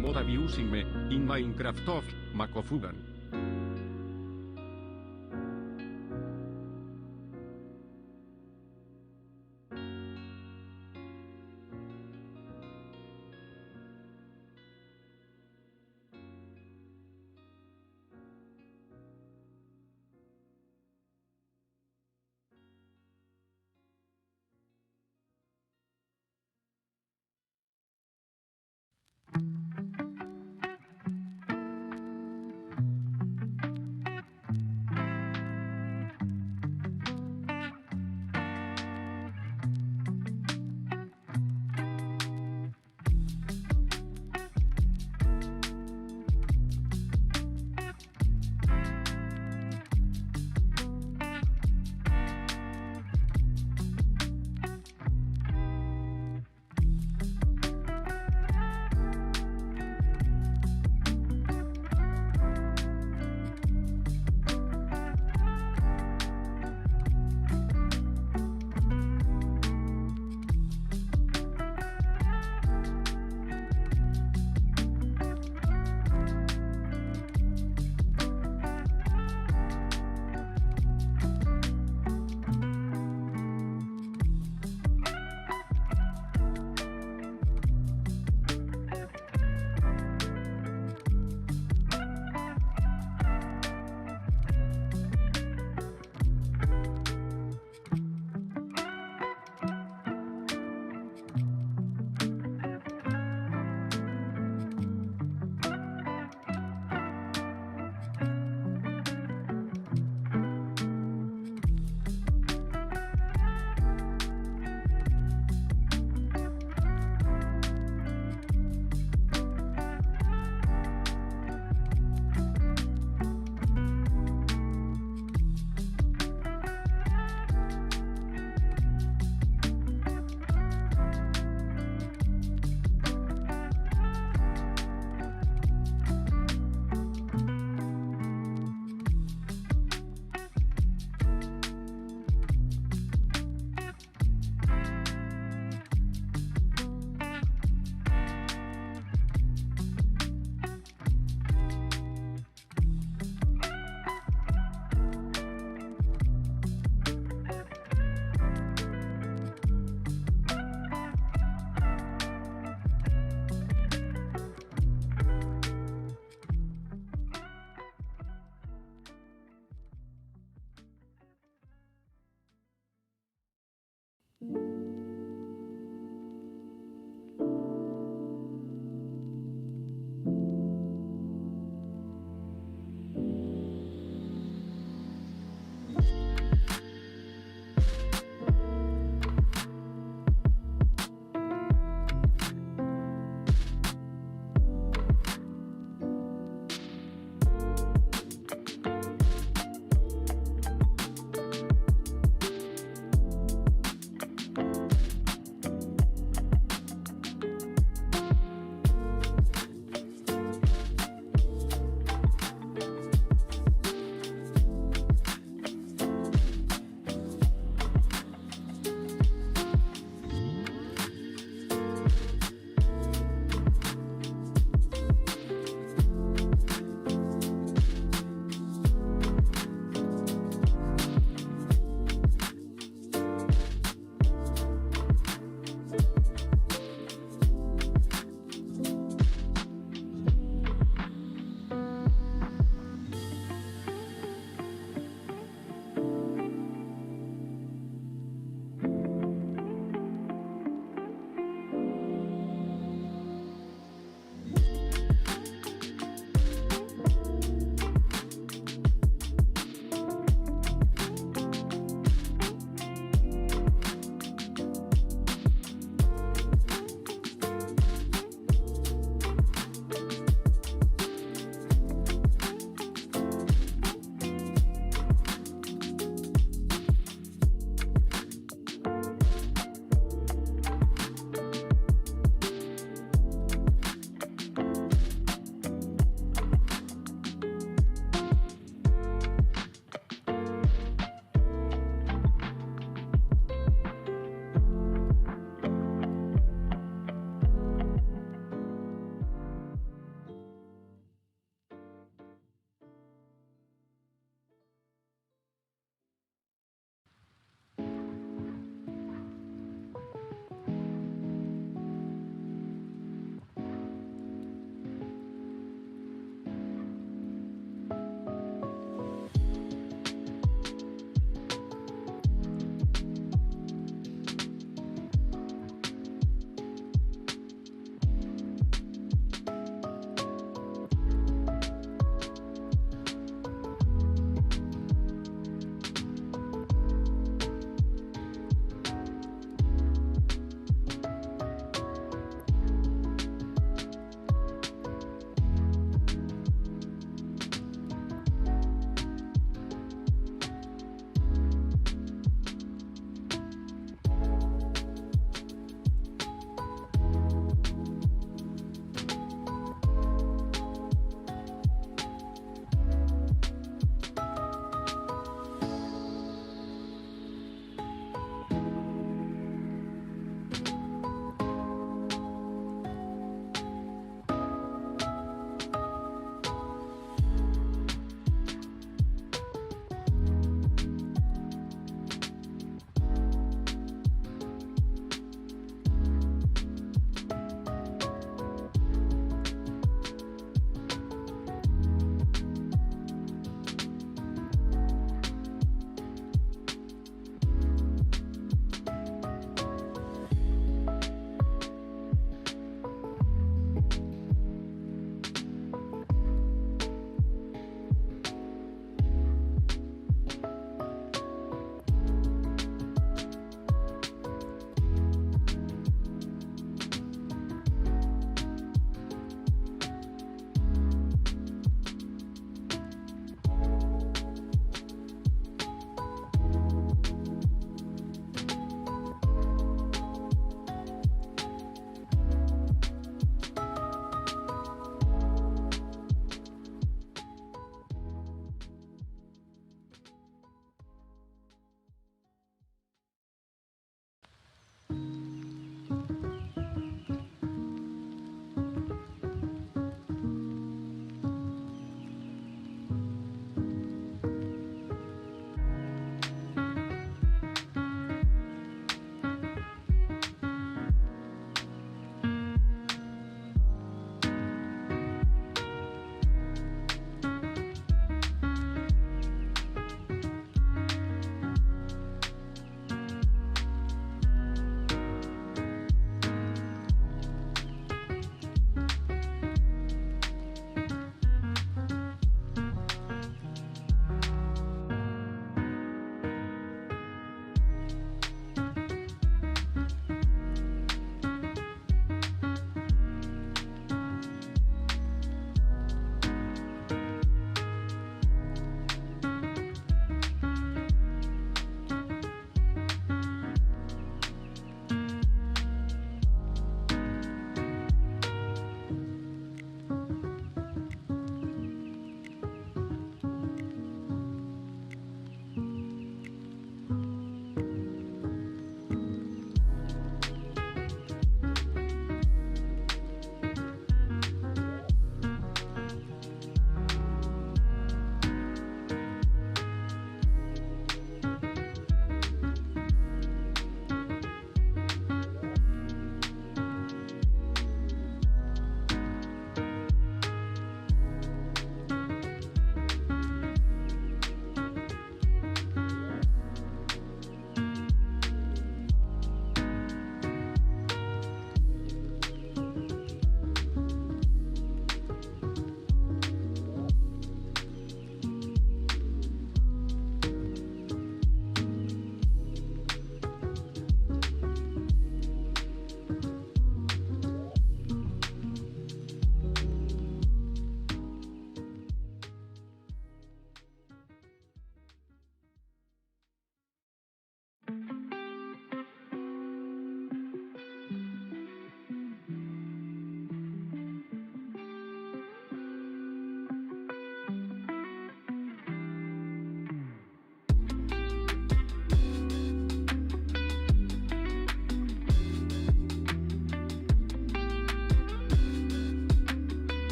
mod abusing me in Minecraft of Mako.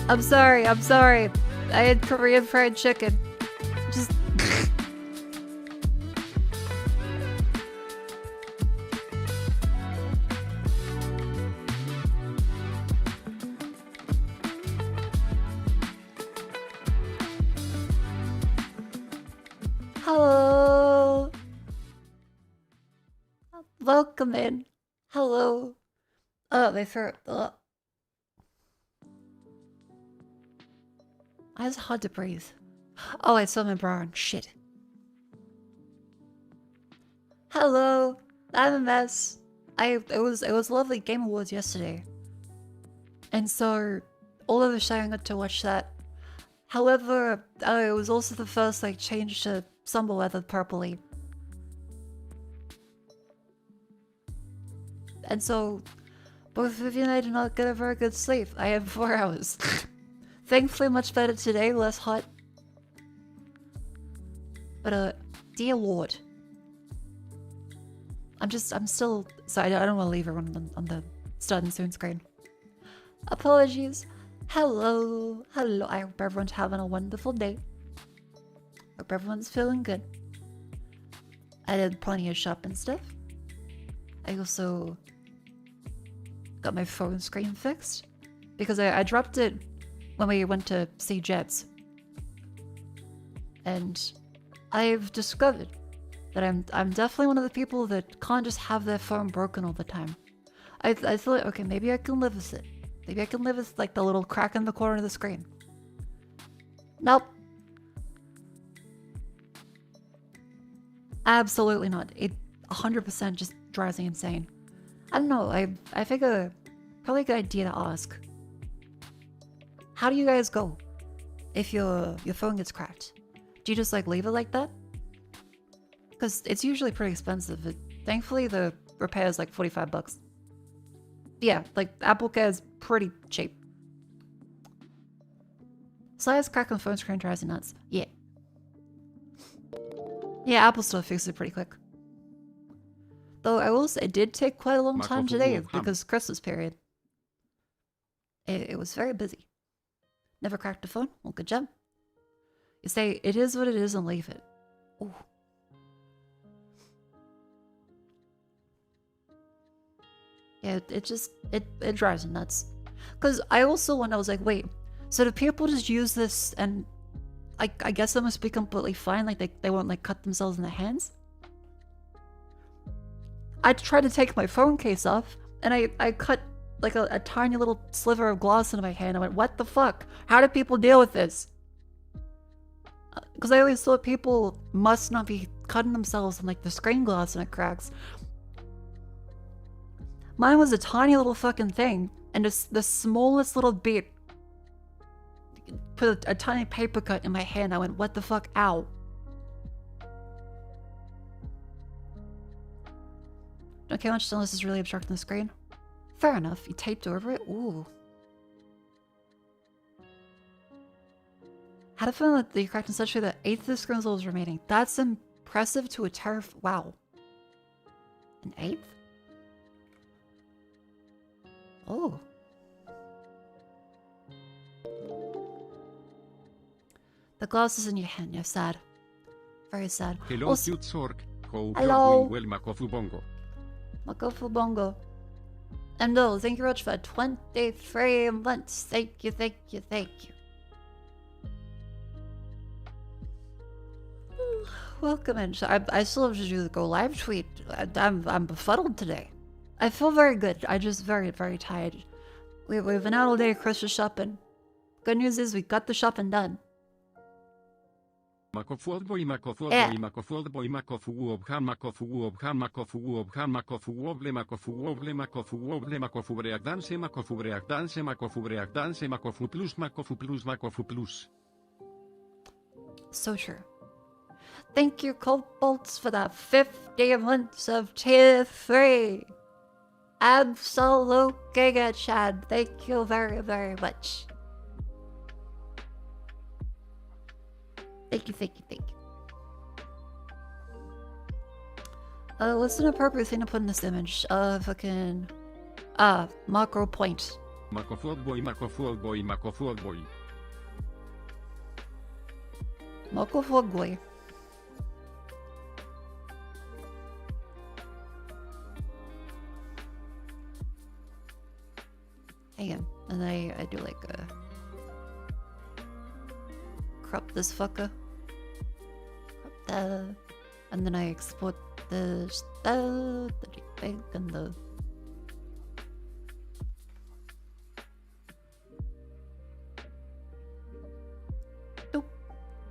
I'm sorry. I had Korean fried chicken. Just... Hello. Welcome in. Hello. Oh, my throat. It's hard to breathe. Oh, I saw my bra on. Shit. Hello. I'm a mess. It was a lovely Game Awards yesterday. And so all of us I got to watch that. However, it was also the first change to summer weather properly. And so both Vivian and I did not get a very good sleep. I had 4 hours. Thankfully much better today, less hot. But dear Lord. I'm still sorry, I don't want to leave everyone on the starting soon screen. Apologies. Hello. I hope everyone's having a wonderful day. Hope everyone's feeling good. I did plenty of shopping stuff. I also got my phone screen fixed because I dropped it when we went to see Jets. And I've discovered that I'm definitely one of the people that can't just have their phone broken all the time. I thought, okay, maybe I can live with it. Maybe I can live with the little crack in the corner of the screen. Nope. Absolutely not. It 100% just drives me insane. I don't know, I figure probably a good idea to ask. How do you guys go if your phone gets cracked? Do you just leave it like that? Because it's usually pretty expensive. Thankfully the repair is $45. Yeah, Apple Care is pretty cheap. Slightest crack on phone screen drives you nuts. Yeah. Yeah, Apple Store fixes it pretty quick. Though I will say it did take quite a long time today because Christmas period. It was very busy. Never cracked a phone? Well, good job. You say it is what it is and leave it. Ooh. Yeah, it drives me nuts. Because I also wonder, I was like, wait, so do people just use this and I guess they must be completely fine, they won't cut themselves in the hands? I tried to take my phone case off and I cut a tiny little sliver of glass into my hand. I went, what the fuck? How do people deal with this? Because I always thought people must not be cutting themselves on the screen glass when it cracks. Mine was a tiny little fucking thing, and just the smallest little bit put a tiny paper cut in my hand. I went, what the fuck? Ow. Okay, much unless this is really obstructing the screen. Fair enough. You taped over it? Ooh. Had a feeling that you cracked in such a way that 1/8 of the screen was remaining. That's impressive to a wow. An 1/8? Oh. The glass is in your hand. You're sad. Very sad. Hello, Also, hello. Mako Bongo. And no, thank you very much for 23 months. Thank you. Welcome in. I still have to do the go live tweet. I'm befuddled today. I feel very good. I just very, very tired. We've been out all day Christmas shopping. Good news is we got the shopping done. So true. Thank you, Cobolts, for the 50 months of tier 3. Absolute Giga Chad. Thank you very, very much. Thank you. What's an appropriate thing to put in this image? Fucking... Macro point. Mako Frog Boy, Mako Frog Boy, Mako Frog Boy. Mako Frog Boy. Again, and I do like a crop this fucker, crop that, and then I export the big and the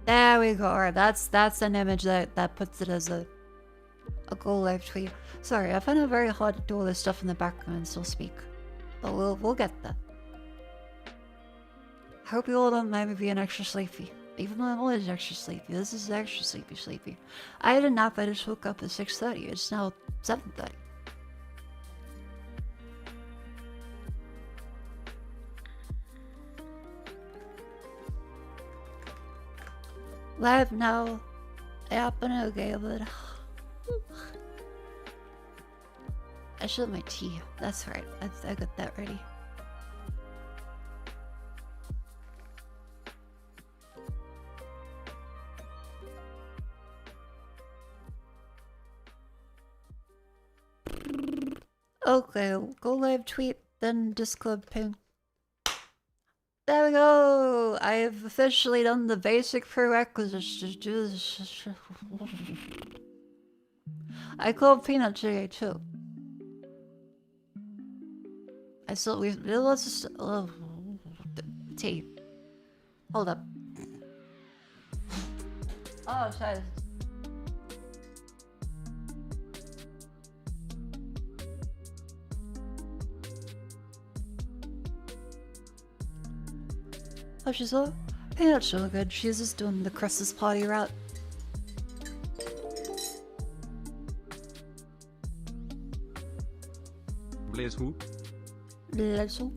there we go. Alright, that's an image that puts it as a go live tweet. Sorry, I find it very hard to do all this stuff in the background and still speak. But we'll get there. I hope you all don't mind me being extra sleepy. Even though I'm always extra sleepy. This is extra sleepy. I had a nap, I just woke up at 6:30. It's now 7:30. Live now. Yapping okay, but I should have my tea. That's right. I got that ready. Okay, go live tweet, then Discord ping. There we go! I have officially done the basic prerequisites to do this. I called Peanut today too. Let's just tea. Hold up. Oh, sorry. Oh, she's all Peanut's so good. She's just doing the Christmas party route. Bless who? Bless who?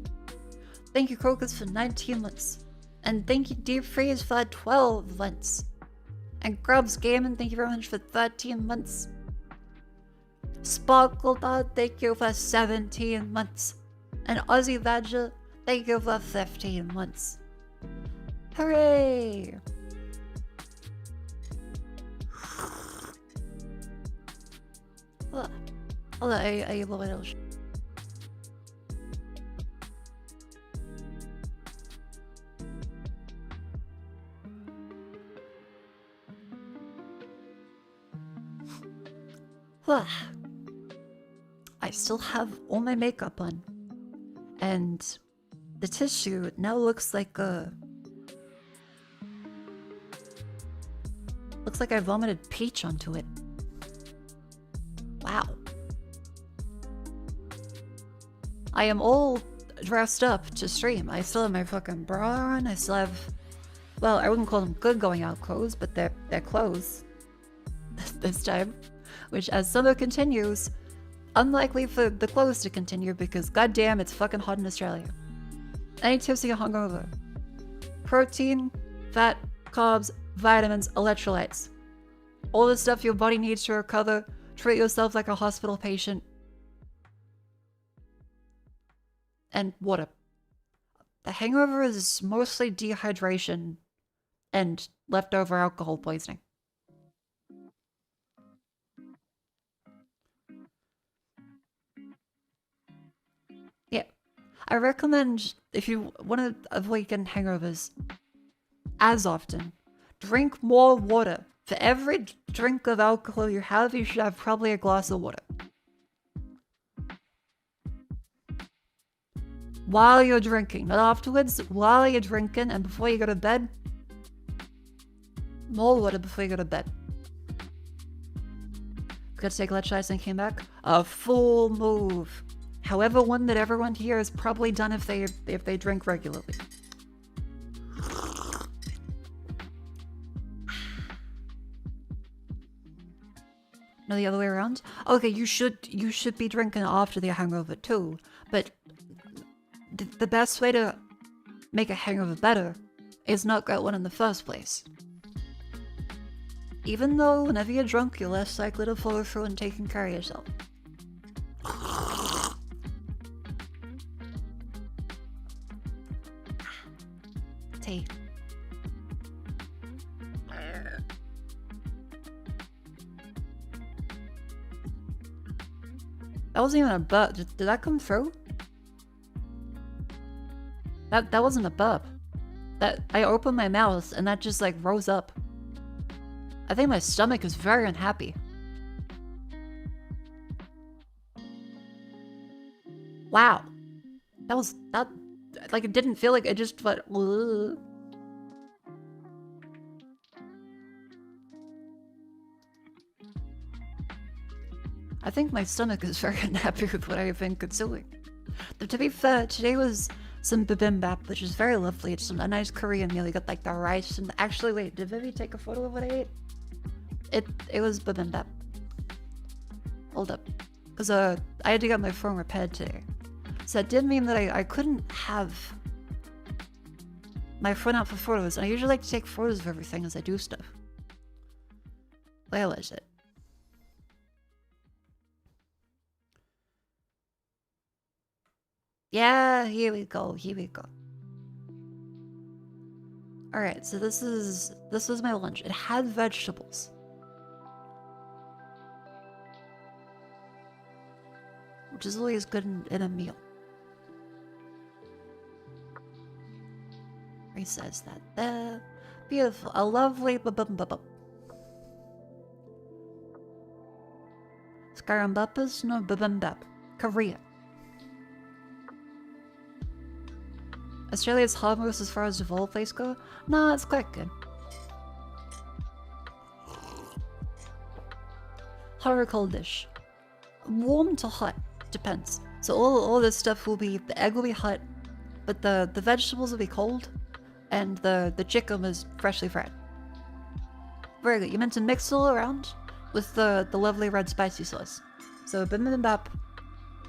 Thank you, Crocus, for 19 months. And thank you, Deep Freeze, for 12 months. And Grubs Gaming, thank you very much for 13 months. Sparkle Dog, thank you for 17 months. And Aussie Badger, thank you for 15 months. Hooray! Hold on, I love it. I still have all my makeup on, and the tissue now looks like I vomited peach onto it. Wow. I am all dressed up to stream. I still have my fucking bra on. I still have, well, I wouldn't call them good going out clothes, but they're clothes this time. Which, as summer continues, unlikely for the clothes to continue because goddamn, it's fucking hot in Australia. Any tips to get hungover? Protein, fat, carbs, vitamins, electrolytes. All the stuff your body needs to recover. Treat yourself like a hospital patient. And water. The hangover is mostly dehydration and leftover alcohol poisoning. Yeah. I recommend, if you want to avoid getting hangovers as often, drink more water. For every drink of alcohol you should have probably a glass of water. While you're drinking, not afterwards, while you're drinking and before you go to bed. More water before you go to bed. Got to take electrolytes and came back. A full move. However, one that everyone here has probably done if they drink regularly. No, the other way around? Okay, you should be drinking after the hangover too, but the best way to make a hangover better is not get one in the first place. Even though whenever you're drunk, you're less likely to follow through and taking care of yourself. tea. That wasn't even a burp. Did that come through? That wasn't a burp. That I opened my mouth and that just like rose up. I think my stomach is very unhappy. Wow. That like it didn't feel like it just went. Ugh. I think my stomach is very unhappy with what I've been consuming. But to be fair, today was some bibimbap, which is very lovely. It's a nice Korean meal. You got like the rice and actually, wait, did Vivi take a photo of what I ate? It was bibimbap. Hold up, because I had to get my phone repaired today, so that did mean that I couldn't have my phone out for photos. And I usually like to take photos of everything as I do stuff. Where was it? Yeah, here we go, here we go. Alright, so this was my lunch. It had vegetables. Which is always good in a meal. He says that there. Beautiful, a lovely bubum. Scarambuppas? No, bibimbap. Korea. Australia's harmless as far as the vol place go? Nah, it's quite good. Hot or cold dish? Warm to hot. Depends. So all this stuff will be, the egg will be hot, but the vegetables will be cold, and the chicken is freshly fried. Very good. You meant to mix it all around with the lovely red spicy sauce. So bibimbap,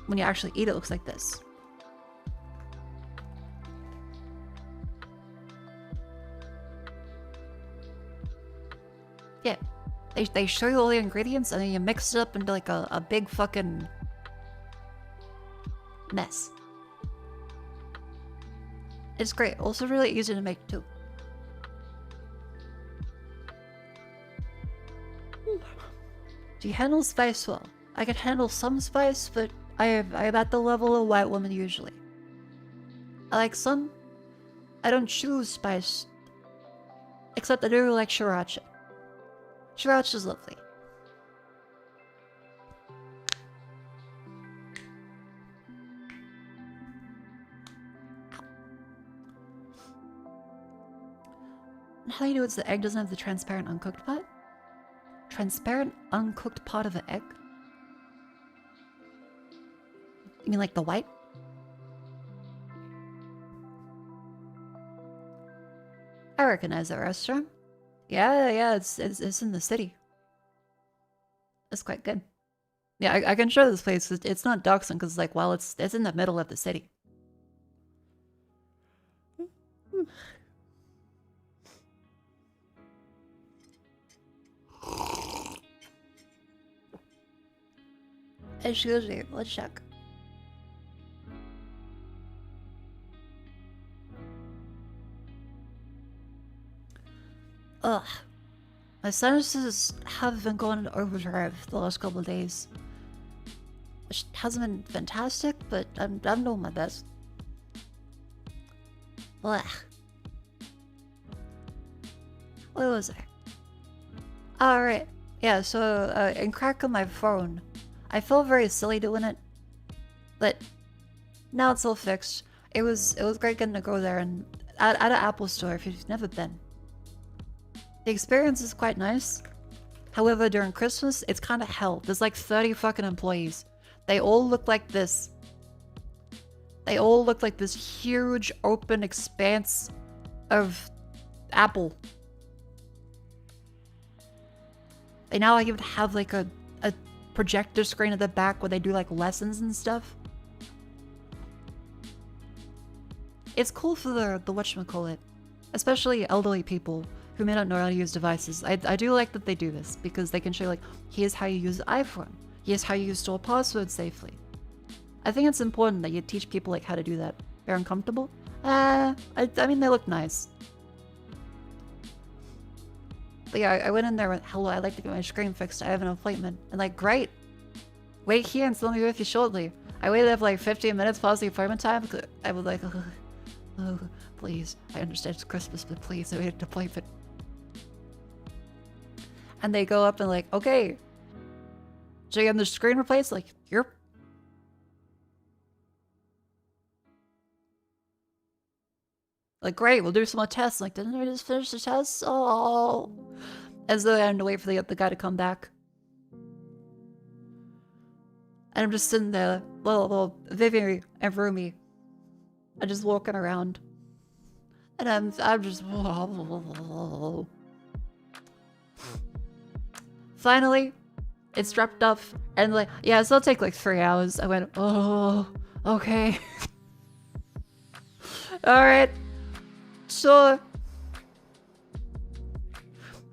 when you actually eat it, looks like this. Yeah, they show you all the ingredients and then you mix it up into like a big fucking mess. It's great. Also really easy to make too. Do you handle spice well? I can handle some spice, but I'm at the level of white woman usually. I like some. I don't choose spice. Except I do like sriracha. Sriracha is lovely. And how you do it's the egg doesn't have the transparent uncooked part? Transparent uncooked part of an egg? You mean like the white? I recognize that restaurant. Yeah, it's in the city. It's quite good. Yeah, I can show this place. It's not Doxon because like, well, it's in the middle of the city. Excuse me, let's check. Ugh. My sinuses have been going into overdrive the last couple of days. Which hasn't been fantastic, but I'm doing my best. Blech. Where was I? Alright. Yeah, so in crack on my phone, I felt very silly doing it. But now it's all fixed. It was great getting to go there and at an Apple store if you've never been. The experience is quite nice. However, during Christmas, it's kind of hell. There's like 30 fucking employees. They all look like this. They all look like this huge open expanse of Apple. They now even have like a projector screen at the back where they do like lessons and stuff. It's cool for the whatchamacallit, especially elderly people who may not know how to use devices. I do like that they do this because they can show you like, here's how you use the iPhone. Here's how you store passwords safely. I think it's important that you teach people like how to do that. They're uncomfortable? I mean, they look nice. But yeah, I went in there and went, hello, I'd like to get my screen fixed. I have an appointment. And like, great. Wait here and I'll be with you shortly. I waited up like 15 minutes past the appointment time. I was like, oh, please. I understand it's Christmas, but please, I waited an appointment. And they go up and like, okay. So you have the screen replaced? Like, you're... Like, great, we'll do some more tests. Like, didn't I just finish the tests? Oh. As though I had to wait for the guy to come back. And I'm just sitting there, little Vivian and Rumi. I'm just walking around. And I'm just... Finally, it's dropped off. And like, yeah, so it'll take like 3 hours. I went, oh, okay. Alright. Sure.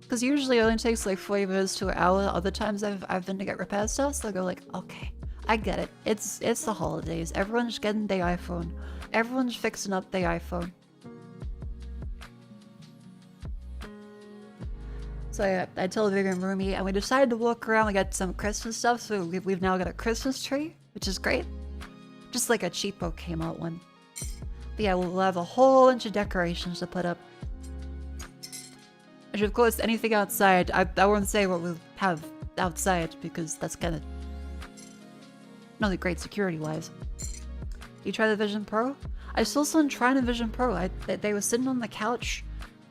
Because usually it only takes like 40 minutes to an hour. Other times I've been to get repair stuff, so I go like, okay, I get it. It's the holidays. Everyone's getting their iPhone. Everyone's fixing up their iPhone. So I told Vivian and Rumi, and we decided to walk around. We got some Christmas stuff, so we've now got a Christmas tree, which is great. Just like a cheapo came out one. But yeah, we'll have a whole bunch of decorations to put up. Which of course, anything outside, I won't say what we'll have outside, because that's kind of not really great security-wise. You try the Vision Pro? I saw someone trying the Vision Pro. They were sitting on the couch,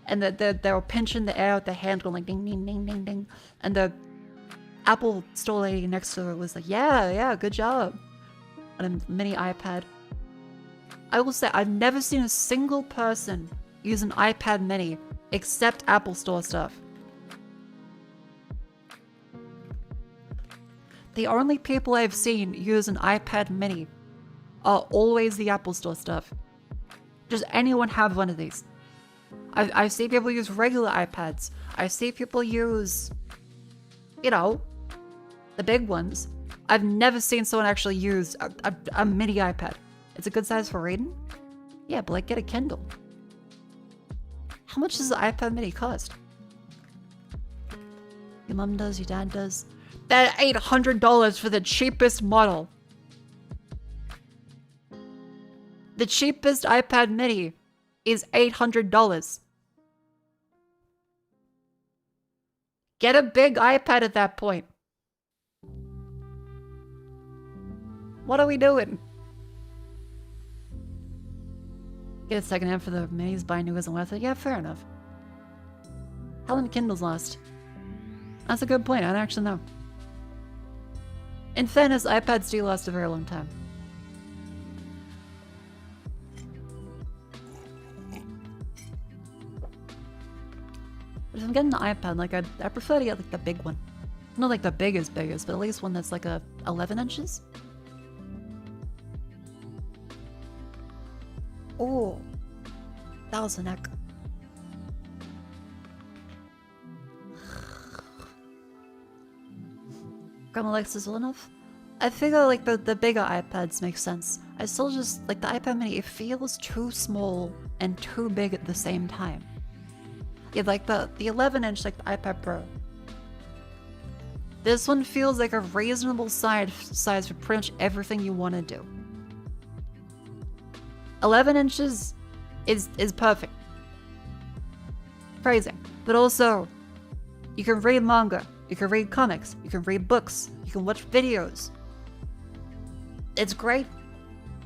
and they were pinching the air with the hand going like ding, ding, ding, ding, ding. And the Apple store lady next to her was like, yeah, good job. On a mini iPad. I will say, I've never seen a single person use an iPad mini except Apple Store stuff. The only people I've seen use an iPad mini are always the Apple Store stuff. Does anyone have one of these? I see people use regular iPads. I see people use, you know, the big ones. I've never seen someone actually use a mini iPad. It's a good size for reading? Yeah, but like get a Kindle. How much does the iPad mini cost? Your mom does, your dad does. That $800 for the cheapest model. The cheapest iPad mini is $800. Get a big iPad at that point. What are we doing? Get a second hand for the minis, buy new isn't worth it. Yeah, fair enough. How long Kindles last? That's a good point, I don't actually know. In fairness, iPads do last a very long time. But if I'm getting an iPad, like I prefer to get like the big one. Not like the biggest, but at least one that's like 11 inches. Oh, that was the neck. Grandma likes this well enough. I figure like the bigger iPads make sense. I still just like the iPad mini. It feels too small and too big at the same time. Yeah, like the 11-inch, like the iPad Pro. This one feels like a reasonable size for pretty much everything you want to do. 11 inches is perfect. Phrasing. But also, you can read manga, you can read comics, you can read books, you can watch videos. It's great.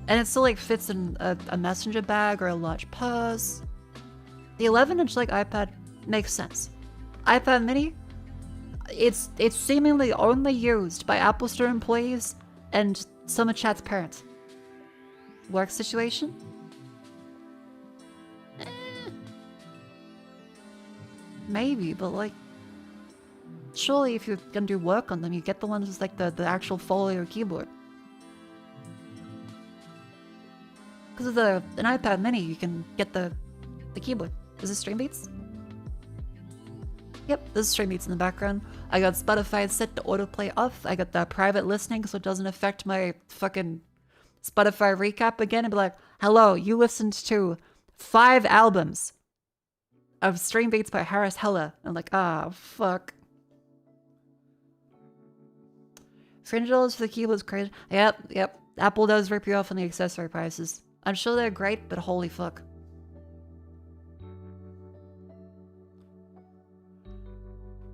And it still like fits in a messenger bag or a large purse. The 11-inch like iPad makes sense. iPad mini, it's seemingly only used by Apple Store employees and some of chat's parents. Work situation? Maybe, but like, surely if you're gonna do work on them, you get the ones with like the actual folio keyboard. Because of an iPad mini, you can get the keyboard. Is this Stream Beats? Yep, this is Stream Beats in the background. I got Spotify set to autoplay off. I got the private listening so it doesn't affect my fucking Spotify recap again and be like, hello, you listened to 5 albums. of Stream Beats by Harris Hella. I'm like, ah, fuck. $300 for the keyboard's crazy. Yep. Apple does rip you off on the accessory prices. I'm sure they're great, but holy fuck.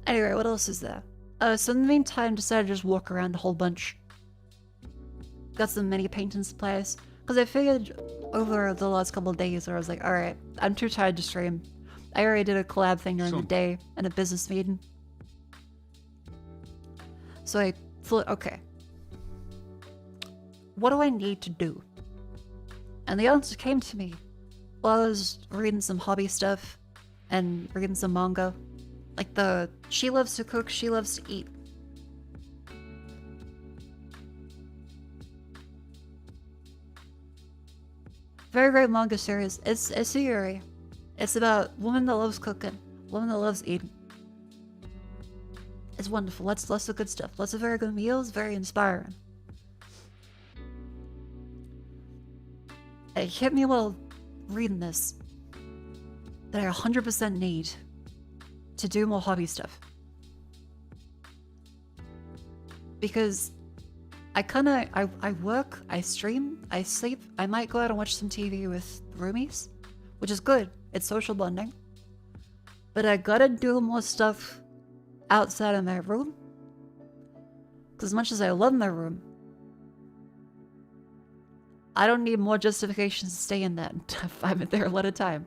Anyway, what else is there? So in the meantime, decided to just walk around a whole bunch. Got some mini painting supplies. Because I figured over the last couple of days where I was like, alright, I'm too tired to stream. I already did a collab thing during the day and a business meeting. So I thought, okay, what do I need to do? And the answer came to me while I was reading some hobby stuff and reading some manga. Like she loves to cook, she loves to eat. Very great manga series. It's a Yuri. It's about woman that loves cooking, woman that loves eating. It's wonderful. Lots of good stuff. Lots of very good meals. Very inspiring. It hit me while reading this that I 100% need to do more hobby stuff. Because I work, I stream, I sleep, I might go out and watch some TV with roomies, which is good. It's social bonding. But I gotta do more stuff outside of my room. Because as much as I love my room, I don't need more justifications to stay in that. I'm there a lot of time.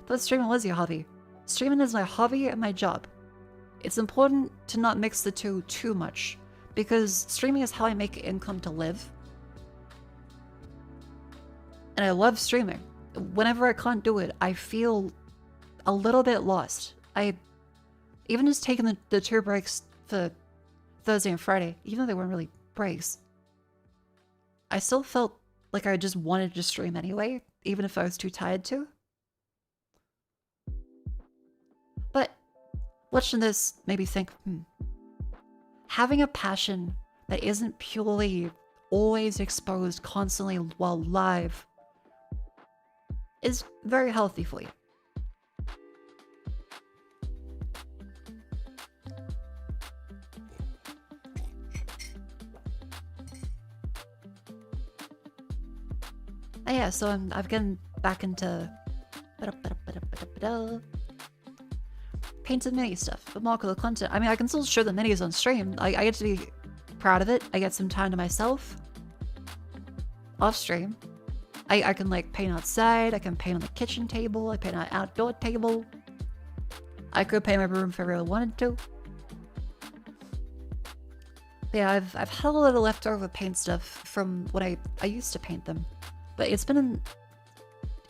But streaming was your hobby. Streaming is my hobby and my job. It's important to not mix the two too much, because streaming is how I make income to live. And I love streaming. Whenever I can't do it, I feel a little bit lost. Even just taking the 2 breaks for Thursday and Friday, even though they weren't really breaks, I still felt like I just wanted to stream anyway, even if I was too tired to. But watching this made me think, having a passion that isn't purely always exposed constantly while live is very healthy for you. Yeah, so I've gotten back into painted mini stuff, but Mako the content. I mean, I can still show the minis on stream. I get to be proud of it. I get some time to myself off stream. I can like paint outside. I can paint on the kitchen table. I paint on an outdoor table. I could paint my room if I really wanted to. But yeah, I've had a lot of leftover paint stuff from when I used to paint them. But it's been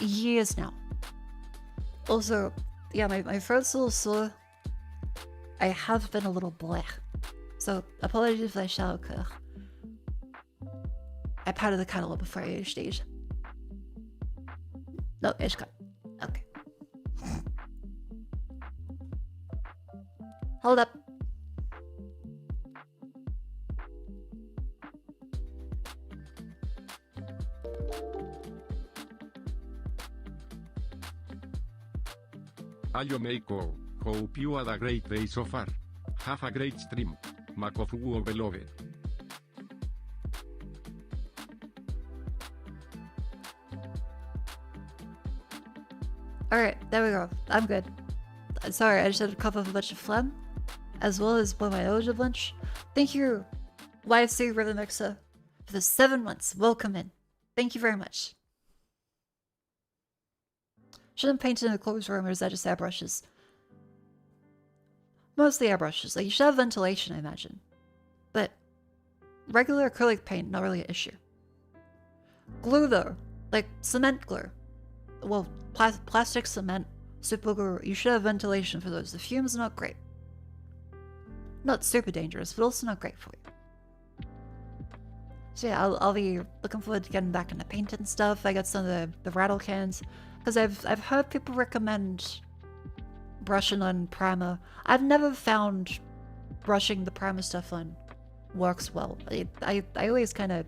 years now. Also, yeah, my throat's a little sore. I have been a little blech. So, apologies if I shall occur. I patted the kettle before I stage. No, it's cut. Okay. Hold up. Ayo Mako, hope you had a great day so far. Have a great stream. Mako fugu below. Alright, there we go. I'm good. Sorry, I just had to cough up a bunch of phlegm, as well as blow my nose a bunch. Thank you, YFC Rhythm Mixer, for the 7 months. Welcome in. Thank you very much. Shouldn't paint in a closed room, or is that just airbrushes? Mostly airbrushes. Like, you should have ventilation, I imagine. But regular acrylic paint, not really an issue. Glue, though. Like, cement glue. Well, plastic, cement, super glue. You should have ventilation for those. The fumes are not great. Not super dangerous, but also not great for you. So yeah, I'll be looking forward to getting back into painting stuff. I got some of the rattle cans. Because I've heard people recommend brushing on primer. I've never found brushing the primer stuff on works well. I always kind of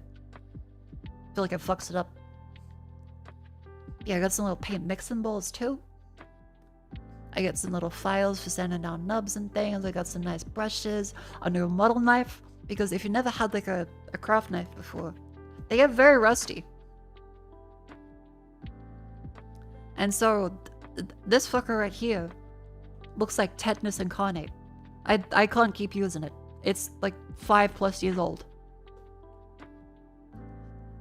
feel like it fucks it up. Yeah, I got some little paint mixing bowls too. I got some little files for sanding down nubs and things. I got some nice brushes, a new model knife, because if you never had like a craft knife before, they get very rusty. And so this fucker right here looks like tetanus incarnate. I can't keep using it. It's like 5+ years old.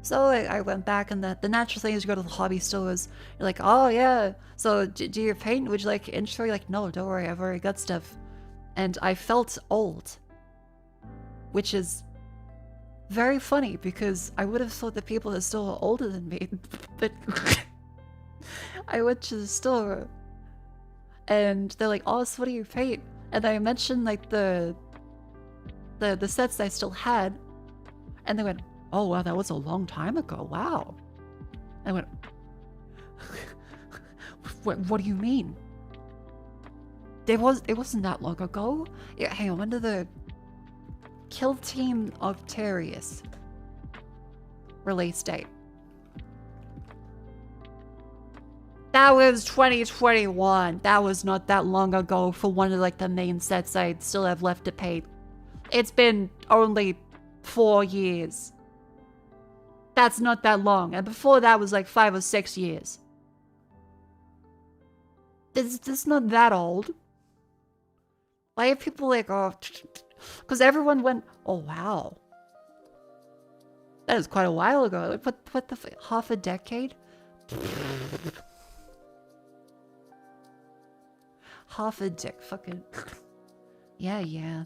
So I went back, and the natural thing is you go to the hobby stores. You're like, oh yeah, so do you paint? Would you like intro? You're like, no, don't worry, I've already got stuff. And I felt old. Which is very funny, because I would have thought that people are still older than me. But I went to the store, and they're like, oh, so what do you paint? And I mentioned like the sets I still had, and they went, oh wow, that was a long time ago, wow. And I went, what do you mean? It wasn't that long ago. Yeah, hang on, when did the Kill Team Octarius release date? That was 2021. That was not that long ago for one of like the main sets I still have left to paint. It's been only 4 years. That's not that long. And before that was like 5 or 6 years. This not that old. Why are people like, oh, because everyone went, oh wow. That was quite a while ago. Like, what the half a decade? Half a dick, fucking. Yeah.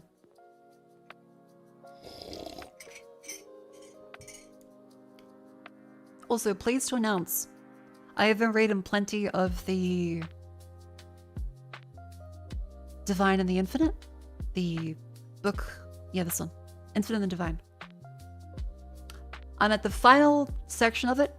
Also, pleased to announce, I have been reading plenty of the Divine and the Infinite. The book, yeah, this one. Infinite and the Divine. I'm at the final section of it.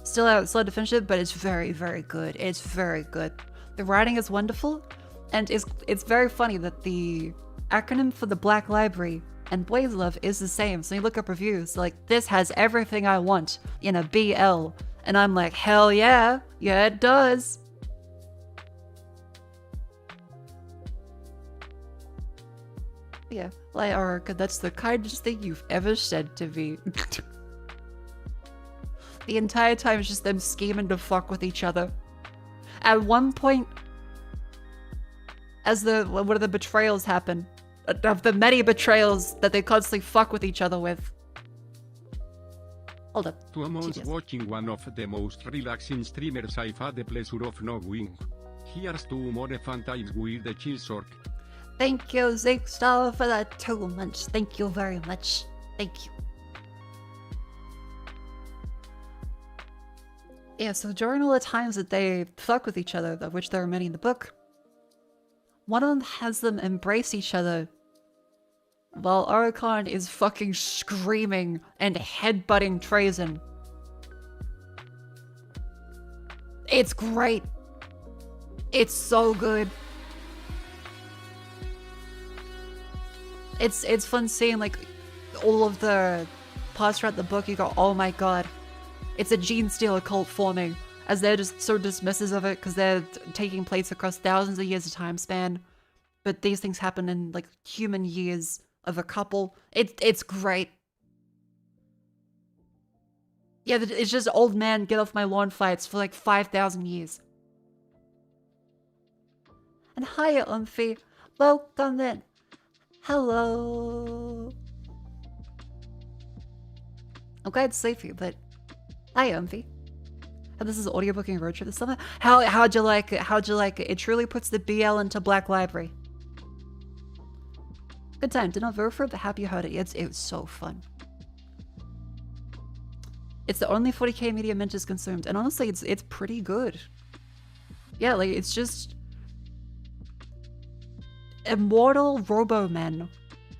Still outside to finish it, but it's very, very good. It's very good. The writing is wonderful, and it's very funny that the acronym for the Black Library and Blaze Love is the same. So you look up reviews, like, this has everything I want in a BL. And I'm like, hell yeah. Yeah, it does. Yeah, like, Orica, that's the kindest thing you've ever said to me. The entire time it's just them scheming to fuck with each other. At one point, as one of the betrayals happen, of the many betrayals that they constantly fuck with each other with. Hold up. 2 months watching one of the most relaxing streamers I've had the pleasure of knowing. Here's to more fun times with the Chillsork. Thank you, Ziggstar, for that 2 months. Thank you very much. Thank you. Yeah, so during all the times that they fuck with each other, of which there are many in the book, one of them has them embrace each other while Oricon is fucking screaming and headbutting Trazen. It's great. It's so good. It's fun seeing like all of the parts throughout the book. You go, oh my god. It's a Gene Stealer cult forming, as they're just so dismissive of it because they're taking place across thousands of years of time span. But these things happen in like human years of a couple. It's great. Yeah, it's just old man get off my lawn fights for like 5,000 years. And hiya, Umphy. Welcome in. Hello. I'm glad it's safe for you, but hi, Umphy. And this is audiobooking road trip this summer. How'd you like it? How'd you like it? It truly puts the BL into Black Library. Good time. Did not vote for it, but happy you heard it. It was so fun. It's the only 40k media Mint is consumed, and honestly, it's pretty good. Yeah, like it's just immortal robo-men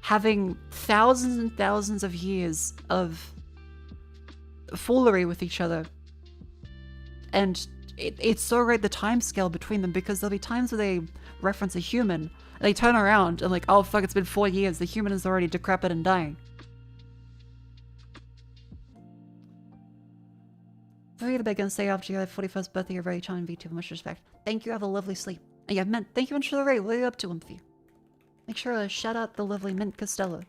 having thousands and thousands of years of foolery with each other. And it's so great, the time scale between them, because there'll be times where they reference a human, and they turn around and like, oh fuck, it's been 4 years, the human is already decrepit and dying. Very the big and stay after your 41st birthday. You're very charming, VTuber. Much respect. Thank you. Have a lovely sleep. And yeah, Mint, thank you much for the raid. What are you up to, Umphy? Make sure to shout out the lovely Mint Costello.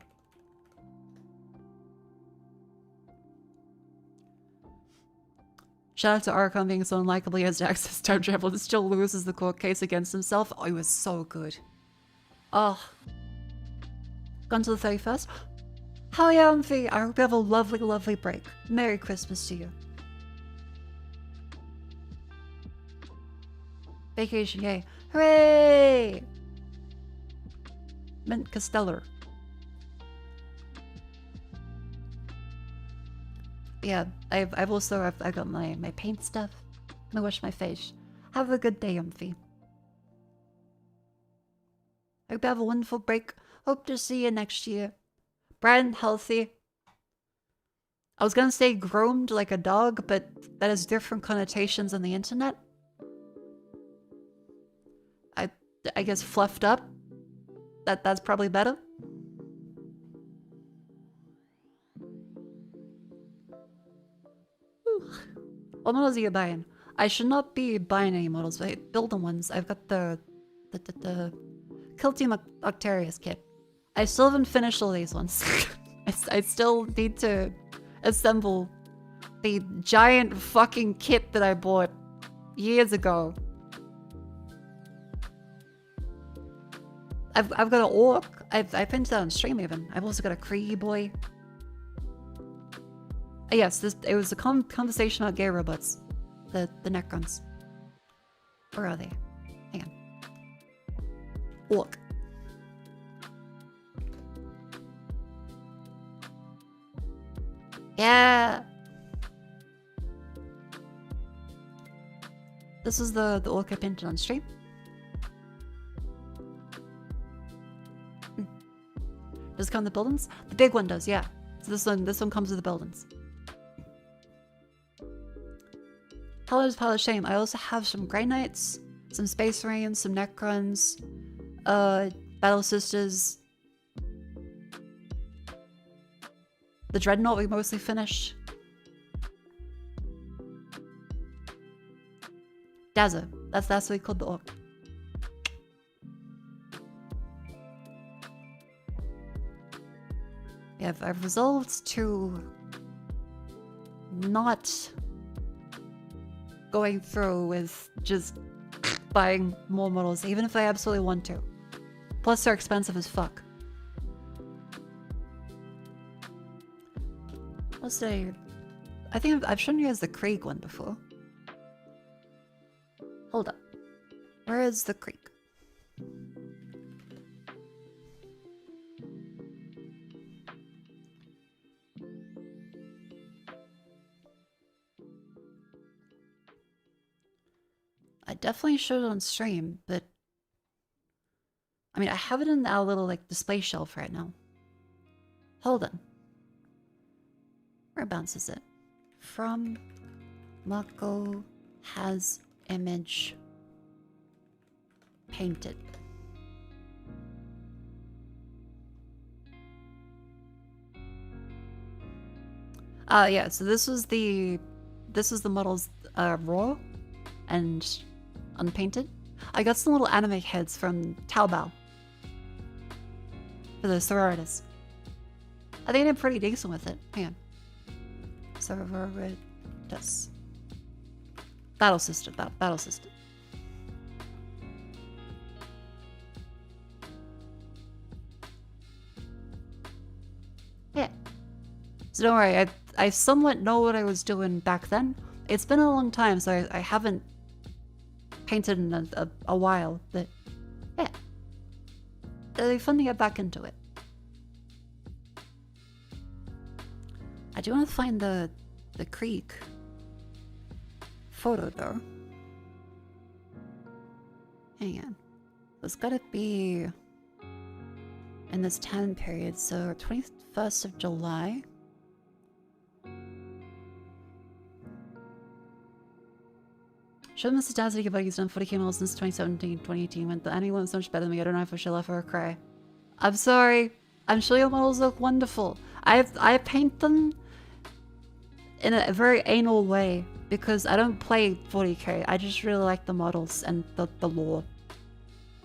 Shout out to Archon being so unlikable he has to access time travel and still loses the court case against himself. Oh, he was so good. Oh. Gone to the 31st? Hell yeah, Umphy. I hope you have a lovely, lovely break. Merry Christmas to you. Vacation, yay. Hooray! Mint Costello. Yeah, I've got my paint stuff. I'm gonna wash my face. Have a good day, Umphy. Hope you have a wonderful break. Hope to see you next year. Bright and healthy. I was gonna say groomed like a dog, but that has different connotations on the internet. I guess fluffed up. That's probably better. What models are you buying? I should not be buying any models, but building ones. I've got the Kiltium Octarius kit. I still haven't finished all these ones. I still need to assemble the giant fucking kit that I bought years ago. I've got an orc. I printed that on stream even. I've also got a Kree boy. Yes, it was a conversation about gay robots. The Necrons. Where are they? Hang on. Orc. Yeah. This is the orc I painted on stream. Does it come with the buildings? The big one does, yeah. So this one comes with the buildings. Hello's Pile of Shame. I also have some Grey Knights, some Space Marines, some Necrons, Battle Sisters. The Dreadnought we mostly finished. Dazzle. That's what we called the orc. Yeah, I've resolved to not going through with just buying more models, even if I absolutely want to. Plus, they're expensive as fuck. I think I've shown you guys the Krieg one before. Hold up. Where is the Krieg? I definitely showed it on stream, but I mean, I have it in our little like display shelf right now. Hold on. Whereabouts is it? From Mako has image painted. Yeah, so this was the models raw and unpainted. I got some little anime heads from Taobao for the sororitas. I think I'm pretty decent with it. Hang on. Sororitas. Battle Sister. Battle Sister. Yeah. So don't worry, I somewhat know what I was doing back then. It's been a long time, so I haven't painted in a while, but yeah. It'll be fun to get back into it. I do want to find the creek photo though. Hang on. It's gotta be in this time period, so 21st of July. Should Mr. Dazzle about he's done 40k models since 2017, 2018. When anyone's so much better than me, I don't know if I should laugh or cry. I'm sorry. I'm sure your models look wonderful. I paint them in a very anal way. because I don't play 40k. I just really like the models and the lore.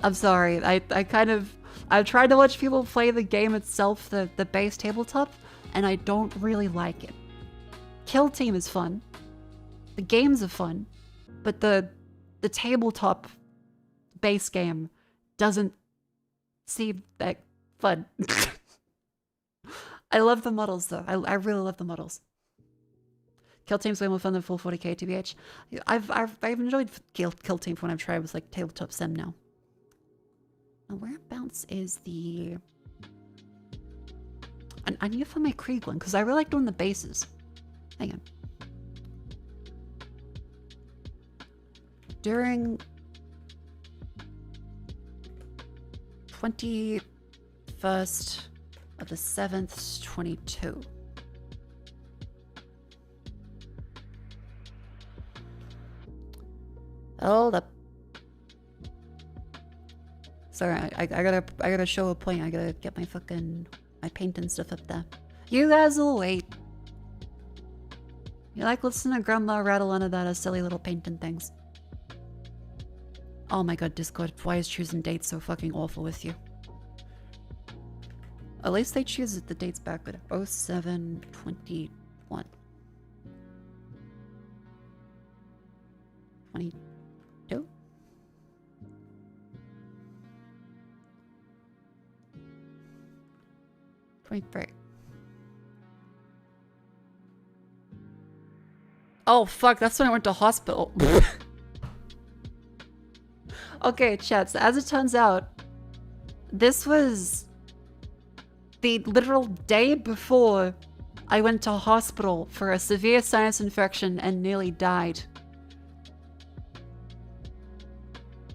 I'm sorry. I've tried to watch people play the game itself, the base tabletop, and I don't really like it. Kill Team is fun. The games are fun, but the tabletop base game doesn't seem that fun. I love the models though. I really love the models. Kill Team's way more fun than full 40k TBH. I've enjoyed Kill Team when I've tried with like tabletop sim now. Now whereabouts is the... I need to find my Krieg one because I really like doing the bases. Hang on. During 21st of the 7th, 22. Hold up. Sorry, I gotta show a point. I gotta get my paint and stuff up there. You guys will wait. You like listening to Grandma rattle on about silly little painting things. Oh my god, Discord, why is choosing dates so fucking awful with you? At least they choose the dates back good. 07/21. 22? 23. Oh fuck, that's when I went to hospital. Okay, chat, so as it turns out, this was the literal day before I went to hospital for a severe sinus infection and nearly died.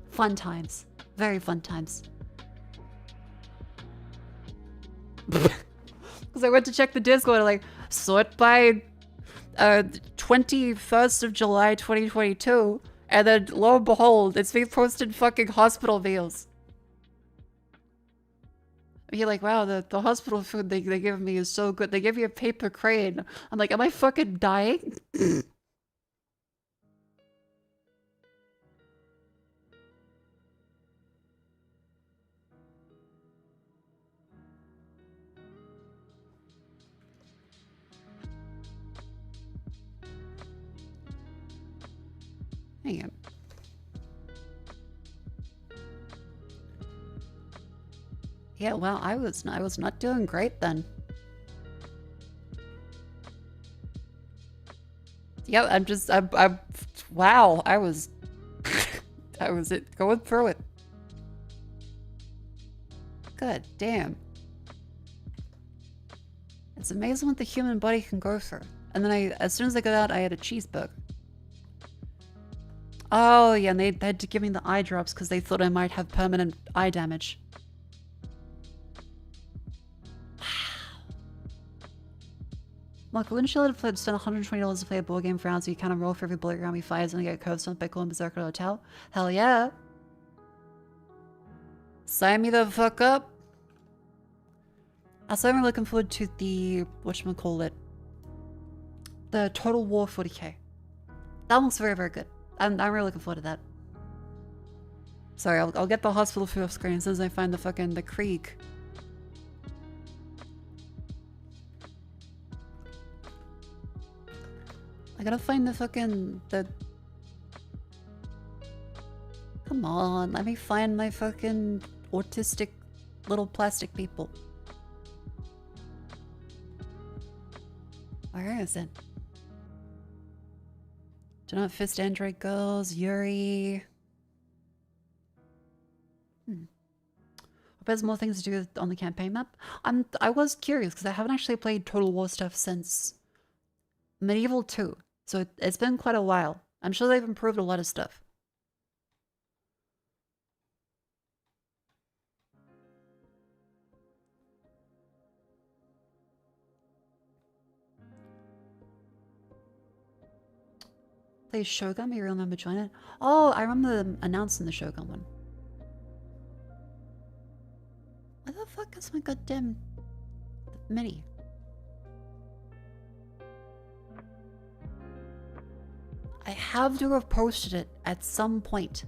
Fun times. Very fun times. Because I went to check the Discord, like, sort by 21st of July 2022, and then lo and behold, it's being posted fucking hospital meals. You're like, wow, the hospital food they give me is so good. They give you a paper crane. I'm like, am I fucking dying? Hang on. Yeah, well, I was not doing great then. Yeah, I'm wow, I was going through it. God damn. It's amazing what the human body can go through. And then as soon as I got out, I had a cheeseburger. Oh yeah, and they had to give me the eye drops because they thought I might have permanent eye damage. Mako, wouldn't you let a spend $120 to play a board game for rounds so you kind of roll for every bullet round he fires and get curved stumped by calling Berserker Hotel? Hell yeah. Sign me the fuck up. Also, I'm looking forward to the, whatchamacallit, the Total War 40k. That looks very, very good. I'm really looking forward to that. Sorry, I'll get the hospital food off screen as soon as I find the Krieg. I gotta find the Come on, let me find my fucking autistic little plastic people. Where is it? Do not fist android girls, Yuri. Hope there's more things to do on the campaign map. I was curious because I haven't actually played Total War stuff since Medieval 2. So it's been quite a while. I'm sure they've improved a lot of stuff. Play Shogun, you remember joining it? Oh, I remember them announcing the Shogun one. Where the fuck is my goddamn mini? I have to have posted it at some point.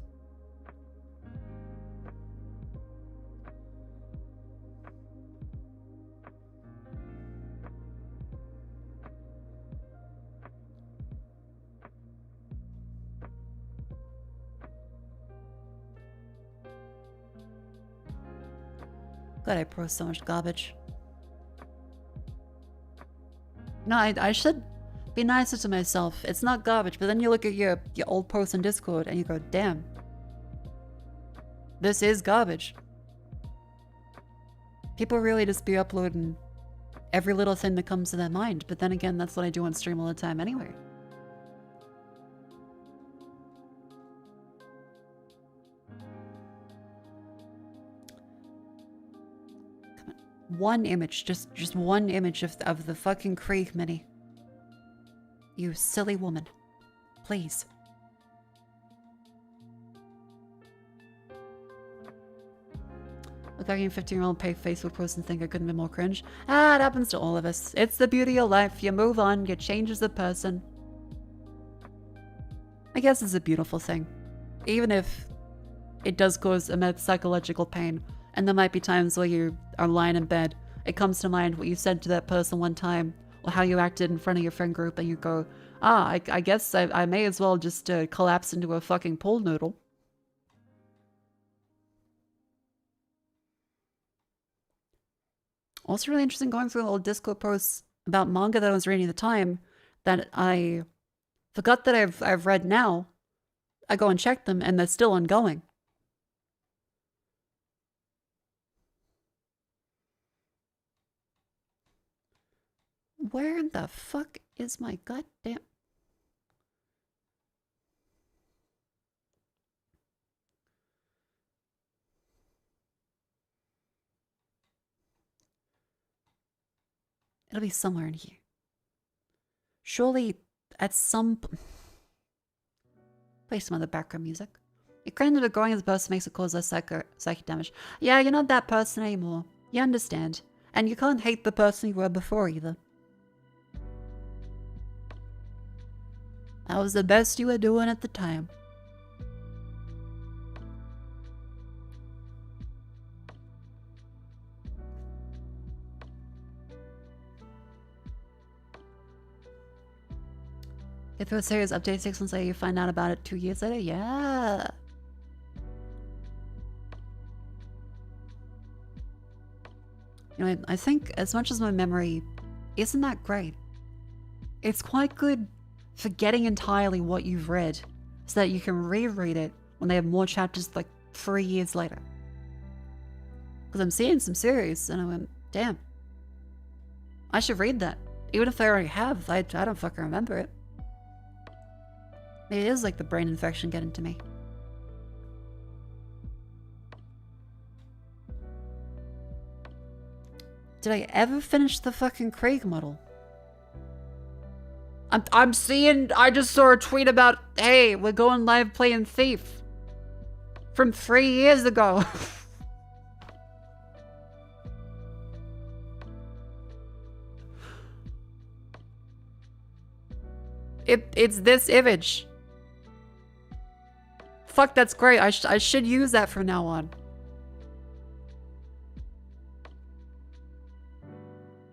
God, I post so much garbage. No, I should be nicer to myself. It's not garbage, but then you look at your old posts on Discord and you go, damn. This is garbage. People really just be uploading every little thing that comes to their mind, but then again, that's what I do on stream all the time anyway. One image, just one image of the fucking Krieg mini. You silly woman. Please. Look, I can 15-year-old pay Facebook posts and think I couldn't be more cringe. Ah, it happens to all of us. It's the beauty of life. You move on, you change as a person. I guess it's a beautiful thing. Even if it does cause immense psychological pain. And there might be times where you are lying in bed. It comes to mind what you said to that person one time, or how you acted in front of your friend group, and you go, I guess I may as well just collapse into a fucking pool noodle. Also really interesting going through little Discord posts about manga that I was reading at the time that I forgot that I've read now. I go and check them, and they're still ongoing. Where in the fuck is my goddamn... It'll be somewhere in here. Surely, at some... Play some other background music. You're granted that growing as a person makes it cause less psychic damage. Yeah, you're not that person anymore. You understand. And you can't hate the person you were before either. That was the best you were doing at the time. Get through a series update 6 months later, you find out about it 2 years later? Yeah. You know, I think as much as my memory isn't that great, it's quite good forgetting entirely what you've read so that you can reread it when they have more chapters like 3 years later. Because I'm seeing some series and I went, damn, I should read that. Even if I already have, I don't fucking remember it. Maybe it is like the brain infection getting to me. Did I ever finish the fucking Krieg model? I'm seeing, I just saw a tweet about, hey, we're going live playing Thief. From 3 years ago. It's this image. Fuck, that's great. I should use that from now on.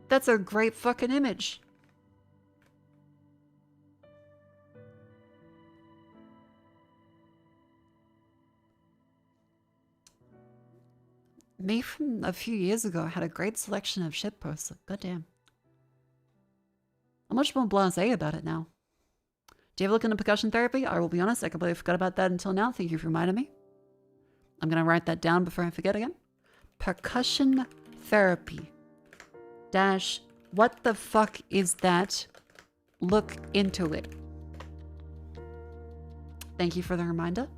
That's a great fucking image. Me from a few years ago had a great selection of shit posts. Goddamn. I'm much more blasé about it now. Do you ever look into percussion therapy? I will be honest, I completely forgot about that until now. Thank you for reminding me. I'm gonna write that down before I forget again. Percussion therapy. Dash, what the fuck is that? Look into it. Thank you for the reminder.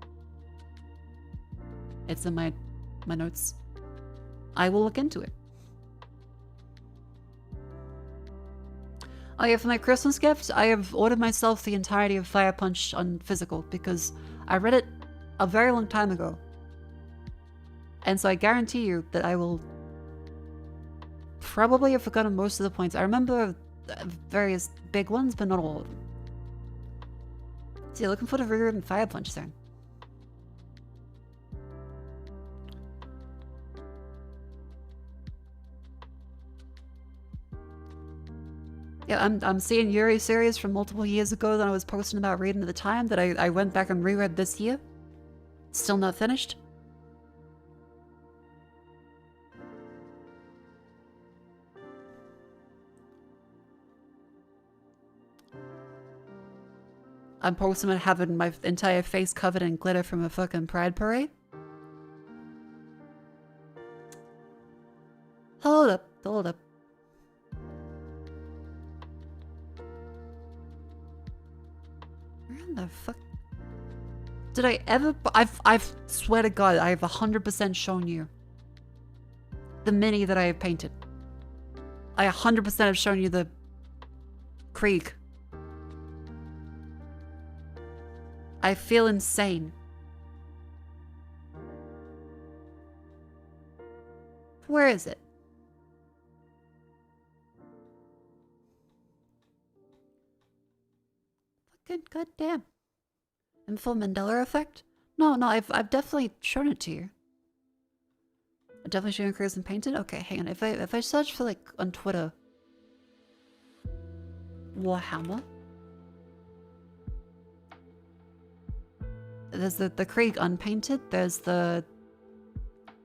It's in my notes. I will look into it. Oh yeah, for my Christmas gift, I have ordered myself the entirety of Fire Punch on physical because I read it a very long time ago. And so I guarantee you that I will probably have forgotten most of the points. I remember various big ones, but not all of them. So you're looking for the rewritten Fire Punch zone. Yeah, I'm seeing Yuri series from multiple years ago that I was posting about reading at the time that I went back and reread this year. Still not finished. I'm posting about having my entire face covered in glitter from a fucking pride parade. Hold up, hold up. Where in the fuck? Did I ever? I've swear to God, I've 100% shown you the mini that I have painted. I 100% have shown you the Krieg. I feel insane. Where is it? Fucking goddamn. In full Mandela effect? No, I've definitely shown it to you. I've definitely shown you Chris and painted? Okay, hang on. If I search for like on Twitter Warhammer. There's the Krieg unpainted. There's the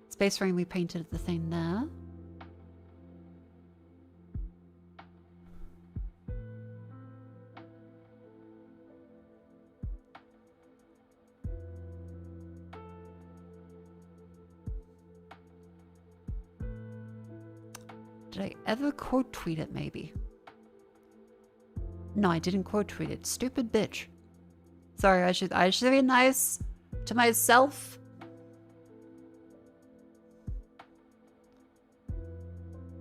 Space Marine we painted the thing there. Did I ever quote tweet it maybe? No, I didn't quote tweet it. Stupid bitch. Sorry, I should be nice to myself.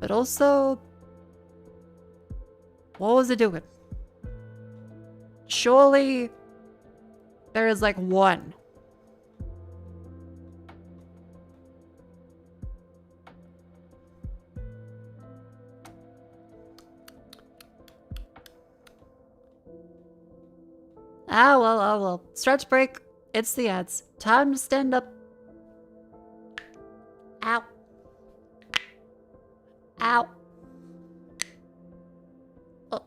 But also, what was it doing? Surely there is like one. Ah, well. Stretch break. It's the ads. Time to stand up. Ow. Ow. Oh.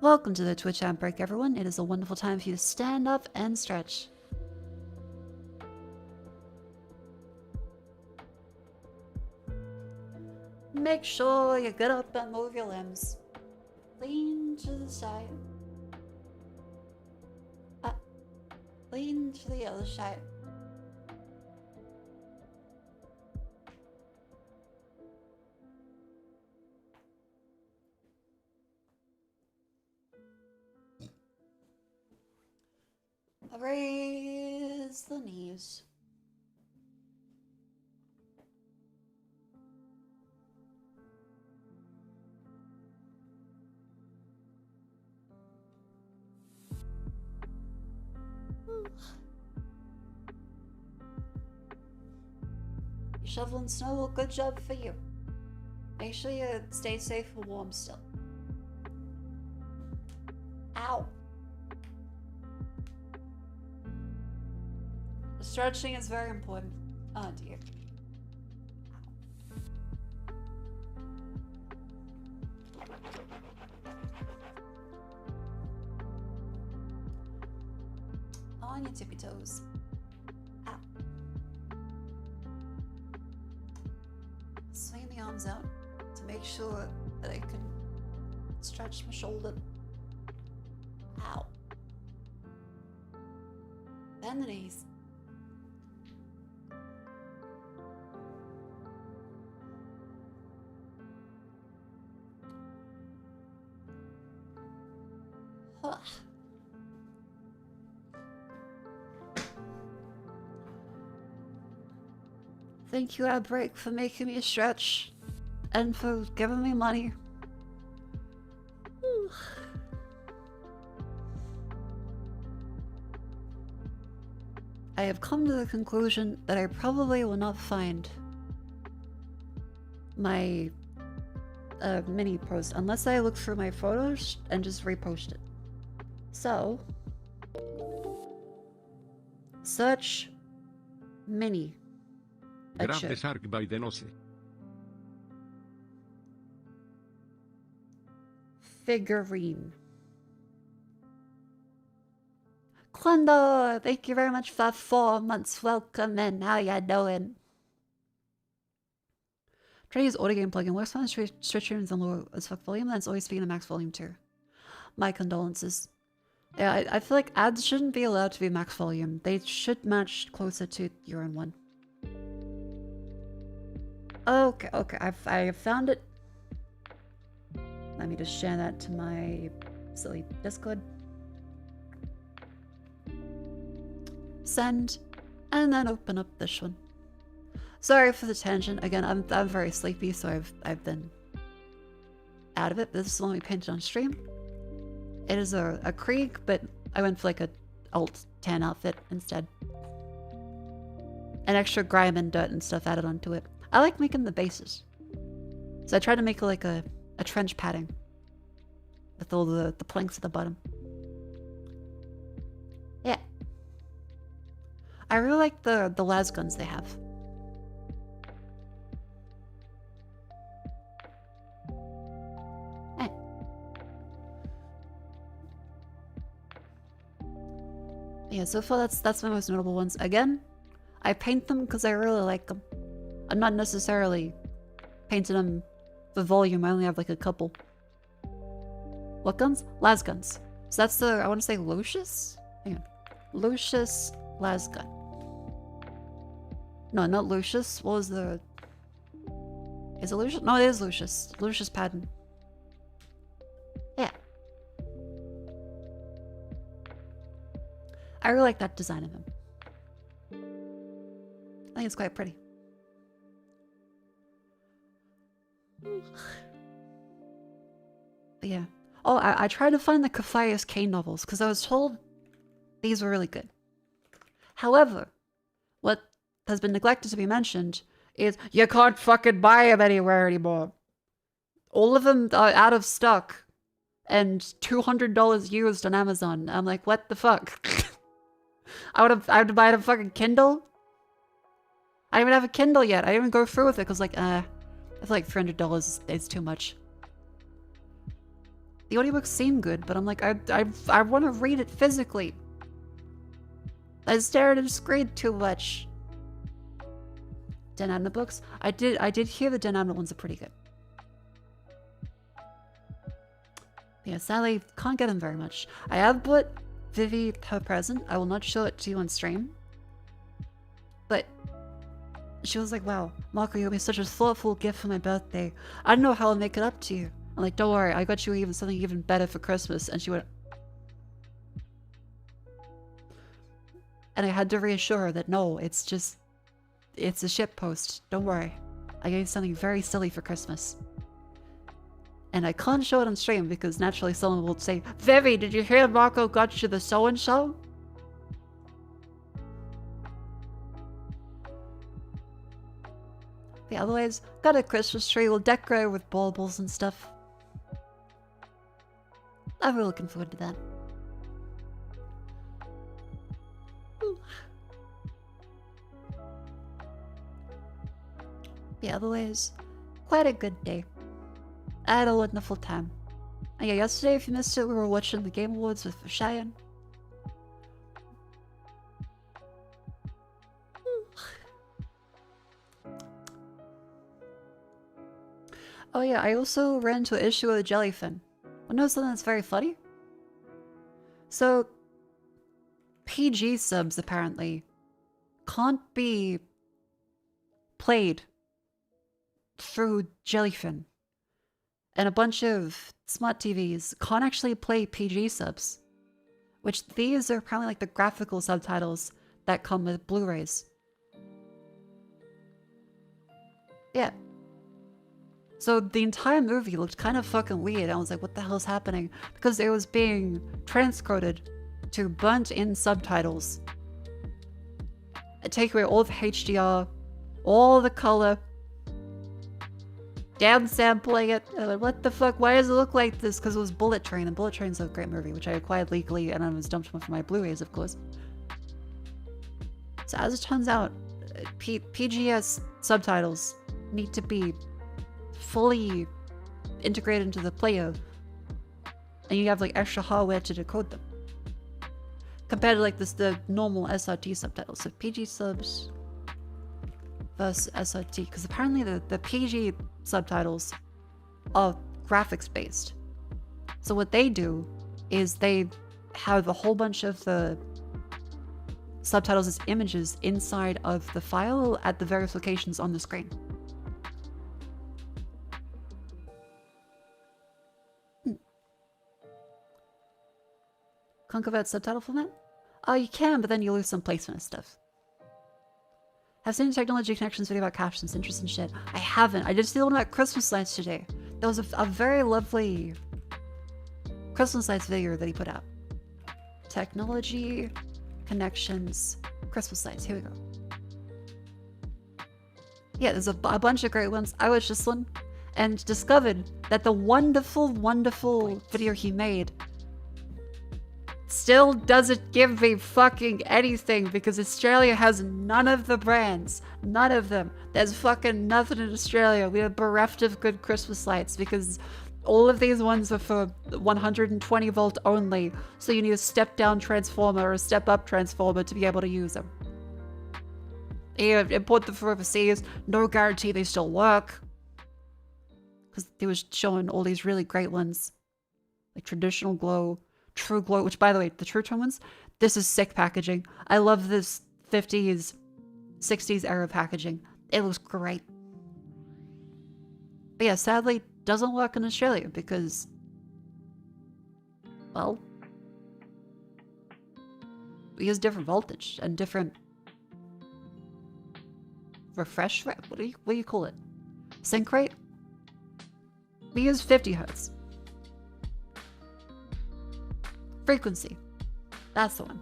Welcome to the Twitch ad break, everyone. It is a wonderful time for you to stand up and stretch. Make sure you get up and move your limbs. Lean to the side. Lean to the other side. Raise the knees. You're shoveling snow, well, good job for you. Make sure you stay safe and warm still. Ow. Stretching is very important. Oh dear. On your tippy toes. Ow. Swing the arms out to make sure that I can stretch my shoulder. Ow. Bend the knees. Thank you, Outbreak, for making me stretch and for giving me money. I have come to the conclusion that I probably will not find my mini post unless I look through my photos and just repost it. So, search mini. Grab the shark by the nose. Figurine. Clundo, thank you very much for 4 months. Welcome in. How ya doing? Try to use audio game plugin. Works on switch rooms and low as fuck volume. That's always speaking to max volume too. My condolences. Yeah, I feel like ads shouldn't be allowed to be max volume. They should match closer to your own one. Okay, I found it. Let me just share that to my silly Discord. Send, and then open up this one. Sorry for the tangent. Again, I'm very sleepy, so I've been out of it. This is the one we painted on stream. It is a Krieg, but I went for like a alt tan outfit instead. An extra grime and dirt and stuff added onto it. I like making the bases, so I tried to make like a trench padding with all the planks at the bottom. Yeah, I really like the las guns they have. Hey. Yeah, so far that's my most notable ones. Again, I paint them because I really like them. I'm not necessarily painting them for volume. I only have like a couple. What guns? Las guns. So that's the, I want to say Lucius? Hang on. Lucius las gun. No, not Lucius. What was the... Is it Lucius? No, it is Lucius. Lucius Patton. Yeah. I really like that design of him. I think it's quite pretty. But yeah. Oh, I tried to find the Cafias Kane novels because I was told these were really good. However, what has been neglected to be mentioned is you can't fucking buy them anywhere anymore. All of them are out of stock and $200 used on Amazon. I'm like, what the fuck? I would have to buy it on fucking Kindle? I don't even have a Kindle yet. I didn't even go through with it because like, I feel like $300 is too much. The audiobooks seem good, but I'm like, I want to read it physically. I stare at a screen too much. Den Adna books. I did hear the Den Adna ones are pretty good. Yeah, sadly, can't get them very much. I have bought Vivi her present. I will not show it to you on stream. But she was like, wow, Mako, you gave me such a thoughtful gift for my birthday. I don't know how I'll make it up to you. I'm like, don't worry, I got you even something even better for Christmas. And she went... And I had to reassure her that no, it's just... It's a shitpost. Don't worry. I gave you something very silly for Christmas. And I can't show it on stream because naturally someone will say, Vivi, did you hear Mako got you the so-and-so? Yeah, otherwise, got a Christmas tree. We'll decorate with baubles and stuff. I'm really looking forward to that. Ooh. Yeah, otherwise, quite a good day. I had a wonderful time. And yeah, yesterday, if you missed it, we were watching the Game Awards with Cheyenne. Oh yeah, I also ran into an issue with a jellyfin. Want to know something that's very funny? So, PG subs apparently can't be played through jellyfin. And a bunch of smart TVs can't actually play PG subs. Which these are apparently like the graphical subtitles that come with Blu-rays. Yeah. So the entire movie looked kind of fucking weird. I was like, what the hell's happening? Because it was being transcoded to burnt-in subtitles. Take away all the HDR, all the color. downsampling it. Like, what the fuck? Why does it look like this? Because it was Bullet Train, and Bullet Train's a great movie, which I acquired legally, and I was dumped one for my Blu-rays, of course. So as it turns out, PGS subtitles need to be fully integrated into the player, and you have like extra hardware to decode them. Compared to like the normal SRT subtitles. So PG subs versus SRT, because apparently the PG subtitles are graphics based. So what they do is they have a whole bunch of the subtitles as images inside of the file at the various locations on the screen. Can't convert subtitle format? Oh, you can, but then you lose some placement and stuff. Have seen Technology Connections video about captions, interesting shit. I haven't. I did see the one about Christmas lights today. There was a very lovely Christmas lights video that he put out. Technology Connections Christmas lights. Here we go. Yeah, there's a bunch of great ones. I watched this one and discovered that the wonderful, wonderful video he made still doesn't give me fucking anything because Australia has none of the brands. None of them. There's fucking nothing in Australia. We are bereft of good Christmas lights because all of these ones are for 120 volt only. So you need a step down transformer or a step up transformer to be able to use them. You import them from overseas. No guarantee they still work. Because they was showing all these really great ones. Like traditional glow. True glow, which by the way, the True Tone ones, this is sick packaging. I love this 50s, 60s era packaging. It looks great. But yeah, sadly, doesn't work in Australia because, well, we use different voltage and different refresh rate. What do you call it? Sync rate? We use 50 hertz. Frequency. That's the one.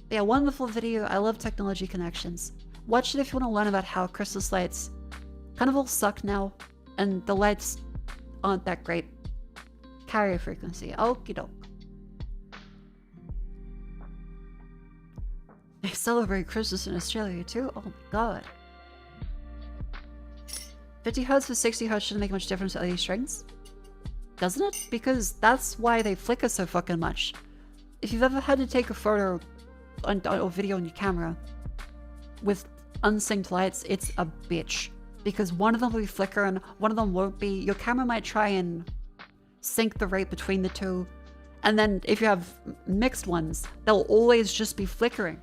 Yeah, wonderful video. I love Technology Connections. Watch it if you want to learn about how Christmas lights kind of all suck now, and the lights aren't that great. Carrier frequency. Okie doke. They celebrate Christmas in Australia too? Oh my god. 50 hertz for 60 hertz shouldn't make much difference to LED strings. Doesn't it? Because that's why they flicker so fucking much. If you've ever had to take a photo or video on your camera with unsynced lights, it's a bitch. Because one of them will be flickering, one of them won't be. Your camera might try and sync the rate between the two. And then if you have mixed ones, they'll always just be flickering.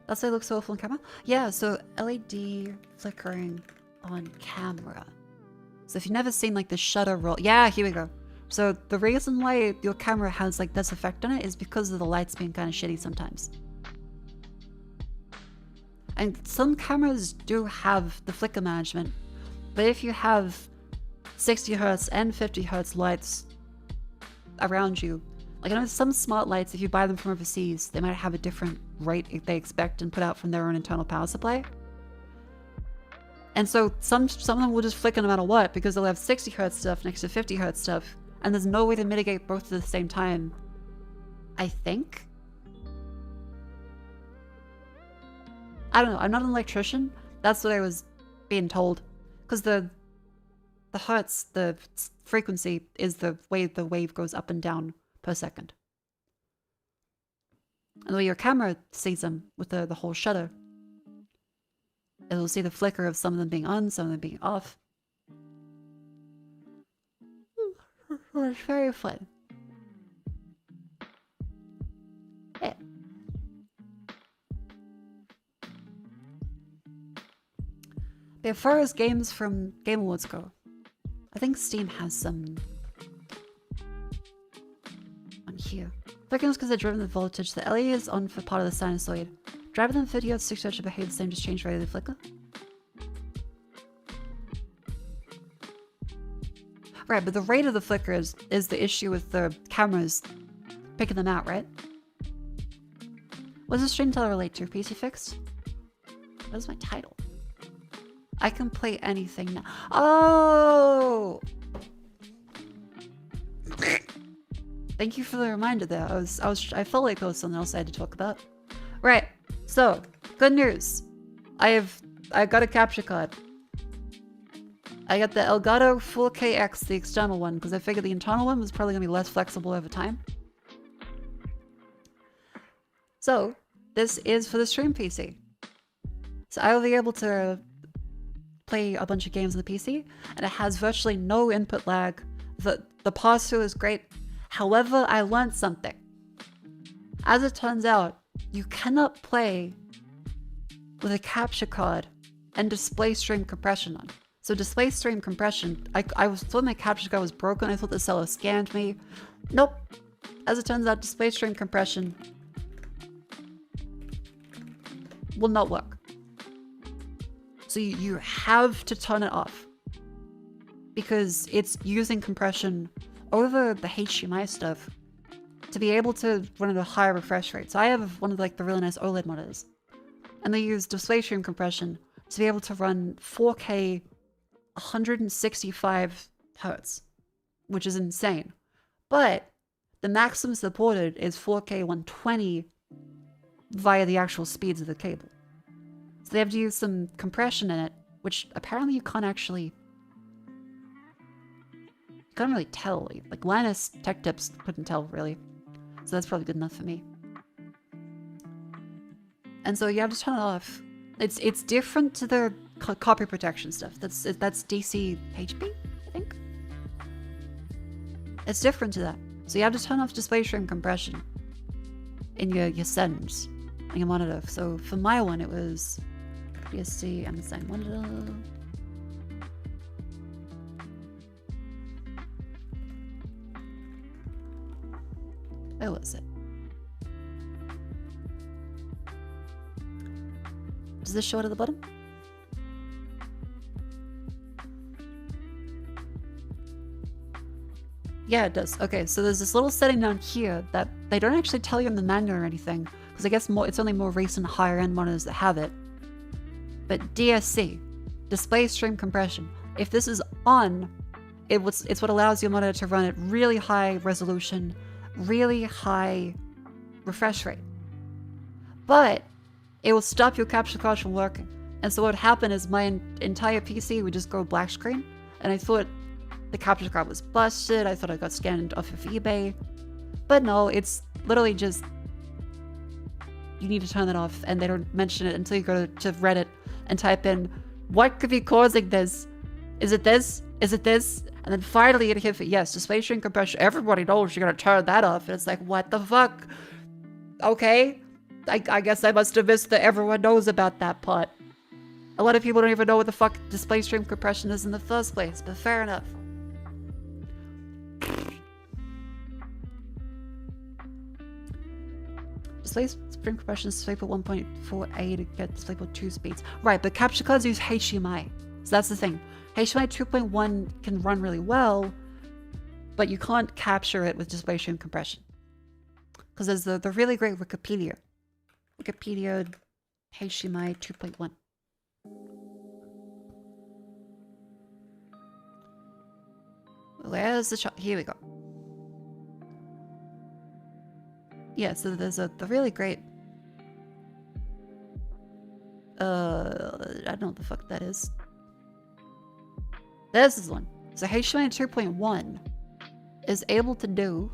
That's why it looks so awful on camera? Yeah, so LED flickering on camera. So if you've never seen like the shutter roll, yeah, here we go. So the reason why your camera has like this effect on it is because of the lights being kind of shitty sometimes. And some cameras do have the flicker management, but if you have 60 hertz and 50 hertz lights around you, like I know some smart lights, if you buy them from overseas, they might have a different rate they expect and put out from their own internal power supply. And so some of them will just flicker no matter what because they'll have 60 hertz stuff next to 50 hertz stuff, and there's no way to mitigate both at the same time. I think? I don't know, I'm not an electrician. That's what I was being told. Because the hertz, the frequency is the way the wave goes up and down per second. And the way your camera sees them with the whole shutter, it'll see the flicker of some of them being on, some of them being off. It's very fun. Yeah. But as far as games from Game Awards go, I think Steam has some on here. Flickering is because they're driven the voltage. The LED is on for part of the sinusoid. Driving them 50 Hz 60 Hz should behave the same, just change the rate of the flicker. Right, but the rate of the flicker is the issue with the cameras picking them out, right? What does the stream title relate to? PC fixed? What is my title? I can play anything now. Oh! Thank you for the reminder there. I felt like there was something else I had to talk about. Right. So, good news. I got a capture card. I got the Elgato 4KX, the external one, because I figured the internal one was probably going to be less flexible over time. So, this is for the stream PC. So I will be able to play a bunch of games on the PC, and it has virtually no input lag. The pass-through is great. However, I learned something. As it turns out, you cannot play with a capture card and display stream compression on. So display stream compression, I thought my capture card was broken. I thought the seller scammed me. Nope. As it turns out, display stream compression will not work. So you have to turn it off because it's using compression over the HDMI stuff to be able to run at a higher refresh rate. So I have one of the really nice OLED monitors, and they use display stream compression to be able to run 4K 165 hertz, which is insane. But the maximum supported is 4K 120 via the actual speeds of the cable. So they have to use some compression in it, which apparently you can't really tell. Like Linus Tech Tips couldn't tell really. So that's probably good enough for me. And so you have to turn it off. It's different to the copy protection stuff. That's DC HB, I think. It's different to that. So you have to turn off display stream compression in your settings on your monitor. So for my one, it was DSC MSI monitor. Where was it? Does this show it at the bottom? Yeah, it does. Okay, so there's this little setting down here that they don't actually tell you in the manual or anything, because I guess it's only more recent higher-end monitors that have it. But DSC, display stream compression. If this is on, it's what allows your monitor to run at really high resolution, really high refresh rate. But it will stop your capture card from working. And so what would happen is my entire PC would just go black screen, and I thought the capture card was busted. I thought I got scanned off of eBay. But no, it's literally just you need to turn that off, and they don't mention it until you go to Reddit and type in what could be causing this. Is it this? Is it this? And then finally you hit yes, display stream compression. Everybody knows you're gonna turn that off. And it's like, what the fuck? Okay. I guess I must have missed that everyone knows about that part. A lot of people don't even know what the fuck display stream compression is in the first place, but fair enough. Display stream compression is DisplayPort 1.4a to get DisplayPort 2 speeds. Right, but capture cards use HDMI. So that's the thing. HDMI 2.1 can run really well, but you can't capture it with display stream compression. Because there's the really great Wikipedia HDMI 2.1. Where's the shot? Here we go. Yeah, so there's the really great I don't know what the fuck that is. This is one. So HDMI 2.1 is able to do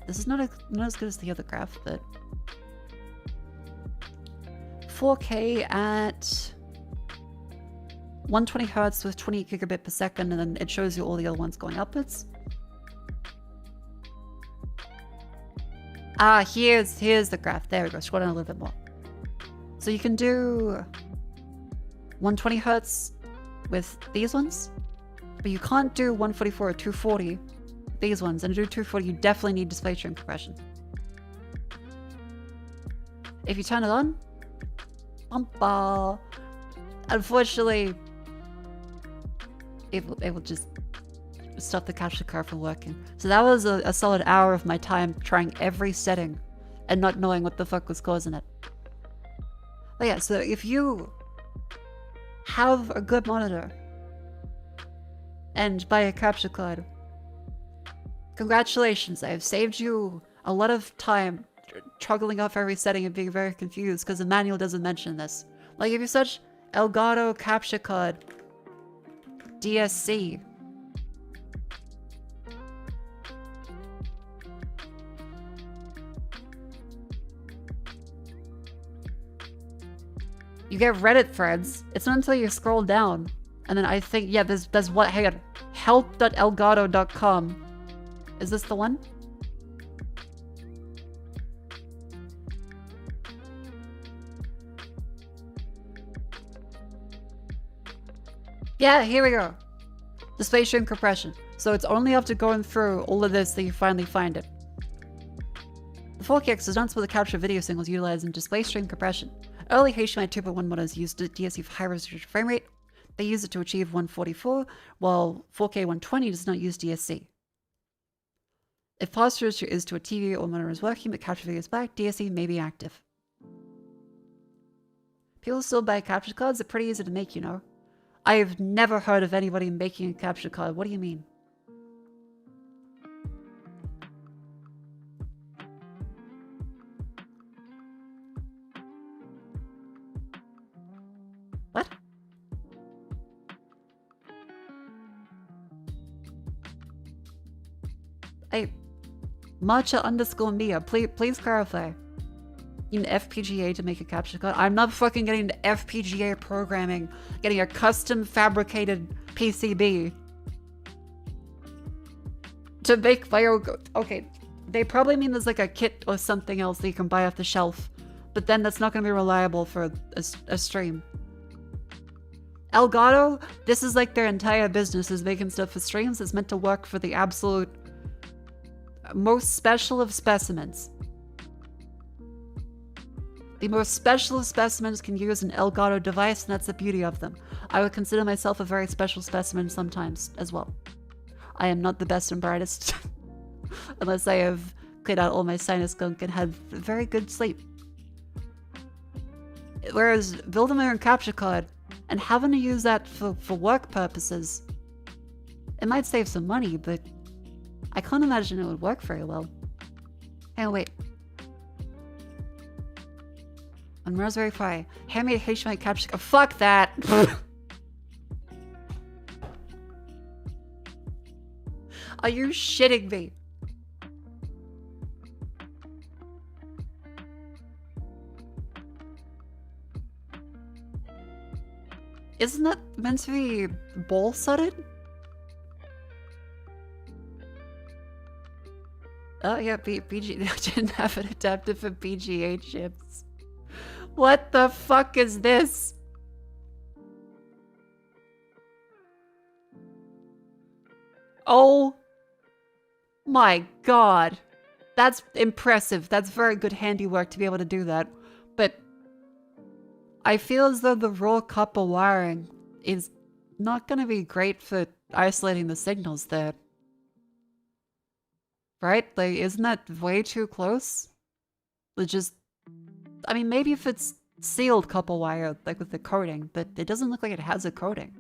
this is not as good as the other graph, but 4K at 120 hertz with 20 gigabit per second, and then it shows you all the other ones going upwards. Ah, here's the graph. There we go. Scroll down a little bit more. So you can do 120 hertz with these ones, but you can't do 144 or 240 these ones. And to do 240, you definitely need display stream compression. If you turn it on, Unfortunately, it will just stop the capture card from working. So that was a solid hour of my time trying every setting and not knowing what the fuck was causing it. But yeah, so if you have a good monitor and buy a capture card, congratulations, I have saved you a lot of time troggling off every setting and being very confused because the manual doesn't mention this. Like if you search Elgato capture card DSC, you get Reddit threads. It's not until you scroll down. And then I think, yeah, there's what, hang on. help.elgato.com. Is this the one? Yeah, here we go. Display stream compression. So it's only after going through all of this that you finally find it. The 4K does not support the capture video signals utilizing display stream compression. Early HDMI 2.1 models used DSC for high resolution frame rate. They use it to achieve 144, while 4K 120 does not use DSC. If pass-through is to a TV or monitor is working, but capture video is black, DSC may be active. People still buy capture cards. They're pretty easy to make, you know. I've never heard of anybody making a capture card. What do you mean? What? Hey, Matcha_Mia, please clarify. You need FPGA to make a capture card? I'm not fucking getting into FPGA programming, getting a custom fabricated PCB to make my own. Okay, they probably mean there's like a kit or something else that you can buy off the shelf, but then that's not going to be reliable for a stream. Elgato, this is like their entire business is making stuff for streams. It's meant to work for the absolute most special of specimens. The most special of specimens can use an Elgato device, and that's the beauty of them. I would consider myself a very special specimen sometimes as well. I am not the best and brightest, unless I have cleared out all my sinus gunk and had very good sleep. Whereas building my own capture card and having to use that for work purposes, it might save some money, but I can't imagine it would work very well. Hang on, wait. On Raspberry Pi, handmade HDMI capture. Oh, fuck that! Are you shitting me? Isn't that meant to be ball-sudded? Oh yeah, BG didn't have an adapter for BGA chips. What the fuck is this? Oh my god. That's impressive. That's very good handiwork to be able to do that. But I feel as though the raw copper wiring is not going to be great for isolating the signals there. Right? Like, isn't that way too close? It just... I mean, maybe if it's sealed copper wire, like with the coating, but it doesn't look like it has a coating.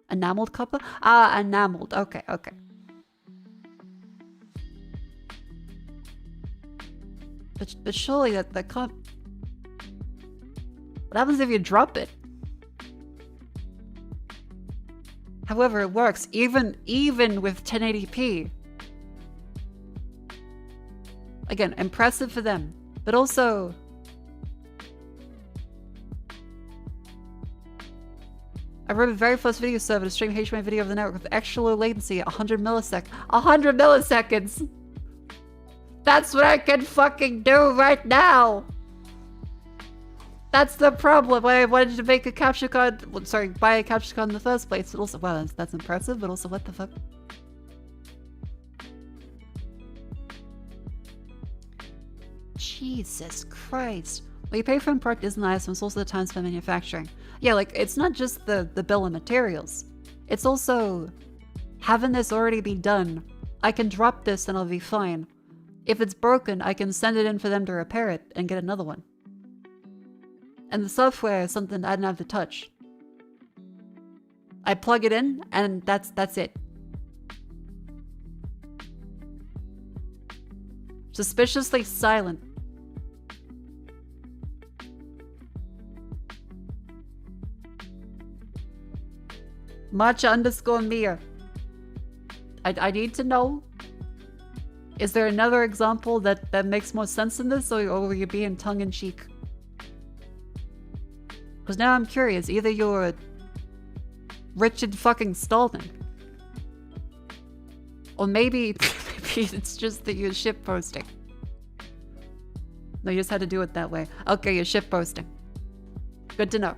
Enameled copper? Ah, enameled. Okay, okay. But surely that can't... What happens if you drop it? However, it works even with 1080p. Again, impressive for them. But also... I wrote a very first video server to stream HDMI video over the network with extra low latency at 100 milliseconds. 100 milliseconds! That's what I can fucking do right now! That's the problem why I wanted to make a capture card... Well, sorry, buy a capture card in the first place. But also, well, that's impressive, but also what the fuck? Jesus Christ. What you pay for in part isn't nice, and it's also the time spent manufacturing. Yeah, like, it's not just the bill of materials. It's also having this already be done. I can drop this and I'll be fine. If it's broken, I can send it in for them to repair it and get another one. And the software is something I didn't have to touch. I plug it in, and that's it. Suspiciously silent. Matcha_Mia. I need to know. Is there another example that makes more sense than this, or were you being tongue-in-cheek? Because now I'm curious. Either you're Richard fucking Stallman, or maybe it's just that you're ship posting. No, you just had to do it that way. Okay, you're ship posting. Good to know.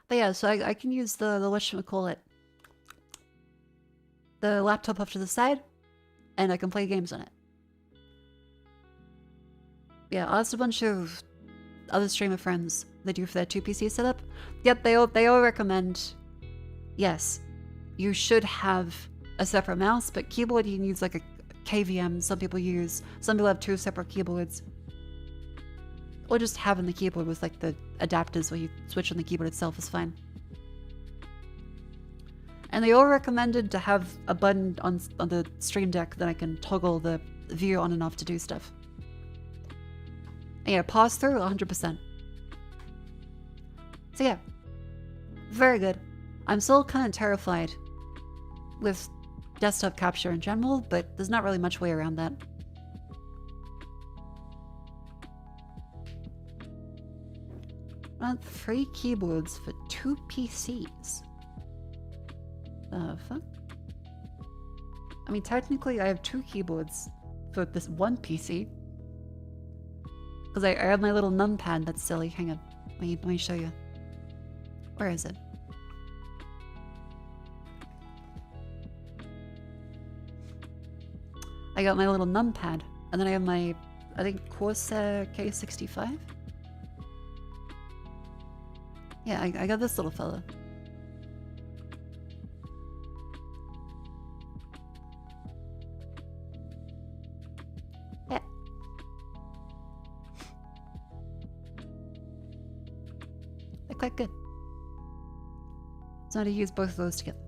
But yeah, so I can use the whatchamacallit, the laptop off to the side, and I can play games on it. Yeah, I asked a bunch of other streamer friends they do for their 2PC setup. Yep, they all recommend, yes, you should have a separate mouse, but keyboard you can use like a KVM. Some people have 2 separate keyboards. Or just having the keyboard with like the adapters where you switch on the keyboard itself is fine. And they all recommended to have a button on the Stream Deck that I can toggle the view on and off to do stuff. And yeah, pause through 100%. So yeah, very good. I'm still kind of terrified with desktop capture in general, but there's not really much way around that. Want 3 keyboards for 2 PCs. Fuck? I mean, technically I have 2 keyboards for this one PC. Because I have my little numpad that's silly. Hang on. Let me show you. Where is it? I got my little numpad. And then I have my, I think, Corsair K65? Yeah, I got this little fella. Yeah. They're quite good. So I to use both of those together.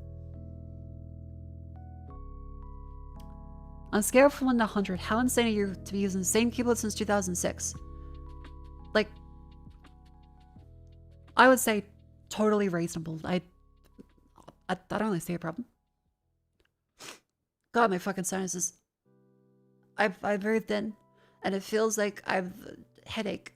On a scale from 1 to 100, how insane are you to be using the same keyboard since 2006? Like, I would say totally reasonable. I don't really see a problem. God, my fucking sinuses. I'm very thin, and it feels like I've a headache.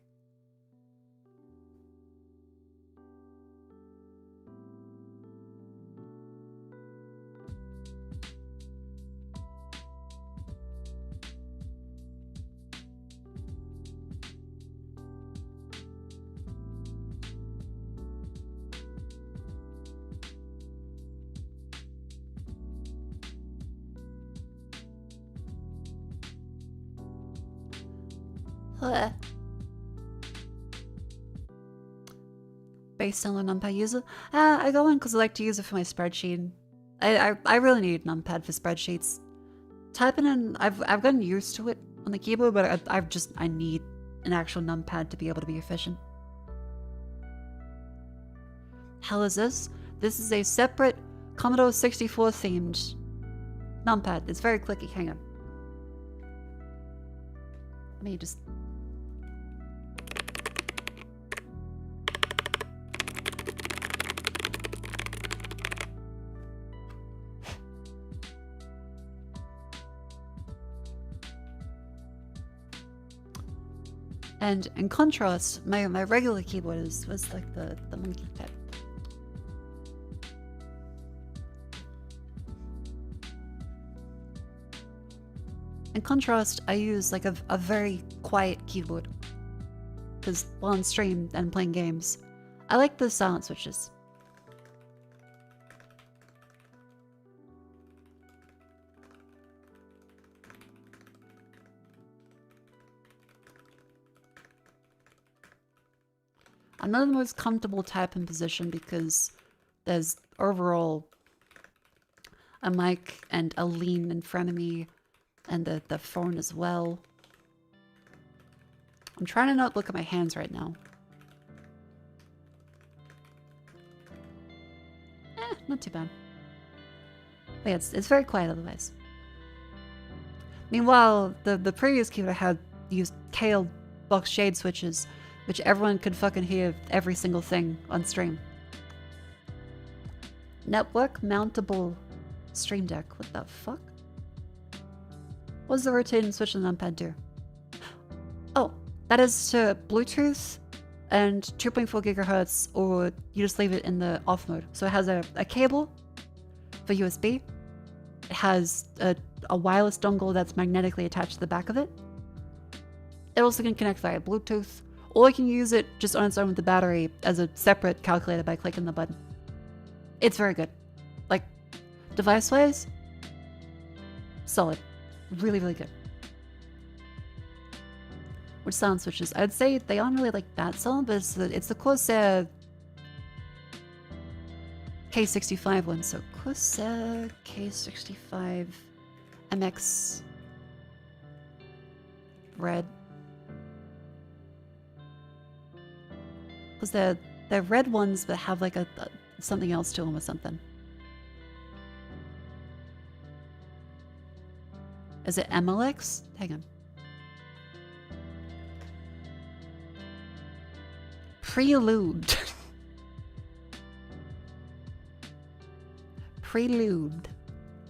Based on the numpad user, I go in because I like to use it for my spreadsheet. I really need numpad for spreadsheets. Typing in, I've gotten used to it on the keyboard, but I need an actual numpad to be able to be efficient. Hell is this? This is a separate Commodore 64 themed numpad. It's very clicky. Hang on. Let me just. And in contrast, my regular keyboard was like the monkey type. In contrast, I use like a very quiet keyboard. because while on stream and playing games, I like the silent switches. I'm not the most comfortable typing position because there's overall a mic and a lean in front of me and the phone as well. I'm trying to not look at my hands right now. Not too bad. But yeah, it's very quiet otherwise. Meanwhile, the previous keyboard I had used Kale box shade switches, which everyone could fucking hear every single thing on stream. Network mountable stream deck. What the fuck? What does the rotating switch on the numpad do? Oh, that is to Bluetooth and 2.4 gigahertz, or you just leave it in the off mode. So it has a cable for USB. It has a wireless dongle that's magnetically attached to the back of it. It also can connect via Bluetooth, or you can use it just on its own with the battery as a separate calculator by clicking the button. It's very good. Like, device-wise, solid. Really, really good. Which sound switches? I'd say they aren't really like that solid, but it's the Corsair K65 one. So Corsair K65 MX Red. Because they're red ones that have like a something else to them or something. Is it MLX? Hang on. Prelude. Prelude.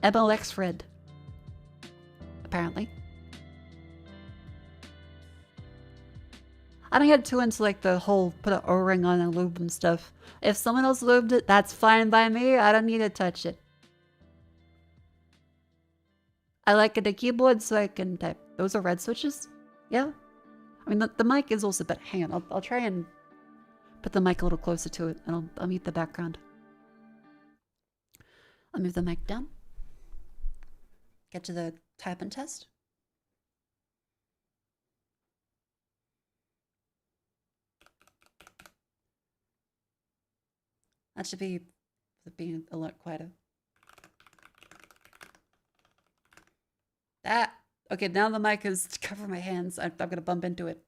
MLX red. Apparently. I don't get too into like the whole put an O-ring on and lube and stuff. If someone else lubed it, that's fine by me. I don't need to touch it. I like the keyboard so I can type. Those are red switches? Yeah. I mean, the mic is also, but hang on. I'll try and put the mic a little closer to it, and I'll mute the background. I'll move the mic down. Get to the type and test. That should be being a lot quieter. Ah! Okay, now the mic is to cover my hands. I'm gonna bump into it.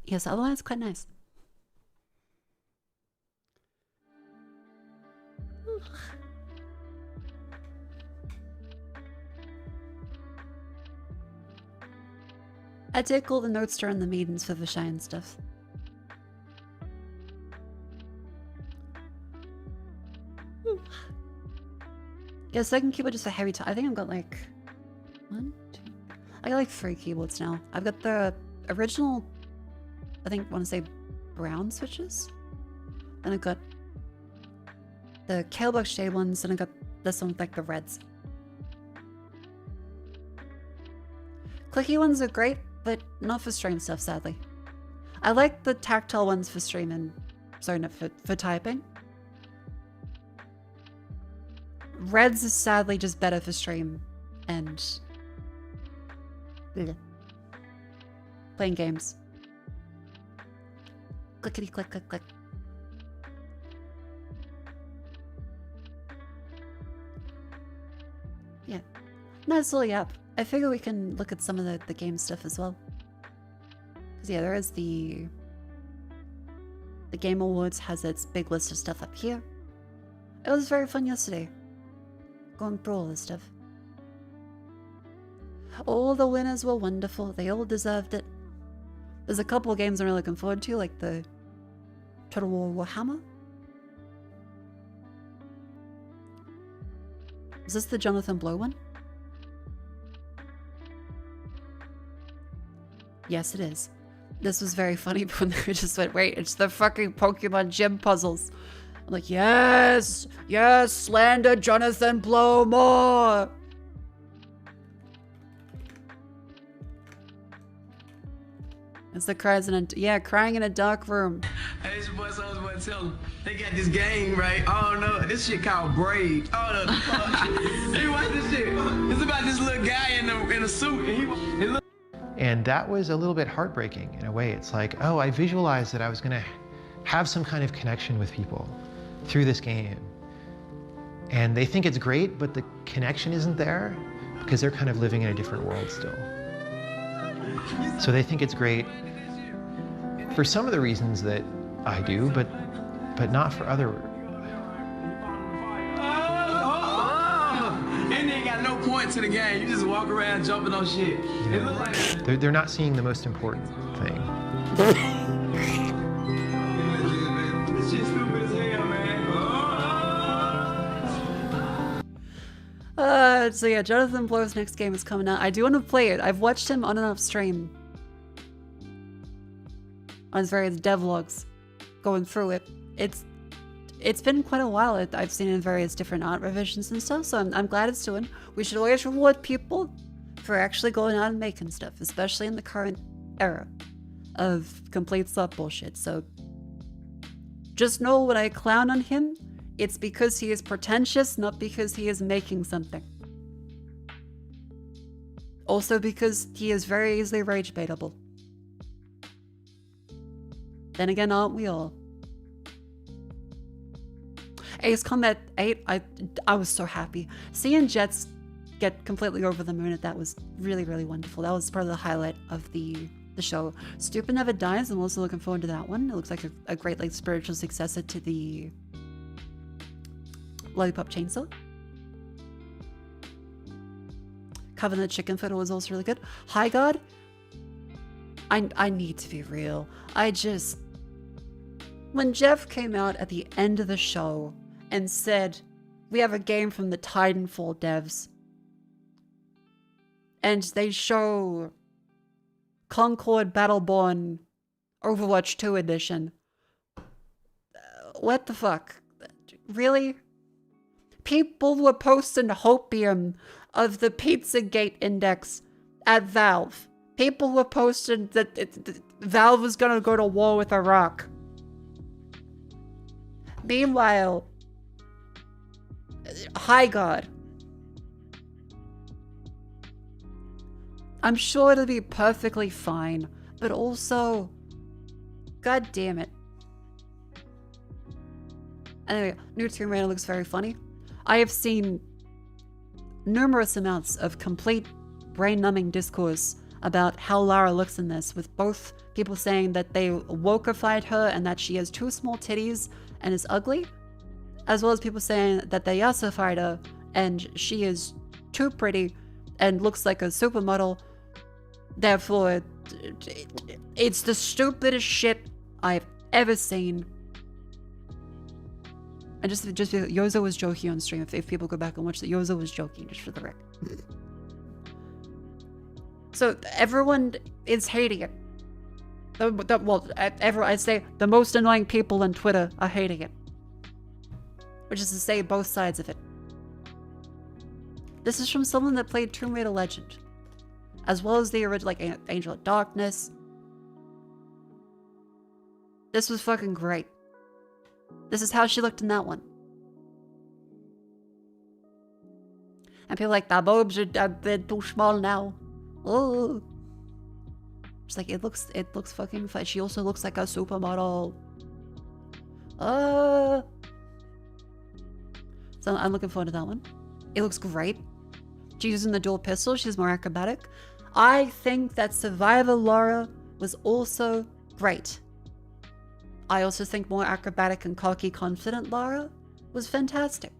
Yes, otherwise quite nice. I take all the notes during the meetings for the shine stuff. Yeah, second keyboard just a heavy I think I've got like I got like 3 keyboards now. I've got the original, I think I want to say brown switches. Then I've got the Kalebox shade ones, and I got this one with like the reds. Clicky ones are great, but not for stream stuff, sadly. I like the tactile ones for stream and sorry, no, for typing. Reds is sadly just better for stream and playing games. Clickety click click click. Yeah. Nice little yap. I figure we can look at some of the game stuff as well. Because yeah, there is the The Game Awards has its big list of stuff up here. It was very fun yesterday, going through all this stuff. All the winners were wonderful. They all deserved it. There's a couple of games I'm really looking forward to, like the Total War Warhammer. Is this the Jonathan Blow one? Yes, it is. This was very funny when they just went, wait, it's the fucking Pokemon gym puzzles. I'm like, yes, yes, slander Jonathan Blow more. It's the cries in a, crying in a dark room. Hey, it's your boy, so I was about to tell them. They got this game, right? Oh no, this shit called Brave. Oh no, hey, watch this shit. It's about this little guy in a suit, and he look. And that was a little bit heartbreaking in a way. It's like, oh, I visualized that I was gonna have some kind of connection with people through this game. And they think it's great, but the connection isn't there because they're kind of living in a different world still. So they think it's great for some of the reasons that I do, but not for other. And they got no point to the game. You just walk around jumping on shit. It look like They're not seeing the most important thing. this shit's stupid as hell, man. So yeah, Jonathan Blow's next game is coming out. I do want to play it. I've watched him on and off stream. On his various devlogs. Going through it. It's been quite a while. I've seen in various different art revisions and stuff, so I'm glad it's doing. We should always reward people for actually going out and making stuff, especially in the current era of complete slut bullshit. So just know when I clown on him, it's because he is pretentious, not because he is making something. Also because he is very easily rage baitable. Then again, aren't we all? Ace Combat 8, I was so happy. Seeing Jets get completely over the moon, that was really, really wonderful. That was part of the highlight of the show. Stupid Never Dies, I'm also looking forward to that one. It looks like a great like spiritual successor to the Lollipop Chainsaw. Covenant Chicken Fiddle was also really good. High God, I need to be real. When Jeff came out at the end of the show and said, we have a game from the Titanfall devs, and they show Concord Battleborn Overwatch 2 edition. What the fuck? Really? People were posting hopium of the Pizzagate index at Valve. People were posting that Valve was gonna go to war with Iraq. Meanwhile, High God. I'm sure it'll be perfectly fine, but also, god damn it. Anyway, new Tomb Raider looks very funny. I have seen numerous amounts of complete brain-numbing discourse about how Lara looks in this, with both people saying that they wokeified her and that she has too small titties and is ugly, as well as people saying that they yassified her and she is too pretty and looks like a supermodel. Therefore, it's the stupidest shit I've ever seen. And just Yozo was joking on stream. If people go back and watch that, Yozo was joking, just for the record. So everyone is hating it. I'd say the most annoying people on Twitter are hating it. Which is to say, both sides of it. This is from someone that played Tomb Raider Legend, as well as the original, like Angel of Darkness. This was fucking great. This is how she looked in that one. And people are like, the boobs are a bit too small now. Oh. It's like, it looks fucking fun. She also looks like a supermodel. So I'm looking forward to that one. It looks great. She's using the dual pistol. She's more acrobatic. I think that Survivor Lara was also great. I also think more acrobatic and cocky, confident Lara was fantastic.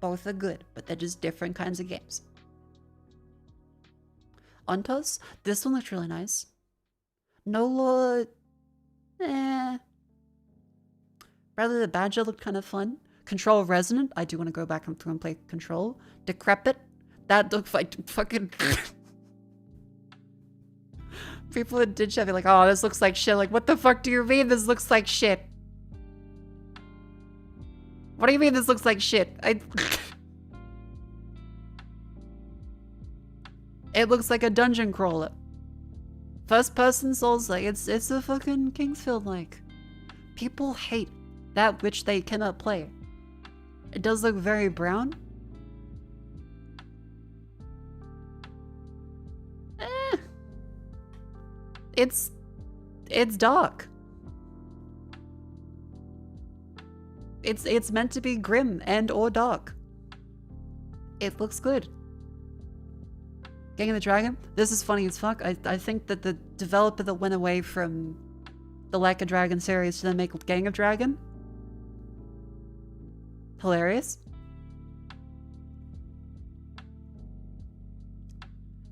Both are good, but they're just different kinds of games. Ontos, this one looks really nice. Nola, Rather, the Badger looked kind of fun. Control Resonant, I do want to go back and through and play Control. Decrepit, that looks like fucking... People in Ditch have be like, oh, this looks like shit. Like, what the fuck do you mean this looks like shit? What do you mean this looks like shit? It looks like a dungeon crawler. First person Souls like it's a fucking Kingsfield like. People hate that which they cannot play. It does look very brown. It's dark. It's meant to be grim and or dark. It looks good. Gang of the Dragon? This is funny as fuck. I think that the developer that went away from the Like a Dragon series to then make Gang of Dragon. Hilarious.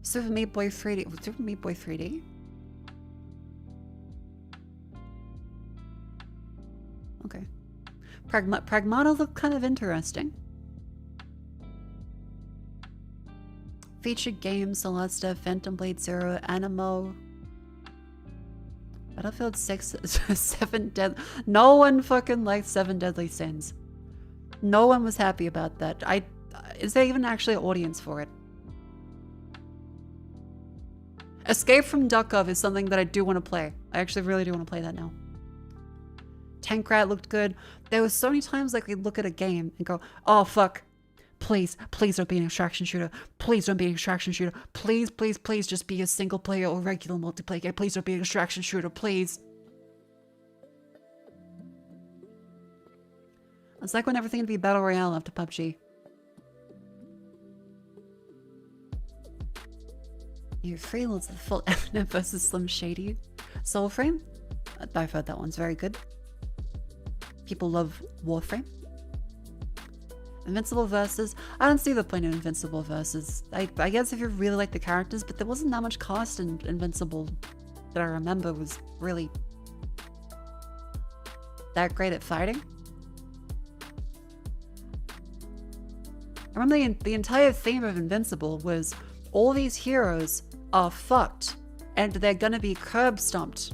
Super Meat Boy 3D. Super Meat Boy 3D? Okay. Pragmata looked kind of interesting. Featured games, Celesta, Phantom Blade Zero, Animo, Battlefield 6, 7 Dead. No one fucking liked 7 Deadly Sins. No one was happy about that. Is there even actually an audience for it? Escape from Duckov is something that I do want to play. I actually really do want to play that now. Tank Rat looked good. There were so many times like we'd look at a game and go, oh fuck. Please, please don't be an extraction shooter. Please don't be an extraction shooter. Please, please, please just be a single player or regular multiplayer game. Please don't be an extraction shooter, please. It's like when everything would be Battle Royale after PUBG. You're free loads of full Eminem versus Slim Shady. Soulframe? I've heard that one's very good. People love Warframe. Invincible versus. I don't see the point of Invincible versus. I guess if you really like the characters, but there wasn't that much cost in Invincible that I remember was really that great at fighting. I remember the entire theme of Invincible was all these heroes are fucked and they're gonna be curb stomped.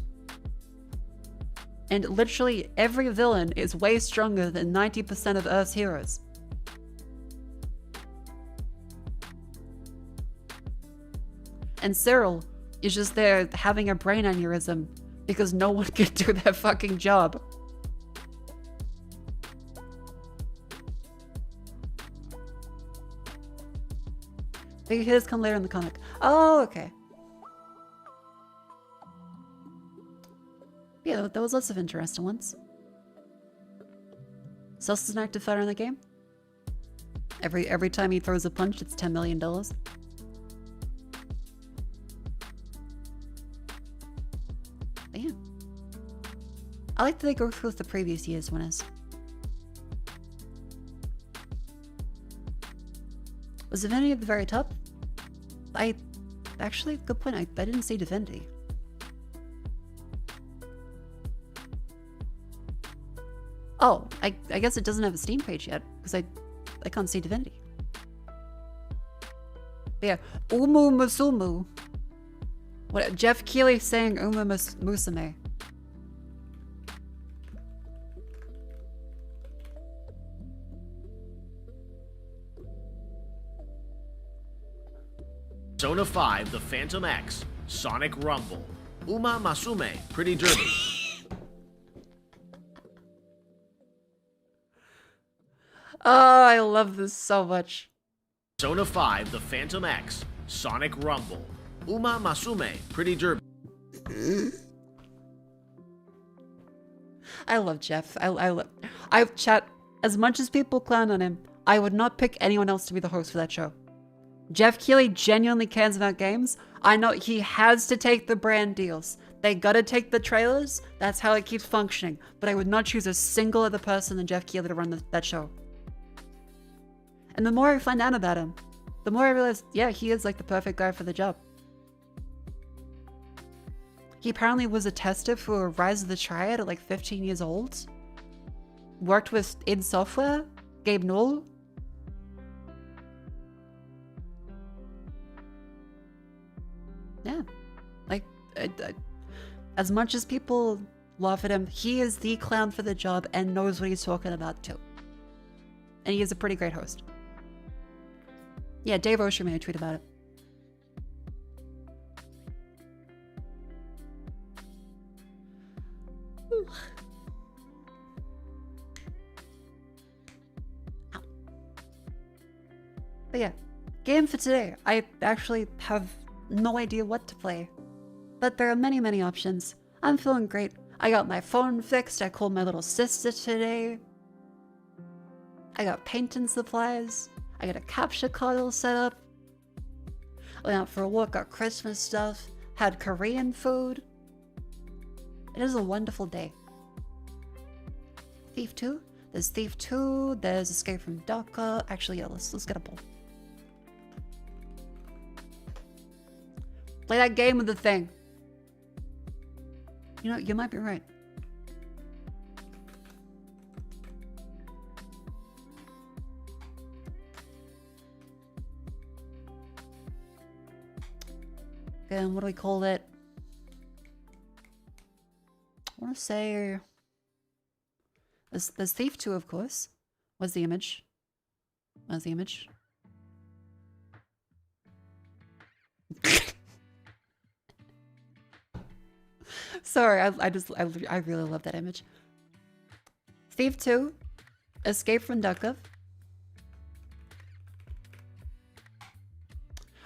And literally every villain is way stronger than 90% of Earth's heroes. And Cyril is just there having a brain aneurysm because no one can do their fucking job. Big hitters come later in the comic. Oh, okay. Yeah, there was lots of interesting ones. Sus is an active fighter in the game. Every time he throws a punch, it's $10 million. Damn. I like that they go through with the previous year's winners. Was Divinity at the very top? Actually, good point. I didn't see Divinity. Oh, I guess it doesn't have a Steam page yet, because I can't see Divinity. But yeah, Umu Musumu. What, Jeff Keighley saying Umu Musume. Persona 5, The Phantom X, Sonic Rumble, Uma Masume, Pretty Derby. Oh, I love this so much. Persona 5, The Phantom X, Sonic Rumble, Uma Masume, Pretty Derby. I love Jeff. I chat as much as people clown on him. I would not pick anyone else to be the host for that show. Jeff Keighley genuinely cares about games. I know he has to take the brand deals. They gotta take the trailers. That's how it keeps functioning. But I would not choose a single other person than Jeff Keighley to run that show. And the more I find out about him, the more I realize, yeah, he is like the perfect guy for the job. He apparently was a tester for Rise of the Triad at like 15 years old. Worked with id Software, Gabe Newell. Yeah, like, as much as people laugh at him, he is the clown for the job and knows what he's talking about too. And he is a pretty great host. Yeah, Dave Osher made a tweet about it. Ooh. Ow. But yeah, game for today. I actually have no idea what to play, but there are many options. I'm feeling great. I got my phone fixed. I called my little sister today. I got painting supplies. I got a capture card all set up. Went out for a walk, got Christmas stuff, had Korean food. It is a wonderful day. Thief 2? There's Thief 2, there's Escape from Dhaka. Actually, yeah, let's get a poll. Play that game with the thing. You know, you might be right. And what do we call it? I want to say... There's Thief 2, of course. What's the image? Where's the image? Sorry, I really love that image. Thief 2, Escape from Dhaka.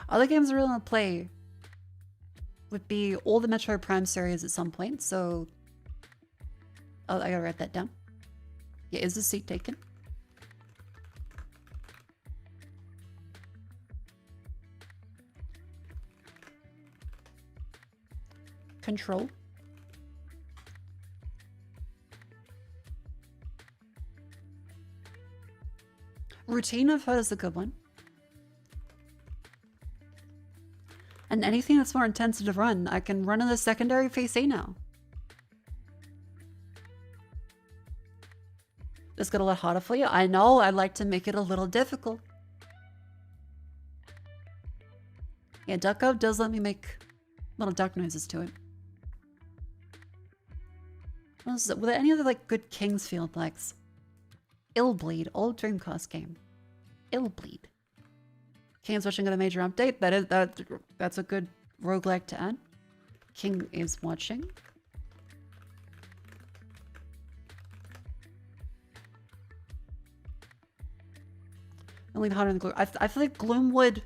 Other games I really want to play would be all the Metroid Prime series at some point, so... Oh, I gotta write that down. Yeah, is the seat taken? Control. Routine, I've heard, is a good one. And anything that's more intensive to run, I can run in the secondary PC now. This got a lot harder for you? I know, I'd like to make it a little difficult. Yeah, Duck does let me make little duck noises to it. Were there any other like good Kingsfield likes? Illbleed, old Dreamcast game. Illbleed. King's watching a major update. That's a good roguelike to add. King is watching. Only harder than Gloom. I feel like Gloomwood.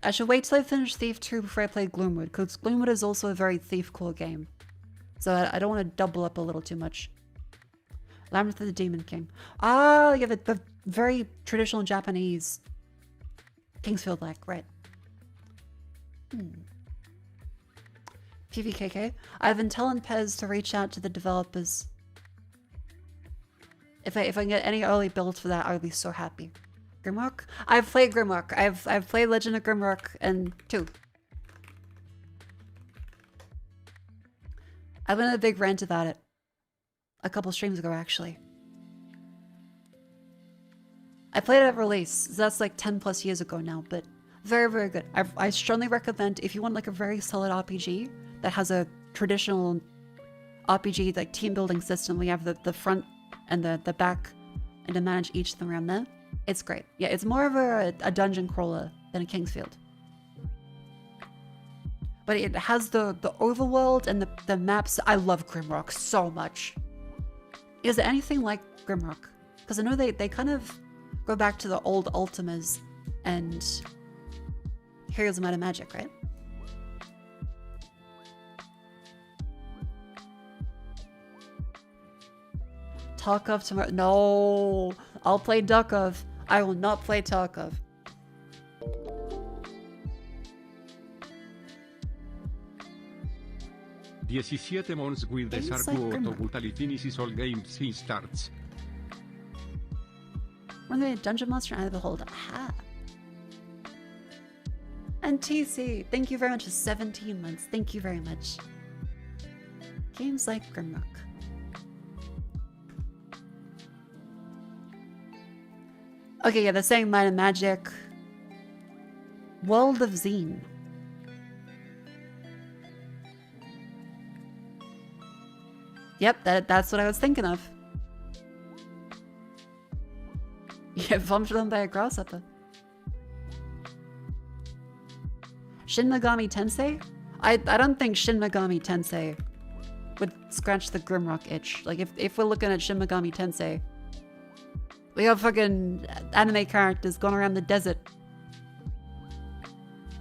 I should wait till I finish Thief 2 before I play Gloomwood, because Gloomwood is also a very Thief core game. So I don't want to double up a little too much. Labyrinth of the Demon King. Ah, yeah, the very traditional Japanese Kingsfield like, right. PVKK. I've been telling Pez to reach out to the developers. If I can get any early builds for that, I would be so happy. Grimrock? I've played Grimrock. I've played Legend of Grimrock and 2. I went on a big rant about it a couple streams ago, actually. I played it at release, so that's like 10 plus years ago now, but very good. I strongly recommend, if you want like a very solid RPG that has a traditional RPG like team building system, we have the front and the back, and to manage each of them around there. It's great. Yeah, it's more of a dungeon crawler than a Kingsfield. But it has the overworld and the maps. I love Grimrock so much. Is it anything like Grimrock? Because I know they kind of go back to the old Ultimas and Heroes of Might and Magic, right? Tarkov tomorrow. No, I'll play Duckov. I will not play Tarkov. 17 months with the Games like Sarku Grimlock. totally finishes all games he starts. Run the dungeon monster and behold. Aha. And TC, thank you very much for 17 months. Thank you very much. Games like Grimlock. Okay, yeah, they're saying Might and Magic. World of Zine. Yep, that's what I was thinking of. You get bumped them by a grasshopper. Shin Megami Tensei? I don't think Shin Megami Tensei would scratch the Grimrock itch. Like, if we're looking at Shin Megami Tensei, we have fucking anime characters going around the desert.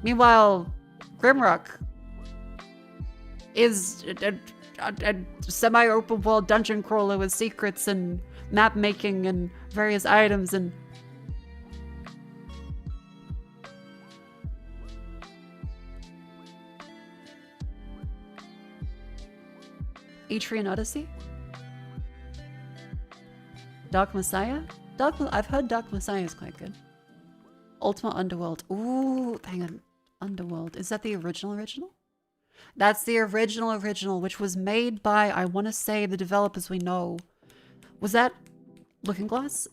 Meanwhile, Grimrock is a semi-open world dungeon crawler with secrets and map making and various items and Etrian Odyssey? Dark Messiah? I've heard Dark Messiah is quite good. Ultima Underworld. Ooh, hang on. Underworld. Is that the original? That's the original, which was made by, I want to say, the developers we know. Was that Looking Glass?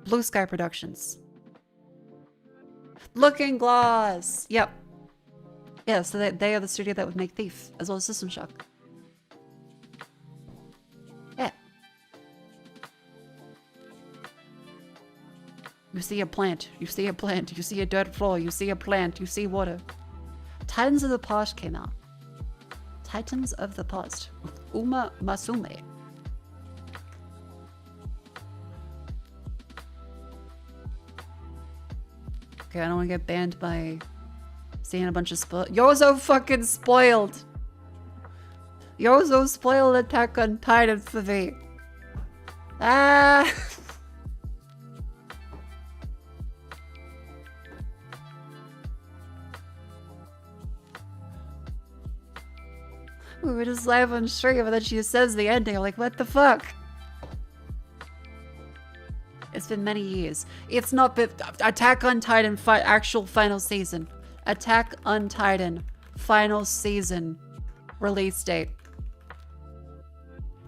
Blue Sky Productions. Looking Glass! Yep. Yeah, so they are the studio that would make Thief, as well as System Shock. Yeah. You see a plant, you see a plant, you see a dirt floor, you see a plant, you see water. Titans of the Past came out. Titans of the Past. Uma Masume. Okay, I don't want to get banned by seeing a bunch of spoil. You're so fucking spoiled. You're so spoiled Attack on Titan for me. Ah. We were just live on stream and then she says the ending. I'm like, what the fuck? It's been many years. It's not been Attack on Titan actual final season. Attack on Titan final season release date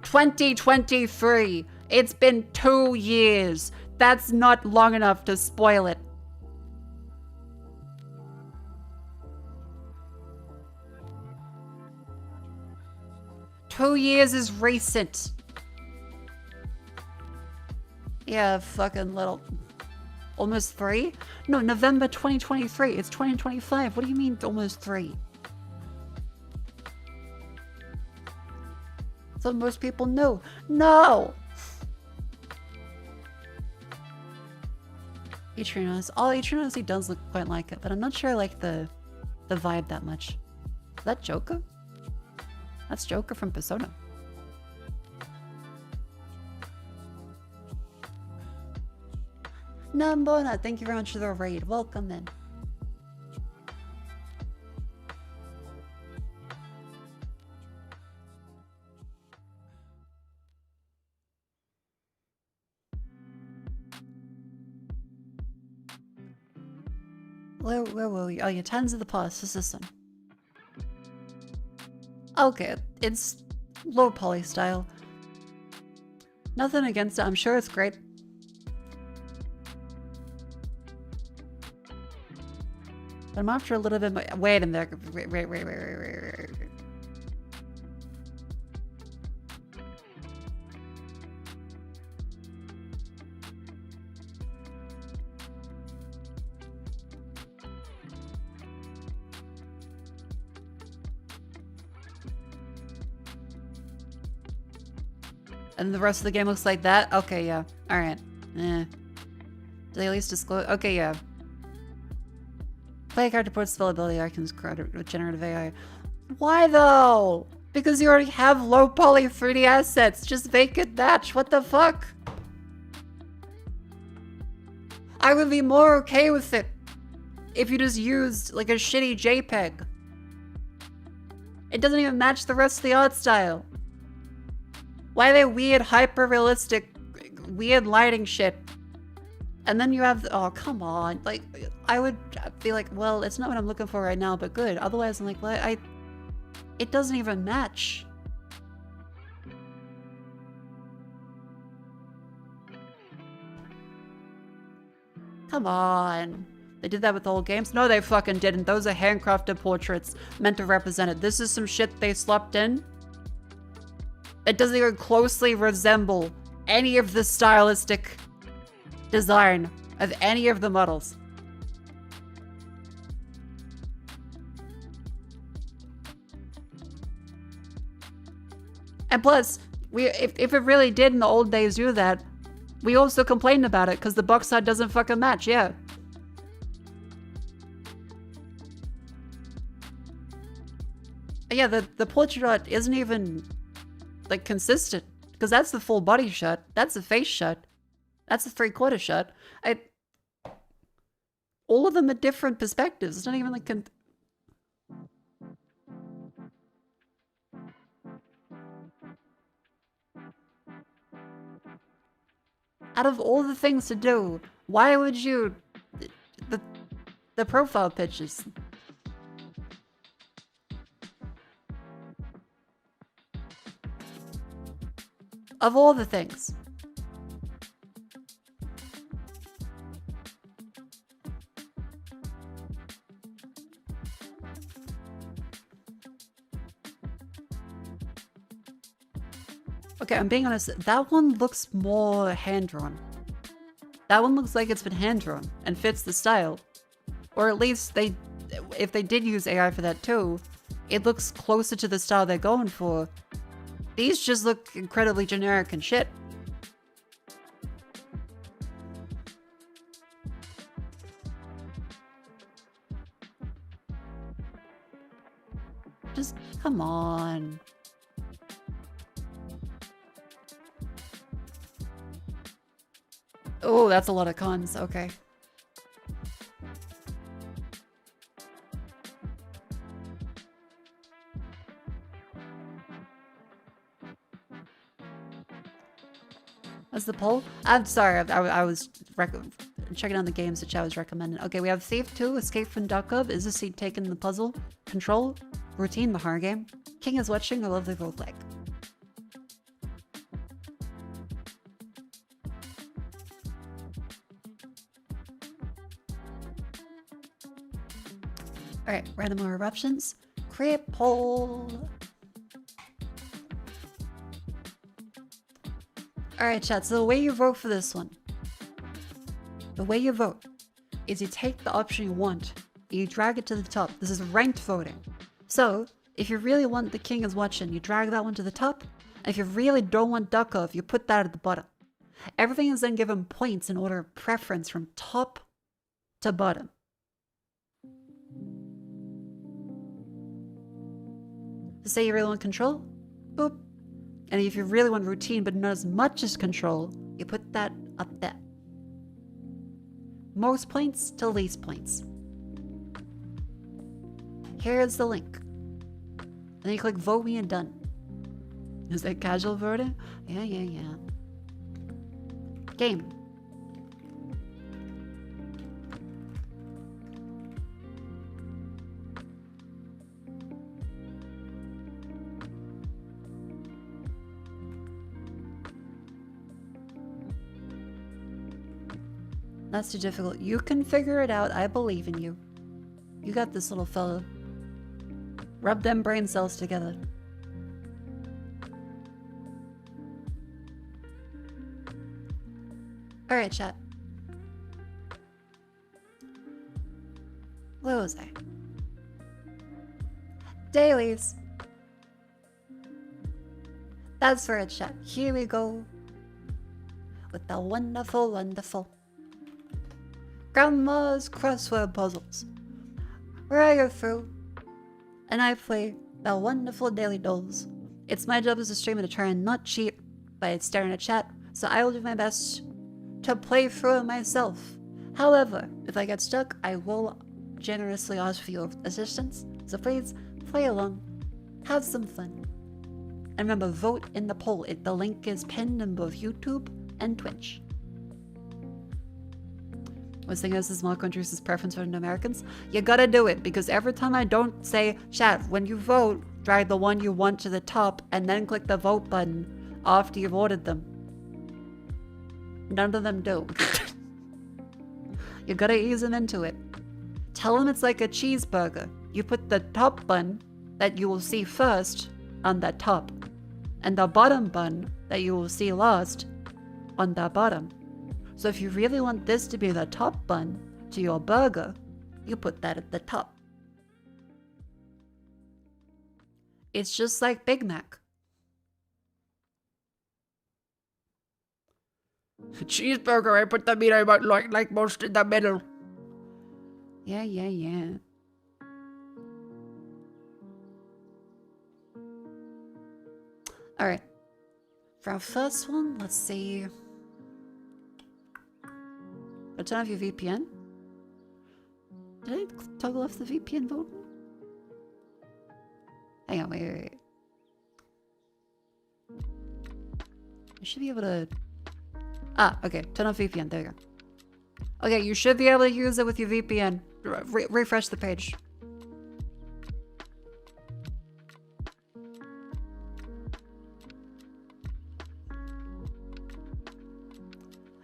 2023. It's been 2 years. That's not long enough to spoil it. Two years is recent. Yeah, fucking little. Almost 3? No, November 2023. It's 2025. What do you mean almost 3? So most people know. No! Etrian all Etrian Odyssey does look quite like it, but I'm not sure I like the vibe that much. Is that Joker? That's Joker from Persona. Nambona, thank you very much for the raid. Welcome in. Where were we? Oh yeah, Titans of the Past. What's this one? Okay, it's low poly style. Nothing against it. I'm sure it's great. But I'm after a little bit more. Wait a minute. Wait. And the rest of the game looks like that? Okay, yeah. Alright. Do they at least disclose? Okay, yeah. Play a character puts spell ability icons with generative AI. Why though? Because you already have low poly 3D assets. Just make it match. What the fuck? I would be more okay with it if you just used like a shitty JPEG. It doesn't even match the rest of the art style. Why are they weird, hyper-realistic, weird lighting shit? And then you have, oh, come on. Like, I would be like, well, it's not what I'm looking for right now, but good. Otherwise, I'm like, well, it doesn't even match. Come on. They did that with old games? No, they fucking didn't. Those are handcrafted portraits meant to represent it. This is some shit they slopped in. It doesn't even closely resemble any of the stylistic design of any of the models. And plus, if it really did in the old days do that, we also complained about it because the box art doesn't fucking match, yeah. Yeah, the portrait art isn't even, like, consistent. Because that's the full body shot. That's the face shot. That's the 3/4 shot. All of them are different perspectives. It's not even like... Out of all the things to do, why would you... The profile pictures... Of all the things. Okay, I'm being honest, that one looks more hand-drawn. That one looks like it's been hand-drawn and fits the style. Or at least if they did use AI for that too, it looks closer to the style they're going for. These just look incredibly generic and shit. Just, come on. Oh, that's a lot of cons. Okay. What's the poll? I'm sorry, I was checking on the games that I was recommending. Okay, we have Thief 2, Escape from Duck Is a seat taken in the puzzle, Control, Routine, the horror game, King is Watching, a lovely roguelike. Alright, random eruptions. Create poll. Alright, chat, so the way you vote for this one, the way you vote is you take the option you want, and you drag it to the top. This is ranked voting. So, if you really want the King is Watching, you drag that one to the top, and if you really don't want Duck Off, you put that at the bottom. Everything is then given points in order of preference from top to bottom. So say you really want Control, boop. And if you really want Routine but not as much as Control, you put that up there. Most points to least points. Here's the link. And then you click Vote Me and done. Is that casual voting? Yeah. Game. That's too difficult. You can figure it out. I believe in you. You got this, little fella. Rub them brain cells together. Alright, chat. Where was I? Dailies. That's for it, chat. Here we go. With the wonderful, wonderful Grandma's crossword puzzles, where I go through and I play the wonderful daily dolls. It's my job as a streamer to try and not cheat by staring at chat, so I will do my best to play through it myself. However, if I get stuck, I will generously ask for your assistance, so please play along Have some fun. And remember, vote in the poll. The link is pinned in both YouTube and Twitch. Was saying this is Mako introduces preference for Americans. You gotta do it, because every time I don't say, chat, when you vote, drag the one you want to the top and then click the vote button after you've ordered them. None of them do. You gotta ease them into it. Tell them it's like a cheeseburger. You put the top bun that you will see first on the top, and the bottom bun that you will see last on the bottom. So if you really want this to be the top bun to your burger, you put that at the top. It's just like Big Mac. Cheeseburger, I put the meat I might like most in the middle. Yeah. Alright. For our first one, let's see. I'll turn off your VPN. Did I toggle off the VPN vote? Hang on, wait. I should be able to... Ah, okay. Turn off VPN. There you go. Okay, you should be able to use it with your VPN. Refresh the page.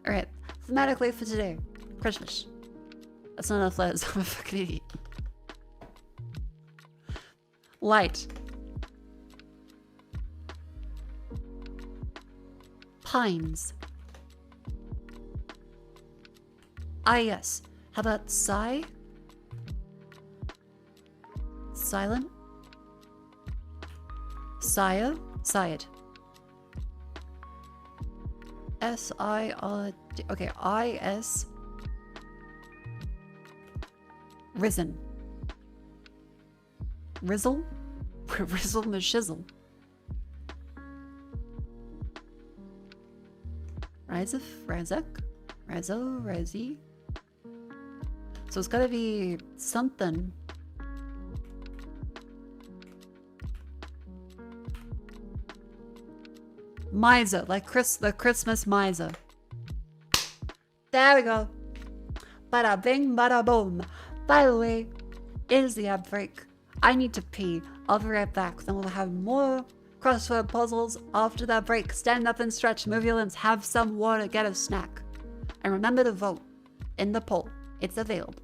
Alright. Thematically for today. Christmas. That's not enough letters. I'm a fucking idiot. Light. Pines. Yes. How about sigh? Silent? Sire? Sired. S-I-R-D. Okay, I-S. Risen. Rizzle? Rizzle mashizzle. Rizef? Razek? Razo? Razi? So it's gotta be something. Miser, like the Christmas miser. There we go. Bada bing, bada boom. By the way, it is the ad break. I need to pee. I'll be right back. Then we'll have more crossword puzzles after that break. Stand up and stretch, move your limbs, have some water, get a snack. And remember to vote in the poll. It's available.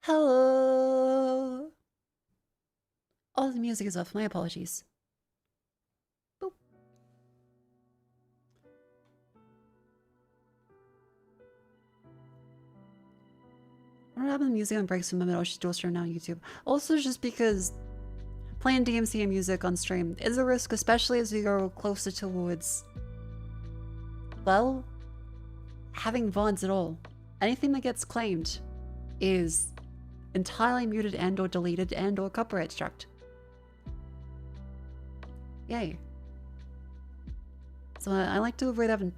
Hello. Oh, the music is off. My apologies. Boop. I don't have the music on breaks from the middle. She's still streaming now on YouTube. Also, just because playing DMCA music on stream is a risk, especially as we go closer towards, well, having VODs at all. Anything that gets claimed is entirely muted and or deleted and or copyright struck. Yay. So I like to avoid having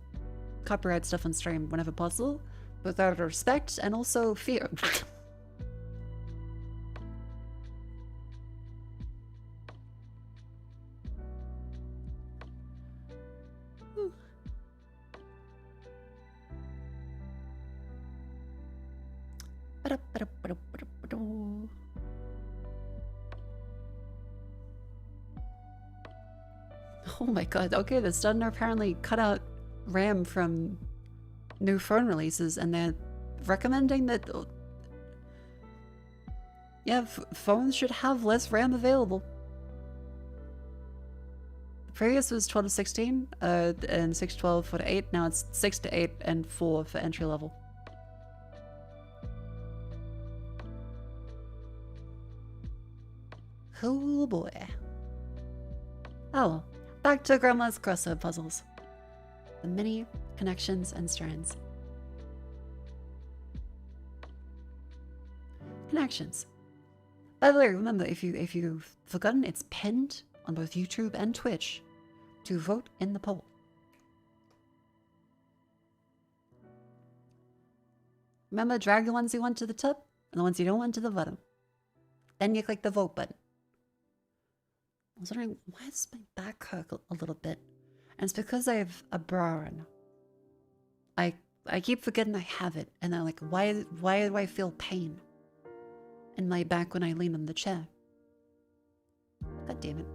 copyright stuff on stream whenever possible, both out of respect and also fear. Oh my god, okay, the Studner apparently cut out RAM from new phone releases, and they're recommending that, yeah, phones should have less RAM available. The previous was 12 to 16, and 6 to 12 for 8, now it's 6 to 8 and 4 for entry level. Oh boy. Oh, back to Grandma's crossword puzzles. The many connections and strands. Connections. By the way, remember, if you've forgotten, it's pinned on both YouTube and Twitch to vote in the poll. Remember, drag the ones you want to the top and the ones you don't want to the bottom. Then you click the vote button. I was wondering, why does my back hurt a little bit? And it's because I have a bra on. I keep forgetting I have it, and I'm like, why do I feel pain in my back when I lean on the chair? God damn it.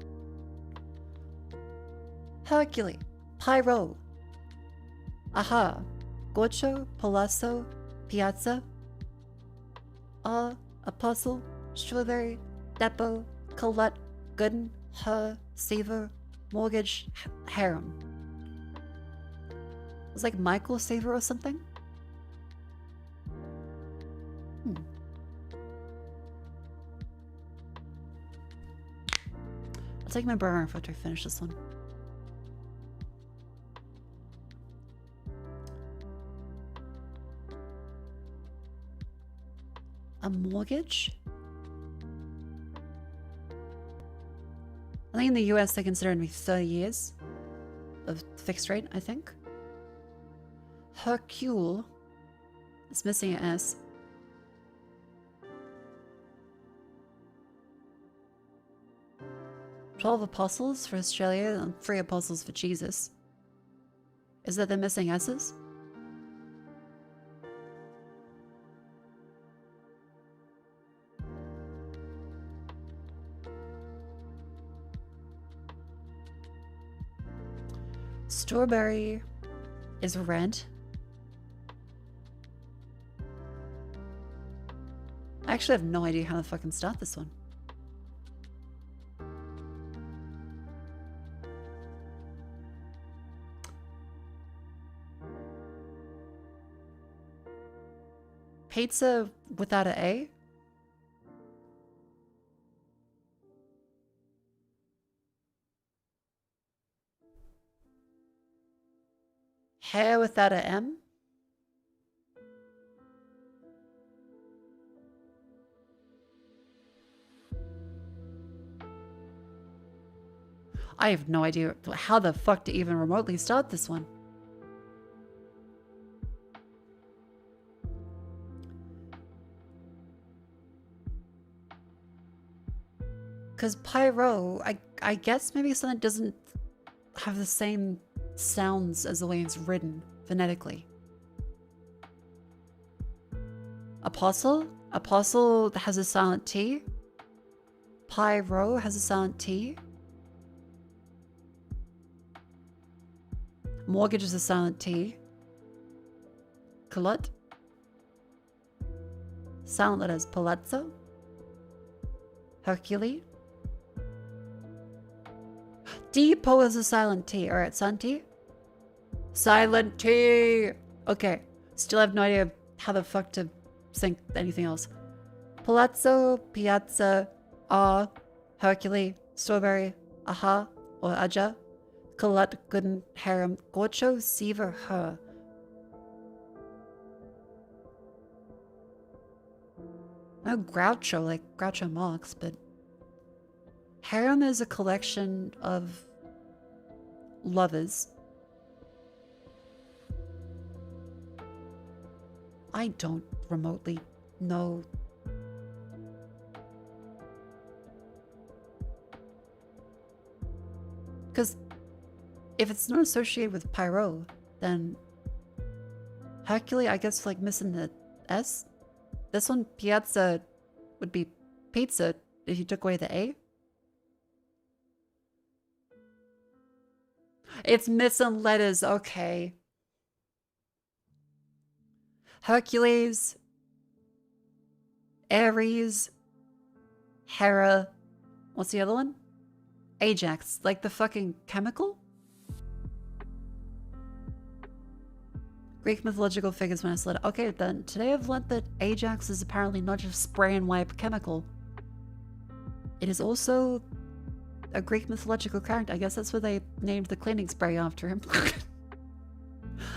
Hercule, Pyro, Aha, Gocho, Palazzo, Piazza, Apostle, Strawberry, Depot, Colette, Gooden, Her, Saver, Mortgage, Harem. It was like Michael Saver or something? I'll take my burger after I finish this one. A mortgage? I think in the US they consider it to be 30 years of fixed rate, I think. Hercule. It's missing an S. "12 apostles for Australia and 3 apostles for Jesus." Is that the missing S's? Strawberry is red. I actually have no idea how to fucking start this one. Pizza without an A? Hair without an M? I have no idea how the fuck to even remotely start this one. Because pyro, I guess maybe something doesn't have the same sounds as the way it's written phonetically. Apostle? Apostle has a silent T. Pyro has a silent T. Mortgage is a silent T. Culotte? Silent letters. Palazzo. Hercule. Depot is a silent T. Alright, Santi. Silent T! Okay. Still have no idea how the fuck to think anything else. Palazzo, Piazza, Hercule, Strawberry, Aha, or Aja. Kalat, Gooden, Harem, Gorcho, Seaver, Her. No Groucho, like Groucho Marx, but harem is a collection of lovers. I don't remotely know. Because if it's not associated with Pyro, then Hercule, I guess, like missing the S. This one, Piazza, would be pizza if you took away the A. It's missing letters, okay. Hercules, Ares, Hera, what's the other one? Ajax, like the fucking chemical? Greek mythological figures when I said, okay, then today I've learnt that Ajax is apparently not just spray and wipe chemical. It is also a Greek mythological character. I guess that's where they named the cleaning spray after him.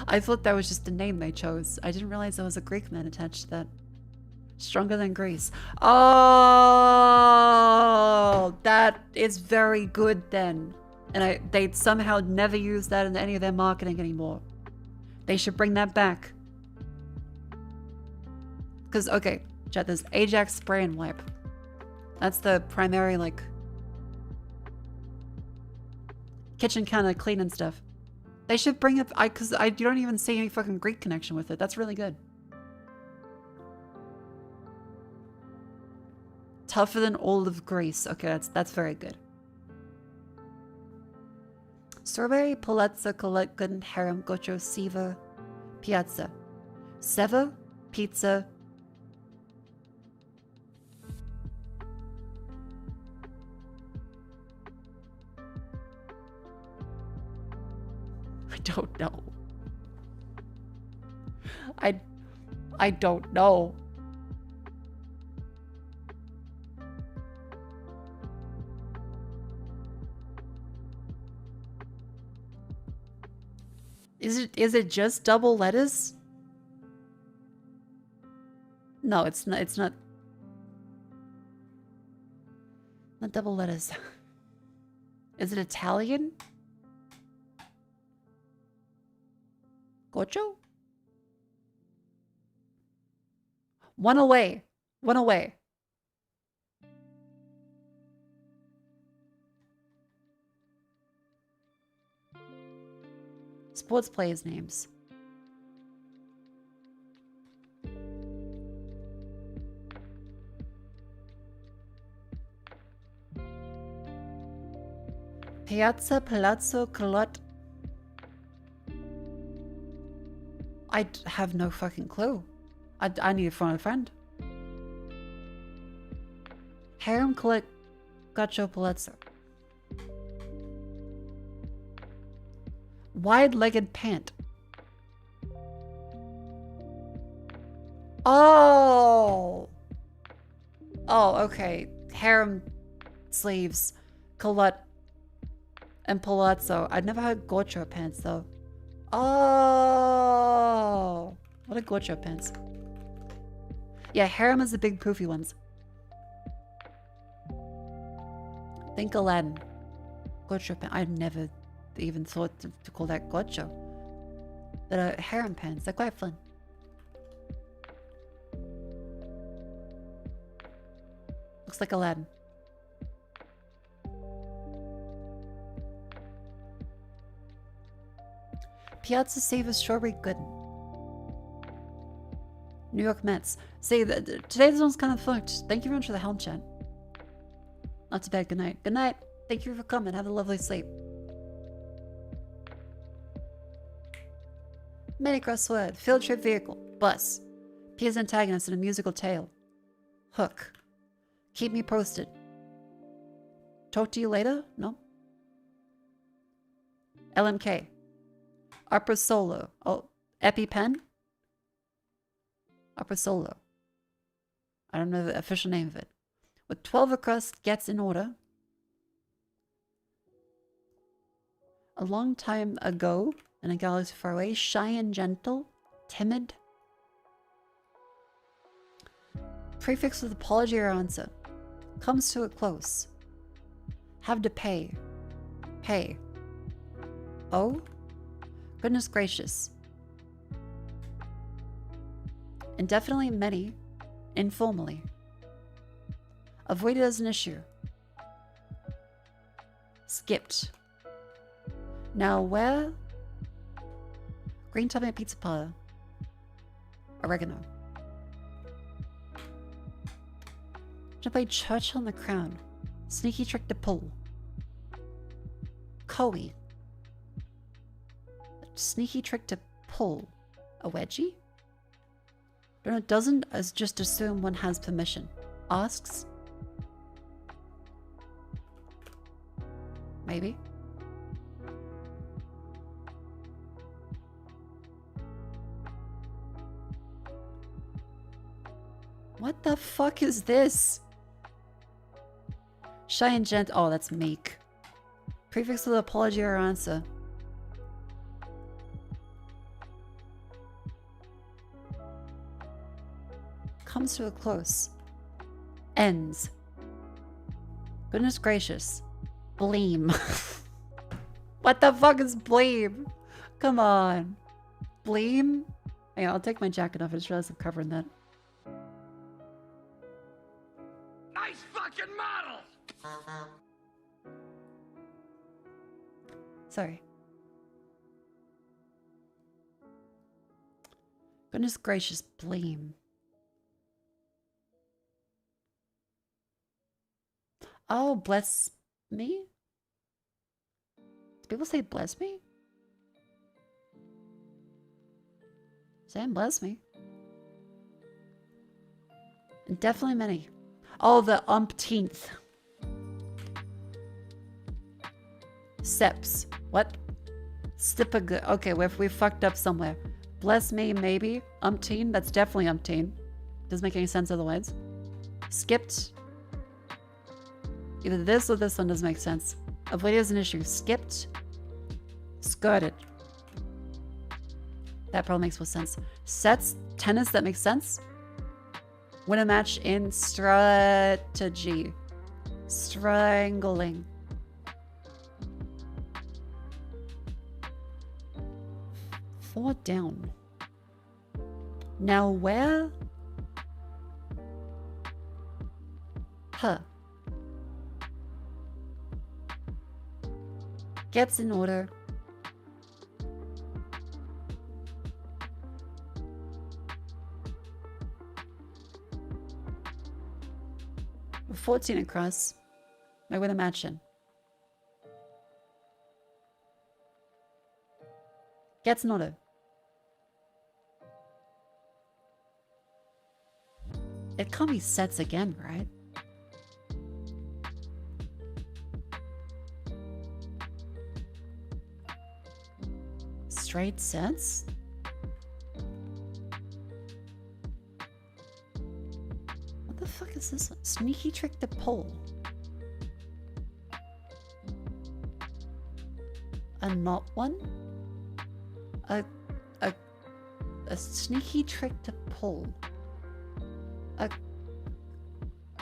I thought that was just a name they chose. I didn't realize there was a Greek man attached to that. Stronger than Greece. Oh, that is very good then. And they'd somehow never use that in any of their marketing anymore. They should bring that back. Because, okay, chat, there's Ajax spray and wipe. That's the primary, like, kitchen counter cleaning stuff. They should bring up, because you don't even see any fucking Greek connection with it. That's really good. Tougher than all of Greece. Okay, that's very good. Strawberry, Palazzo, Colette, Gooden, Harem, Gocho, Siva, Piazza. Seva, Pizza. I don't know. I don't know. Is it just double letters? No, it's not. It's not. Not double letters. Is it Italian? Gocho? One away. One away. Sports players' names. Piazza, Palazzo, Calotte. I have no fucking clue. I need to find a friend. Harem, Colette, Gaccio, Palazzo. Wide-legged pant. Oh! Oh, okay. Harem sleeves, culotte, and palazzo. I'd never had gaucho pants, though. Oh! What are gaucho pants? Yeah, harem is the big poofy ones. Think Aladdin. Gaucho pants. I've never even thought to call that gaucho. But harem pants, they're quite fun. Looks like Aladdin. Piazza Save a Strawberry Gooden. New York Mets. See, today's one's kind of fucked. Thank you very much for the helm chat. Not too bad. Good night. Good night. Thank you for coming. Have a lovely sleep. Mini crossword. Field trip vehicle. Bus. Pia's antagonist in a musical tale. Hook. Keep me posted. Talk to you later? No. LMK. Upper Solo. Oh, EpiPen? Upper Solo. I don't know the official name of it. With 12 across, gets in order. A long time ago, in a galaxy far away, shy and gentle, timid. Prefix with apology or answer. Comes to a close. Have to pay. Pay. Oh? Goodness gracious. Indefinitely many. Informally. Avoided as an issue. Skipped. Now where? Green tomato pizza parlor. Oregano. To play Churchill in the Crown. Sneaky trick to pull. Cowie. Sneaky trick to pull. A wedgie? Don't know, doesn't just assume one has permission. Asks. Maybe. What the fuck is this? Shy and gent. Oh, that's meek. Prefix with apology or answer. Comes to a close. Ends. Goodness gracious. Bleem. What the fuck is bleem? Come on. Bleem? Hang on, I'll take my jacket off. I just realized I'm covering that. Nice fucking model! Sorry. Goodness gracious, bleem. Oh, bless me? Do people say bless me? Saying bless me. And definitely many. Oh, the umpteenth. Seps. What? Stipaga. Okay, we fucked up somewhere. Bless me, maybe. Umpteen. That's definitely umpteen. Doesn't make any sense otherwise. Skipped. Either this or this one doesn't make sense. Avoided is an issue. Skipped. Skirted. That probably makes more sense. Sets. Tennis. That makes sense. Win a match in strategy. Strangling. Four down. Now where? Huh. Gets in order. We're 14 across. I win a match in. Gets in order. It can't be sets again, right? Straight sets? What the fuck is this one? Sneaky trick to pull. A not one? A sneaky trick to pull.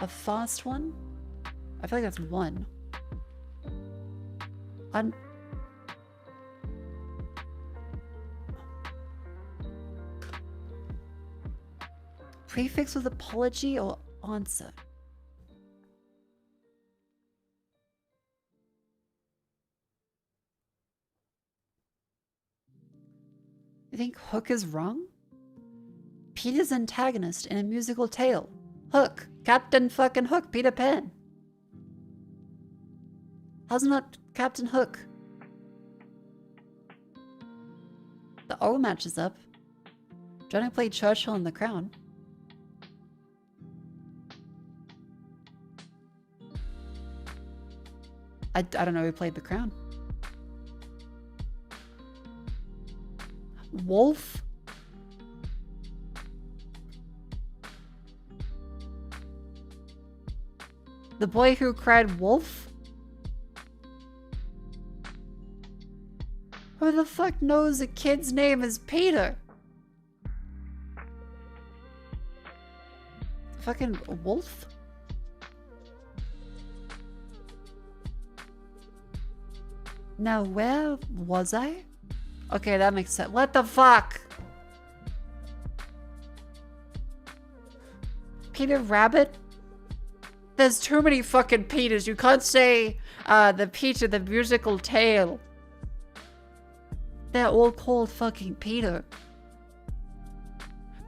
A fast one? I feel like that's one. Prefix with apology or answer? You think Hook is wrong? Peter's antagonist in a musical tale. Hook. Captain fucking Hook. Peter Pan. How's not Captain Hook? The O match is up. Johnny played Churchill in the Crown. I don't know who played the crown. Wolf? The boy who cried wolf? Who the fuck knows a kid's name is Peter? Fucking wolf? Now, where was I? Okay, that makes sense. What the fuck? Peter Rabbit? There's too many fucking Peters. You can't say the Peter, the musical tale. They're all called fucking Peter.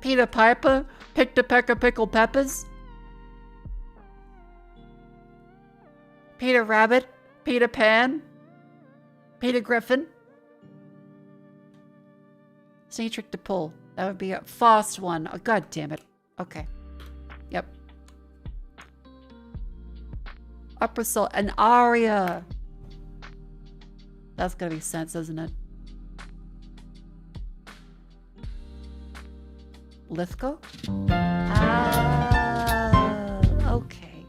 Peter Piper? Pick the pecker pickle peppers? Peter Rabbit? Peter Pan? Peter Griffin? Sneak trick to pull. That would be a fast one. Oh, God damn it. Okay. Yep. Upper soul. An aria. That's gonna be sense, isn't it? Lithgow? Ah, okay.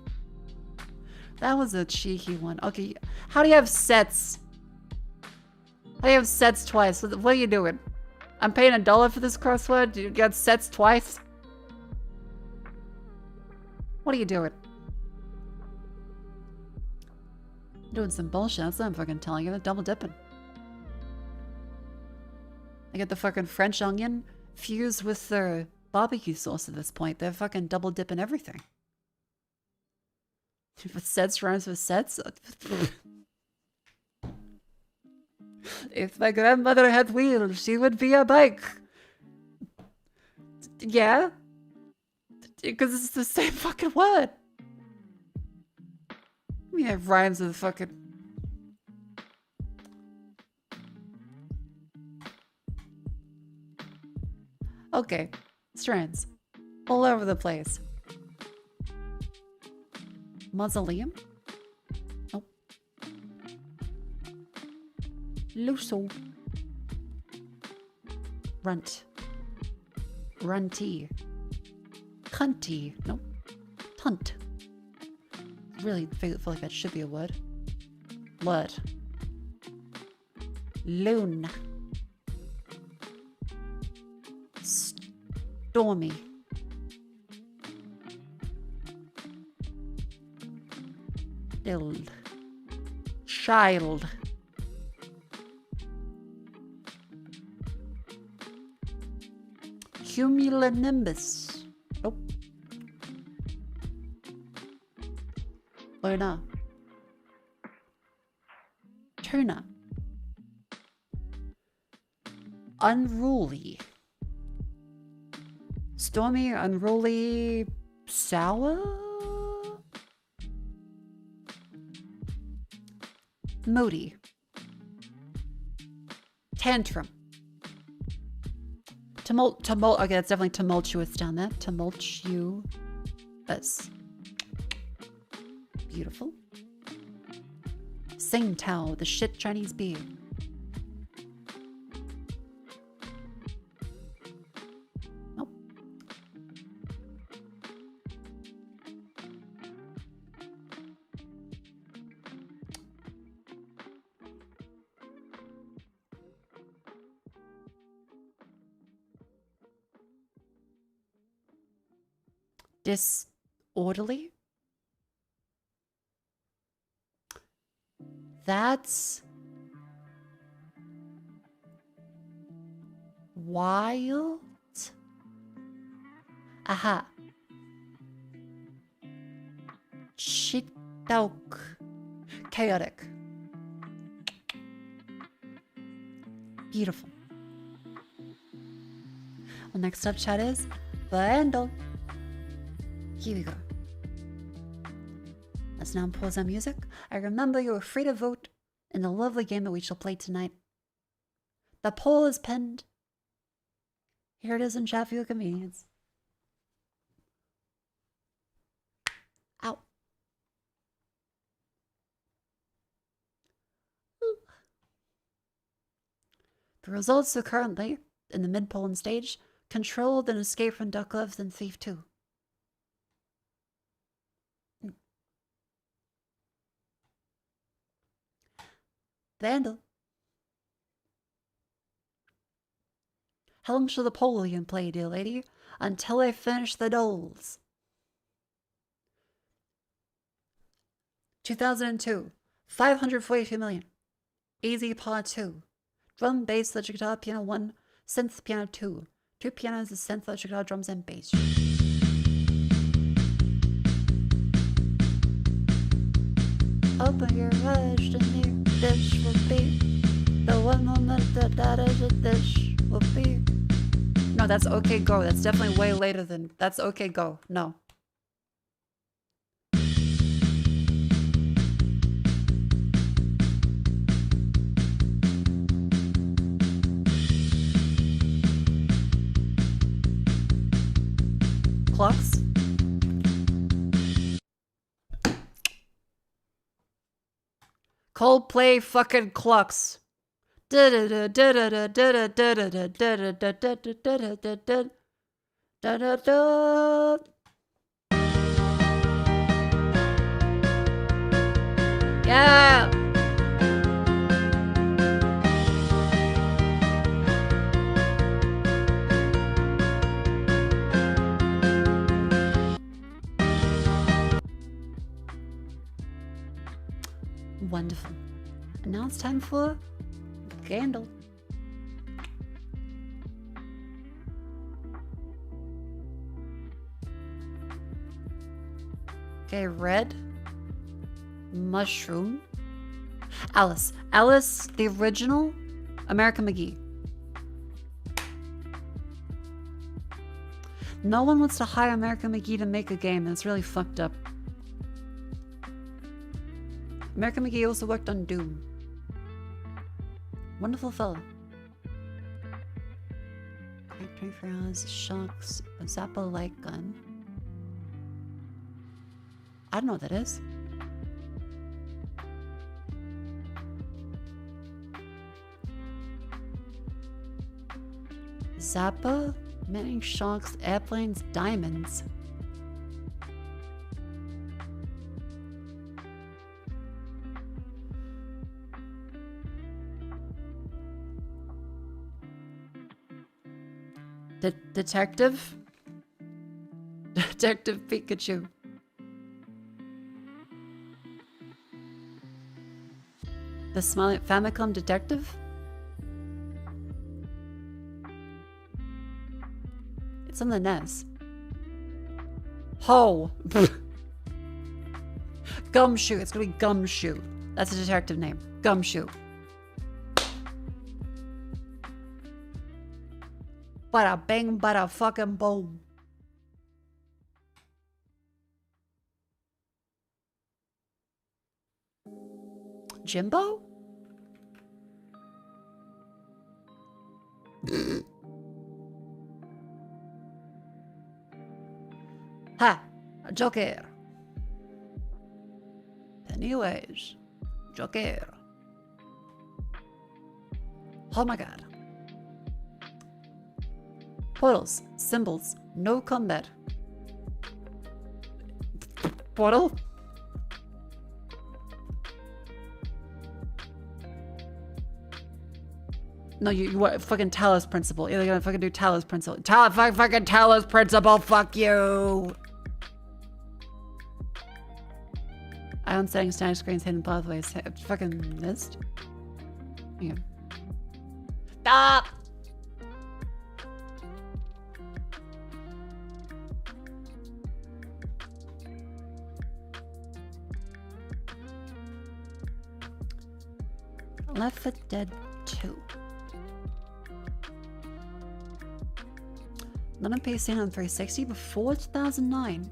That was a cheeky one. Okay, how do you have sets? How do you have sets twice? What are you doing? I'm paying $1 for this crossword? You got sets twice? What are you doing? Doing some bullshit. That's what I'm fucking telling you. They're double dipping. I get the fucking French onion fused with their barbecue sauce at this point. They're fucking double dipping everything. If sets rhymes with sets. If my grandmother had wheels, she would be a bike. Yeah? Because it's the same fucking word. I mean, it rhymes with fucking... Okay, strands. All over the place. Mausoleum? Nope. Luso. Runt. Runty. Cunty. Nope. Tunt. Really feel like that should be a word. Word. Loon. Stormy. Build. Child. Cumulonimbus. Nope. Luna. Tuna. Unruly. Stormy, unruly, sour? Moody. Tantrum. Okay, that's definitely tumultuous down there. Tumultuous. Beautiful. Sing Tao, the shit Chinese bee. Nope. Disorderly? That's wild. Aha. Chitauk. Chaotic. Beautiful. Well, next up, chat is Vandal. Here we go. Let's now pause our music. I remember you are free to vote in the lovely game that we shall play tonight. The poll is pinned. Here it is in chat for your convenience. Ow. The results are currently, in the mid-Poland stage, Controlled and Escape from Duckloves and Thief 2. Vandal. How long shall the Polian play, dear lady? Until I finish the dolls. 2002. 542 million. Easy Part 2. Drum, bass, electric guitar, piano 1, synth, piano 2. 2 pianos, a synth, electric guitar, drums, and bass. Open your eyes, the new dish will be the one moment that is a dish will be. No, that's Okay Go. That's definitely way later than that's Okay Go. No. Clocks. Coldplay fucking clocks. Yeah. Wonderful. And now it's time for Gandalf. Okay, red. Mushroom. Alice. Alice, the original American McGee. No one wants to hire American McGee to make a game, and it's really fucked up. American McGee also worked on Doom. Wonderful fella. 24 hours, shocks, a Zappa light gun. I don't know what that is. Zappa, many shocks, airplanes, diamonds. Detective? Detective Pikachu. The smiling Famicom detective? It's on the NES. Ho! Gumshoe. It's gonna be Gumshoe. That's a detective name. Gumshoe. Bada bang, bada fucking boom. Jimbo? Ha! Joker. Anyways, Joker. Oh my god. Portals, symbols, no combat. Portal? No, you what? Fucking Talos Principle. You're gonna fucking do Talos Principle. Fucking Talos Principle. Fuck you. Ion setting, static screens, hidden pathways. Fucking missed. Yeah. Stop. Left 4 Dead 2. Not on PC and on 360 before 2009.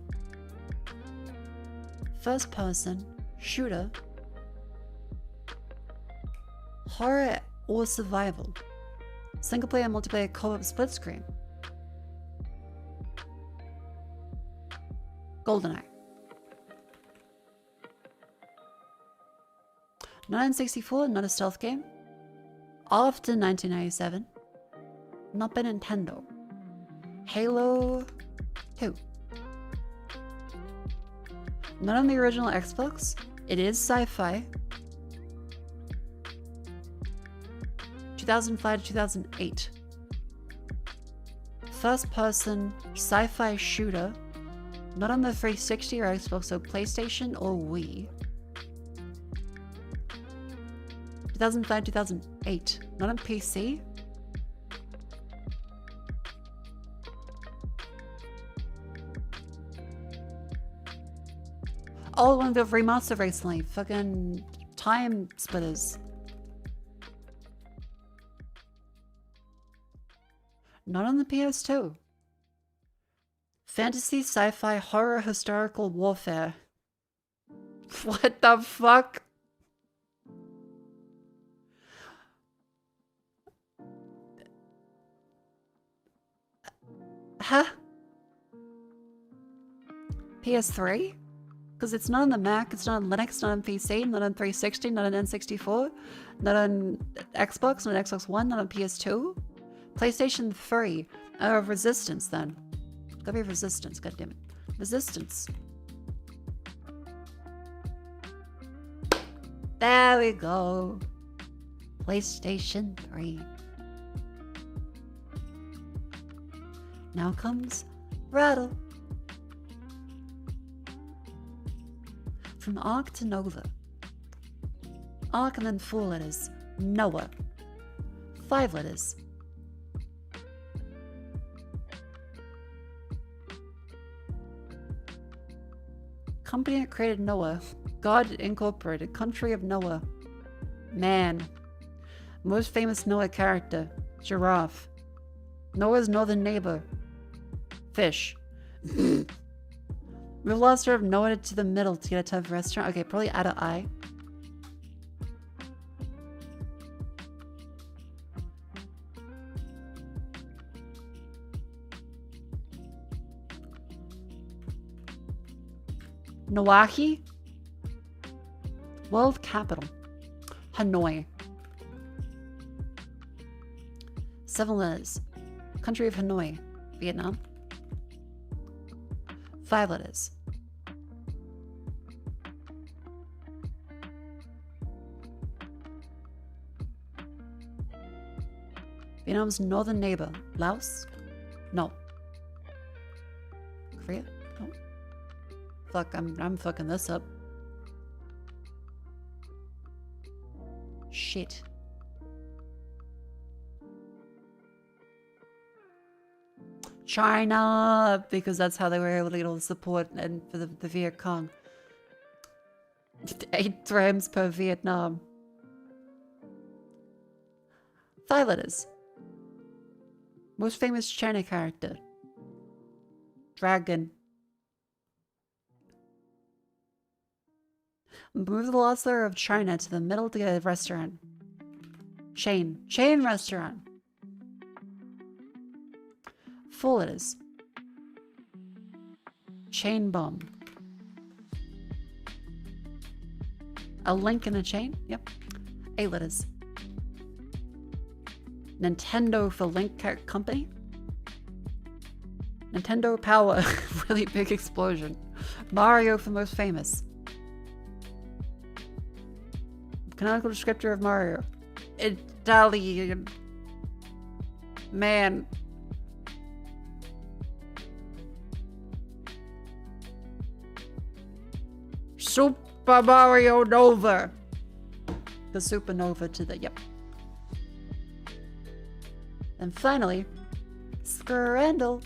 First person, shooter, horror or survival. Single player, multiplayer, co-op, split screen. GoldenEye. 1964, not a stealth game. After 1997, not by Nintendo. Halo 2. Not on the original Xbox. It is sci-fi. 2005 to 2008. First person sci-fi shooter. Not on the 360 or Xbox, so PlayStation or Wii. 2005, 2008. Not on PC. Oh, one of the remastered recently. Fucking Time Splitters. Not on the PS2. Fantasy, sci-fi, horror, historical warfare. What the fuck? Huh? PS3? Because it's not on the Mac, it's not on Linux, not on PC, not on 360, not on N64, not on Xbox, not on Xbox One, not on PS2. PlayStation 3. Oh, Resistance then. Gotta be Resistance, goddammit. Resistance. There we go. PlayStation 3. Now comes Rattle. From Arc to Nova. Arc and then 4 letters. Noah. 5 letters. Company that created Noah. God Incorporated. Country of Noah. Man. Most famous Noah character. Giraffe. Noah's northern neighbor. Fish. We've lost her of Noah to the middle to get a tough restaurant. Okay, probably add an I. Nawahi? World capital. Hanoi. 7 letters. Country of Hanoi. Vietnam. 5 letters. Vietnam's northern neighbor. Laos? No. Korea? No. Fuck, I'm fucking this up. Shit. China, because that's how they were able to get all the support and for the Viet Cong. 8 drams per Vietnam. 5 letters. Most famous China character. Dragon. Move the last letter of China to the middle to get a restaurant. Chain. Chain restaurant. 4 letters. Chain bomb. A link in a chain? Yep. 8 letters. Nintendo for Link Company? Nintendo Power. Really big explosion. Mario for most famous. Canonical descriptor of Mario. Italian. Man. Super Mario Nova. The supernova to the, yep. And finally, Scrandle.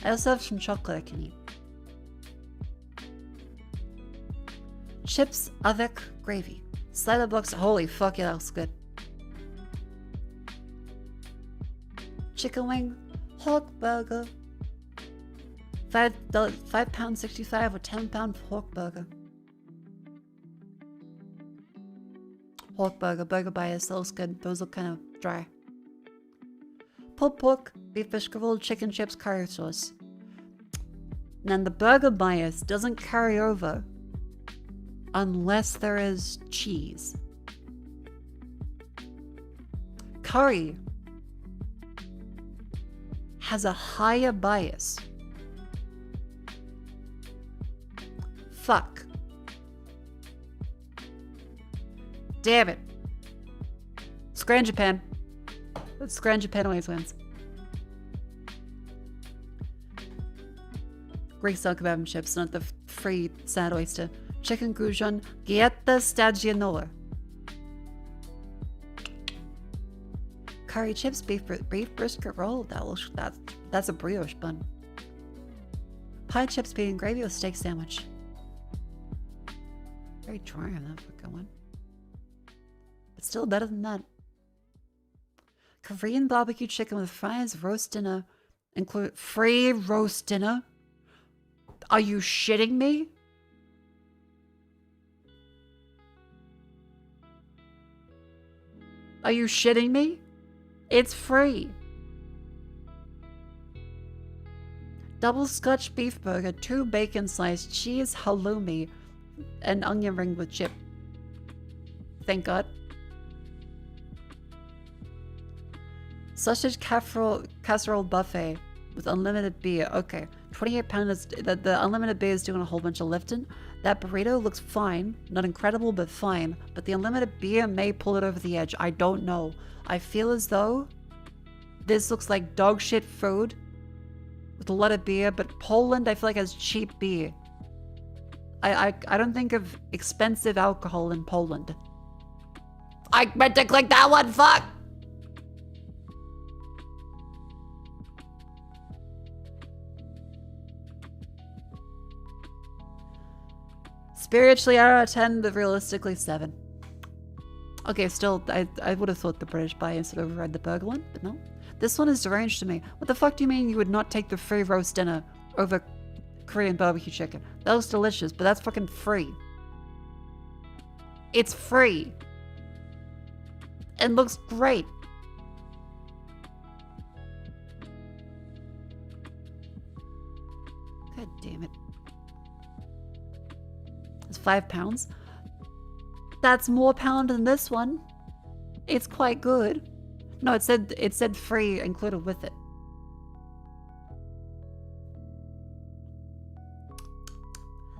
I also have some chocolate I can eat. Chips avec gravy. Slider box. Holy fuck, yeah, that looks good. Chicken wing. Pork burger. £5.65 or £10 pork burger. Pork burger. Burger bias. That looks good. Those look kind of dry. Pulled pork, beef biscuit, chicken chips, curry sauce. And then the burger bias doesn't carry over unless there is cheese. curry has a higher bias. Fuck. Damn it. Scran Japan. Scran Japan always wins. Greek style kebab and chips, not the free sad oyster. Chicken goujon, Gietta stagionola. Curry chips, beef brisket roll. That's a brioche bun. Pie chips, beef and gravy with steak sandwich. Very dry on that fucking one. But still better than that. Korean barbecue chicken with fries, roast dinner. Include free roast dinner. Are you shitting me? Are you shitting me? It's free. Double Scotch beef burger, 2 bacon sliced, cheese halloumi, and onion ring with chip. Thank God. Sausage casserole buffet with unlimited beer. Okay, 28 pounds. The unlimited beer is doing a whole bunch of lifting. That burrito looks fine. Not incredible, but fine. But the unlimited beer may pull it over the edge. I don't know. I feel as though this looks like dog shit food with a lot of beer, but Poland I feel like has cheap beer. I don't think of expensive alcohol in Poland. I meant to click that one, fuck! Spiritually out of 10, but realistically 7. Okay, still, I would have thought the British bias would override the burger one, but no. This one is deranged to me. What the fuck do you mean you would not take the free roast dinner over Korean barbecue chicken? That looks delicious, but that's fucking free. It's free. And looks great. God damn it. It's 5 pounds. That's more pound than this one. It's quite good. No, it said free included with it.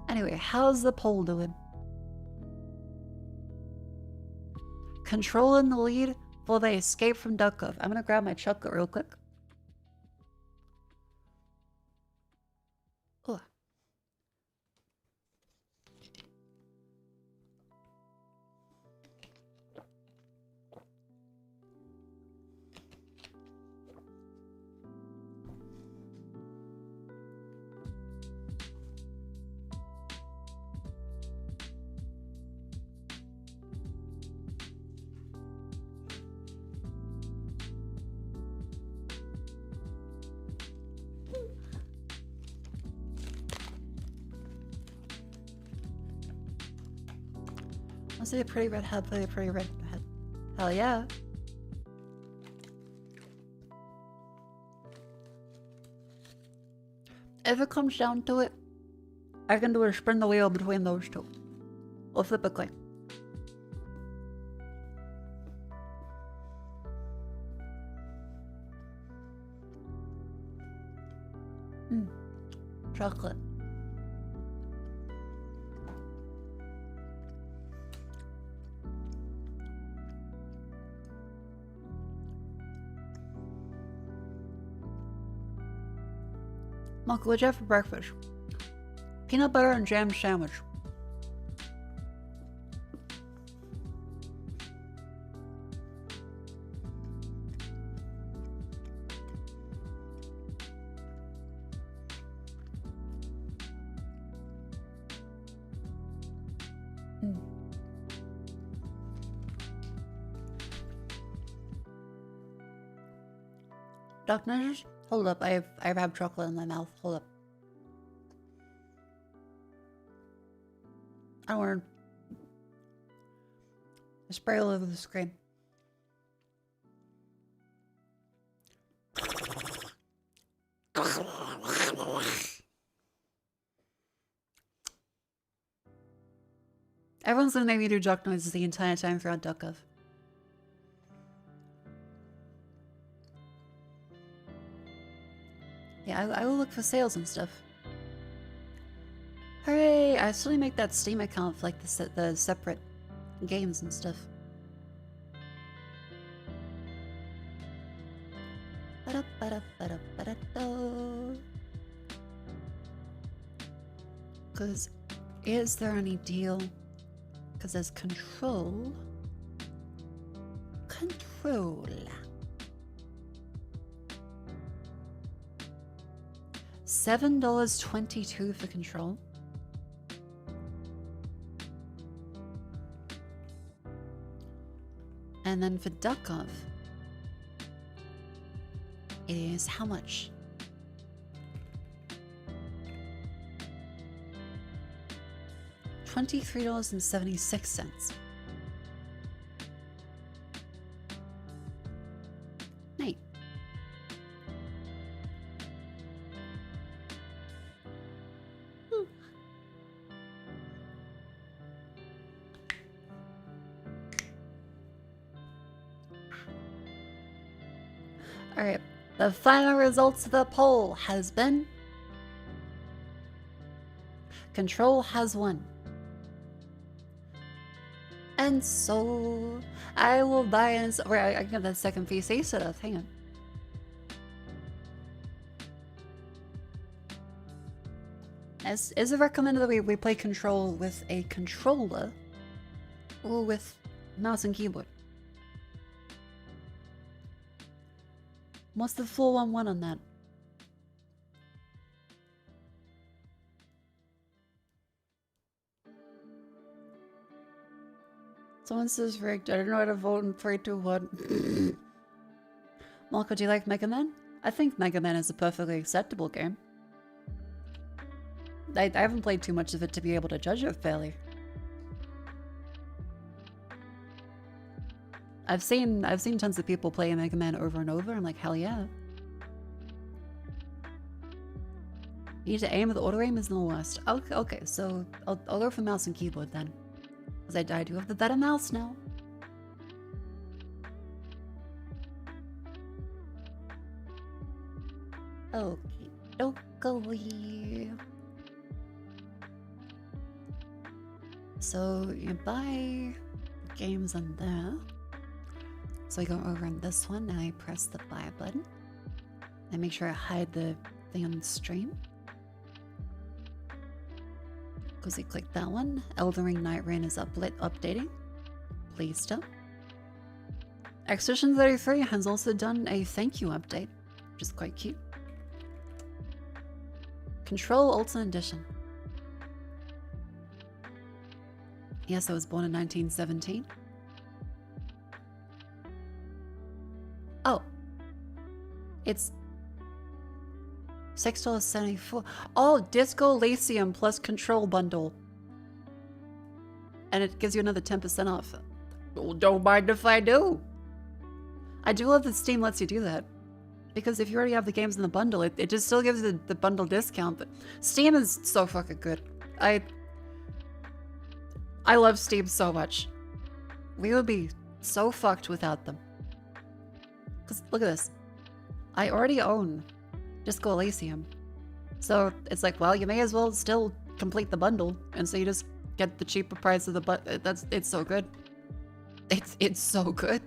Anyway, how's the poll doing? Control in the lead while they escape from Duck Cove. I'm gonna grab my chocolate real quick. Ugh. I'll say a pretty red head, play a pretty red head. Hell yeah. If it comes down to it, I can do a spin the wheel between those two. Or flip a coin. Chocolate. Mako, what'd you have for breakfast? Peanut butter and jam sandwich. Darkness? Hold up, I have chocolate in my mouth. Hold up. I want to spray all over the screen. Everyone's gonna make me do duck noises the entire time throughout Duck Of. Yeah, I will look for sales and stuff. Hooray! I still need to make that Steam account for like the separate games and stuff. Because is there any deal? Because there's Control. $7.22 for Control. And then for Duck Off, it is how much? $23.76. Neat. Alright, the final results of the poll has been Control has won. And so I will buy an I can get that second PC set up. Hang on. Is it recommended that we play Control with a controller or with mouse and keyboard? What's the 411 on that? Someone says rigged. I don't know how to vote in 3, 2, 1. Mako, do you like Mega Man? I think Mega Man is a perfectly acceptable game. I haven't played too much of it to be able to judge it fairly. I've seen tons of people play Mega Man over and over. I'm like, hell yeah. You need to aim with auto aim isn't the worst. Okay, so I'll go for mouse and keyboard then. Because I do have the better mouse now. Okay, dokey. So you buy games on there. So I go over on this one and I press the buy button. I make sure I hide the thing on the stream. Because I click that one. Elden Ring Night Rain is updating. Please stop. Exhibition 33 has also done a thank you update, which is quite cute. Control Ultimate Edition. Yes, I was born in 1917. Oh. It's $6.74. Oh, Disco Elysium plus Control bundle. And it gives you another 10% off. Well, don't mind if I do. I do love that Steam lets you do that. Because if you already have the games in the bundle, it just still gives you the bundle discount. But Steam is so fucking good. I love Steam so much. We would be so fucked without them. Because look at this. I already own Disco Elysium. So it's like, well, you may as well still complete the bundle. And so you just get the cheaper price of the it's so good. It's so good.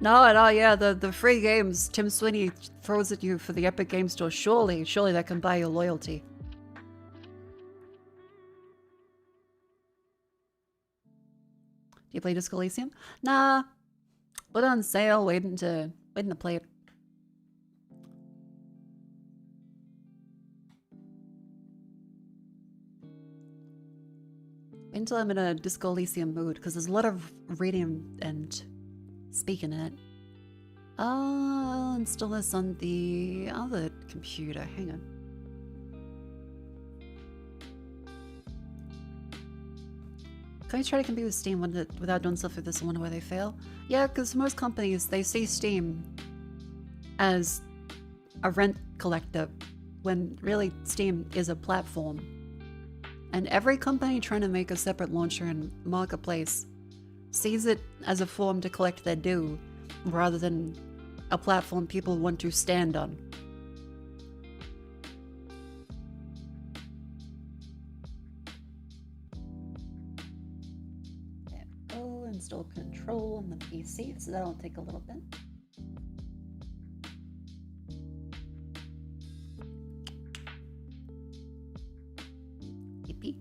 No, yeah, the free games Tim Sweeney throws at you for the Epic Game Store, surely that can buy you loyalty. Do you play Disco Elysium? Nah. Put on sale, waiting to play it. Wait until I'm in a Disco Elysium mood, because there's a lot of reading and speaking in it. I'll install this on the other computer. Hang on. Can we try to compete with Steam without doing stuff like this and wonder why they fail? Yeah, because most companies, they see Steam as a rent collector when really Steam is a platform. And every company trying to make a separate launcher and marketplace sees it as a form to collect their due rather than a platform people want to stand on. Oh, install control on the PC, so that'll take a little bit. Yippee.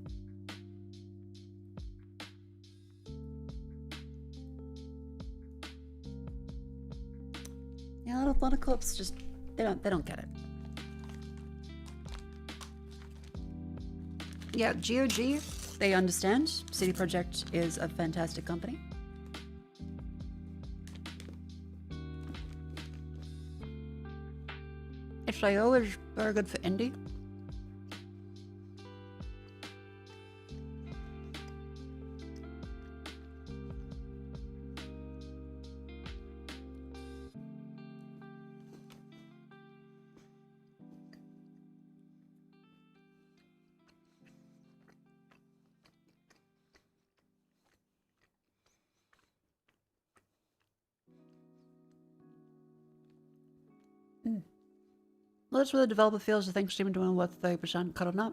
Yeah, a lot of clips just they don't get it. Yeah, GOG, they understand. CD Projekt is a fantastic company. itch.io is very good for indie. Well, that's where the developer feels. I think Steam doing worth 30% cut on that.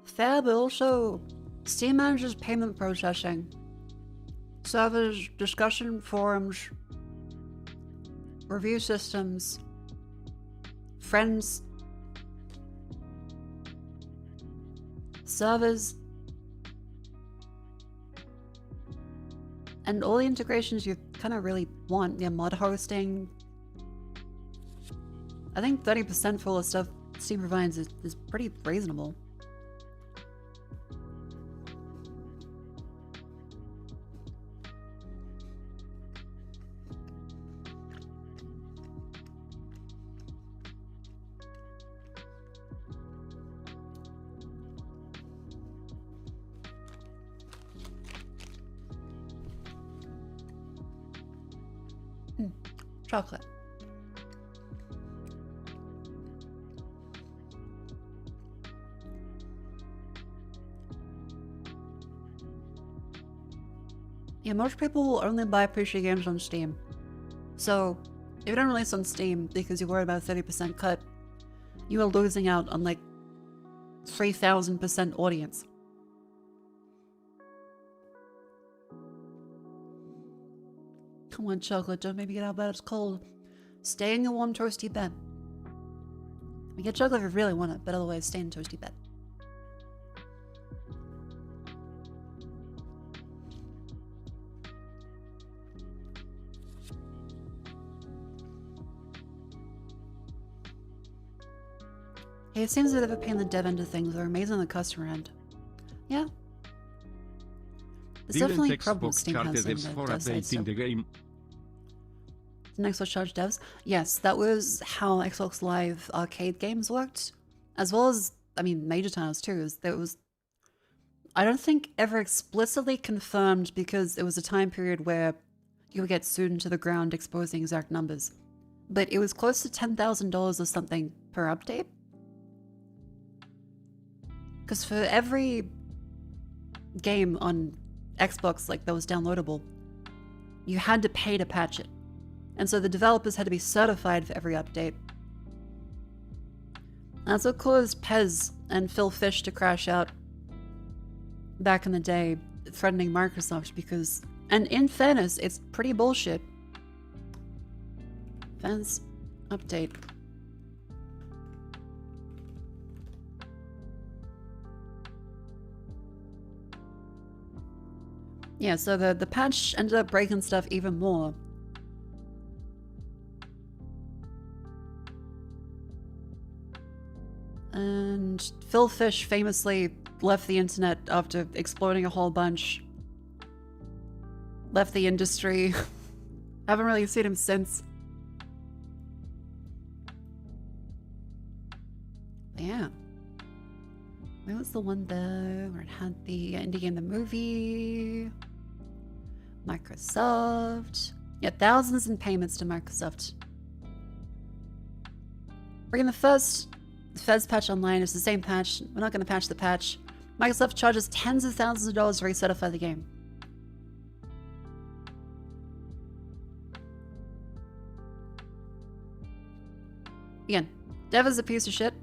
Fair, but also Steam manages payment processing, servers, discussion forums, review systems, friends, servers, and all the integrations you kind of really want. Yeah, mod hosting. I think 30% for all the stuff Steam provides is pretty reasonable. Chocolate. Yeah, most people will only buy PC games on Steam. So, if you don't release on Steam because you're worried about a 30% cut, you are losing out on like 3,000% audience. Come on, chocolate, don't make me get out of bed, it's cold. Stay in your warm, toasty bed. You get chocolate if you really want it, but otherwise stay in toasty bed. Hey, it seems that they've been the dev end of things. They're amazing on the customer end. Yeah. There's definitely problems Steam has in the dev side, so. The game. Didn't Xbox charge devs? Yes, that was how Xbox Live arcade games worked. As well as, I mean, major titles too. There was, I don't think ever explicitly confirmed because it was a time period where you would get sued into the ground exposing exact numbers. But it was close to $10,000 or something per update. Because for every game on Xbox like that was downloadable, you had to pay to patch it. And so the developers had to be certified for every update. That's what caused Pez and Phil Fish to crash out back in the day, threatening Microsoft because, and in fairness, it's pretty bullshit. Fans, update. Yeah, so the patch ended up breaking stuff even more. And Phil Fish famously left the internet after exploding a whole bunch. Left the industry. Haven't really seen him since. But yeah. Where was the one though where it had the indie game, the movie? Microsoft. Yeah, thousands in payments to Microsoft. We're gonna first Fez patch online. It's the same patch. We're not going to patch the patch. Microsoft charges tens of thousands of dollars to recertify the game. Again, Dev is a piece of shit.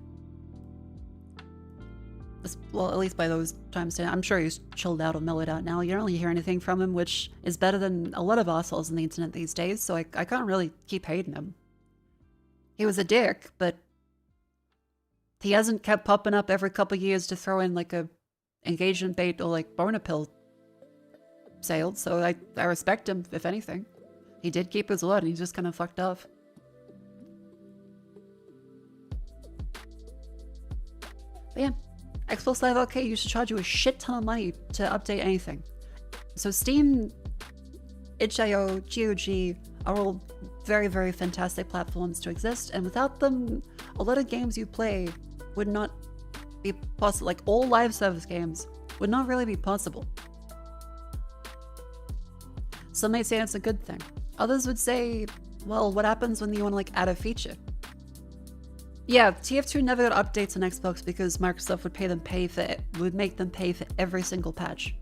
Well, at least by those times. I'm sure he's chilled out or mellowed out now. You don't really hear anything from him, which is better than a lot of assholes on the internet these days, so I can't really keep hating him. He was a dick, but he hasn't kept popping up every couple years to throw in like a engagement bait or like boner pill sale, so I respect him, if anything. He did keep his word, and he's just kind of fucked off. But yeah, Xbox Live Arcade used to charge you a shit ton of money to update anything. So Steam, itch.io, GOG are all very, very fantastic platforms to exist, and without them, a lot of games you play would not be possible. Like, all live service games would not really be possible. Some may say it's a good thing. Others would say, well, what happens when you want to like add a feature? Yeah, TF2 never got updates on Xbox because Microsoft would make them pay for every single patch.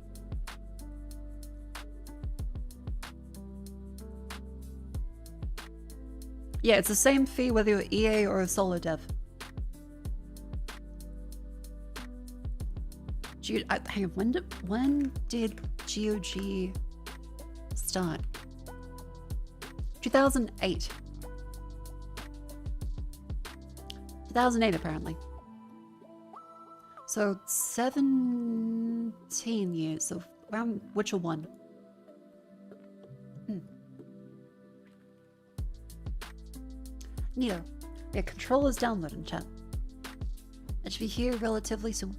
Yeah, it's the same fee whether you're EA or a solo dev. Hang on, when did GOG start? 2008. 2008 apparently. So 17 years, so around Witcher 1. Neato. Yeah, controller's downloading, chat. It should be here relatively soon.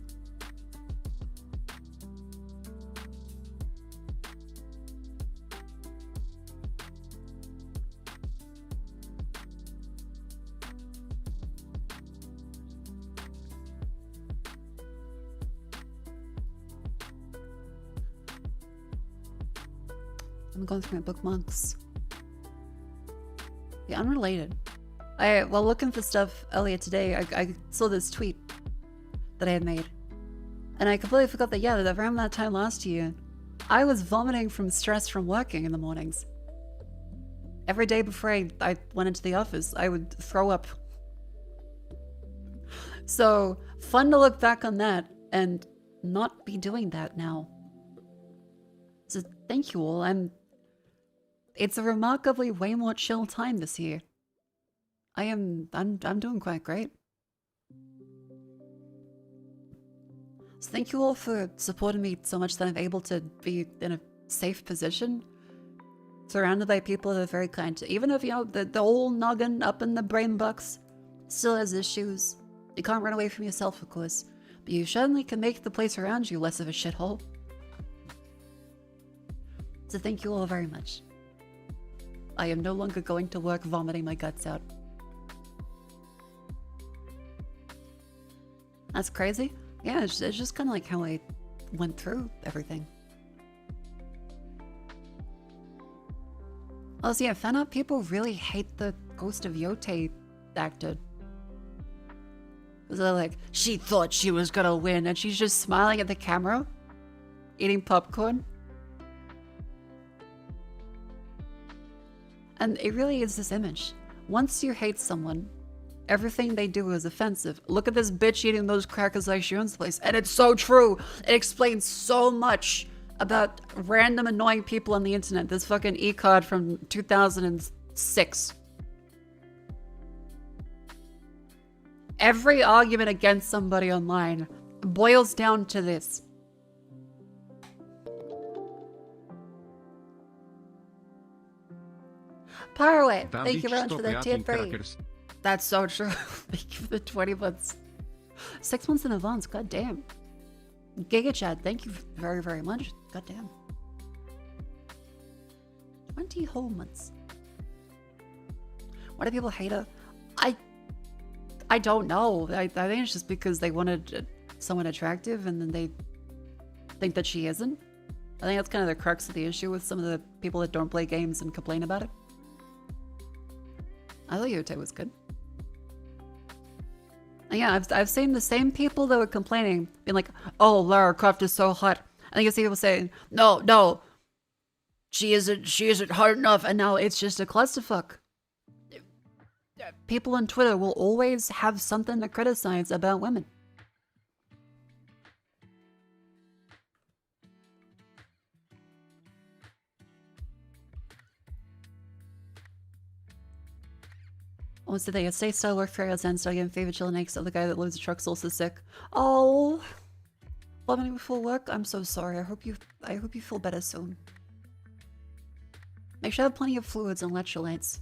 I'm going through my bookmarks. Yeah, unrelated. While looking for stuff earlier today, I saw this tweet that I had made. And I completely forgot that, yeah, that around that time last year, I was vomiting from stress from working in the mornings. Every day before I went into the office, I would throw up. So, fun to look back on that and not be doing that now. So, thank you all. It's a remarkably way more chill time this year. I'm doing quite great. So thank you all for supporting me so much that I'm able to be in a safe position, surrounded by people that are very kind to, even if, you know, the old noggin up in the brain box still has issues. You can't run away from yourself, of course, but you certainly can make the place around you less of a shithole. So thank you all very much. I am no longer going to work vomiting my guts out. That's crazy. Yeah, it's just kind of like how I went through everything. Also, yeah, found out people really hate the Ghost of Yote actor. They're like, she thought she was gonna win, and she's just smiling at the camera, eating popcorn. And it really is this image. Once you hate someone, everything they do is offensive. Look at this bitch eating those crackers like she owns the place. And it's so true. It explains so much about random annoying people on the internet. This fucking e-card from 2006. Every argument against somebody online boils down to this. Pirate, thank you very much for that tier 3. That's so true. Thank you for the 20 months. 6 months in advance, god damn. GigaChat, thank you very, very much. God damn. 20 whole months. Why do people hate her? I don't know. I think it's just because they wanted someone attractive and then they think that she isn't. I think that's kind of the crux of the issue with some of the people that don't play games and complain about it. I thought Yote was good. And yeah, I've seen the same people that were complaining, being like, oh, Lara Croft is so hot. I think I see people saying, no, she isn't hot enough, and now it's just a clusterfuck. people on Twitter will always have something to criticize about women. What's the thing? Stay still, work 3 hours and start getting favorite chill next to the guy that loads the truck's also sick. Oh, loving before work. I'm so sorry. I hope you feel better soon. Make sure you have plenty of fluids and electrolytes.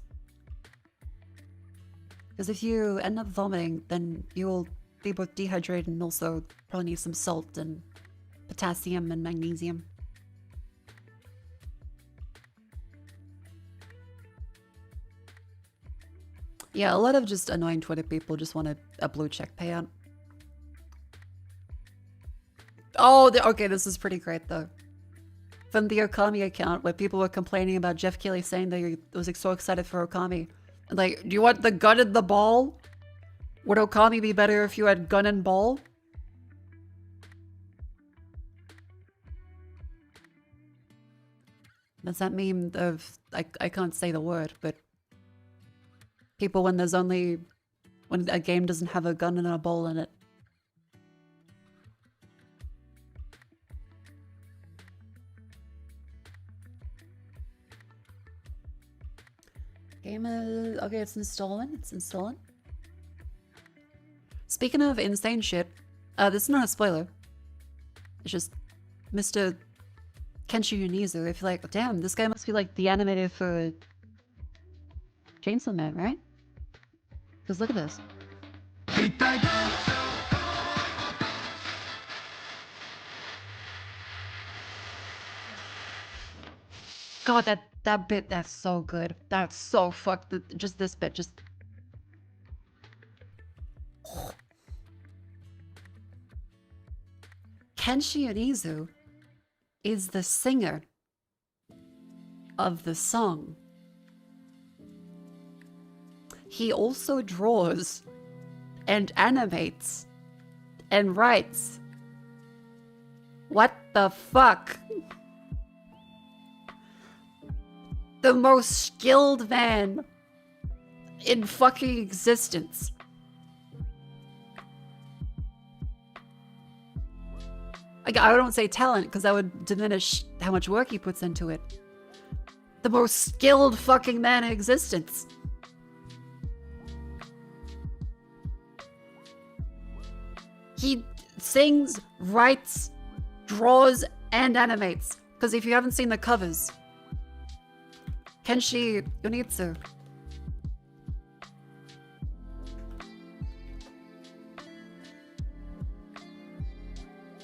Because if you end up vomiting, then you will be both dehydrated and also probably need some salt and potassium and magnesium. Yeah, a lot of just annoying Twitter people just want a blue check payout. Oh, okay, this is pretty great though. From the Okami account, where people were complaining about Jeff Keighley saying that he was like, so excited for Okami. And like, do you want the gun and the ball? Would Okami be better if you had gun and ball? That's that meme of, I can't say the word, but people when a game doesn't have a gun and a ball in it. Game is, okay, it's installing. Speaking of insane shit, this is not a spoiler. It's just Mr. Kenshi Yunizu. If you're like, damn, this guy must be like the animator for Chainsaw Man, right? Because look at this. God, that bit, that's so good. That's so fucked. Just this bit, just... Kenshi Yunizu is the singer of the song. He also draws and animates and writes. What the fuck? The most skilled man in fucking existence. Like, I don't say talent because that would diminish how much work he puts into it. The most skilled fucking man in existence. He sings, writes, draws, and animates. Because if you haven't seen the covers, Kenshi Yunizu.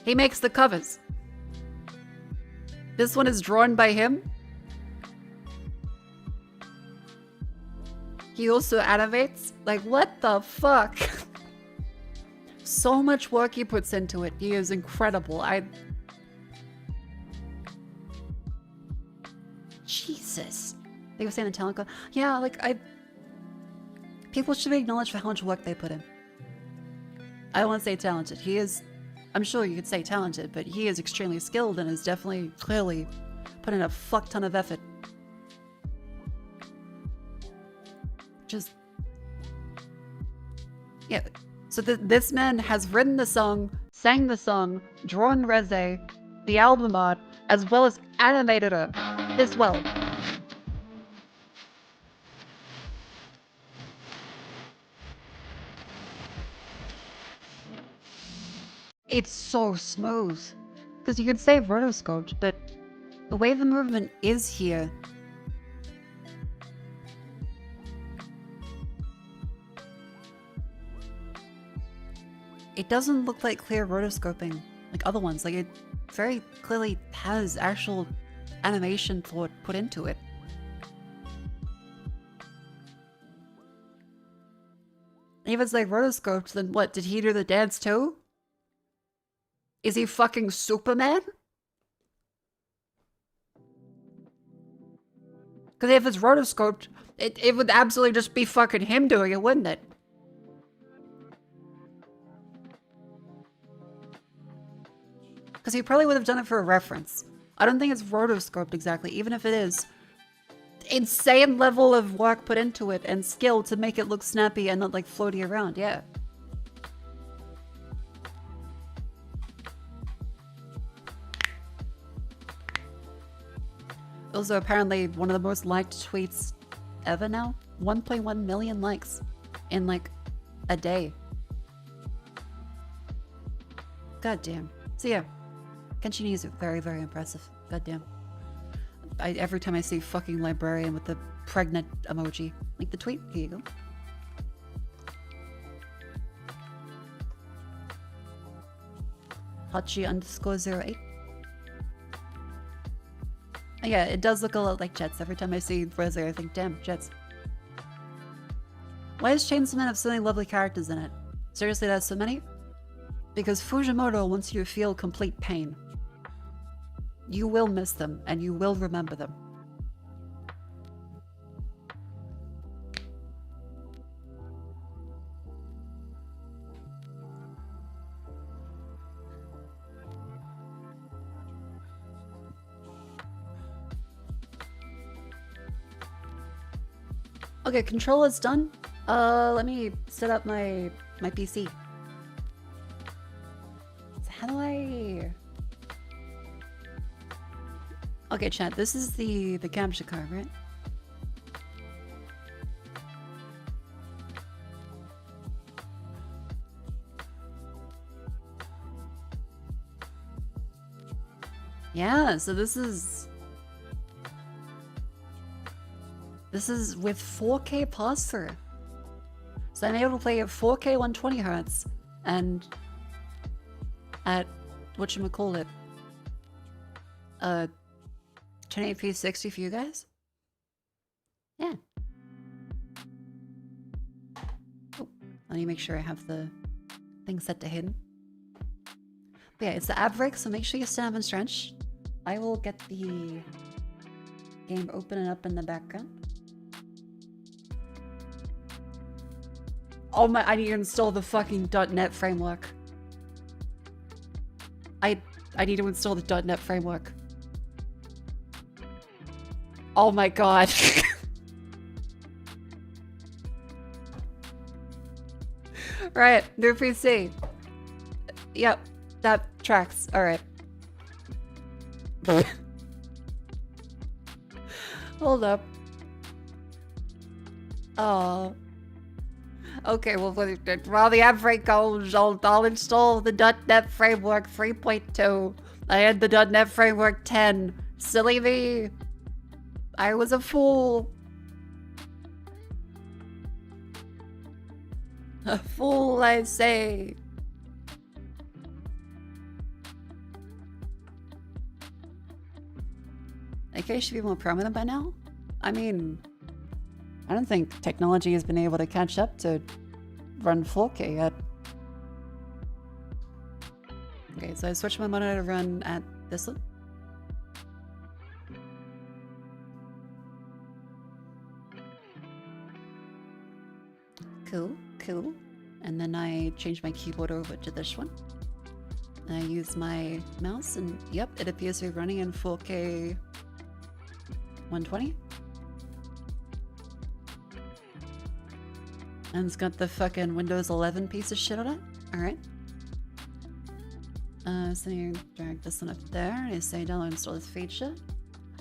He makes the covers. This one is drawn by him. He also animates. Like, what the fuck? So much work he puts into it. He is incredible. Jesus. They were saying the talent. Yeah, like, people should be acknowledged for how much work they put in. I don't want to say talented. He is... I'm sure you could say talented, but he is extremely skilled and is definitely, clearly, put in a fuck ton of effort. Just... Yeah, so this man has written the song, sang the song, drawn Reze, the album art, as well as animated her as well. It's so smooth. Because you could say rotoscoped, but the way the movement is here... It doesn't look like clear rotoscoping like other ones. Like, it very clearly has actual animation thought put into it. If it's like rotoscoped, then what? Did he do the dance too? Is he fucking Superman? Because if it's rotoscoped, it would absolutely just be fucking him doing it, wouldn't it? Because he probably would have done it for a reference. I don't think it's rotoscoped exactly. Even if it is, insane level of work put into it and skill to make it look snappy and not like floaty around, yeah. Also, apparently one of the most liked tweets ever now. 1.1 million likes in like a day. God damn. So yeah, Genshin is very, very impressive. God damn. Every time I see fucking librarian with the pregnant emoji, like the tweet, here you go. Hachi_08. Yeah, it does look a lot like Jets. Every time I see Rosie, I think, damn, Jets. Why does Chainsaw Man have so many lovely characters in it? Seriously, there's so many? Because Fujimoto wants you to feel complete pain. You will miss them, and you will remember them. Okay, controller's done. Let me set up my PC. So how do I... Okay, chat, this is the capture card, right? Yeah, so this is with 4K pass-through. So I'm able to play at 4K 120Hz and at whatchamacallit, 1080p 60 for you guys? Yeah. Oh, let me make sure I have the thing set to hidden. But yeah, it's the ab break, so make sure you stand up and stretch. I will get the game open and up in the background. Oh my, I need to install the fucking .NET framework. I need to install the .NET framework. Oh my god. Right, new PC. Yep, that tracks. Alright. Hold up. Oh. Okay, well, while the app break goes, I'll install the .NET Framework 3.2. I had the .NET Framework 10. Silly me. I was a fool. A fool, I say. AK should be more prominent by now? I mean, I don't think technology has been able to catch up to run 4K yet. Okay, so I switched my monitor to run at this one. Cool, cool. And then I changed my keyboard over to this one. And I use my mouse and yep, it appears to be running in 4K 120. And it's got the fucking Windows 11 piece of shit on it. Alright. So you drag this one up there and you say download and install this feature.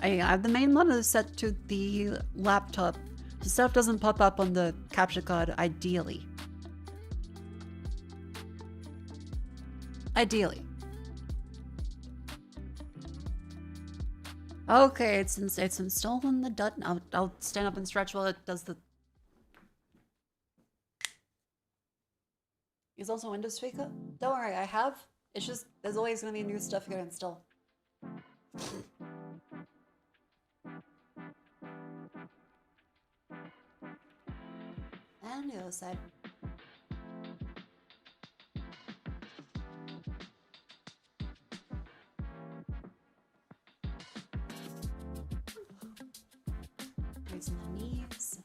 I have the main monitor set to the laptop. So stuff doesn't pop up on the capture card, ideally. Ideally. Okay, it's installed on the .NET. I'll stand up and stretch while it does the... Is also Windows speaker? Don't worry, I have. It's just, there's always gonna be new stuff you gotta install. And the other side. Raising the knees.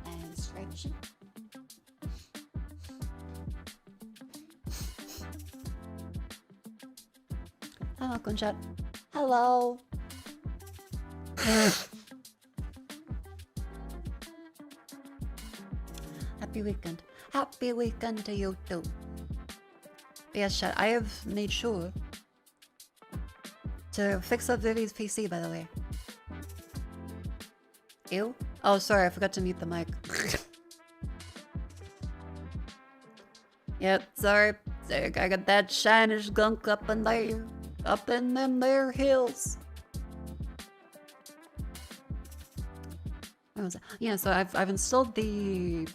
And stretching. Hello, Kunchat. Hello. happy weekend. Happy weekend to you too. But yes, chat, I have made sure to fix up Vivi's PC, by the way. Ew? Oh, sorry, I forgot to mute the mic. Yep, sorry. I got that shinish gunk up in there. Up in them there hills. What was that? Yeah, so I've installed the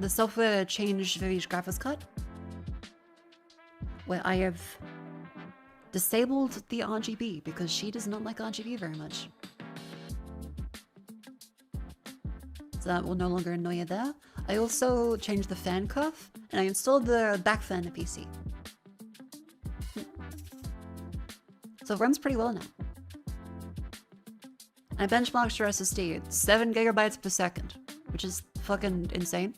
software to change Vivi's graphics card, where I have disabled the RGB because she does not like RGB very much. So that will no longer annoy you there. I also changed the fan curve, and I installed the back fan to PC. So it runs pretty well now. I benchmarked your SSD at 7 gigabytes per second, which is fucking insane.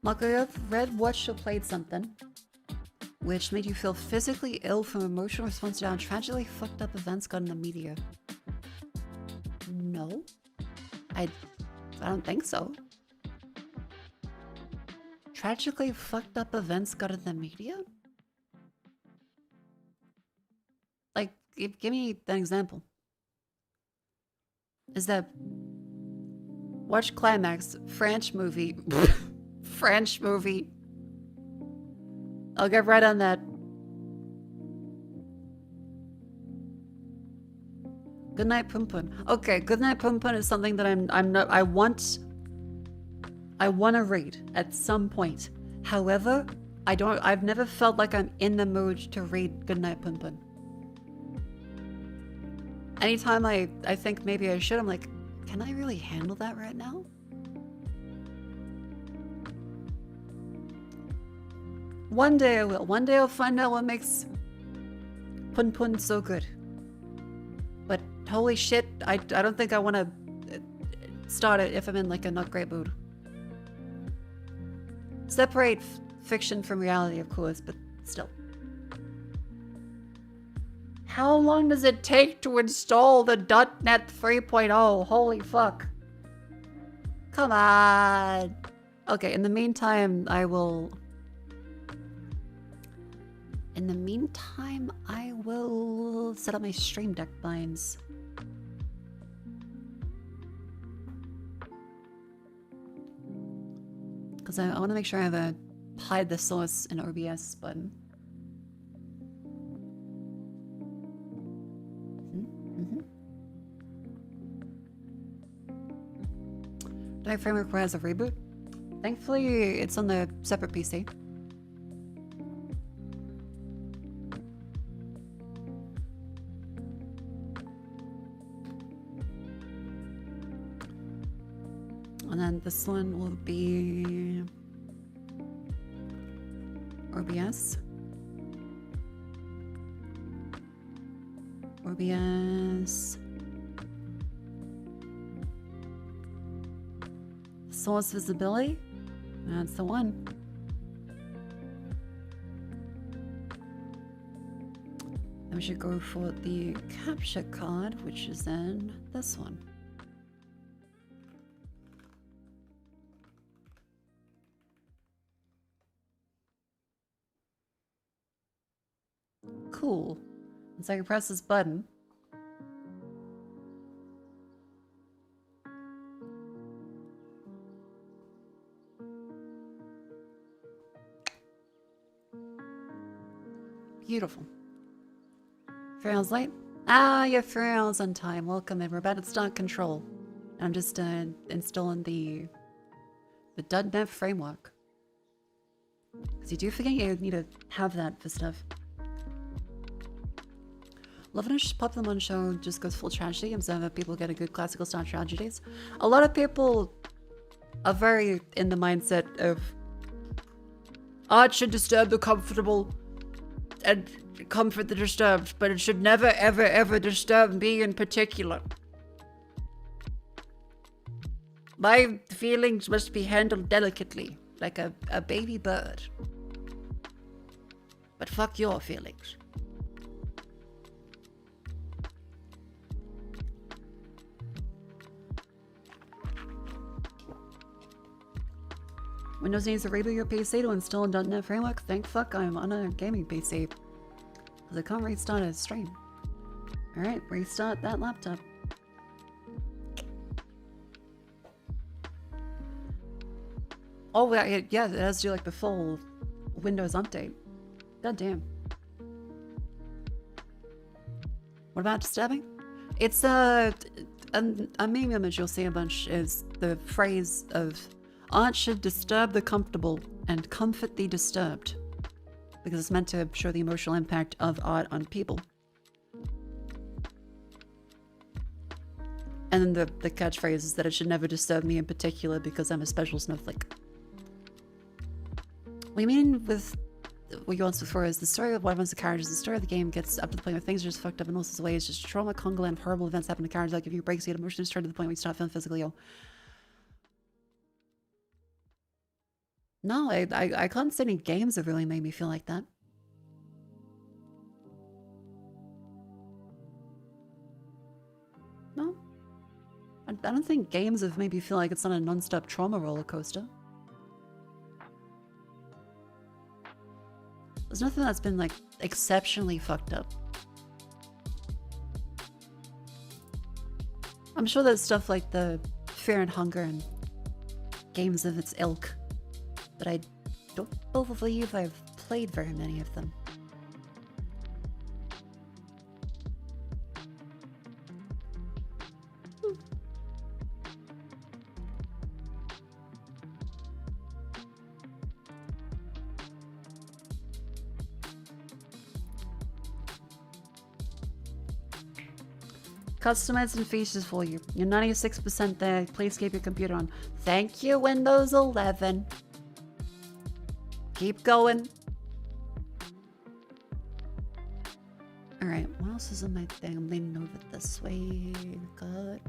Mako, you have read, watched, or played something which made you feel physically ill from emotional response to how tragically fucked up events got in the media? No. I don't think so. Tragically fucked up events got in the media? Like, give me an example. Is that... Watch Climax, French movie. French movie. I'll get right on that. Goodnight Pumpun. Okay, Goodnight Pumpun is something that I want to read at some point. However, I've never felt like I'm in the mood to read Goodnight Pumpun. Anytime I think maybe I should, I'm like, can I really handle that right now? One day I will. One day I'll find out what makes Pun Pun so good. But holy shit, I don't think I want to start it if I'm in like a not great mood. Separate fiction from reality, of course, but still. How long does it take to install the .NET 3.0? Holy fuck. Come on. Okay, in the meantime, I will set up my Stream Deck blinds. Because I want to make sure I have a hide the source in OBS button. My framework requires a reboot. Thankfully, it's on the separate PC. And then this one will be OBS. OBS. Source visibility. That's the one. Then we should go for the capture card, which is then this one. Cool. And so I can press this button. Beautiful. 3 hours late? Ah, you're 3 hours on time. Welcome in. We're about to start control. I'm just installing the .NET framework. Because you do forget you need to have that for stuff. Lovenish Pop-the-Mon show just goes full tragedy. I'm saying that people get a good classical style tragedies. A lot of people are very in the mindset of art should disturb the comfortable and comfort the disturbed, but it should never, ever, ever disturb me in particular. My feelings must be handled delicately, like a baby bird. But fuck your feelings. Windows needs to reboot your PC to install a .NET framework. Thank fuck I'm on a gaming PC. Because I can't restart a stream. Alright, restart that laptop. Oh, yeah, it has to do like the full Windows update. God damn. What about disturbing? It's a meme image you'll see a bunch is the phrase of art should disturb the comfortable and comfort the disturbed. Because it's meant to show the emotional impact of art on people. And then the catchphrase is that it should never disturb me in particular because I'm a special snowflake. What you mean with what you answered before is the story of what happens to characters. The story of the game gets up to the point where things are just fucked up in all sorts of ways. Just trauma, Congo, and horrible events happen to characters that give you breaks. You get emotionally destroyed to the point where you start feeling physically ill. No, I can't say any games have really made me feel like that. No. I don't think games have made me feel like it's not a non-stop trauma roller coaster. There's nothing that's been like exceptionally fucked up. I'm sure there's stuff like the Fear and Hunger and games of its ilk, but I don't believe I've played very many of them. Customizing features for you. You're 96% there. Please keep your computer on. Thank you, Windows 11. Keep going. Alright, what else is in my thing? I'm leaning over this way. Good.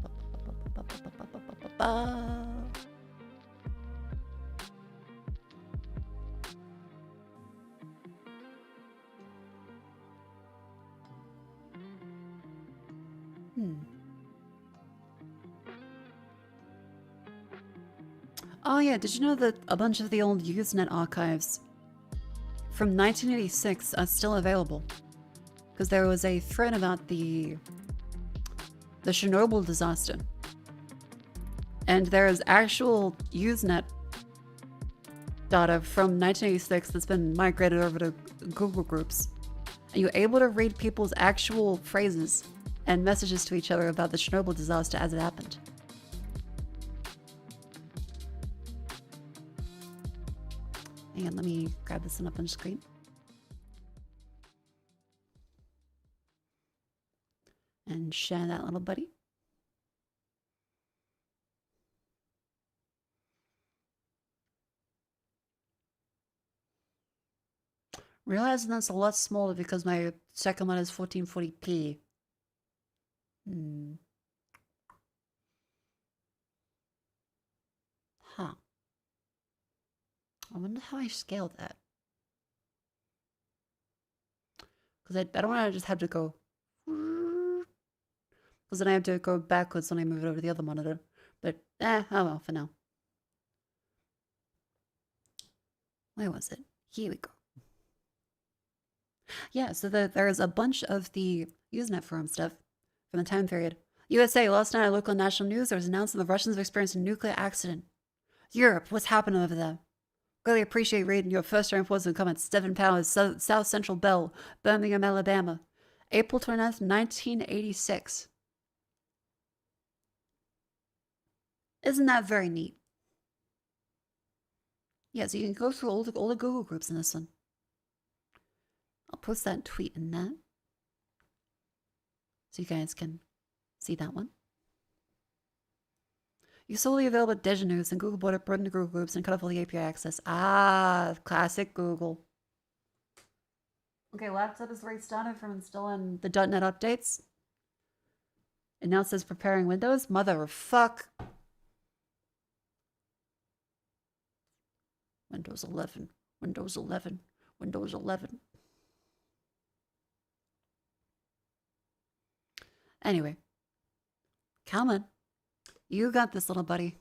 Oh yeah, did you know that a bunch of the old Usenet archives from 1986 are still available? Because there was a thread about the Chernobyl disaster. And there is actual Usenet data from 1986 that's been migrated over to Google Groups. And you're able to read people's actual phrases and messages to each other about the Chernobyl disaster as it happened. And let me grab this one up on the screen. And share that little buddy. Realizing that's a lot smaller because my second one is 1440p. Huh. I wonder how I scaled that. Because I don't want to just have to go... Because then I have to go backwards when I move it over to the other monitor. But, oh well, for now. Where was it? Here we go. Yeah, so there is a bunch of the Usenet forum stuff from the time period. USA, last night on local national news, there was announced that the Russians have experienced a nuclear accident. Europe, what's happening over there? Really appreciate reading your first reinforcement comments. Stephen Powers, South Central Bell, Birmingham, Alabama. April 29th, 1986. Isn't that very neat? Yeah, so you can go through all the Google groups in this one. I'll post that tweet in that. So you guys can see that one. You solely available at Deja News and Google brought into Google Groups and cut off all the API access. Ah, classic Google. Okay, laptop is restarted from installing the .NET updates. It now says preparing Windows. Mother of fuck. Windows 11. Windows 11. Windows 11. Anyway. Come on. You got this, little buddy.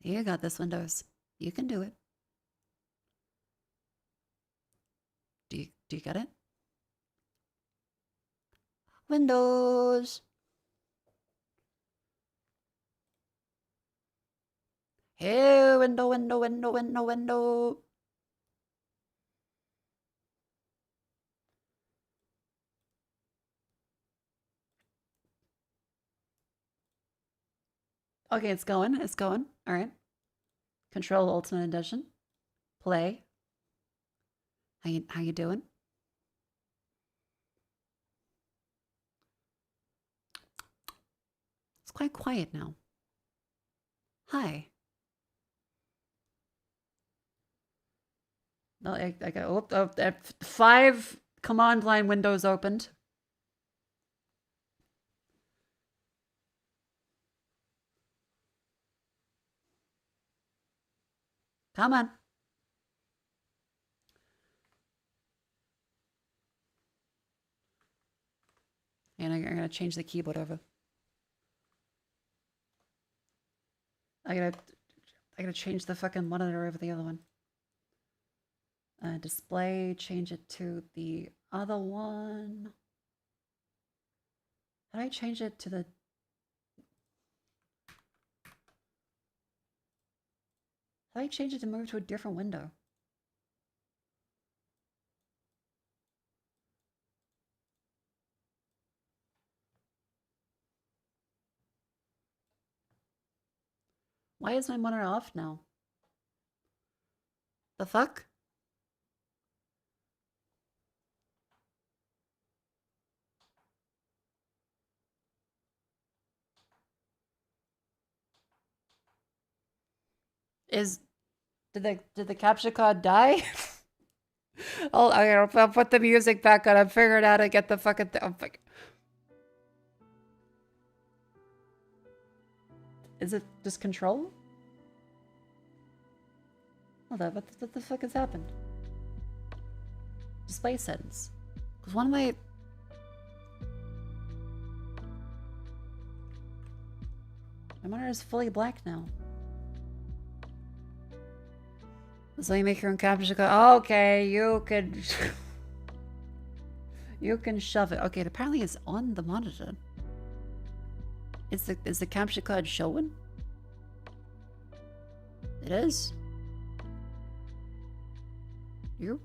You got this, Windows. You can do it. Do you get it? Windows. Hey, window, window, window, window, window. Okay, it's going. It's going. All right. Control Ultimate Edition. Play. How you doing? It's quite quiet now. Hi. No, I got 5 command line windows opened. Come on. And I'm gonna change the keyboard over. I gotta change the fucking monitor over the other one. Display, change it to the other one. How do I change it to the... How do I change it to move to a different window? Why is my monitor off now? The fuck? Did the capture card die? I'll put the music back on. I'm figuring out how to get the fucking Is it just control? Hold on, what the fuck has happened? Display settings. Because one of my... My monitor is fully black now. So you make your own capture card. Okay, you can... you can shove it. Okay, it apparently it's on the monitor. Is the capture card showing? It is. You?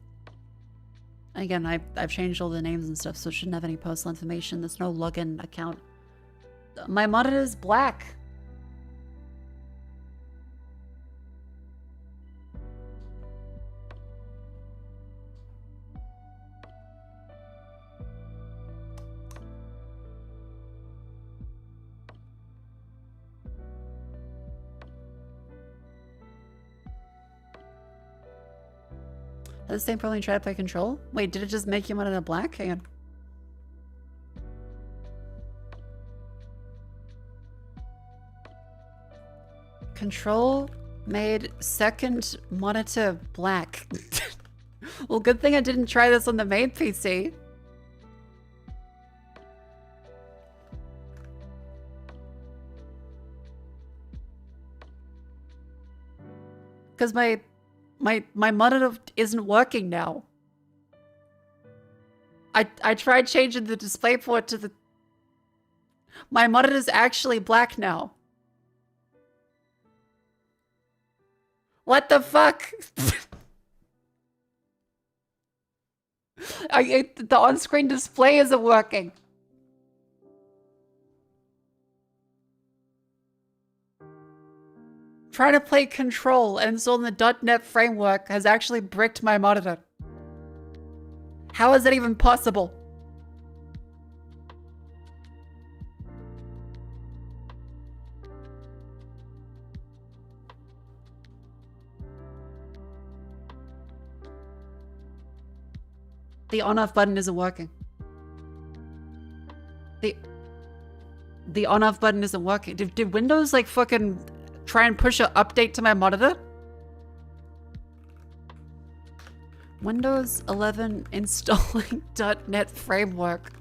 Again, I've changed all the names and stuff, so it shouldn't have any postal information. There's no login account. My monitor is black. Does the same probably try to play control? Wait, did it just make you monitor black? Hang on. Control made second monitor black. Well, good thing I didn't try this on the main PC. Because my monitor isn't working now. I tried changing the display port to the... My monitor's actually black now. What the fuck? The on-screen display isn't working. Trying to play Control and install the .NET framework has actually bricked my monitor. How is that even possible? The on-off button isn't working. The on-off button isn't working. Did Windows like fucking try and push an update to my monitor? Windows 11 installing .NET framework.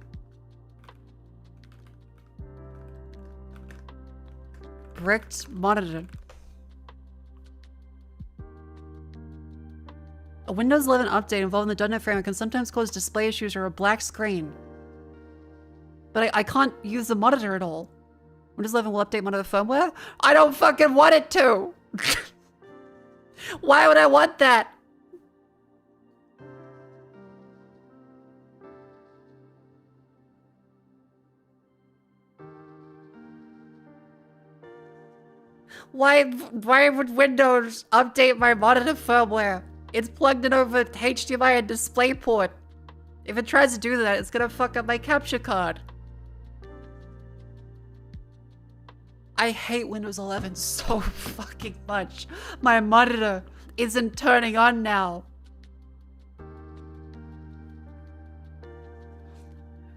Bricked monitor. A Windows 11 update involving the .NET framework can sometimes cause display issues or a black screen. But I can't use the monitor at all. Windows 11 will update monitor firmware? I don't fucking want it to! Why would I want that? Why would Windows update my monitor firmware? It's plugged in over HDMI and DisplayPort. If it tries to do that, it's gonna fuck up my capture card. I hate Windows 11 so fucking much. My monitor isn't turning on now.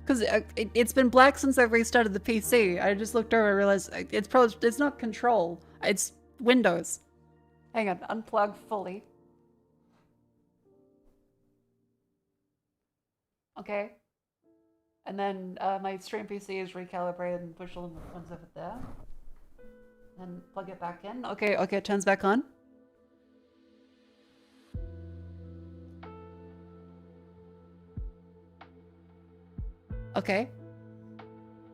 Because it's been black since I restarted the PC. I just looked over and realized it's not control. It's Windows. Hang on, unplug fully. Okay. And then my stream PC is recalibrated and push all the ones over there. And plug it back in. Okay, it turns back on. Okay.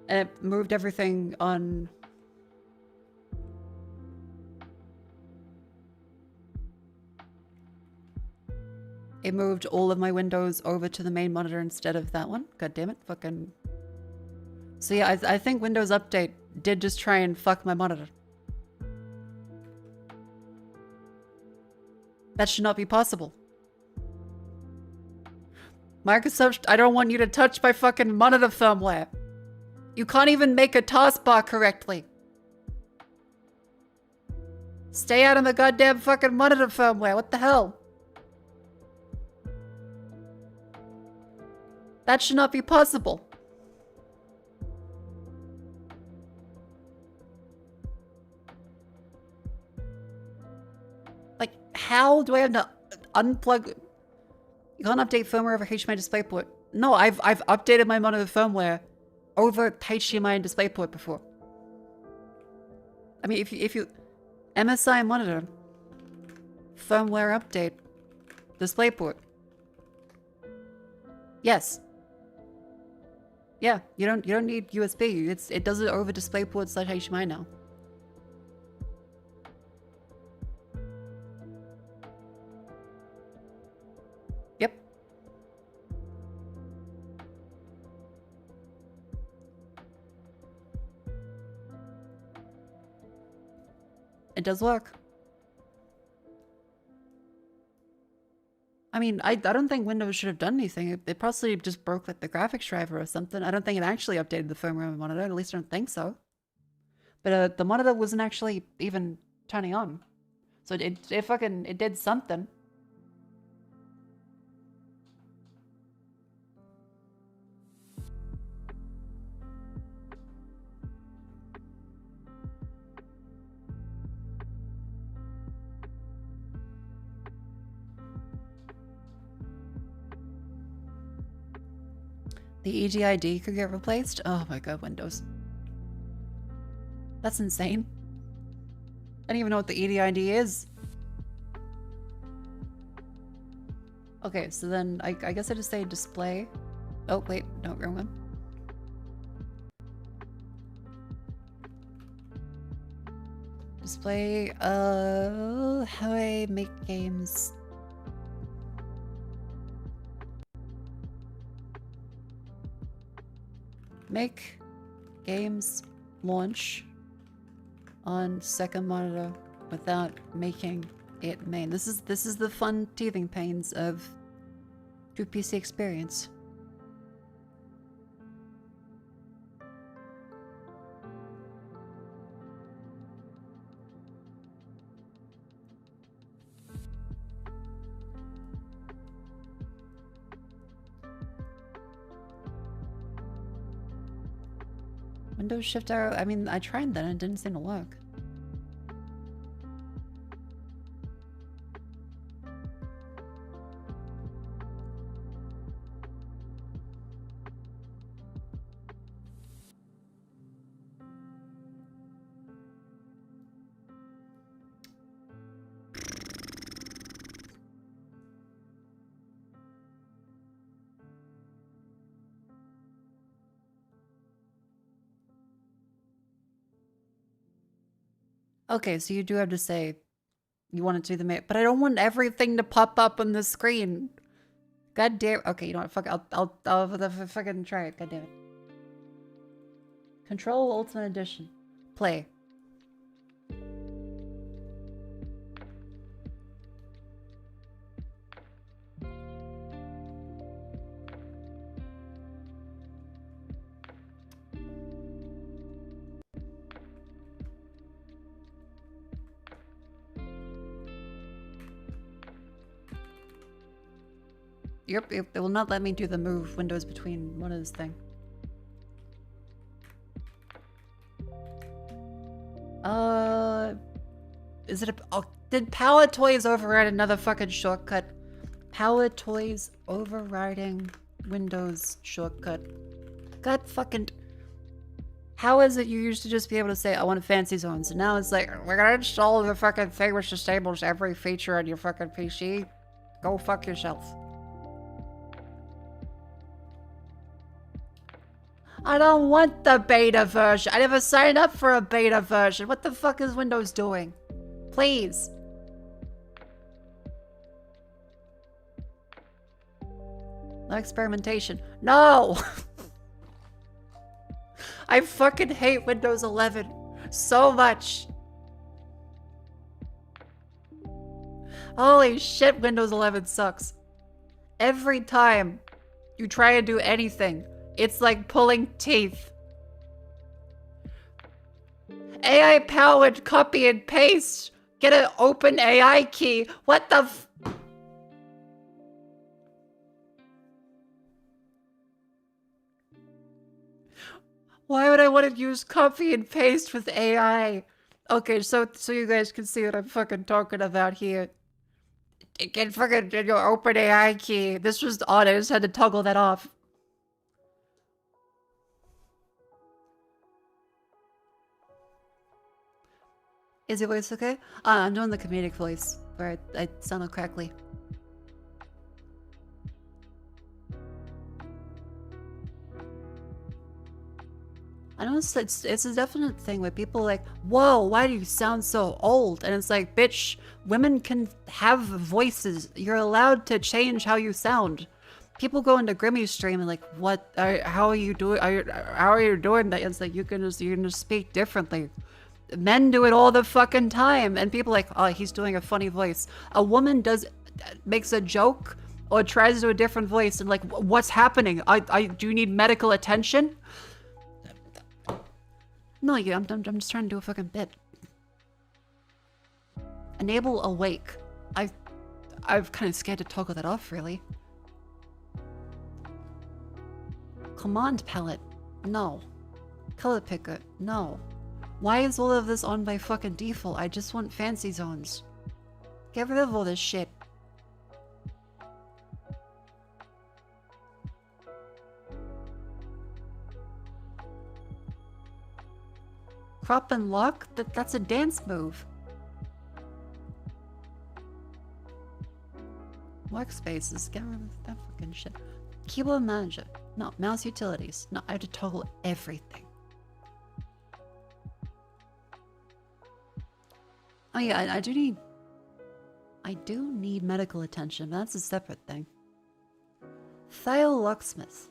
And it moved everything on. It moved all of my windows over to the main monitor instead of that one. God damn it, fucking. So yeah, I think Windows Update did just try and fuck my monitor. That should not be possible. Microsoft, I don't want you to touch my fucking monitor firmware. You can't even make a taskbar correctly. Stay out of the goddamn fucking monitor firmware. What the hell? That should not be possible. Like, how do I have to unplug? You can't update firmware over HDMI DisplayPort. No, I've updated my monitor firmware over HDMI and DisplayPort before. I mean, if you MSI monitor firmware update DisplayPort. Yes. Yeah, you don't need USB. It does it over DisplayPort / HDMI now. Yep. It does work. I mean, I don't think Windows should have done anything. It possibly just broke like the graphics driver or something. I don't think it actually updated the firmware of the monitor. At least I don't think so. But the monitor wasn't actually even turning on. So it did something. The EGID could get replaced? Oh my god, Windows. That's insane. I don't even know what the EGID is. Okay, so then I guess I just say display. Oh, wait, no, wrong one. Display, how do I make games? Make games launch on second monitor without making it main. This is the fun teething pains of true PC experience. Windows Shift Arrow. I mean, I tried that and it didn't seem to work. Okay, so you do have to say you want it to be the main, but I don't want everything to pop up on the screen. God damn. Okay, you know what? Fuck. I'll fucking try it. God damn it. Control Ultimate Edition. Play. Yep, it will not let me do the move windows between one of this thing. Is it a... Oh, did Palette Toys override another fucking shortcut? Palette Toys overriding Windows shortcut. God fucking... How is it you used to just be able to say, I want fancy zones, and now it's like, we're gonna install the fucking thing which disables every feature on your fucking PC? Go fuck yourself. I don't want the beta version. I never signed up for a beta version. What the fuck is Windows doing? Please. No experimentation. No! I fucking hate Windows 11 so much. Holy shit, Windows 11 sucks. Every time you try to do anything, it's like pulling teeth. AI powered copy and paste. Get an open AI key. What the f- Why would I want to use copy and paste with AI? Okay, so you guys can see what I'm fucking talking about here. Get fucking your open AI key. This was on. I just had to toggle that off. Is your voice okay? I'm doing the comedic voice, where I sound crackly. I know it's a definite thing where people are like, whoa, why do you sound so old? And it's like, bitch, women can have voices. You're allowed to change how you sound. People go into Grimmy's stream and like, what? How are you doing? How are you doing that? It's like, you can just speak differently. Men do it all the fucking time, and people are like, oh, he's doing a funny voice. A woman makes a joke or tries to do a different voice, and like, what's happening? Do you need medical attention? No, I'm just trying to do a fucking bit. Enable awake. I'm kind of scared to toggle that off, really. Command palette. No. Color picker. No. Why is all of this on by fucking default? I just want fancy zones. Get rid of all this shit. Crop and lock? That's a dance move. Workspaces. Get rid of that fucking shit. Keyboard manager. No. Mouse utilities. No, I have to toggle everything. Oh yeah, I do need medical attention, but that's a separate thing. File locksmith.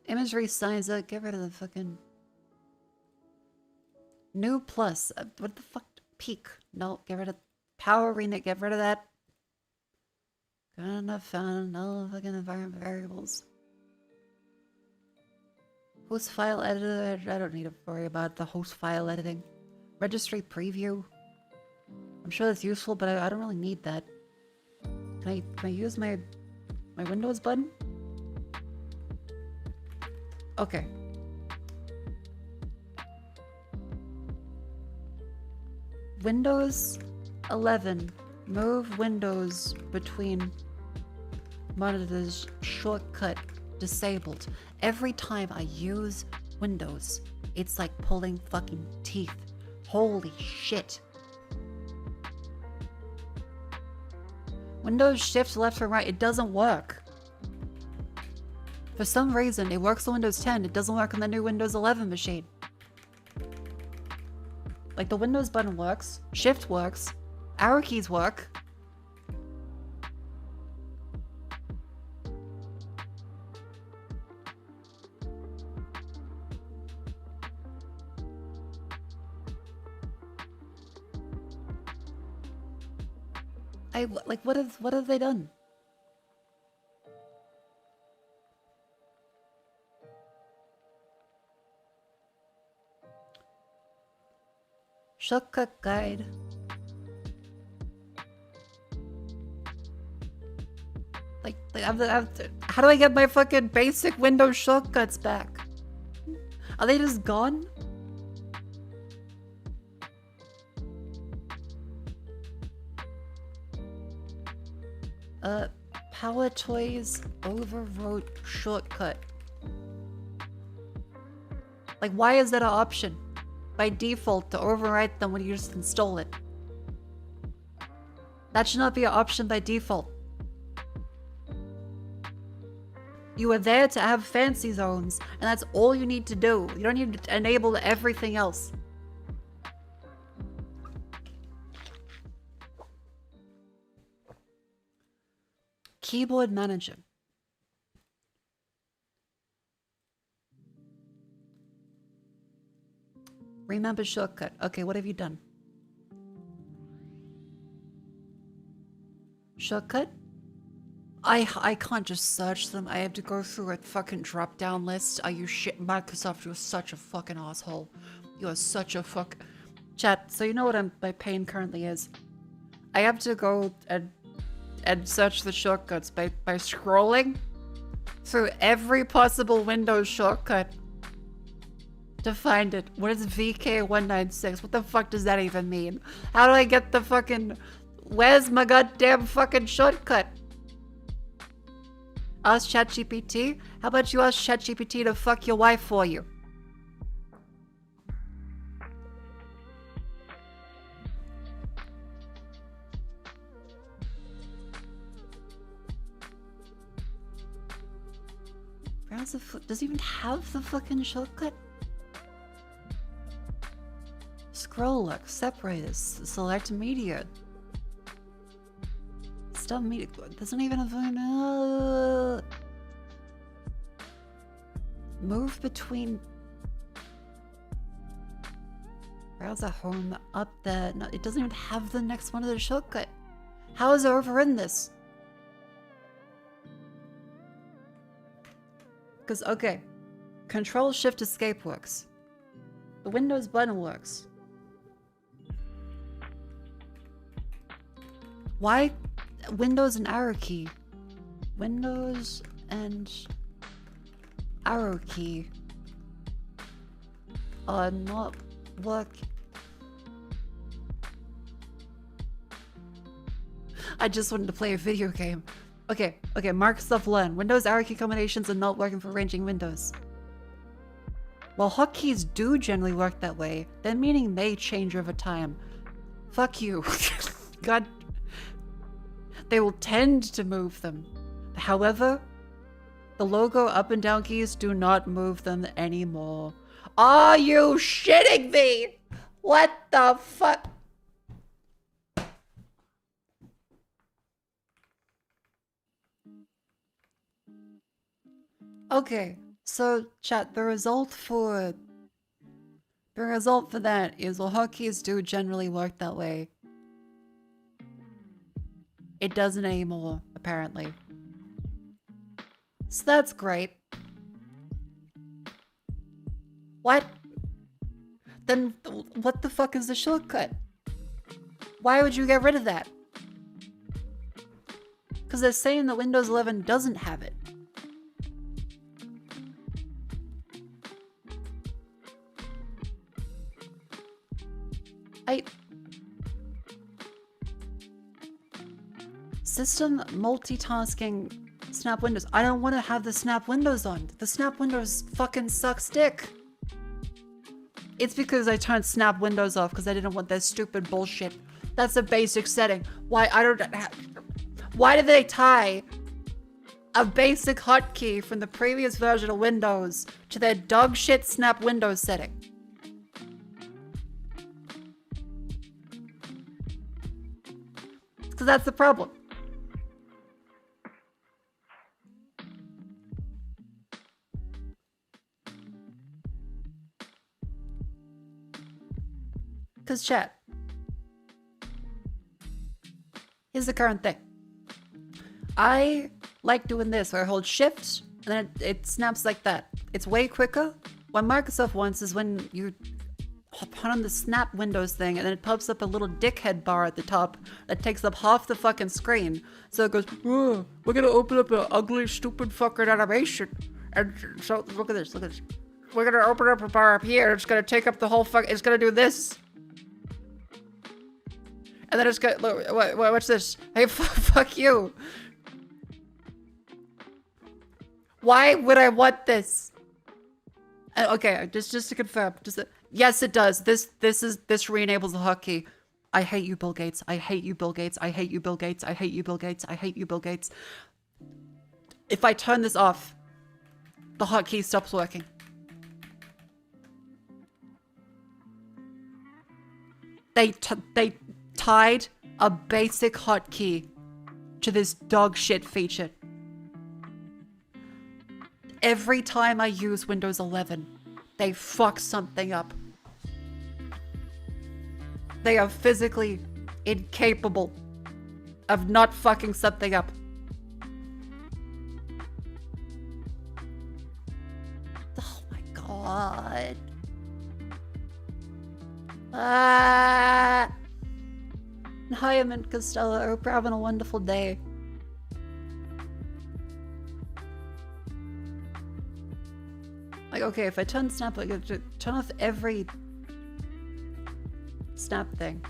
Imagery sizer, get rid of the fucking... New plus. What the fuck? Peak. No, get rid of... Power renit, get rid of that. Good enough, found no fucking environment variables. Host file editor, I don't need to worry about the host file editing. Registry preview. I'm sure that's useful, but I don't really need that. Can I use my Windows button? Okay. Windows 11. Move windows between monitors. Shortcut disabled. Every time I use Windows, it's like pulling fucking teeth. Holy shit. Windows shift left or right, it doesn't work. For some reason, it works on Windows 10, it doesn't work on the new Windows 11 machine. Like the Windows button works, Shift works, arrow keys work. Like what have they done? Shortcut guide. How do I get my fucking basic Windows shortcuts back? Are they just gone? Power Toys overwrote shortcut. Like, why is that an option? By default, to overwrite them when you just install it. That should not be an option by default. You are there to have fancy zones, and that's all you need to do. You don't need to enable everything else. Keyboard manager. Remember shortcut. Okay, what have you done? Shortcut? I can't just search them. I have to go through a fucking drop down list. Are you shit? Microsoft, you're such a fucking asshole. You are such a fuck. Chat, so you know what my pain currently is? I have to go and search the shortcuts by scrolling through every possible Windows shortcut to find it. What is VK196? What the fuck does that even mean? How do I get the fucking... Where's my goddamn fucking shortcut? Ask ChatGPT? How about you ask ChatGPT to fuck your wife for you? Does it even have the fucking shortcut? Scroll look, separate, select media. Stop media. Doesn't even have move between browser home up there. No, it doesn't even have the next one of the shortcut. How is it overridden this? Because, okay, Control Shift Escape works. The Windows button works. Why Windows and arrow key? Windows and arrow key are not work. I just wanted to play a video game. Okay, Microsoft learn. Windows arrow key combinations are not working for ranging windows. While hotkeys do generally work that way, their meaning may change over time. Fuck you. God. They will tend to move them. However, the logo up and down keys do not move them anymore. Are you shitting me? What the fuck? Okay, so chat, the result for that is while hotkeys do generally work that way, it doesn't anymore, apparently. So that's great. What? Then what the fuck is the shortcut? Why would you get rid of that? Because they're saying that Windows 11 doesn't have it. System multitasking snap windows. I don't want to have the snap windows on. The snap windows fucking sucks dick. It's because I turned snap windows off because I didn't want that stupid bullshit. That's a basic setting. Why did they tie a basic hotkey from the previous version of Windows to their dog shit snap windows setting? So that's the problem. Because chat, here's the current thing. I like doing this where I hold shift and then it snaps like that. It's way quicker. What Microsoft wants is when you put on the snap Windows thing and then it pops up a little dickhead bar at the top that takes up half the fucking screen. So it goes, oh, we're gonna open up an ugly, stupid fucking animation. And so look at this, look at this. We're gonna open up a bar up here. It's gonna take up the whole it's gonna do this. And then it's got, look, what's this? Hey, fuck you. Why would I want this? Okay, just to confirm, yes, it does. This re-enables the hotkey. I hate you, Bill Gates. I hate you, Bill Gates. I hate you, Bill Gates. I hate you, Bill Gates. I hate you, Bill Gates. If I turn this off, the hotkey stops working. They tied a basic hotkey to this dog shit feature. Every time I use Windows 11, they fuck something up. They are physically incapable of not fucking something up. Oh my god. Hi, I'm in Costello. I hope you're having a wonderful day. Like, okay, if I turn snap, like, turn off every snap thing.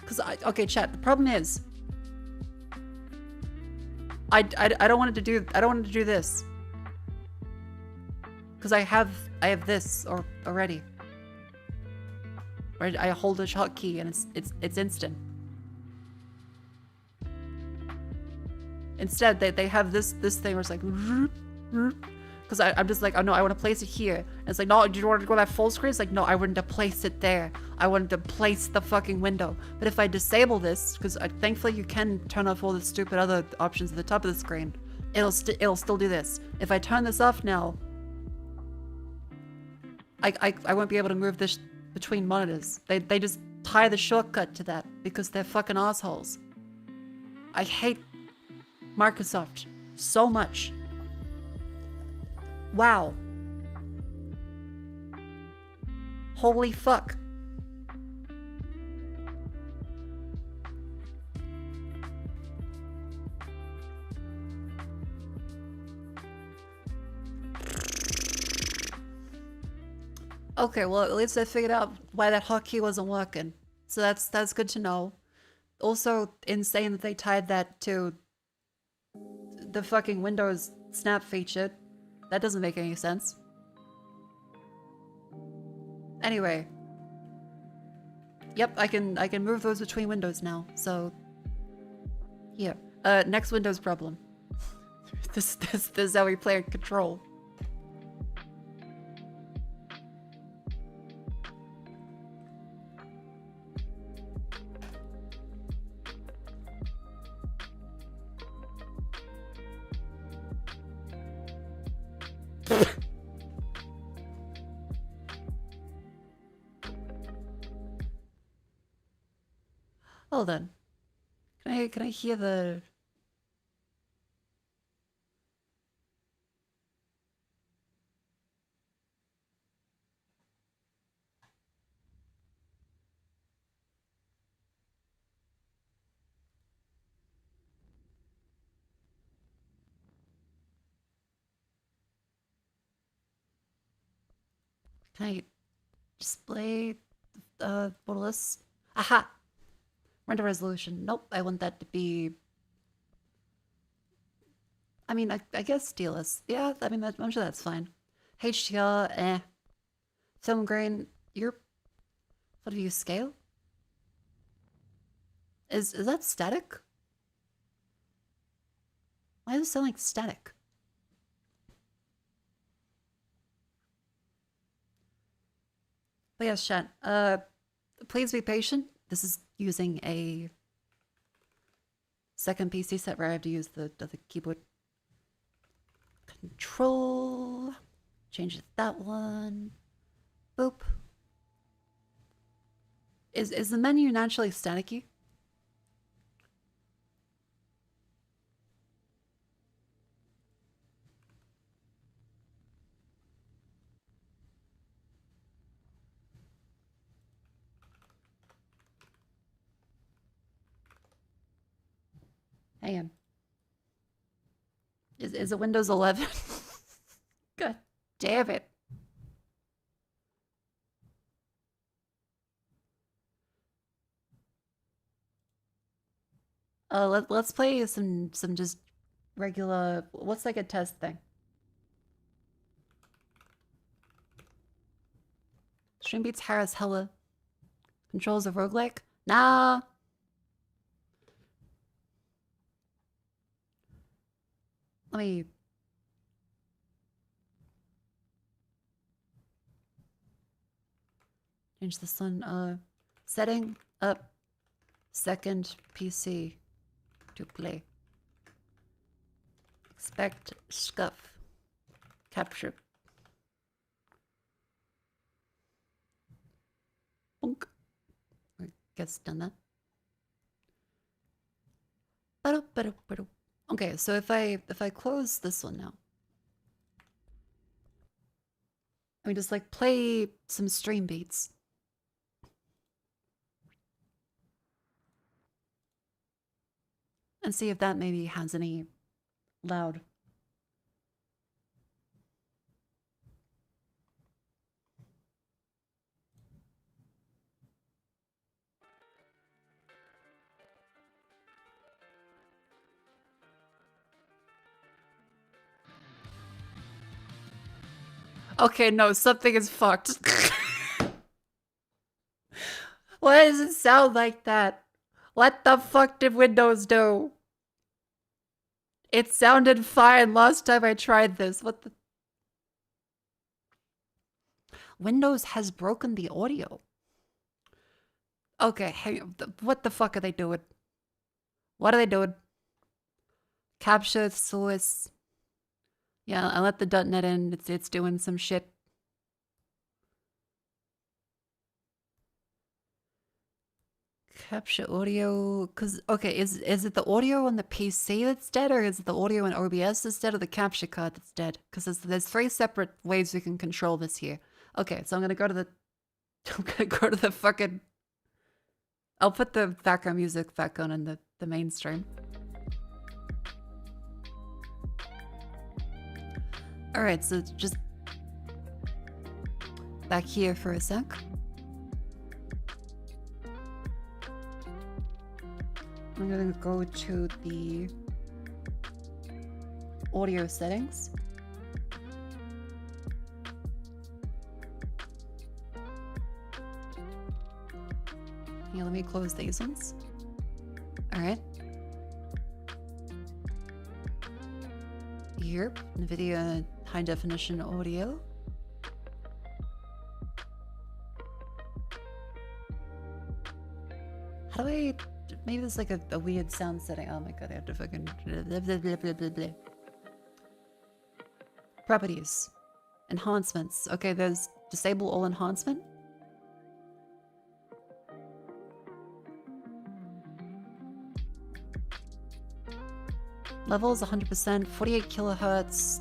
Cause okay, chat, the problem is, I don't want it to do, I don't want it to do this. Cause I have this already. Where I hold a hotkey and it's instant. Instead, they have this thing where it's like, because I'm just like, oh no, I want to place it here. And it's like, no, do you want to go that full screen? It's like, no, I wanted to place it there. I wanted to place the fucking window. But if I disable this, because thankfully you can turn off all the stupid other options at the top of the screen, it'll still do this. If I turn this off now, I won't be able to move this between monitors. They just tie the shortcut to that because they're fucking assholes. I hate Microsoft so much. Wow. Holy fuck. Okay, well at least I figured out why that hotkey wasn't working. So that's good to know. Also insane that they tied that to the fucking Windows snap feature. That doesn't make any sense. Anyway. Yep, I can move those between windows now. So here. Next Windows problem. This is how we play in Control. Hold on. Can I hear the... Can I display borderless? Aha! Render resolution. Nope, I want that to be... I mean, I guess stylus. Yeah, I mean, I'm sure that's fine. HDR, eh. Film grain, what do you scale? Is that static? Why does it sound like static? But yes, chat. Please be patient. This is using a second PC set where I have to use the keyboard control. Change it to that one. Boop. Is the menu naturally staticky? Hang on. Is it Windows 11? God damn it. Let's play some just regular. What's like a test thing? Stream beats Harris hella. Controls a roguelike? Nah. Let me. Change this one. Setting up second PC to play. Expect scuff. Capture. Bonk. I guess done that. Okay, so if I close this one now, I mean just like play some stream beats. And see if that maybe has any loud. Okay, no, something is fucked. Why does it sound like that? What the fuck did Windows do? It sounded fine last time I tried this. What the? Windows has broken the audio. Okay, hey, what the fuck are they doing? What are they doing? Capture source. Yeah, I let the .NET in. It's doing some shit. Capture audio, cause okay, is it the audio on the PC that's dead, or is it the audio in OBS that's dead, or the capture card that's dead? Cause there's 3 separate ways we can control this here. Okay, so I'm gonna go to the fucking. I'll put the background music back on in the mainstream. All right, so just back here for a sec. I'm gonna go to the audio settings. Here, let me close these ones. All right. Here, NVIDIA high definition audio. How do I? Maybe there's like a weird sound setting. Oh my god, I have to fucking blah, blah, blah, blah, blah, blah. Properties. Enhancements. Okay, there's disable all enhancement. Levels 100%, 48 kilohertz.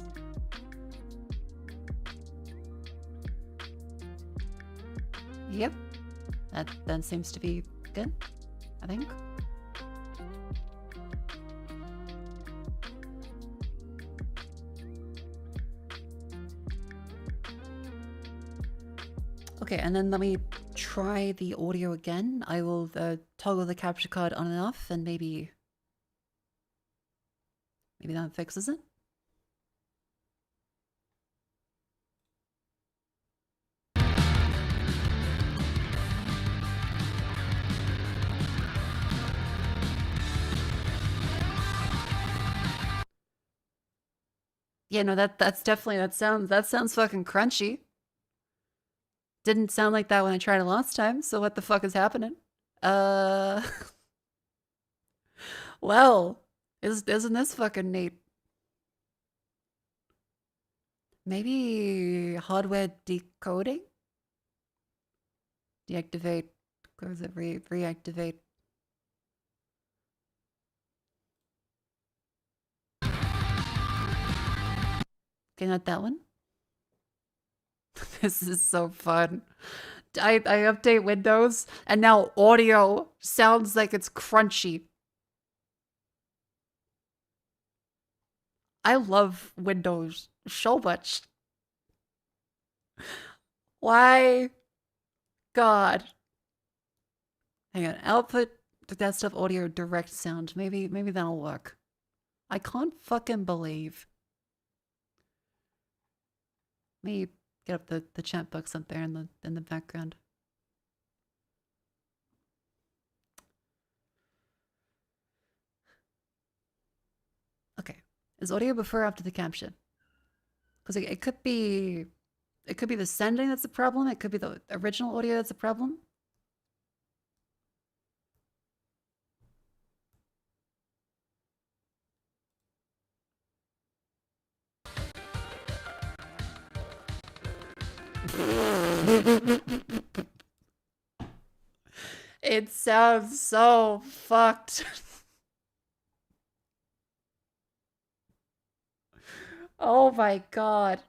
Yep. That seems to be good, I think. Okay, and then let me try the audio again. I will toggle the capture card on and off, and maybe that fixes it. Yeah, no, that's definitely that sounds fucking crunchy. Didn't sound like that when I tried it last time, so what the fuck is happening? Well, isn't this fucking neat? Maybe hardware decoding? Deactivate. Or is it reactivate? Okay, not that one. This is so fun. I update Windows, and now audio sounds like it's crunchy. I love Windows so much. Why? God. Hang on. Output the desktop audio direct sound. Maybe that'll work. I can't fucking believe. Let me get up the chat box up there in the background. Okay. Is audio before or after the caption? Because it could be the sending that's the problem. It could be the original audio that's the problem. It sounds so fucked. Oh my god.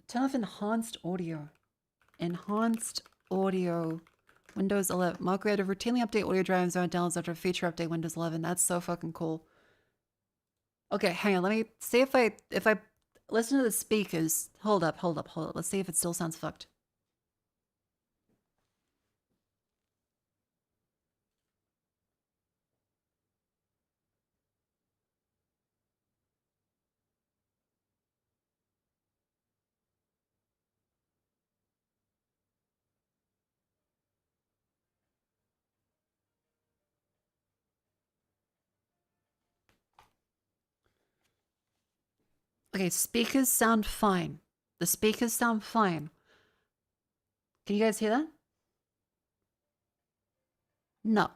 Turn off enhanced audio. Enhanced audio. Windows 11. Mako to routinely update audio drivers and downloads after a feature update Windows 11. That's so fucking cool. Okay, hang on. Let me see if I listen to the speakers. Hold up. Let's see if it still sounds fucked. Okay, speakers sound fine. The speakers sound fine. Can you guys hear that? No.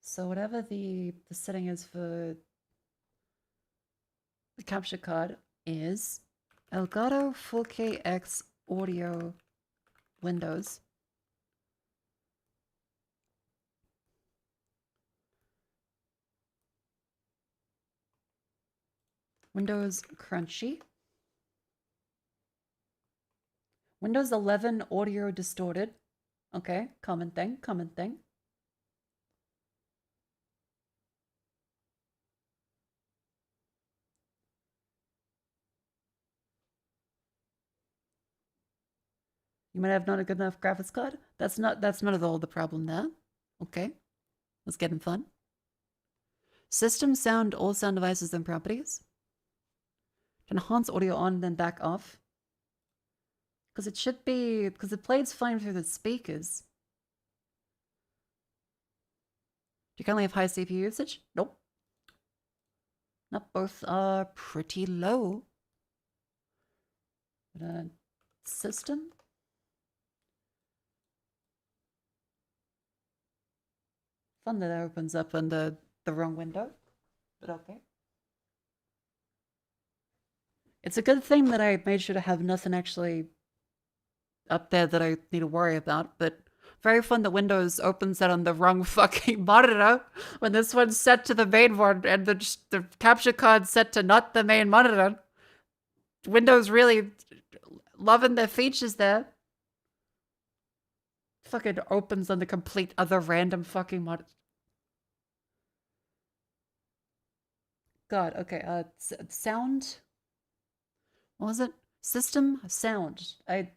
So whatever the setting is for the capture card is Elgato 4KX audio Windows. Windows Crunchy. Windows 11 audio distorted. Okay, common thing. You might have not a good enough graphics card. That's not at all the problem there. Okay, let's get in fun. System sound, all sound devices and properties. Enhance audio on, then back off. Because it should be, because it plays fine through the speakers. Do you currently have high CPU usage? Nope. Not both are pretty low. But, system. Fun that opens up on the wrong window, but okay. It's a good thing that I made sure to have nothing actually up there that I need to worry about, but very fun that Windows opens that on the wrong fucking monitor when this one's set to the main one and the capture card's set to not the main monitor. Windows really loving their features there. Fucking opens on the complete other random fucking monitor. God, okay, sound. What was it? System sound. There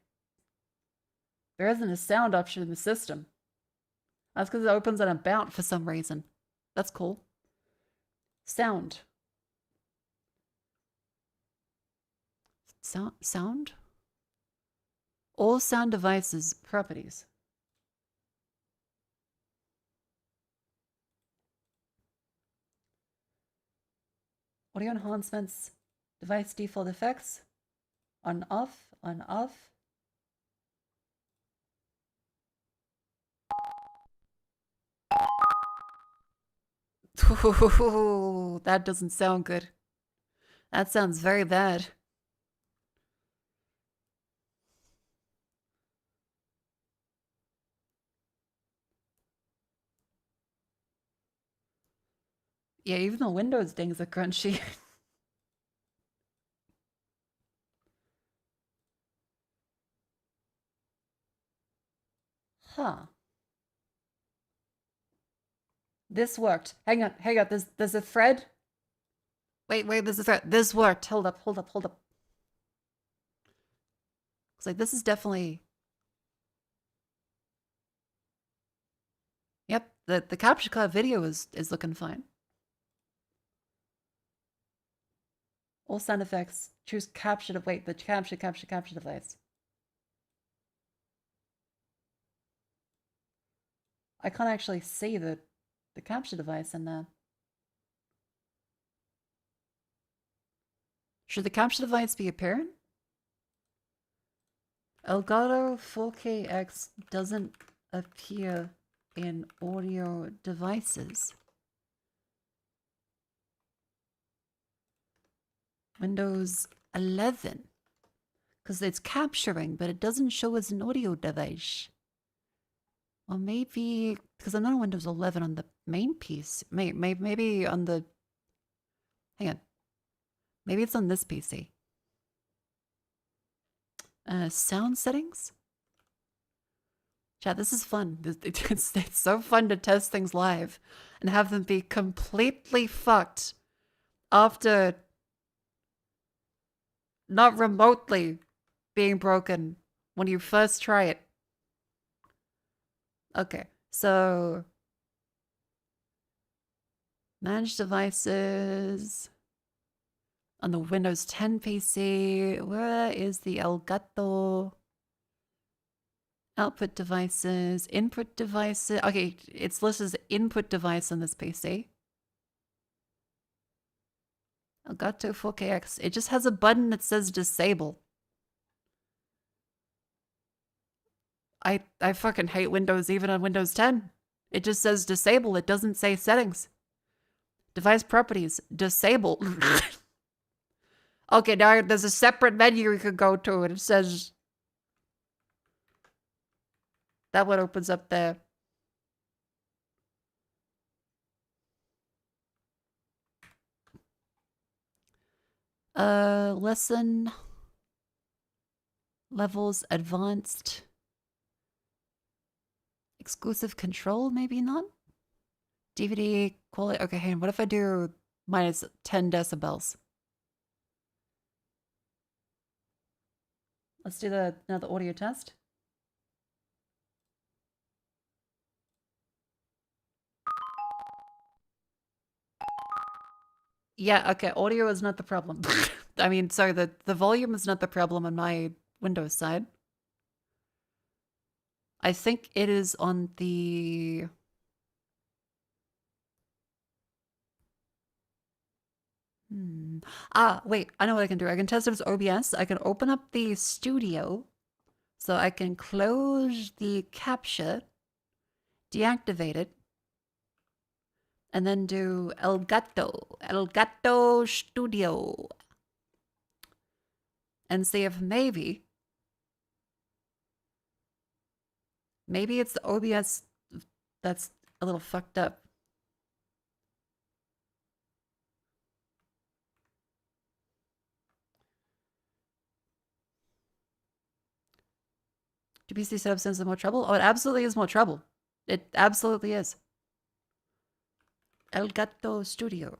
isn't a sound option in the system. That's because it opens on a bout for some reason. That's cool. Sound. Sound? All sound devices properties. Audio enhancements. Device default effects. On off. On off. Ooh, that doesn't sound good. That sounds very bad. Yeah, even the Windows dings are crunchy. Huh. This worked. Hang on. There's a thread. Wait, there's a thread. This worked. Hold up. Looks like this is definitely... Yep, the capture card video is looking fine. All sound effects. Choose capture to wait, the capture device. I can't actually see the capture device in there. Should the capture device be apparent? Elgato 4KX doesn't appear in audio devices. Windows 11. Because it's capturing, but it doesn't show as an audio device. Well, maybe... Because I'm not on Windows 11 on the main piece. Maybe on the... Hang on. Maybe it's on this PC. Sound settings? Chat, this is fun. It's so fun to test things live and have them be completely fucked after not remotely being broken when you first try it. Okay, so manage devices on the Windows 10 PC. Where is the Elgato? Output devices, input devices. Okay, it's listed as input device on this PC. Elgato 4KX. It just has a button that says disable. I fucking hate Windows even on Windows 10. It just says disable. It doesn't say settings. Device properties. Disable. Okay, now there's a separate menu you could go to and it says... That one opens up there. Lesson levels advanced. Exclusive control, maybe not? DVD quality. Okay, hang on. What if I do minus 10 decibels? Let's do another audio test. Yeah, okay, audio is not the problem. I mean, sorry, the volume is not the problem on my Windows side. I think it is on the... Ah, wait, I know what I can do. I can test if it's OBS. I can open up the studio. So I can close the capture, deactivate it, and then do Elgato Studio. And see if maybe it's the OBS that's a little fucked up. Do PC setup sends more trouble? Oh, it absolutely is more trouble. It absolutely is. Elgato Studio.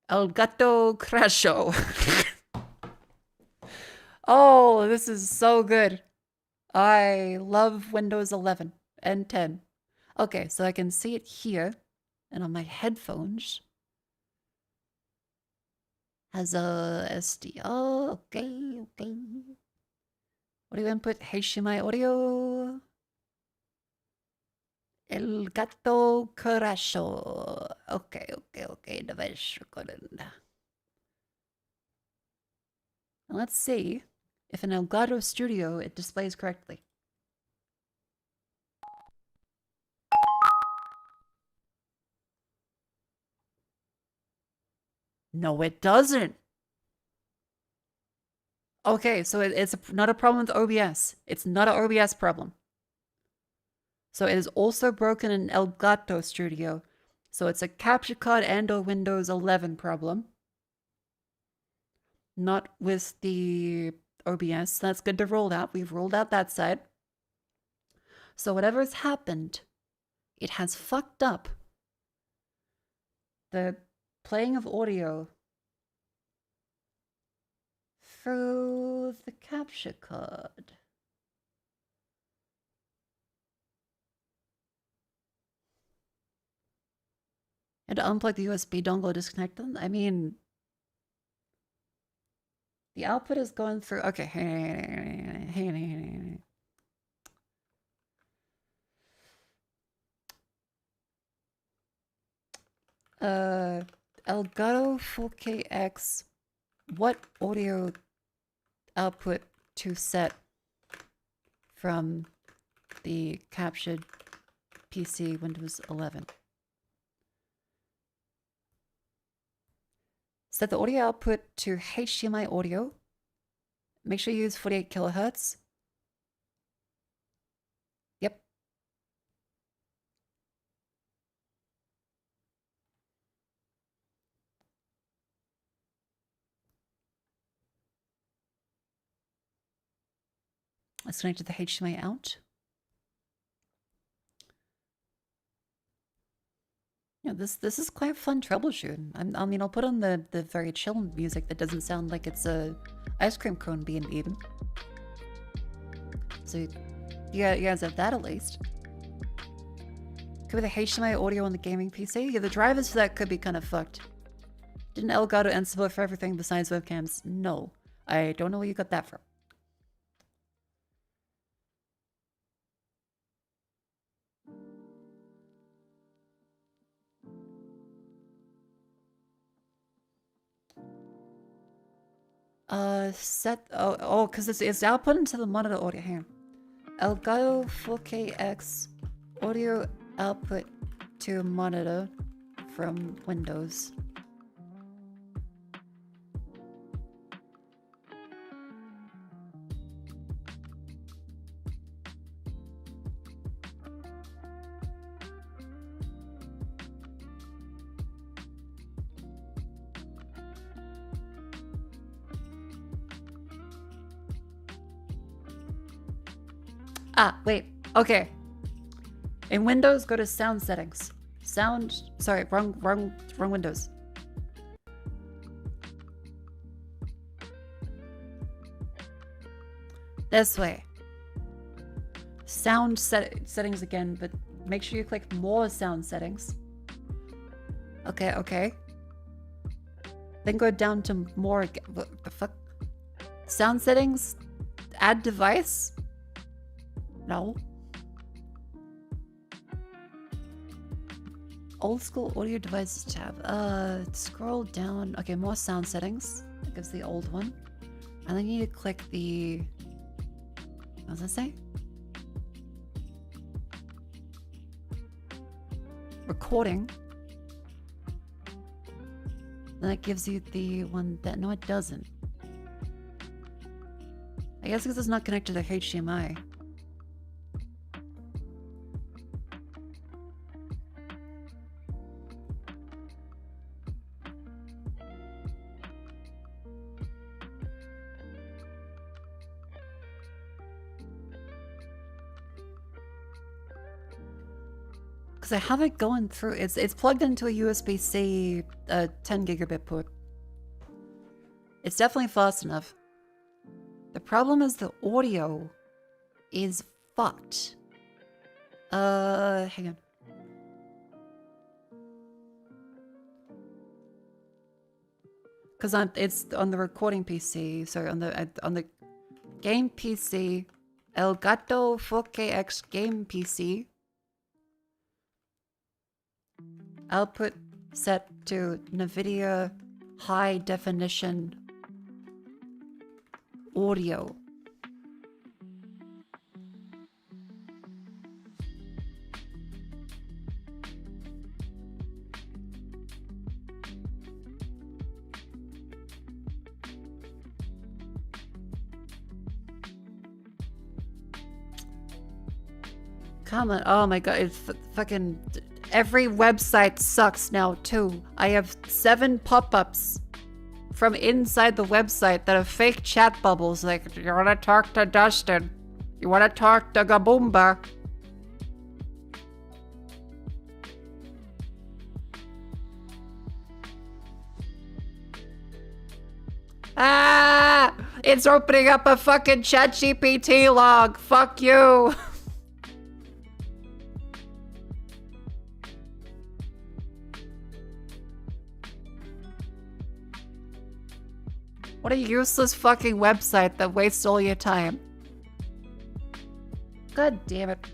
Elgato Crasho. Oh, this is so good. I love Windows 11 and 10. Okay, so I can see it here and on my headphones. Has a SD. Oh, okay. Audio input, HDMI audio. El gato corazón. Okay, device recorded. Let's see if in Elgato Studio it displays correctly. No, it doesn't. Okay, so it's not a problem with OBS. It's not an OBS problem. So it is also broken in Elgato Studio. So it's a capture card and a Windows 11 problem. Not with the OBS. That's good to roll out. We've rolled out that side. So whatever's happened, it has fucked up the playing of audio through the capture card. And to unplug the USB dongle, disconnect them. I mean, the output is going through. Okay. Elgato 4KX. What audio output to set from the captured PC Windows 11? Set the audio output to HDMI audio. Make sure you use 48 kilohertz. Yep. Let's connect to the HDMI out. Yeah, this is quite fun troubleshooting. I mean, I'll put on the very chill music that doesn't sound like it's a ice cream cone being eaten. So you guys have that at least. Could be the HDMI audio on the gaming PC. Yeah, the drivers for that could be kind of fucked. Didn't Elgato end support for everything besides webcams? No. I don't know where you got that from. Because it's output into the monitor audio here. Elgato 4KX audio output to monitor from Windows. Ah, wait. Okay. In Windows, go to sound settings. Sorry, wrong Windows. This way. Sound settings again, but make sure you click more sound settings. Okay. Then go down to more. What the fuck? Sound settings? Add device? No. Old school audio devices tab. Scroll down. Okay, more sound settings. That gives the old one. And then you need to click the. What does that say? Recording. Then it gives you the one that. No, it doesn't. I guess because it's not connected to HDMI. Because I have it going through. It's plugged into a USB-C 10 gigabit port. It's definitely fast enough. The problem is the audio is fucked. Hang on. Because it's on the recording PC. Sorry, on the game PC, Elgato 4KX game PC. Output set to NVIDIA high definition audio. Come on. Oh my god, it's fucking... Every website sucks now, too. I have 7 pop-ups from inside the website that are fake chat bubbles. Like, you wanna talk to Dustin? You wanna talk to Gaboomba? Ah! It's opening up a fucking ChatGPT log. Fuck you. What a useless fucking website that wastes all your time. God damn it.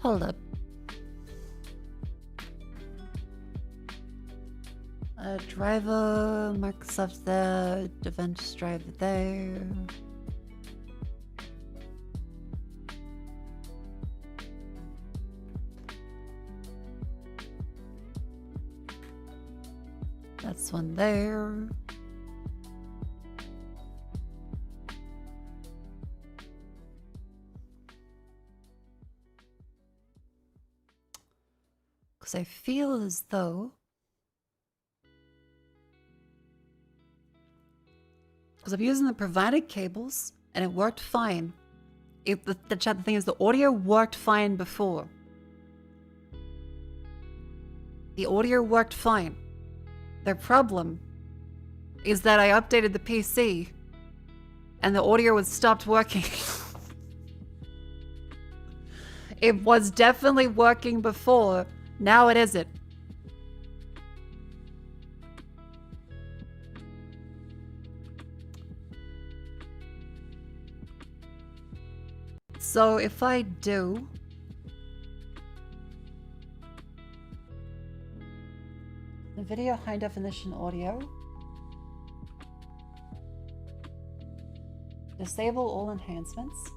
Hold up. Driver, Microsoft there, event driver there. That's one there. Because I feel as though... Because I'm using the provided cables, and it worked fine. The thing is, the audio worked fine before. The audio worked fine. The problem is that I updated the PC, and the audio was stopped working. It was definitely working before. Now it isn't. So if I do... the video high definition audio. Disable all enhancements.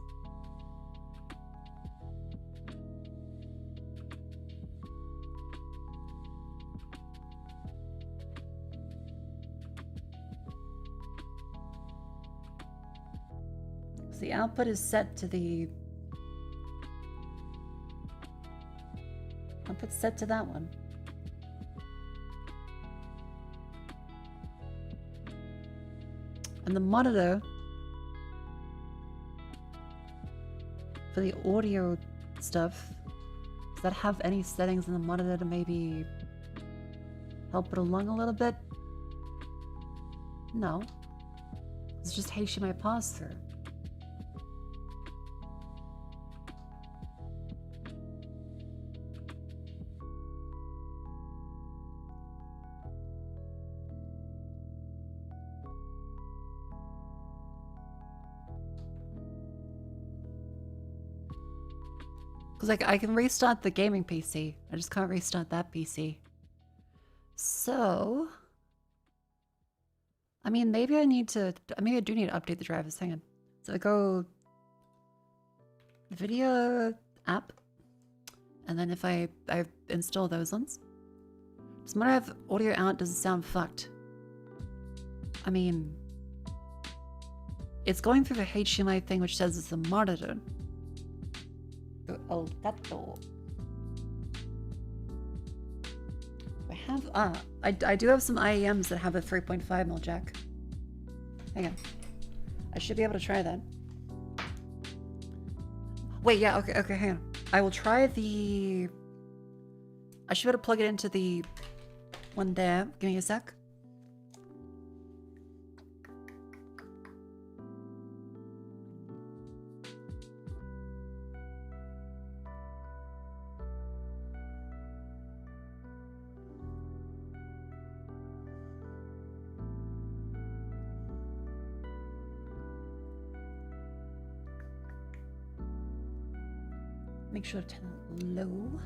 So the output is set to the... output's set to that one. And the monitor for the audio stuff, does that have any settings in the monitor to maybe help it along a little bit? No. It's just HDMI pass-through. Like, I can restart the gaming PC. I just can't restart that PC. So... I mean, maybe I need to... maybe I do need to update the drivers. Hang on. So I go... video app. And then if I install those ones. Does when I have audio out, does it sound fucked? I mean... it's going through the HDMI thing which says it's a monitor. Oh, that door. I have I do have some IEMs that have a 3.5mm jack. Hang on. I should be able to try that. Wait, yeah, okay, hang on. I will try the... I should be able to plug it into the one there. Give me a sec. Make sure to turn it low.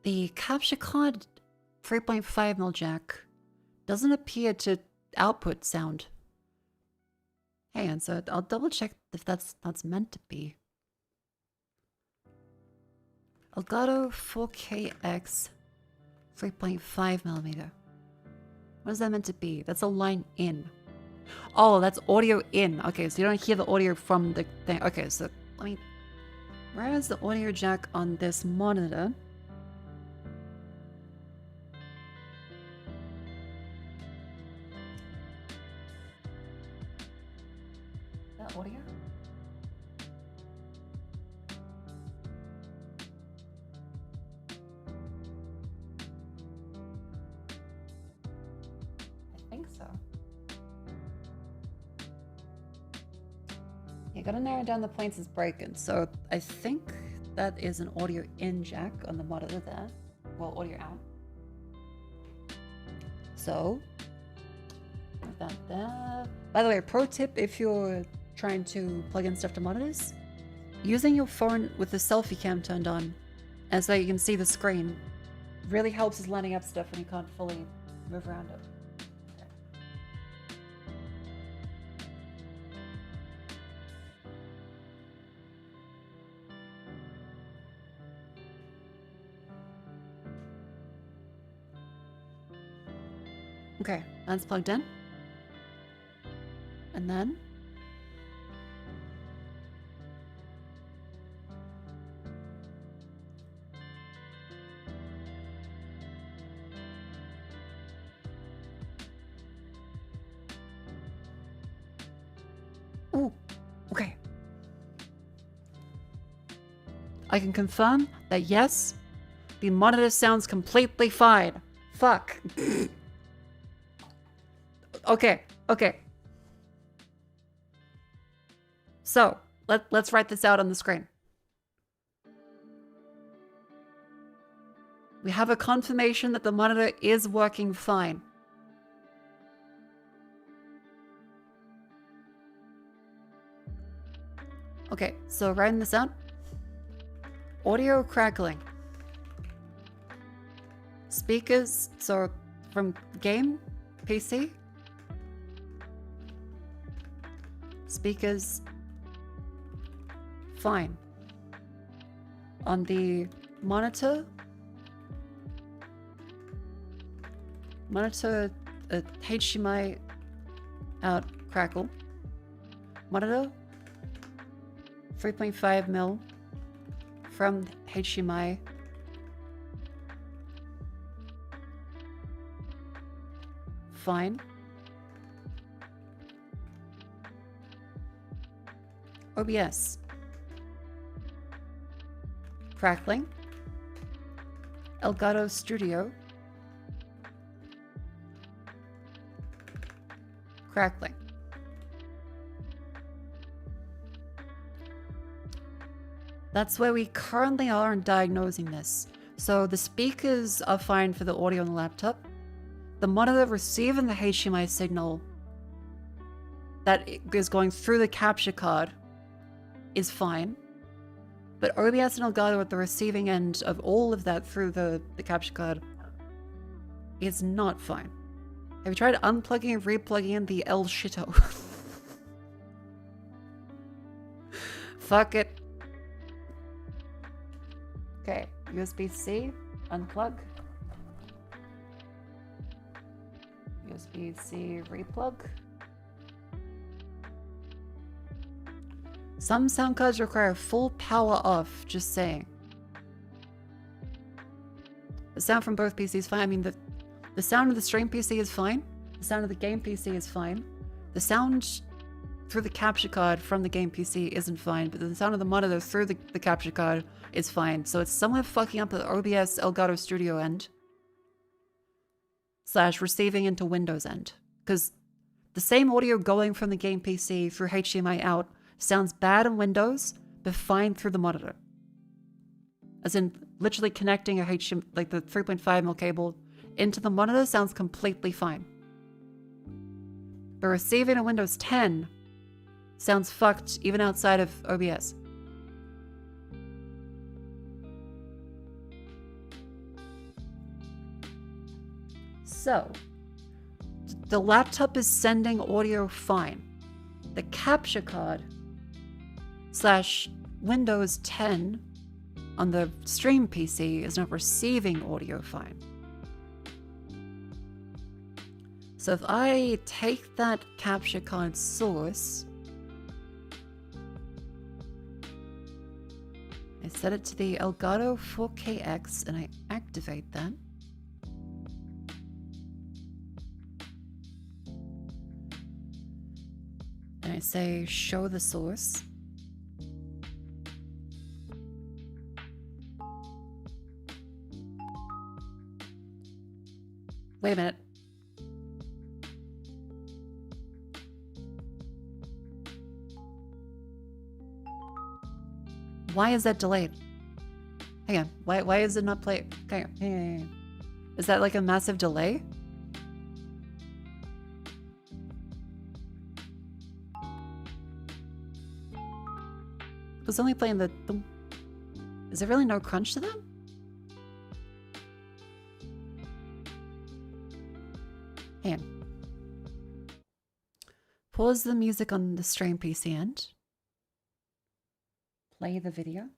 The capture card 3.5mm jack doesn't appear to output sound. Hang on, so I'll double check if that's meant to be. Elgato 4KX 3.5mm. What is that meant to be? That's a line in. Oh, that's audio in. Okay, so you don't hear the audio from the thing. Okay, so let me... Where is the audio jack on this monitor? Audio? I think so. Yeah, gotta narrow down the points it's breaking. So I think that is an audio in jack on the monitor there. Well, audio out. So, put that there. By the way, pro tip if you're trying to plug in stuff to monitors, using your phone with the selfie cam turned on, and so you can see the screen, really helps with lining up stuff when you can't fully move around it. Okay, that's plugged in. And then ooh, okay. I can confirm that yes, the monitor sounds completely fine. Fuck. Okay. So, let's write this out on the screen. We have a confirmation that the monitor is working fine. Okay, so writing this out. Audio crackling. Speakers, so from game, PC. Speakers, fine. On the monitor, HDMI out crackle. Monitor, 3.5mm from HDMI. Fine. OBS. Crackling. Elgato Studio. Crackling. That's where we currently are in diagnosing this. So the speakers are fine for the audio on the laptop. The monitor receiving the HDMI signal that is going through the capture card is fine. But OBS and Elgato at the receiving end of all of that through the capture card is not fine. Have you tried unplugging and replugging in the El Shito? Fuck it. Okay, USB-C, unplug. USB-C, replug. Some sound cards require full power off, just saying. The sound from both PCs is fine. I mean, the sound of the stream PC is fine. The sound of the game PC is fine. The sound through the capture card from the game PC isn't fine, but the sound of the monitor through the capture card is fine. So it's somewhere fucking up the OBS Elgato Studio end / receiving into Windows end. Because the same audio going from the game PC through HDMI out sounds bad in Windows, but fine through the monitor. As in, literally connecting a HDMI, like the 3.5mm cable into the monitor sounds completely fine. But receiving a Windows 10 sounds fucked even outside of OBS. So, the laptop is sending audio fine. The capture card / Windows 10 on the stream PC is not receiving audio fine. So if I take that capture card source, I set it to the Elgato 4KX and I activate that. And I say show the source. Wait a minute. Why is that delayed? Hang on. Why is it not playing? Hang on. Is that like a massive delay? It was only playing the... Is there really no crunch to that? Hang on. Pause the music on the stream PC end. Play the video.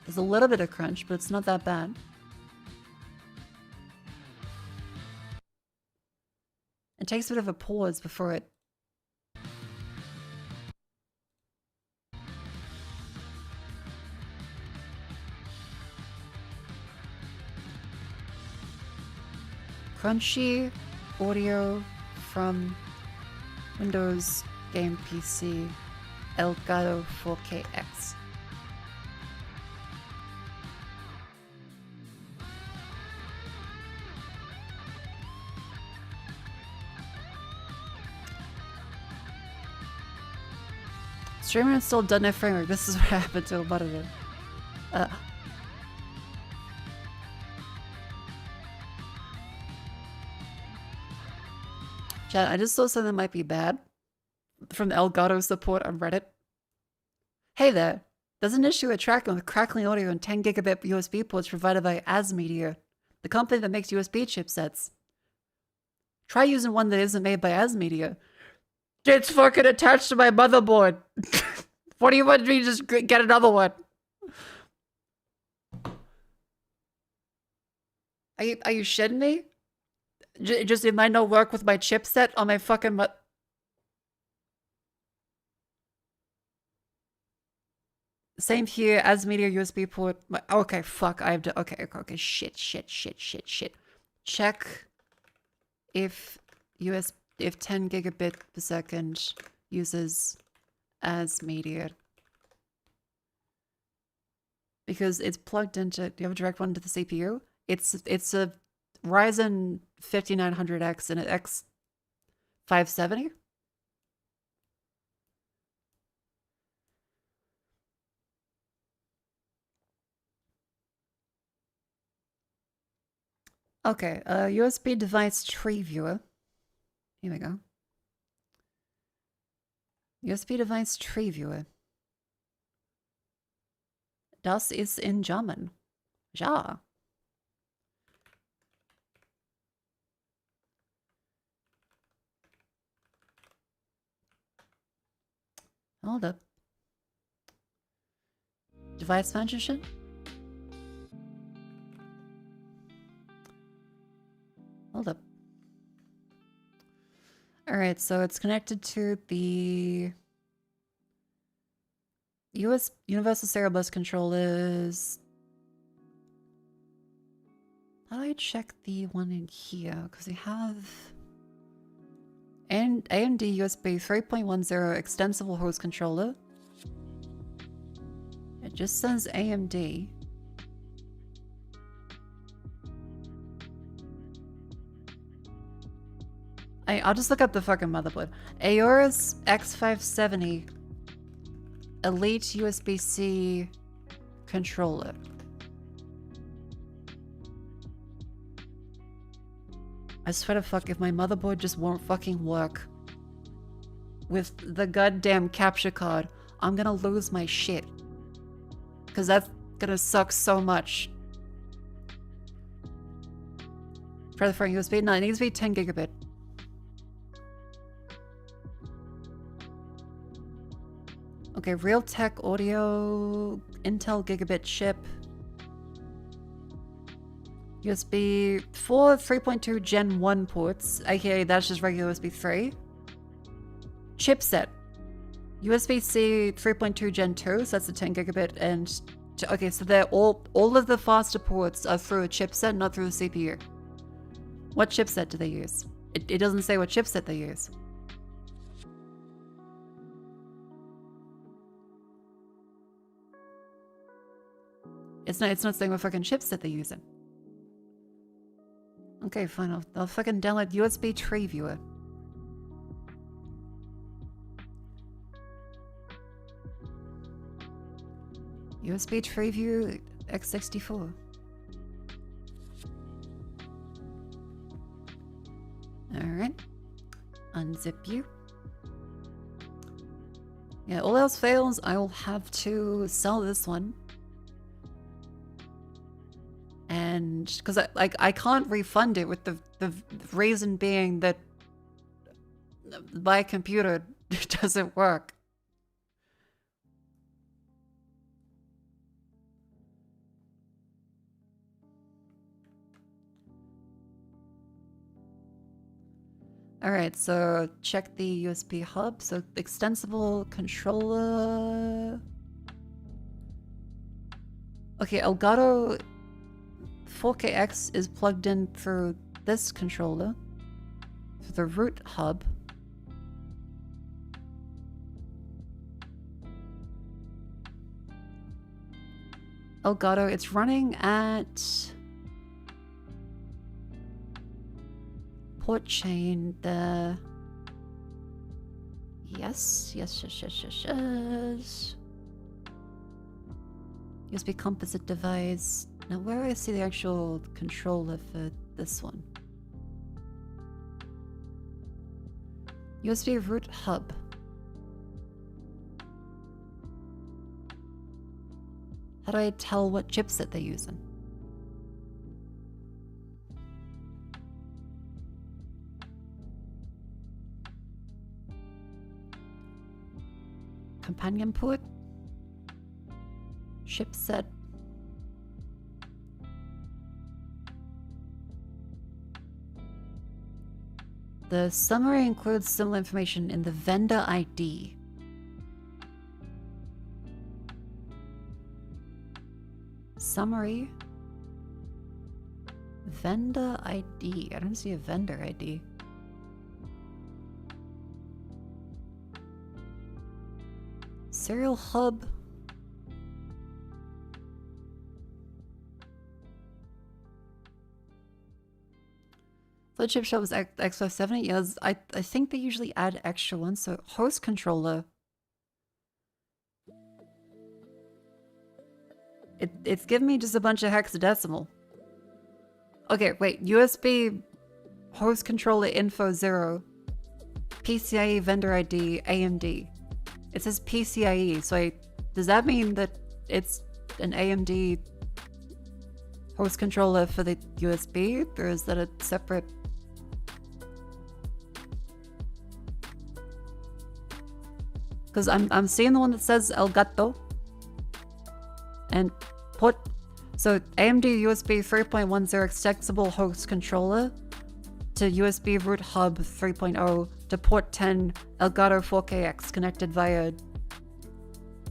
There's a little bit of crunch, but it's not that bad. It takes a bit of a pause before it... Crunchy audio from Windows Game PC Elgato 4KX. Streamer installed .NET Framework. This is what happened to a monitor. Chat, I just saw something that might be bad from the Elgato support on Reddit. Hey there, there's an issue with tracking with crackling audio and 10 gigabit USB ports provided by ASMedia, the company that makes USB chipsets. Try using one that isn't made by ASMedia. It's fucking attached to my motherboard. What do you want me to just get another one? Are you shitting me? Just it might not work with my chipset on my fucking Same here, as media USB port. Okay, fuck, I have to. Okay, shit. Check if 10 gigabit per second uses as media. Because it's plugged into, do you have a direct one to the CPU? It's a Ryzen 5900X and an X570. Okay, USB device tree viewer. Here we go. USB device tree viewer. Das ist in German. Ja. Hold up. Device management? Hold up. Alright, so it's connected to the Universal Serial Bus controllers. How do I check the one in here? Because we have AMD USB 3.10 extensible host controller. It just says AMD. I'll just look up the fucking motherboard. Aorus X570 Elite USB-C controller. I swear to fuck, if my motherboard just won't fucking work with the goddamn capture card, I'm gonna lose my shit. Because that's gonna suck so much. For the front USB? No, it needs to be 10 gigabit. Okay, Realtek audio, Intel gigabit chip. USB 4 3.2 Gen 1 ports, aka that's just regular USB 3. Chipset. USB-C 3.2 Gen 2, so that's the 10 gigabit and... Okay, so they're all of the faster ports are through a chipset, not through the CPU. What chipset do they use? It doesn't say what chipset they use. It's not saying what fucking chipset they're using. Okay, fine, I'll fucking download USB tree viewer. USB tree view x64. Alright. Unzip you. Yeah, all else fails, I will have to sell this one. And because I can't refund it with the reason being that my computer doesn't work. Alright, so check the USB hub. So extensible controller. Okay, Elgato 4KX is plugged in through this controller, through the root hub. Elgato, it's running at port chain, the... Yes. USB composite device. Now, where do I see the actual controller for this one? USB root hub. How do I tell what chipset they're using? Companion port. Chipset. The summary includes similar information in the vendor ID. Summary. Vendor ID. I don't see a vendor ID. Serial hub. The chip shop was X570. Yes, I think they usually add extra ones. So host controller. It's giving me just a bunch of hexadecimal. Okay, wait. USB host controller info 0. PCIe vendor ID AMD. It says PCIe, so does that mean that it's an AMD host controller for the USB, or is that a separate? Because I'm seeing the one that says Elgato and port. So AMD USB 3.10 extensible host controller to USB root hub 3.0 to port 10 Elgato 4KX connected via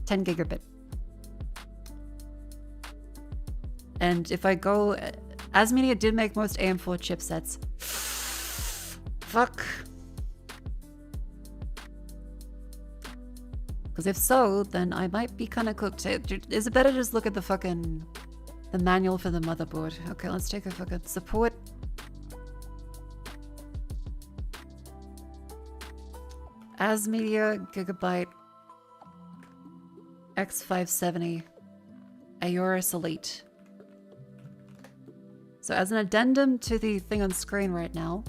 10 gigabit. And if I go, ASMedia did make most AM4 chipsets. Fuck. Because if so, then I might be kind of cooked. Is it better to just look at the manual for the motherboard? Okay, let's take a fucking support. ASMedia Gigabyte X570 Aorus Elite. So as an addendum to the thing on screen right now,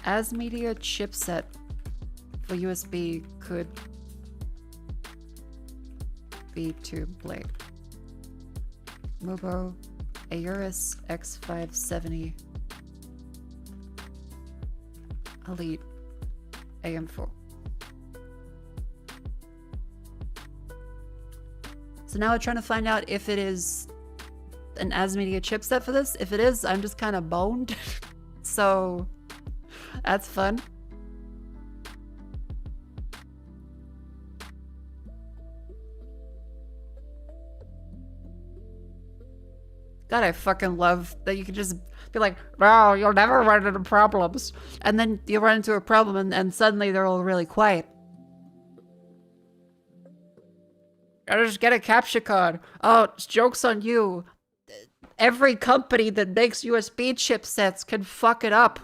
ASMedia chipset for USB could be to blade. Mobo Aorus X570 Elite AM4. So now we're trying to find out if it is an ASMedia chipset for this. If it is, I'm just kind of boned. So that's fun. God, I fucking love that you can just be like, "Wow, you'll never run into problems." And then you run into a problem and suddenly they're all really quiet. I just get a capture card. Oh, joke's on you. Every company that makes USB chipsets can fuck it up.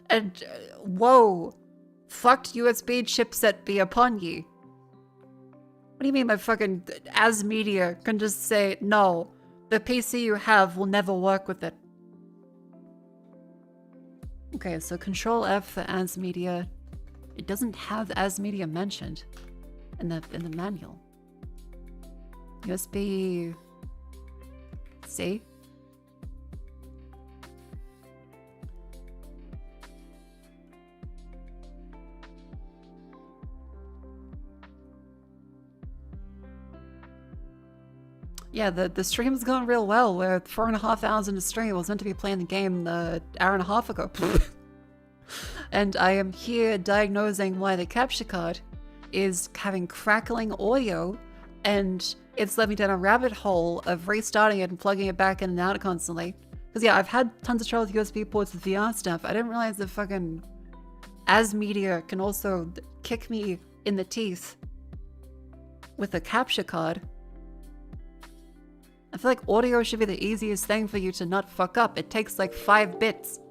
And, whoa. Fucked USB chipset be upon ye. What do you mean my fucking ASMedia can just say, no, the PC you have will never work with it? Okay, so Control F for ASMedia. It doesn't have ASMedia mentioned in the manual. USB C. Yeah, the stream's going real well. We're 4.5 hours into stream. I was meant to be playing the game an hour and a half ago. And I am here diagnosing why the capture card is having crackling audio, and it's led me down a rabbit hole of restarting it and plugging it back in and out constantly. Because yeah, I've had tons of trouble with USB ports with VR stuff. I didn't realize that fucking ASMedia can also kick me in the teeth with a capture card. I feel like audio should be the easiest thing for you to not fuck up. It takes like 5 bits.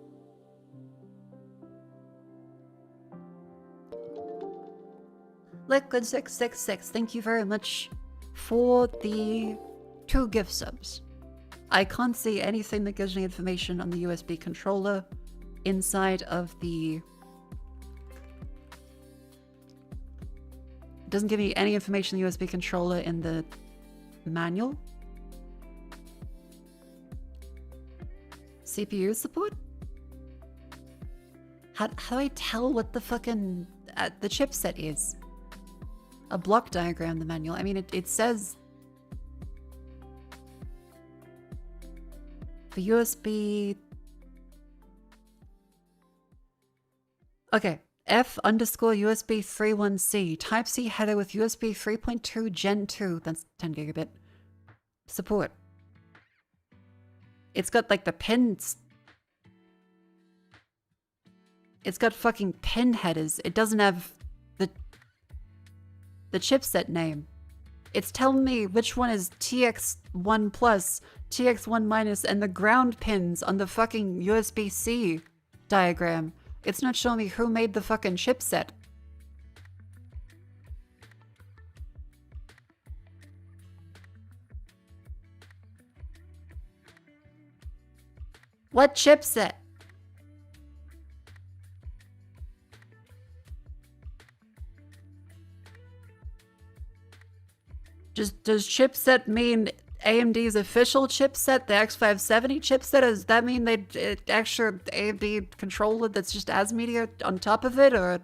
Liquid666, thank you very much for the 2 gift subs. I can't see anything that gives me information on the USB controller inside of the... It doesn't give me any information on the USB controller in the manual. CPU support? How do I tell what the fucking the chipset is? A block diagram, the manual. I mean, it says the USB. Okay, F_USB 31C Type-C header with USB 3.2 Gen 2. That's 10 gigabit support. It's got like the pins. It's got fucking pin headers. It doesn't have the chipset name. It's telling me which one is TX1 plus, TX1 minus, and the ground pins on the fucking USB-C diagram. It's not showing me who made the fucking chipset. What chipset? Does chipset mean AMD's official chipset, the X570 chipset? Does that mean they extra AMD controller that's just as media on top of it, or?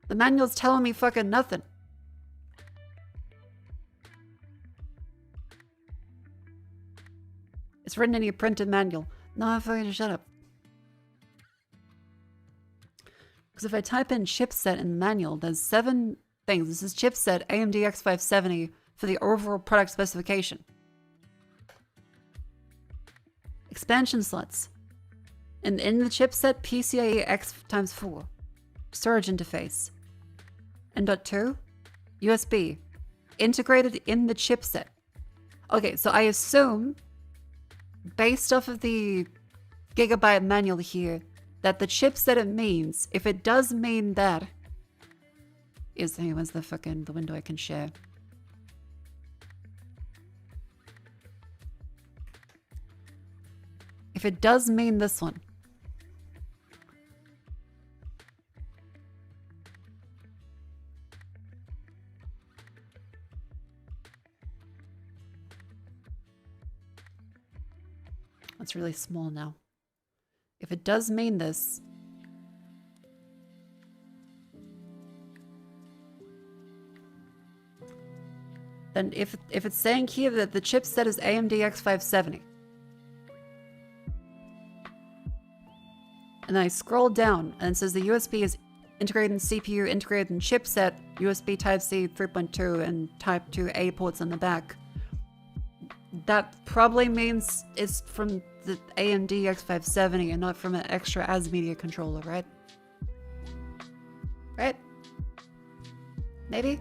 The manual's telling me fucking nothing. It's written in your printed manual. No, fucking shut up. Because if I type in chipset in the manual, there's 7 things. This is chipset AMD X570 for the overall product specification. Expansion slots. And in the chipset, PCIe X times 4. Storage interface. M.2. USB. Integrated in the chipset. Okay, so I assume, based off of the gigabyte manual here, that the chipset it means, if it does mean that, is, hey, where's the window I can share? If it does mean this one, it's really small now. If it does mean this, then if it's saying here that the chipset is AMD X570, and I scroll down and it says the USB is integrated in CPU, integrated in chipset, USB Type-C 3.2 and Type 2A ports on the back, that probably means it's from the AMD X570 and not from an extra as media controller, right? Right? Maybe?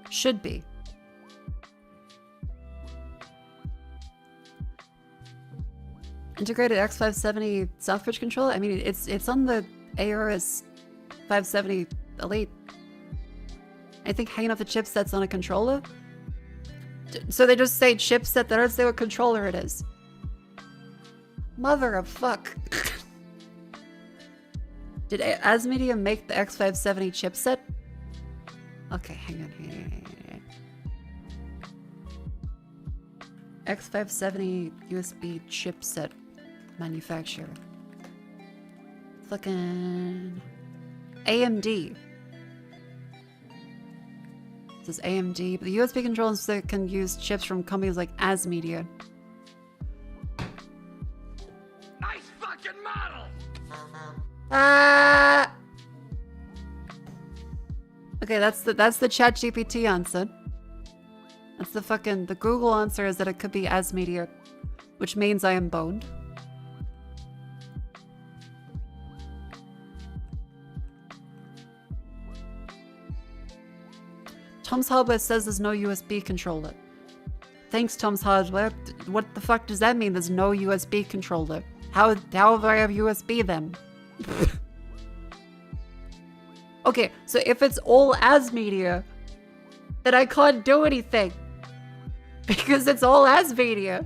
Should be. Integrated X570 Southbridge controller? I mean, it's on the ARS 570 Elite. I think hanging off the chipset's on a controller. So they just say chipset, they don't say what controller it is. Mother of fuck. Did Asmedia make the X570 chipset? Okay, hang on. X570 USB chipset manufacturer. Fucking AMD. It says AMD, but the USB controllers that can use chips from companies like Asmedia. Nice fucking model! Okay, that's the ChatGPT answer. That's the Google answer is that it could be Asmedia, which means I am boned. Tom's Hardware says there's no USB controller. Thanks, Tom's Hardware. What the fuck does that mean? There's no USB controller. How do I have USB then? Okay, so if it's all Asmedia, then I can't do anything. Because it's all Asmedia.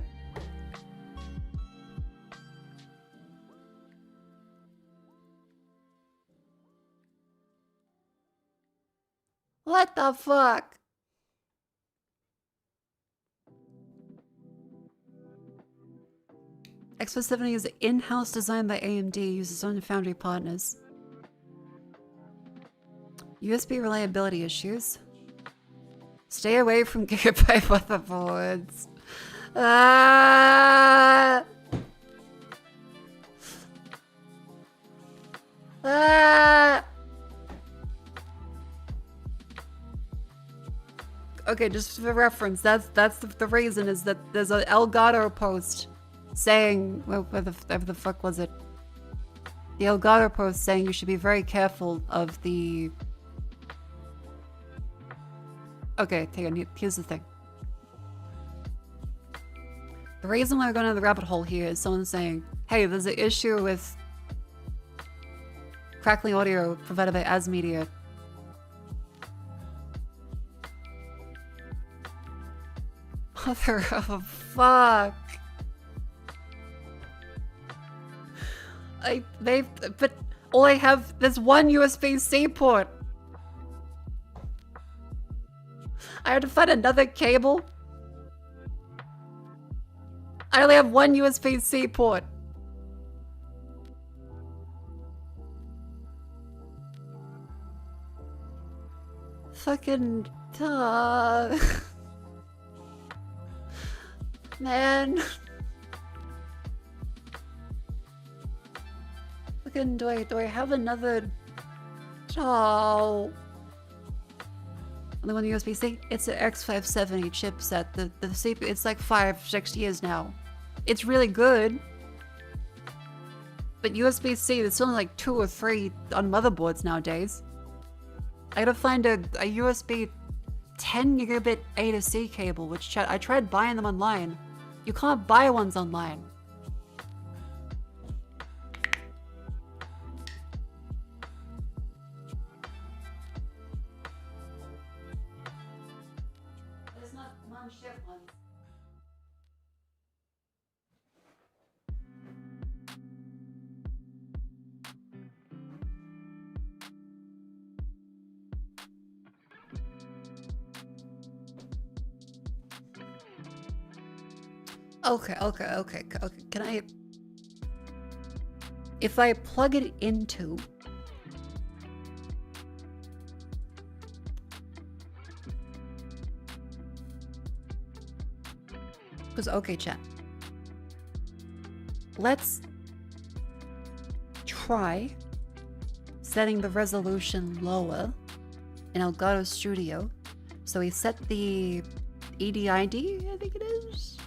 What the fuck? X570 is in-house designed by AMD, uses own foundry partners. USB reliability issues. Stay away from gigabyte motherboards. Okay, just for reference, that's the reason is that there's an Elgato post saying, well, where the fuck was it? The Elgato post saying you should be very careful of the... Okay, hang on, here's the thing. The reason why we're going down the rabbit hole here is someone saying, hey, there's an issue with crackling audio provided by Asmedia. Mother of fuck. But all I have, there's one USB-C port. I had to find another cable. I only have one USB-C port. Fucking man. Fucking do I have another only one USB-C? It's an X570 chipset. The CPU, it's like 5-6 years now. It's really good. But USB-C, there's only like 2 or 3 on motherboards nowadays. I gotta find a USB 10 gigabit A to C cable, which I tried buying them online. You can't buy ones online. There's not non-ship ones. Okay. Can I... If I plug it into... Because, okay, chat. Let's try setting the resolution lower in Elgato Studio. So we set the EDID, I think it is.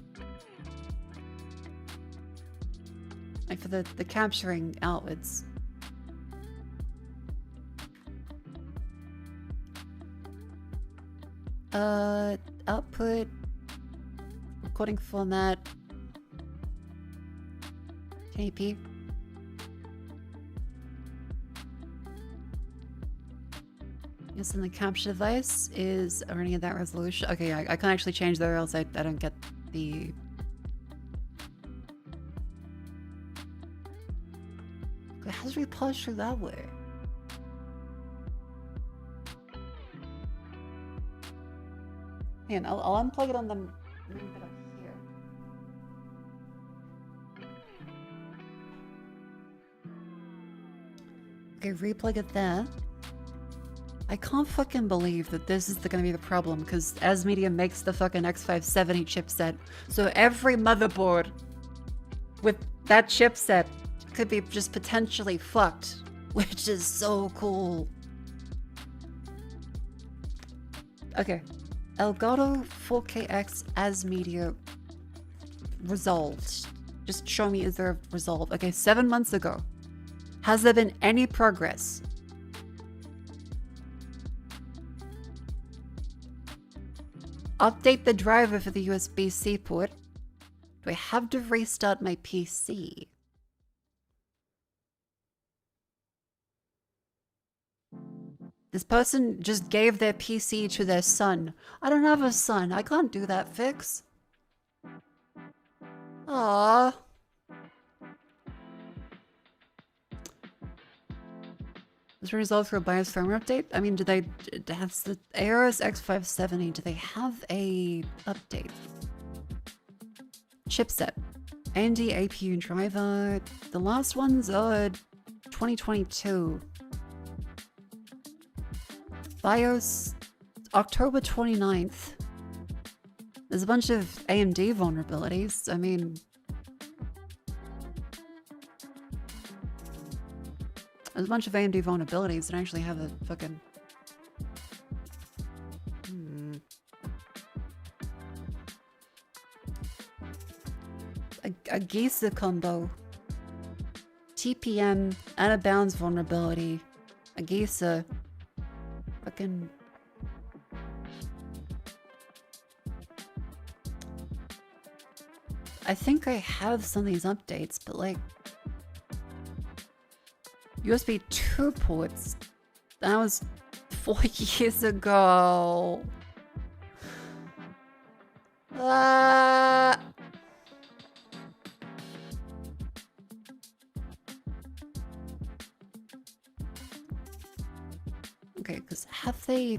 Like for the capturing outwards. Output, recording format, 1080p. Yes, and the capture device is running at that resolution. Okay, I can't actually change there, or else I don't get the... How does we polish through that way? And I'll unplug it on the main bit up here. Okay, replug it there. I can't fucking believe that this is gonna be the problem, because ASMedia makes the fucking X570 chipset, so every motherboard with that chipset could be just potentially fucked, which is so cool. Okay, Elgato 4KX ASMedia resolved. Just show me, is there a resolve? Okay, 7 months ago. Has there been any progress? Update the driver for the USB-C port. Do I have to restart my PC? This person just gave their PC to their son. I don't have a son. I can't do that fix. Aww. Is resolved for a BIOS firmware update? I mean, has the ARS X570, do they have a update? Chipset. AMD APU driver. The last ones are 2022. BIOS, October 29th. There's a bunch of AMD vulnerabilities. I mean... There's a bunch of AMD vulnerabilities that actually have a fucking... A Gisa combo. TPM, out of bounds vulnerability. A Gisa. Fucking... I think I have some of these updates, but like... USB 2 ports. That was 4 years ago. Okay, because have they...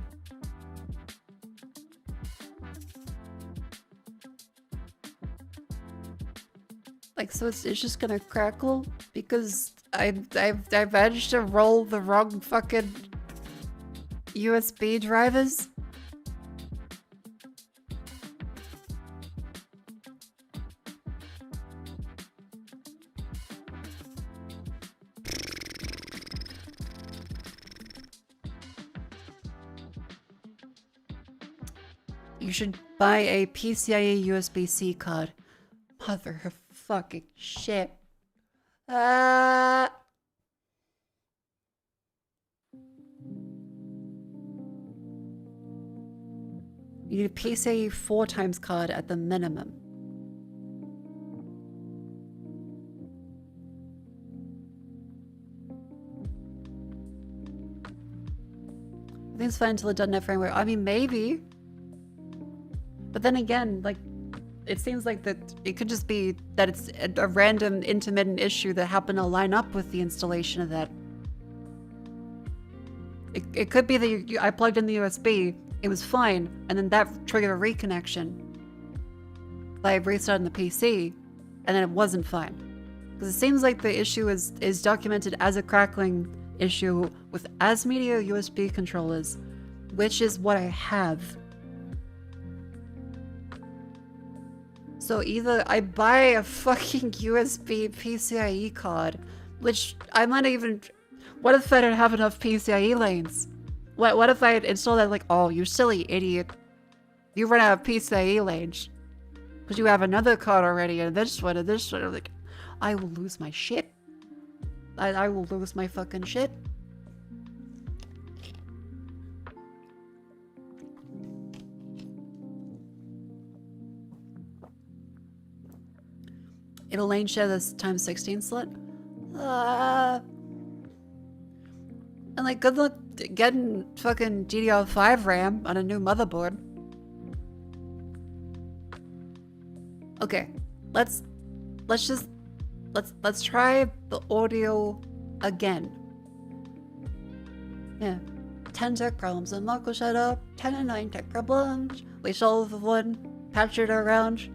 Like, so it's just gonna crackle because I managed to roll the wrong fucking USB drivers. You should buy a PCIe USB-C card. Mother of fucking shit. You need a PCIe 4x card at the minimum. I think it's fine until the .NET framework. I mean, maybe. But then again, like, it seems like that it could just be that it's a random intermittent issue that happened to line up with the installation of that. It could be that I plugged in the USB, it was fine, and then that triggered a reconnection by restarting the PC, and then it wasn't fine. Because it seems like the issue is documented as a crackling issue with as media USB controllers, which is what I have. So either I buy a fucking USB PCIe card, which I might even... What if I don't have enough PCIe lanes? What if I install that like, oh, you silly idiot. You run out of PCIe lanes. Because you have another card already, and this one, like... I will lose my shit. I will lose my fucking shit. It'll lane share this times 16 slot. And like, good luck getting fucking DDR5 RAM on a new motherboard. Okay, let's try the audio again. Yeah, 10 tech problems and Mako shut up. 10 and 9 tech problems. We solved one, captured our round.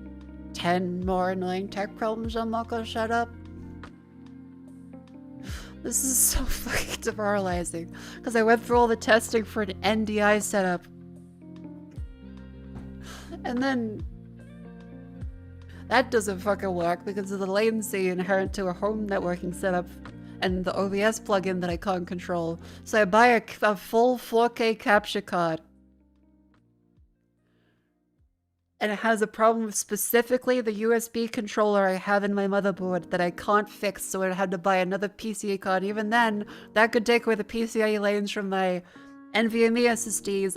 10 more annoying tech problems on Mako shut up. This is so fucking demoralizing. Because I went through all the testing for an NDI setup. And then that doesn't fucking work because of the latency inherent to a home networking setup and the OBS plugin that I can't control. So I buy a full 4K capture card. And it has a problem with specifically the USB controller I have in my motherboard that I can't fix, so I had to buy another PCIe card. Even then, that could take away the PCIe lanes from my NVMe SSDs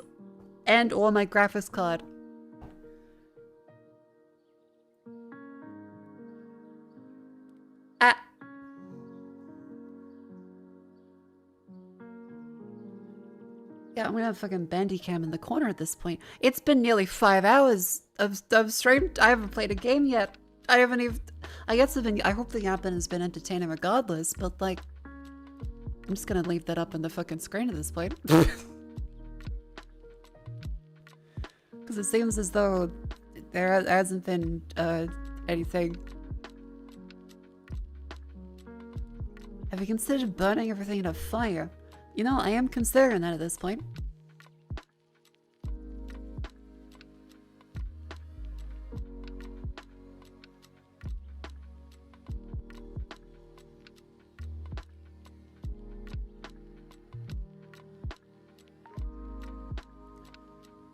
and or my graphics card. Yeah, I'm gonna have fucking Bandicam in the corner at this point. It's been nearly 5 hours of stream. I haven't played a game yet. I haven't even... I guess I hope the yapping has been entertaining regardless, but like... I'm just gonna leave that up on the fucking screen at this point. Because it seems as though there hasn't been anything. Have you considered burning everything in a fire? You know, I am considering that at this point.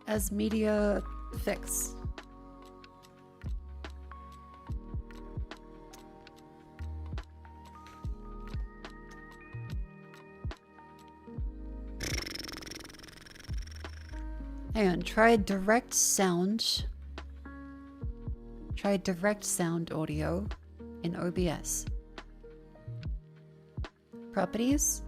As media fix. Hang on, try direct sound. Try direct sound audio in OBS. Properties.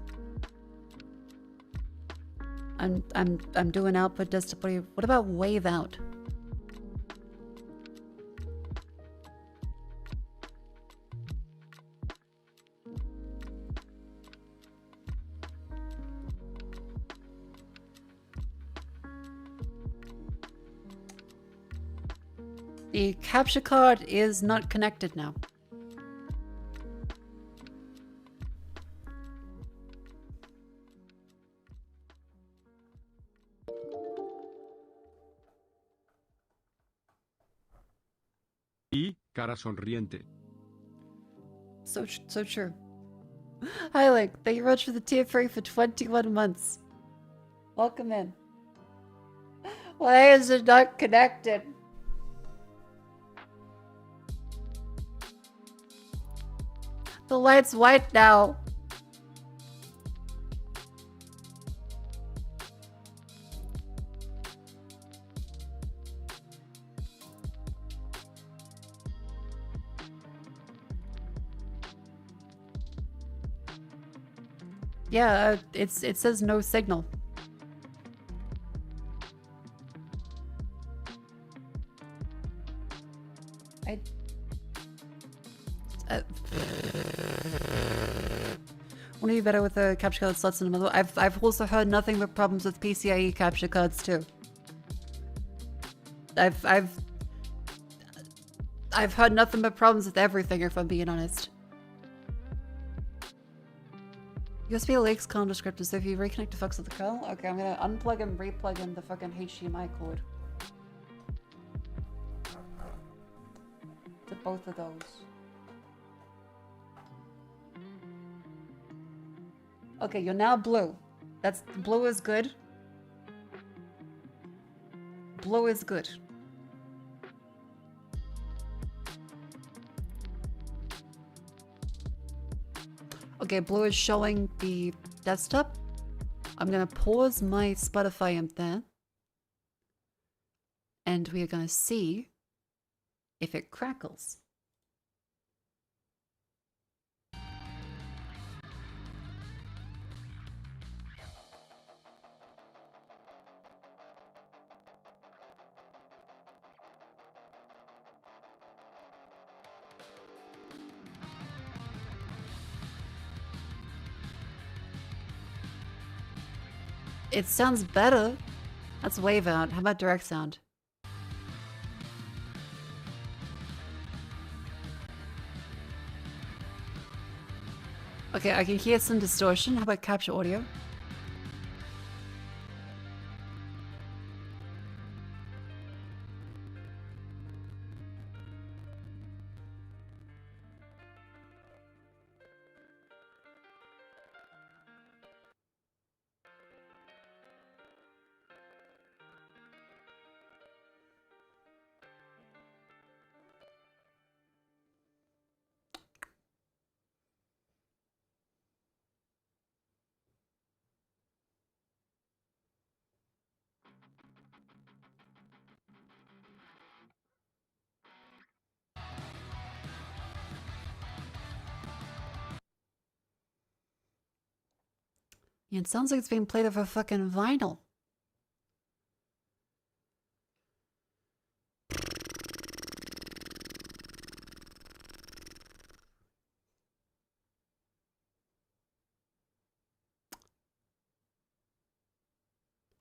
I'm doing output display. What about wave out? The capture card is not connected now. Y, cara sonriente. So true. Hi, Link. Thank you very much for the tier 3 for 21 months. Welcome in. Why is it not connected? The light's white now. Yeah, it says no signal. Want to be better with the capture card slots in the middle. I've also heard nothing but problems with PCIe capture cards too. I've heard nothing but problems with everything, if I'm being honest. USB leaks kernel descriptors, so if you reconnect the fucks with the kernel, okay, I'm gonna unplug and replug in the fucking HDMI cord. To both of those. Okay, you're now blue. Blue is good. Blue is good. Okay, blue is showing the desktop. I'm gonna pause my Spotify amp there. And we are gonna see if it crackles. It sounds better. That's wave out. How about direct sound? Okay, I can hear some distortion. How about capture audio? Yeah, it sounds like it's being played over fucking vinyl.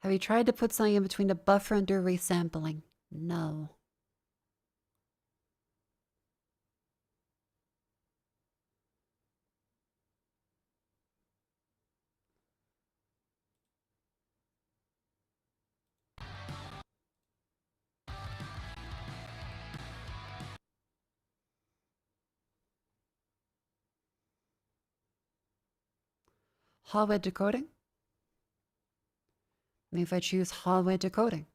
Have you tried to put something in between the buffer and do resampling? No. Hardware decoding? Maybe if I choose hardware decoding.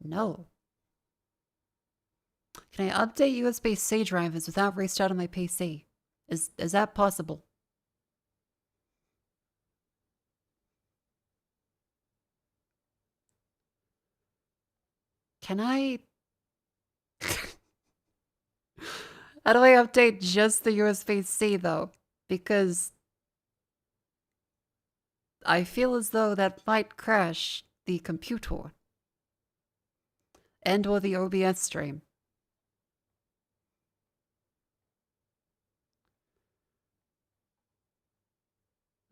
No. Can I update USB-C drivers without restarting my PC? Is that possible? Can I... How do I update just the USB-C though? Because I feel as though that might crash the computer and or the OBS stream.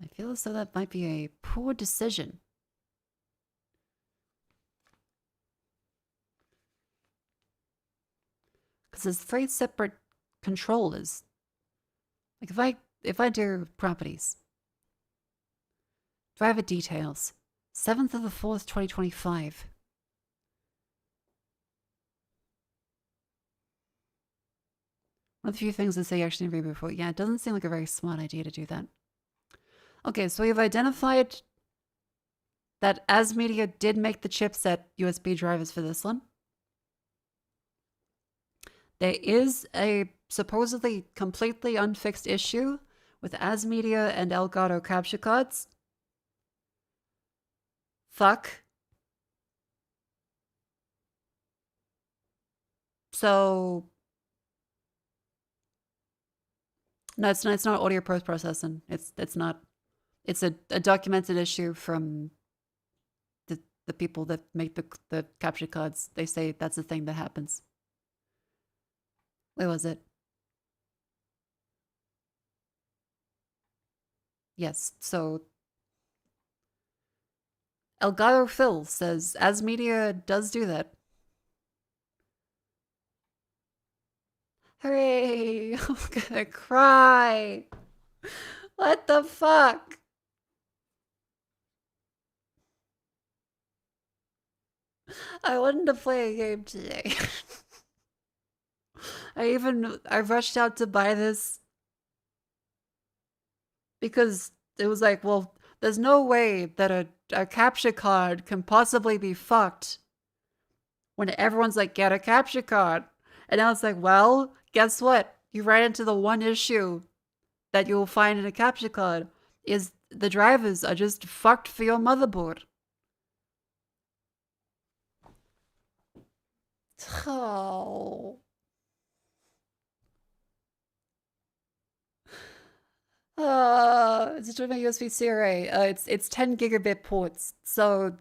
I feel as though that might be a poor decision. Because there's 3 separate controllers. Like if I do properties, driver details, 7th of the 4th, 2025. One of the few things that say actually in reboot before. Yeah, it doesn't seem like a very smart idea to do that. Okay, so we've identified that As Media did make the chipset USB drivers for this one. There is a supposedly completely unfixed issue with As Media and Elgato capture cards. Fuck. So no, it's not audio post-processing. It's not. It's a documented issue from the people that make the capture cards. They say that's the thing that happens. Where was it? Yes, so Elgato Phil says As Media does do that. Hooray! I'm gonna cry. What the fuck? I wanted to play a game today. I rushed out to buy this because it was like, well, there's no way that a capture card can possibly be fucked when everyone's like, get a capture card. And I was like, well, guess what? You ran into the one issue that you'll find in a capture card is the drivers are just fucked for your motherboard. Oh. It's just my USB-C array. It's 10 gigabit ports. So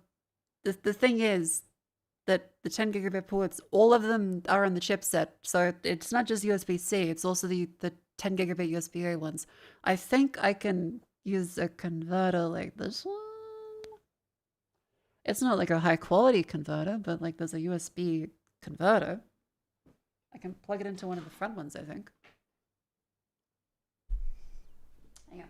the thing is that the 10 gigabit ports, all of them are in the chipset. So it's not just USB-C, it's also the 10 gigabit USB-A ones. I think I can use a converter like this one. It's not like a high quality converter, but like there's a USB converter. I can plug it into one of the front ones, I think. Hang on.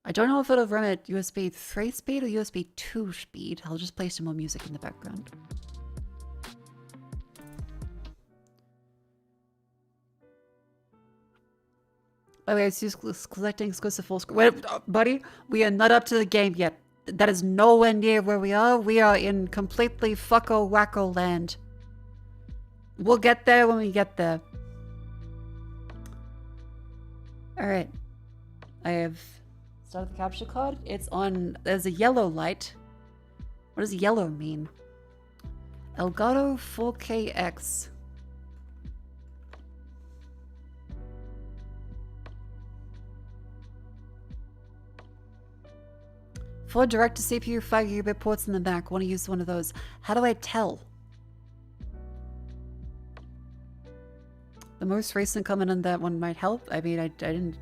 I don't know if it'll run at USB 3 speed or USB 2 speed. I'll just play some more music in the background. By the way, it's collecting exclusive full screen. Wait, buddy, we are not up to the game yet. That is nowhere near where we are. We are in completely fucko wacko land. We'll get there when we get there. Alright. I have started the capture card. It's on. There's a yellow light. What does yellow mean? Elgato 4KX. For direct to CPU 5 gigabit ports in the back. Want to use one of those. How do I tell? The most recent comment on that one might help. I mean, I didn't.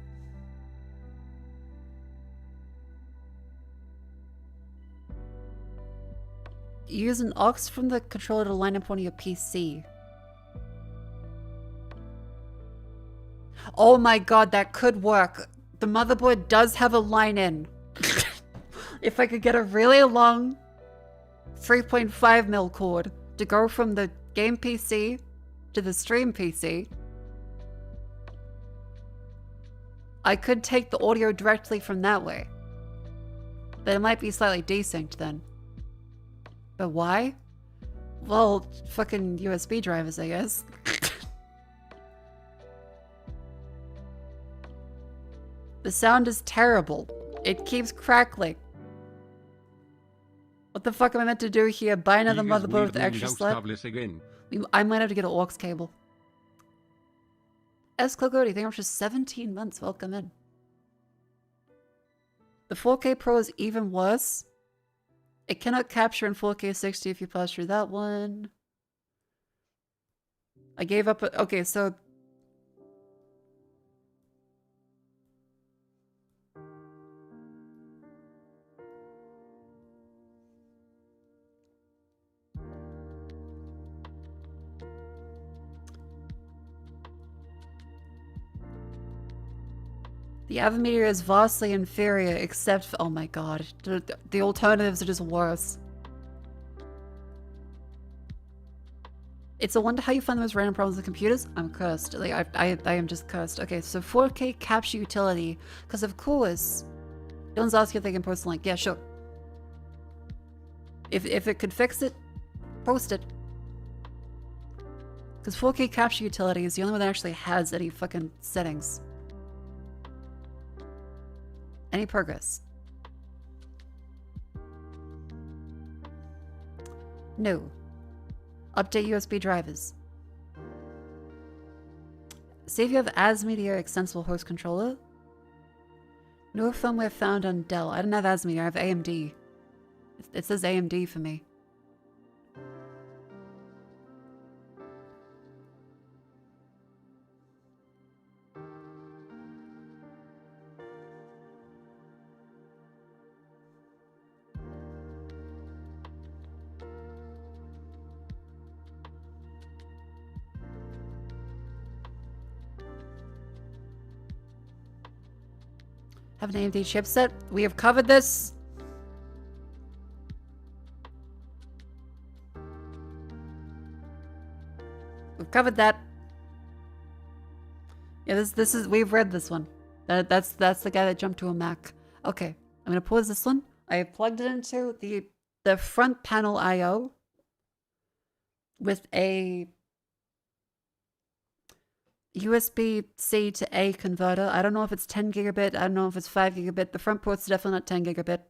Use an aux from the controller to line up one of your PC. Oh my god, that could work. The motherboard does have a line in. If I could get a really long 3.5mm cord to go from the game PC to the stream PC, I could take the audio directly from that way. But it might be slightly desynced then. But why? Well, fucking USB drivers, I guess. The sound is terrible. It keeps crackling. What the fuck am I meant to do here? Buy another motherboard with extra slot? I might have to get an aux cable. Esclagodi, thank you for 17 months. Welcome in. The 4K Pro is even worse. It cannot capture in 4K 60 if you pass through that one. I gave up. Okay, so The Avameter is vastly inferior, except for, oh my god, the alternatives are just worse. It's a wonder how you find the most random problems with computers. I'm cursed. Like, I am just cursed. Okay, so 4K capture utility, because of course, Dylan's asking if they can post a link. Yeah, sure. If it could fix it, post it. Because 4K capture utility is the only one that actually has any fucking settings. Any progress? No. Update USB drivers. See if you have ASMedia extensible host controller. No firmware found on Dell. I don't have ASMedia, I have AMD. It says AMD for me. Have an AMD chipset. We have covered this. We've covered that. Yeah, this is, we've read this one. That's the guy that jumped to a Mac. Okay, I'm gonna pause this one. I have plugged it into the front panel I/O with a USB-C to A converter. I don't know if it's 10 gigabit. I don't know if it's 5 gigabit. The front port's definitely not 10 gigabit.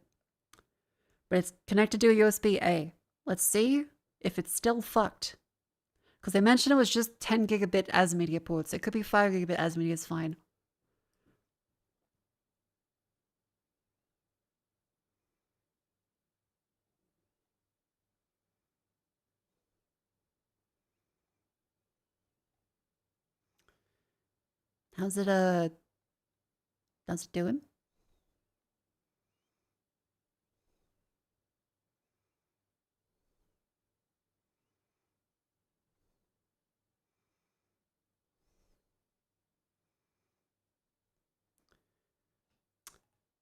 But it's connected to a USB-A. Let's see if it's still fucked. Because they mentioned it was just 10 gigabit ASMedia ports. It could be 5 gigabit ASMedia is fine. How's it doing?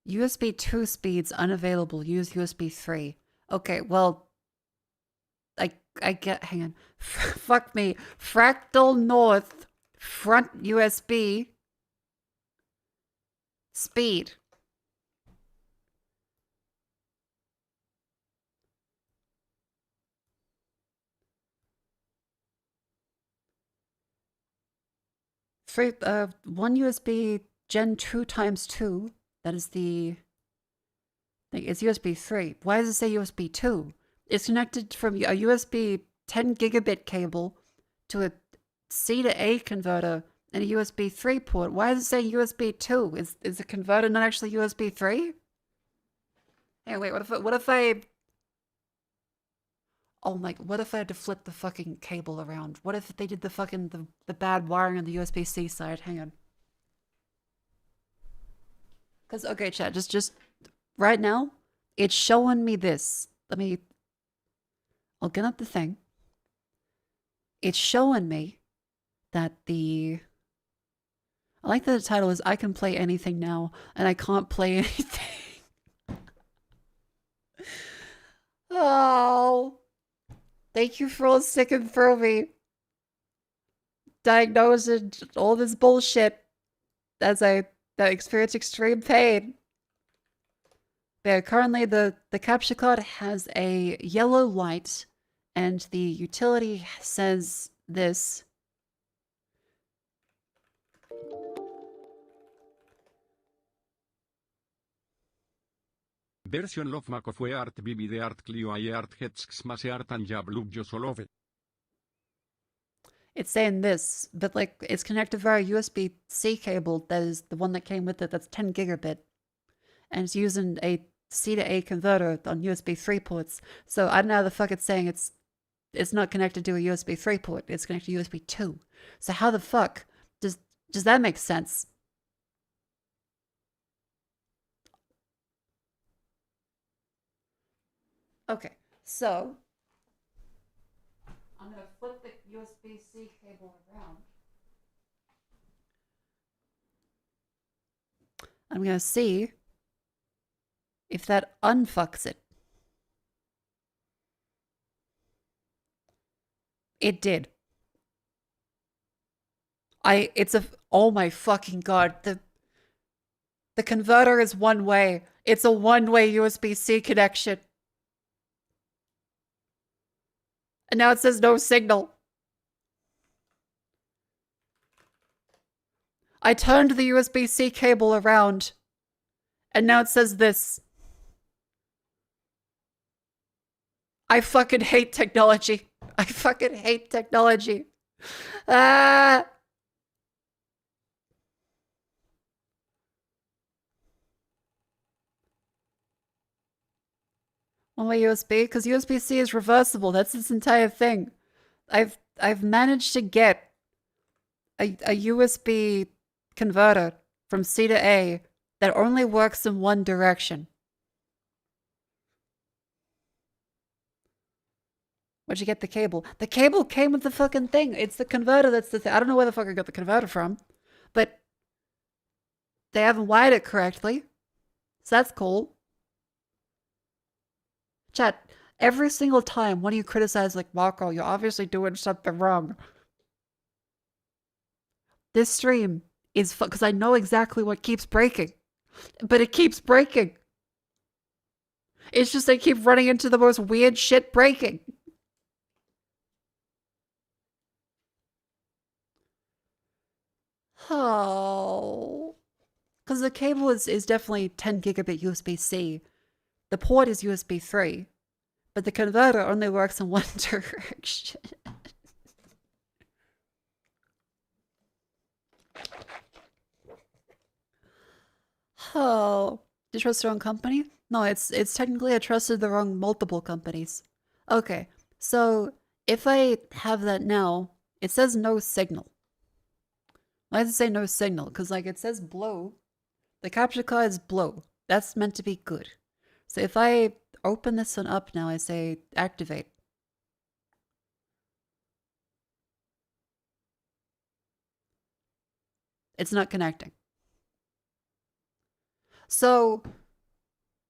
USB 2 speeds unavailable. Use USB 3. Okay, well, I get, hang on. Fuck me. Fractal North front USB speed. One USB Gen 2 times 2. That is the thing. It's USB 3. Why does it say USB 2? It's connected from a USB 10 gigabit cable to a C to A converter and a USB 3 port. Why does it say USB 2? Is the converter not actually USB 3? Hey, wait, what if I... Oh my, what if I had to flip the fucking cable around? What if they did the fucking, the bad wiring on the USB-C side? Hang on. Because, okay, chat, just right now, it's showing me this. I'll get up the thing. It's showing me that I like that the title is I Can Play Anything Now, and I can't play anything. Oh. Thank you for all sticking through me. Diagnosing all this bullshit as I experience extreme pain. But yeah, currently the capture card has a yellow light and the utility says this. Version of Mako fue art vivide art clio I art hets mase art and jablub solove. It's saying this, but like it's connected via USB-C cable that is the one that came with it that's 10 gigabit. And it's using a C to A converter on USB 3 ports. So I don't know how the fuck it's saying it's not connected to a USB 3 port. It's connected to USB 2. So how the fuck does that make sense? Okay, so I'm gonna flip the USB-C cable around. I'm going to see if that unfucks it. It did. Oh my fucking god. The converter is one way. It's a one-way USB-C connection. And now it says no signal. I turned the USB-C cable around. And now it says this. I fucking hate technology. I fucking hate technology. Ah! One-way USB? Because USB-C is reversible. That's its entire thing. I've managed to get a USB converter from C to A that only works in one direction. Where'd you get the cable? The cable came with the fucking thing. It's the converter that's the thing. I don't know where the fuck I got the converter from, but they haven't wired it correctly. So that's cool. Chat, every single time when you criticize like Mako, you're obviously doing something wrong. This stream is because I know exactly what keeps breaking. But it keeps breaking. It's just I keep running into the most weird shit breaking. Oh. Because the cable is definitely 10 gigabit USB-C. The port is USB 3. But the converter only works in one direction. Oh. Did you trust the wrong company? No, it's technically I trusted the wrong multiple companies. Okay, so if I have that now, it says no signal. Why does it say no signal? Because like it says blow. The capture card is blow. That's meant to be good. So if I open this one up now, I say activate. It's not connecting. So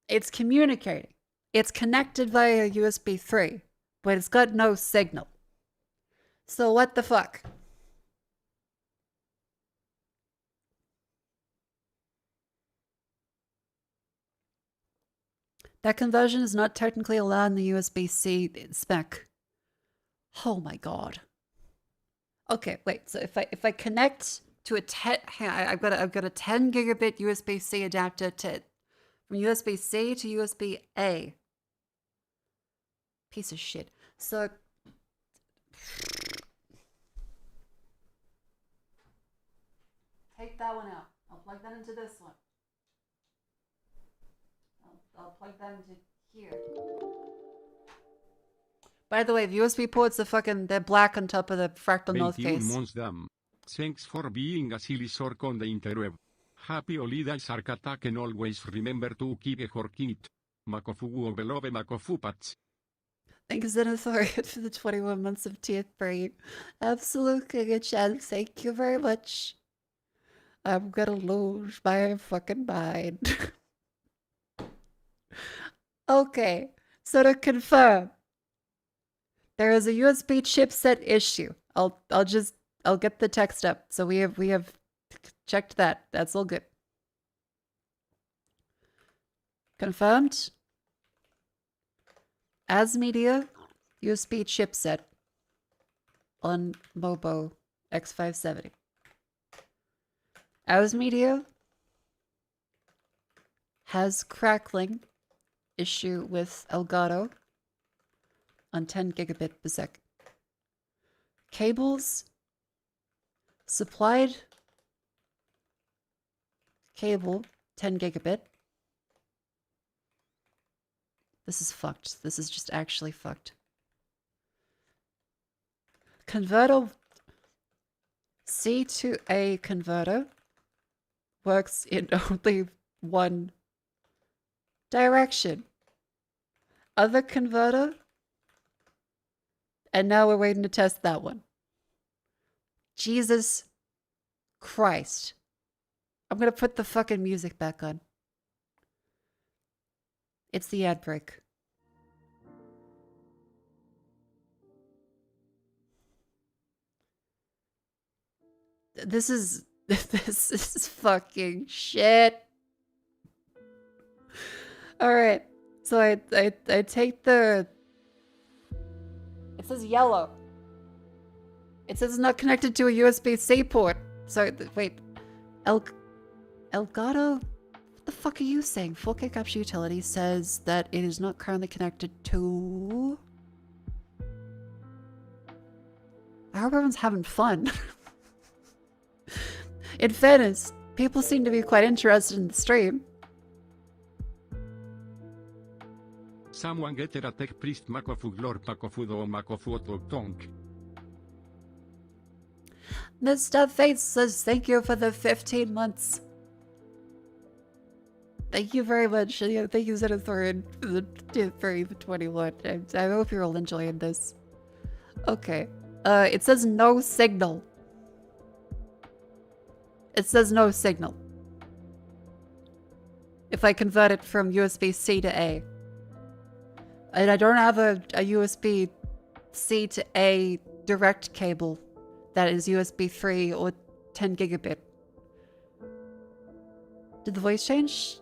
it's communicating. It's connected via USB 3, but it's got no signal. So what the fuck? That conversion is not technically allowed in the USB-C spec. Oh my god. Okay, wait. So if I connect to a 10, I've got a 10 gigabit USB-C adapter from USB-C to USB-A. Piece of shit. So take that one out. I'll plug that into this one. I'll plug that into here. By the way, the USB ports they're black on top of the fractal note case. Thanks for being a silly sork on the interweb. Happy holidays Arkata and always remember to keep a horkit. Makofu beloved Makofupats. Thanks, Zenithorian, for the 21 months of teeth brain. Absolutely, good chance. Thank you very much. I'm gonna lose my fucking mind. Okay, so to confirm, there is a USB chipset issue. I'll get the text up. So we have checked that. That's all good. Confirmed. As media, USB chipset on Mobo X570. As media has crackling issue with Elgato on 10 gigabit per second. Cables supplied cable 10 gigabit. This is fucked. This is just actually fucked. Converter C to A converter works in only one direction. Other converter, and now we're waiting to test that one. Jesus Christ. I'm gonna put the fucking music back on. It's the ad break. This is this is fucking shit. All right, so I take the. It says yellow. It says it's not connected to a USB-C port. So wait, Elgato. What the fuck are you saying? 4K capture utility says that it is not currently connected to. I hope everyone's having fun. In fairness, people seem to be quite interested in the stream. Someone get a tech priest Makofu glor Pakofudo o Makofu tonk. Mr. Faith says thank you for the 15 months. Thank you very much. Thank you, Zenithorian, for the 21. I hope you're all enjoying this. Okay. It says no signal. It says no signal. If I convert it from USB-C to A. And I don't have a USB-C to A direct cable that is USB 3 or 10 gigabit. Did the voice change?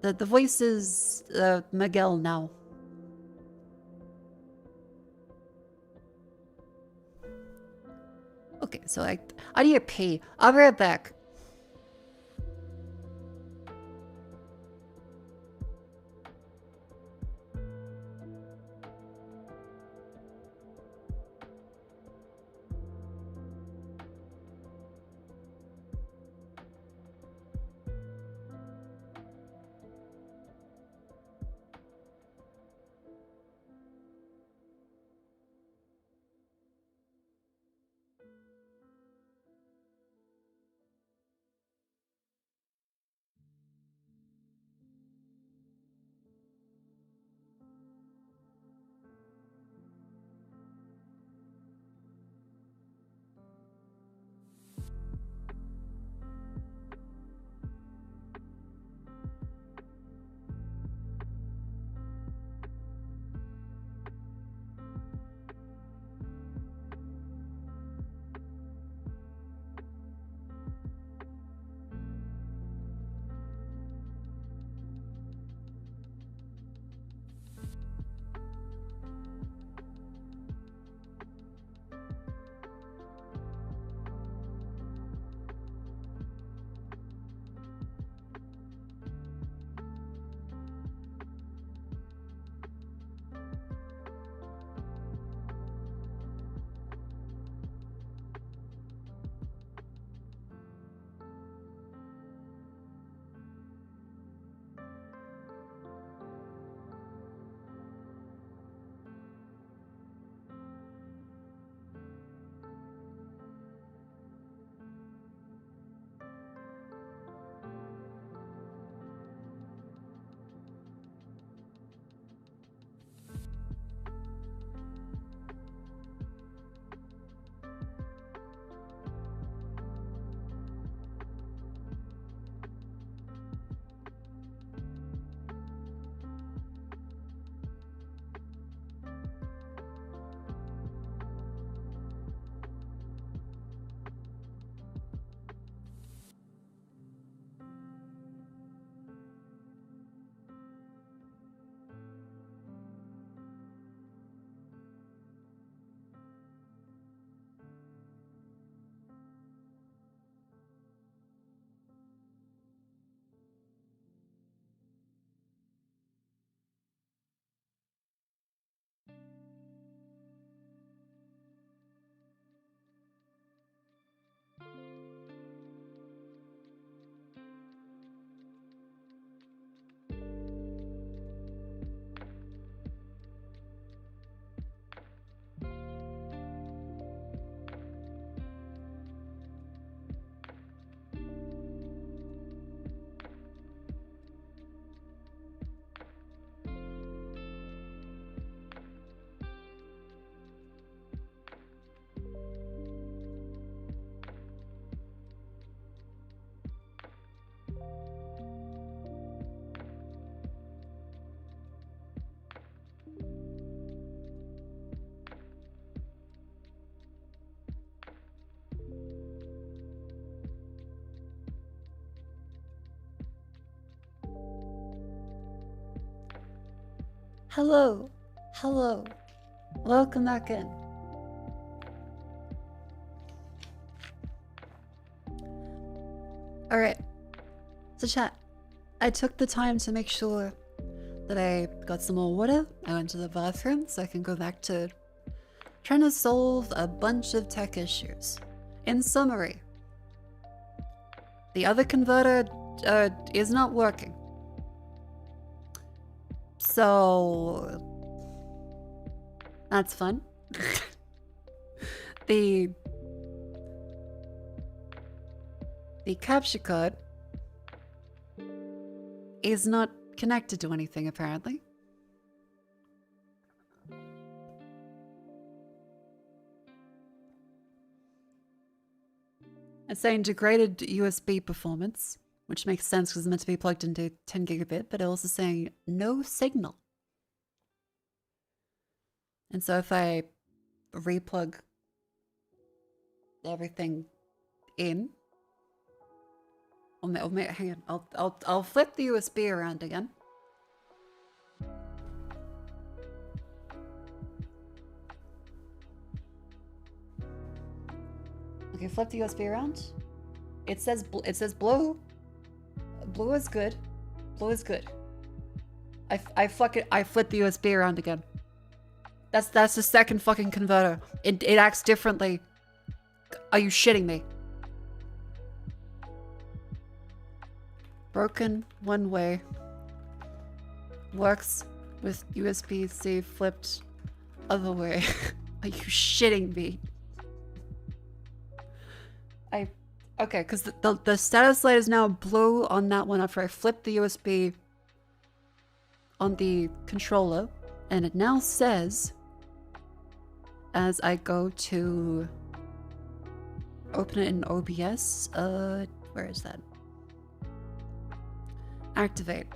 The voice is Miguel now. Okay, so I need to pee. I'll be right back. Hello. Hello. Welcome back in. Alright. So chat. I took the time to make sure that I got some more water. I went to the bathroom so I can go back to trying to solve a bunch of tech issues. In summary, the other converter is not working. So that's fun. The capture card is not connected to anything, apparently. It's saying degraded USB performance, which makes sense because it's meant to be plugged into 10 gigabit, but also saying no signal. And so if I replug everything in, hang on, I'll flip the USB around again. Okay, flip the USB around. It says blue. Blue is good. Blue is good. I flip the USB around again. That's the second fucking converter. It acts differently. Are you shitting me? Broken one way. Works with USB-C flipped other way. Are you shitting me? Okay, because the status light is now blue on that one after I flipped the USB on the controller, and it now says as I go to open it in OBS, where is that? Activate.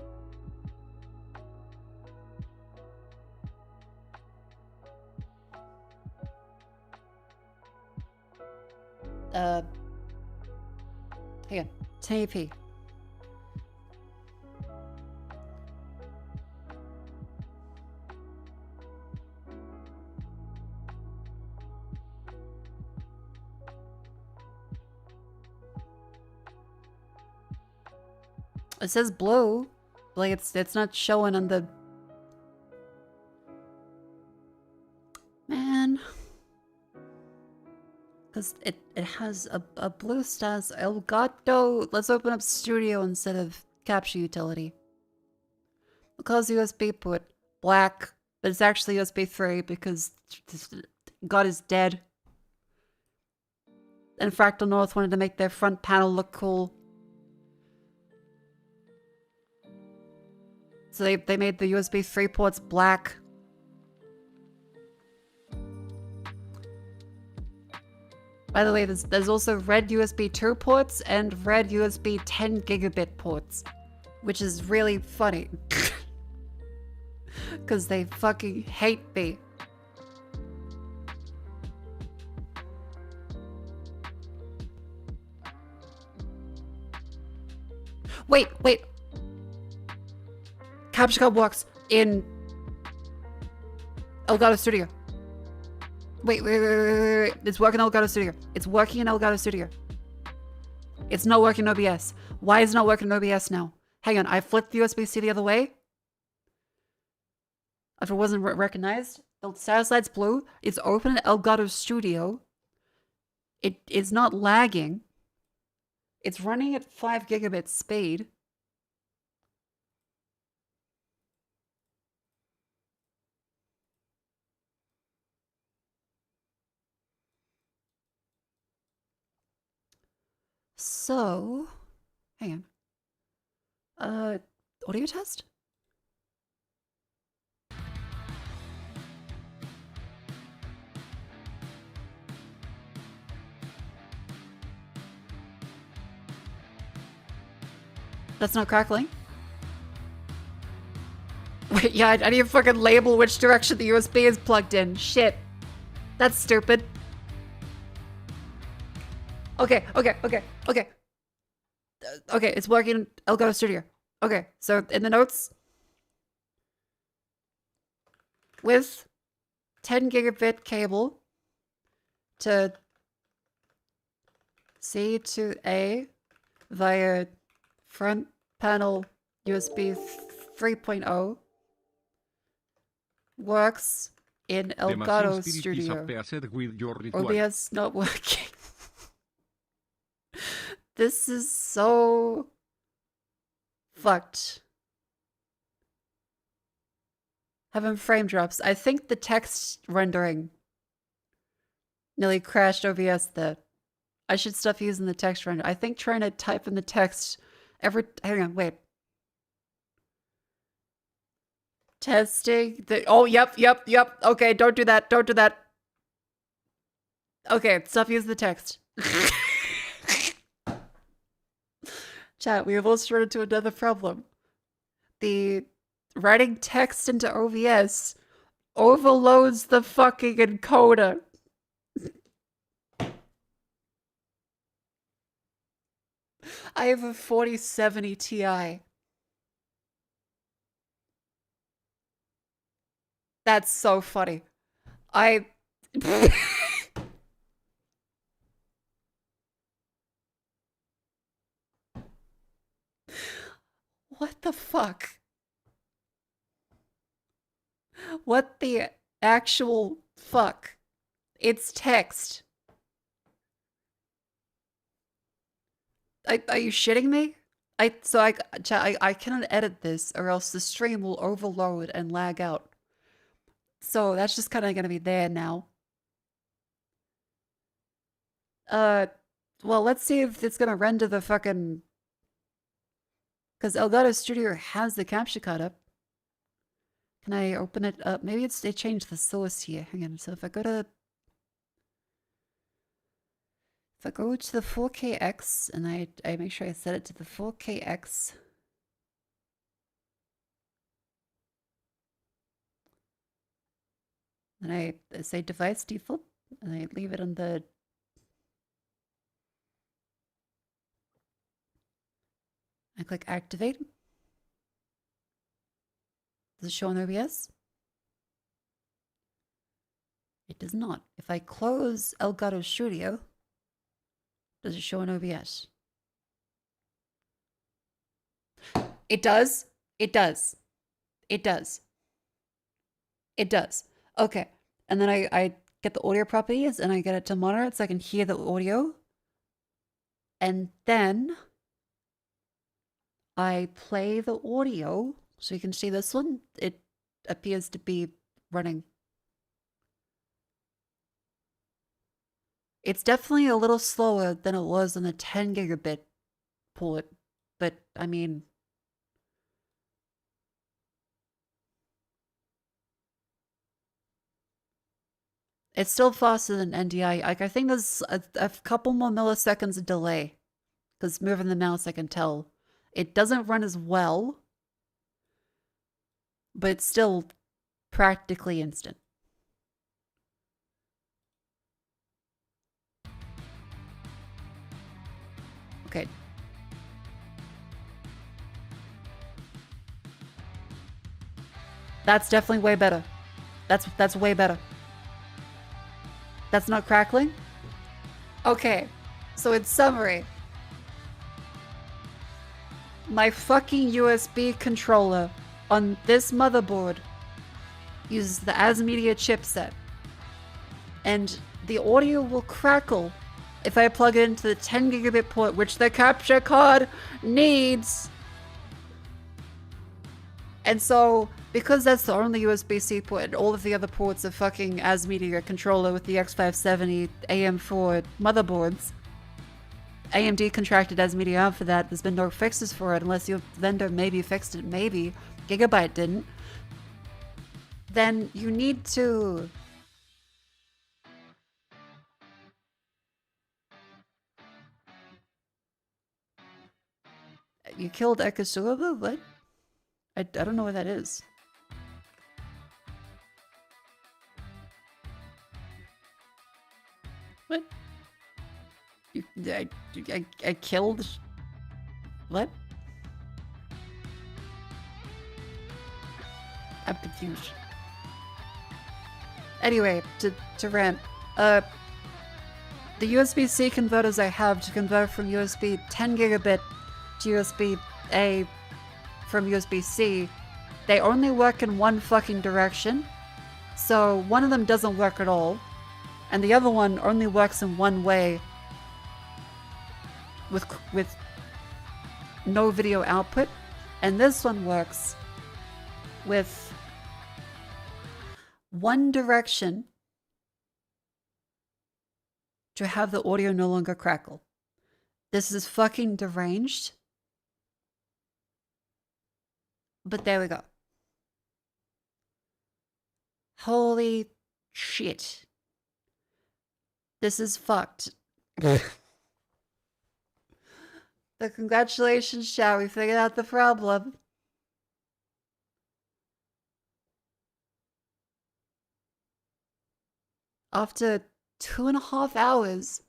Hang on, 1080p. It says blue, like it's not showing on the... Man. Because it has a blue status. Elgato. Let's open up Studio instead of Capture Utility. Because USB put black, but it's actually USB 3 because God is dead. And Fractal North wanted to make their front panel look cool. So they made the USB 3 ports black. By the way, there's also red USB 2 ports and red USB 10 gigabit ports, which is really funny. Because they fucking hate me. Wait. Capture card works in Elgato Studio. Wait. It's working in Elgato Studio. It's working in Elgato Studio. It's not working in OBS. Why is it not working in OBS now? Hang on, I flipped the USB-C the other way. If it wasn't recognized, the status light's blue. It's open in Elgato Studio. It is not lagging. It's running at 5 gigabit speed. So, hang on. Audio test? That's not crackling? Wait, yeah, I need to fucking label which direction the USB is plugged in. Shit. That's stupid. Okay, it's working in Elgato Studio. Okay, so in the notes, with 10 gigabit cable to C to A via front panel USB 3.0 works in The machine Elgato spirit is Studio. appeased with your ritual. OBS not working. This is so fucked. Having frame drops. I think the text rendering nearly crashed OBS there. I should stop using the text render. I think trying to type in the text every... Hang on, wait. Testing the... Oh, yep. Okay, don't do that. Don't do that. Okay, stop using the text. Chat, we have also run into another problem. The writing text into OBS overloads the fucking encoder. I have a 4070 Ti. That's so funny. What the fuck? What the actual fuck? It's text. Are you shitting me? I cannot edit this or else the stream will overload and lag out. So that's just kind of gonna be there now. Well, let's see if it's gonna render the fucking... Because Elgato Studio has the capture card up. Can I open it up? Maybe they changed the source here. Hang on. So if I go to the 4KX and I make sure I set it to the 4KX. Then I say device default and I leave it on the... I click activate. Does it show on OBS? It does not. If I close Elgato Studio, does it show on OBS? It does. It does. It does. It does. Okay. And then I get the audio properties and I get it to monitor it so I can hear the audio. And then I play the audio, so you can see this one. It appears to be running. It's definitely a little slower than it was on the 10 gigabit port, but I mean... It's still faster than NDI. Like, I think there's a couple more milliseconds of delay, because moving the mouse I can tell. It doesn't run as well, but it's still practically instant. Okay. That's definitely way better. That's way better. That's not crackling? Okay. So in summary, my fucking USB controller on this motherboard uses the ASMedia chipset. And the audio will crackle if I plug it into the 10 gigabit port, which the capture card needs. And so, because that's the only USB-C port and all of the other ports are fucking ASMedia controller with the X570 AM4 motherboards, AMD contracted ASMedia out for that. There's been no fixes for it unless your vendor maybe fixed it, maybe. Gigabyte didn't. Then you need to... You killed Ekasuba? What? I don't know what that is. What? I killed... What? I'm confused. Anyway, to rant. The USB-C converters I have to convert from USB 10 gigabit to USB-A from USB-C, they only work in one fucking direction. So one of them doesn't work at all, and the other one only works in one way with no video output, and this one works with one direction to have the audio no longer crackle. This is fucking deranged. But there we go. Holy shit. This is fucked. So congratulations, shall we figured out the problem? After 2.5 hours.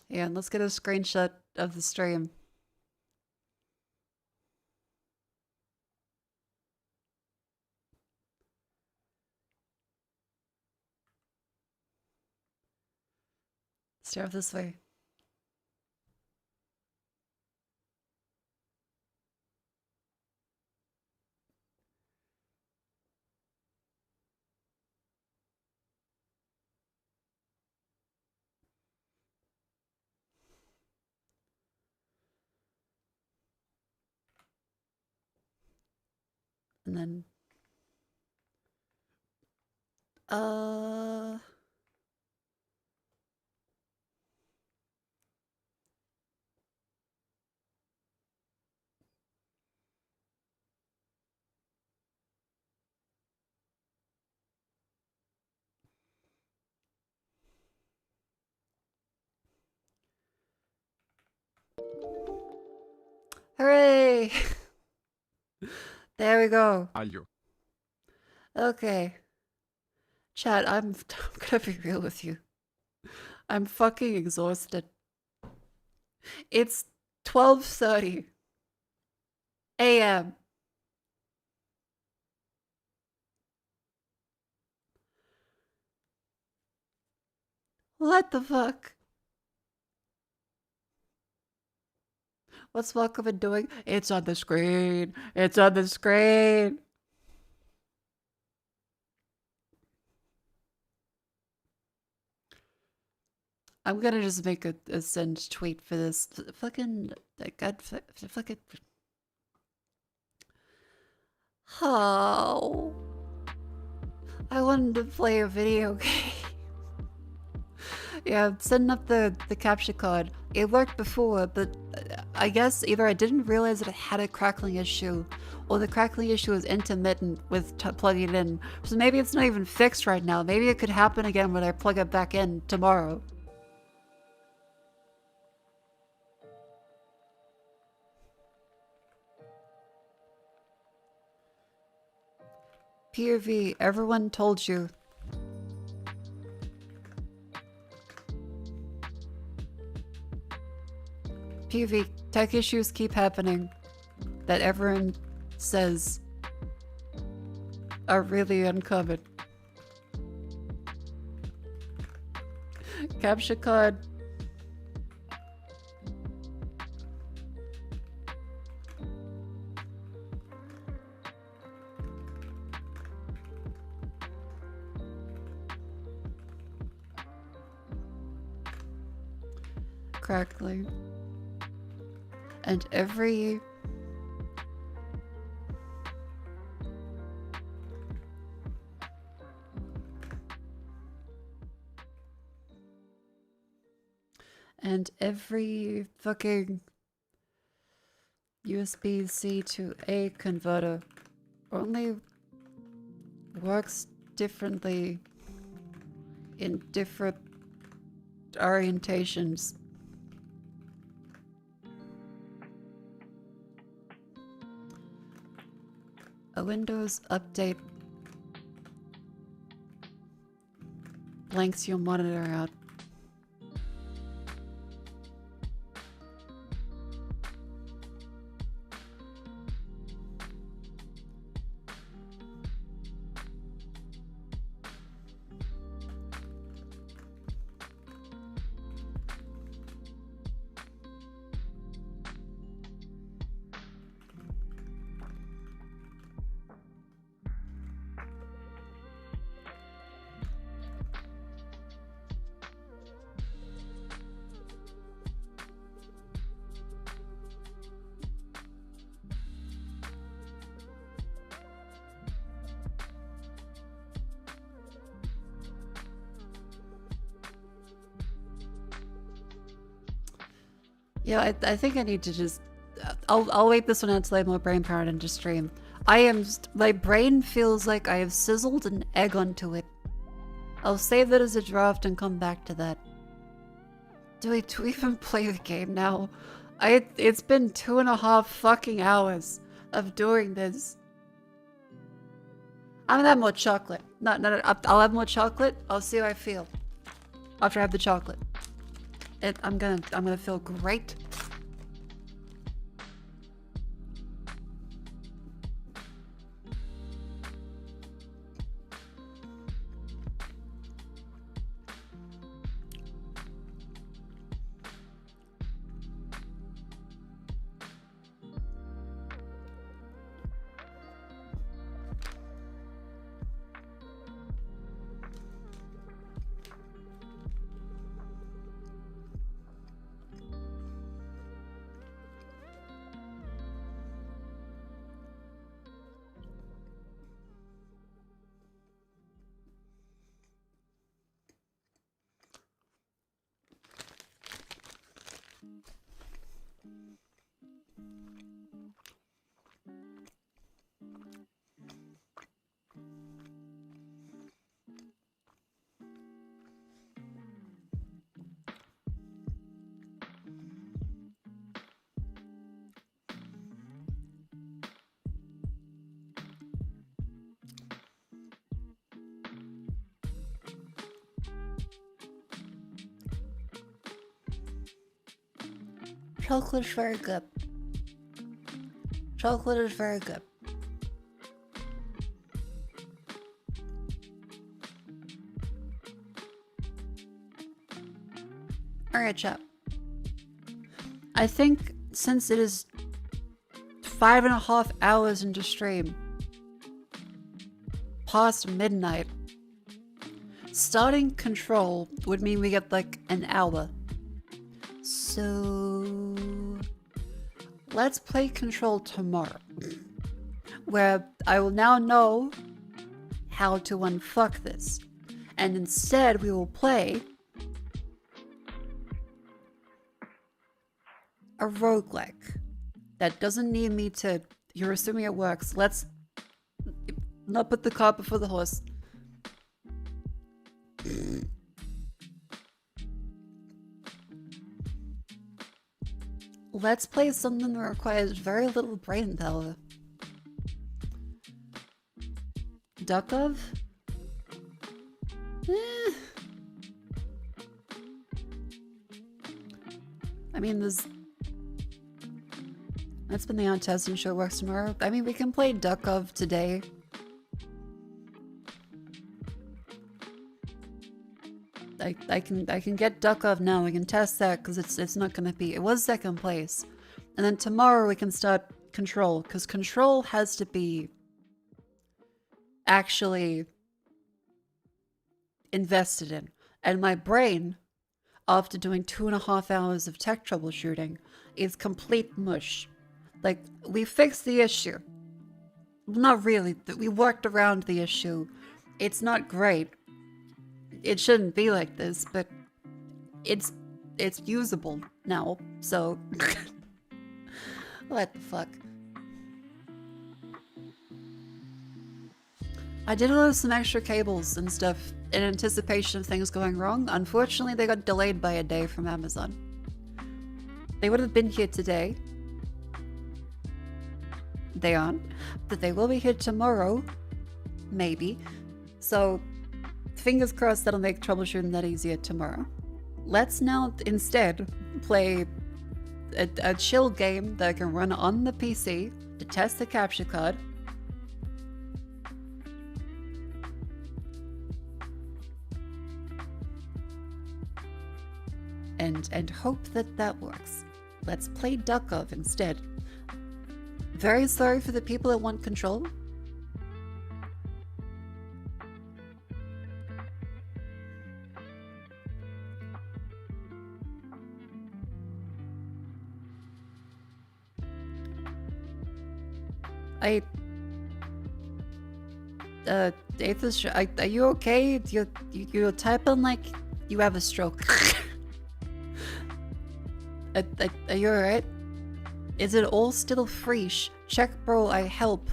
Yeah, and let's get a screenshot of the stream. Stare this way. And then hooray! There we go. Ayo. Okay. Chat, I'm gonna be real with you. I'm fucking exhausted. It's 12:30 a.m. What the fuck? What's Welcome doing? It's on the screen. It's on the screen. I'm gonna just make a send tweet for this. Fucking God, fucking. How? I wanted to play a video game. Yeah, I'm setting up the capture card. It worked before, but I guess either I didn't realize that it had a crackling issue, or the crackling issue is intermittent with plugging it in. So maybe it's not even fixed right now. Maybe it could happen again when I plug it back in tomorrow. POV, everyone told you. POV, tech issues keep happening that everyone says are really uncommon. Capture card. Crackling. And every fucking USB-C to A converter only works differently in different orientations. A Windows update blanks your monitor out. Yeah, I think I need to just... I'll wait this one out till I have more brain power and just stream. My brain feels like I have sizzled an egg onto it. I'll save that as a draft and come back to that. Do we even play the game now? It's been 2.5 fucking hours of doing this. I'm gonna have more chocolate. No, I'll have more chocolate. I'll see how I feel after I have the chocolate. I'm gonna feel great. Chocolate is very good. Chocolate is very good. Alright, chat. I think since it is 5.5 hours into stream, past midnight, starting Control would mean we get like an hour. So let's play Control tomorrow, where I will now know how to unfuck this, and instead we will play a roguelike that doesn't need me to... You're assuming it works. Let's not put the cart before the horse. Let's play something that requires very little brain power. Duckov? I mean, there's... That's been the on test and show works tomorrow. I mean, we can play Duckov today. I can get Duckov now. We can test that because it's not gonna be... It was second place. And then tomorrow we can start Control, because Control has to be actually invested in. And my brain, after doing 2.5 hours of tech troubleshooting, is complete mush. Like, we fixed the issue. Not really. We worked around the issue. It's not great. It shouldn't be like this, but it's usable now, so... What the fuck? I did order some extra cables and stuff in anticipation of things going wrong. Unfortunately, they got delayed by a day from Amazon. They would have been here today. They aren't, but they will be here tomorrow. Maybe. So, fingers crossed that'll make troubleshooting that easier tomorrow. Let's now instead play a chill game that I can run on the PC to test the capture card. And hope that that works. Let's play Duckov instead. Very sorry for the people that want Control. Aethys, are you okay? You're typing like you have a stroke. Are you alright? Is it all still fresh? Check, bro, I help.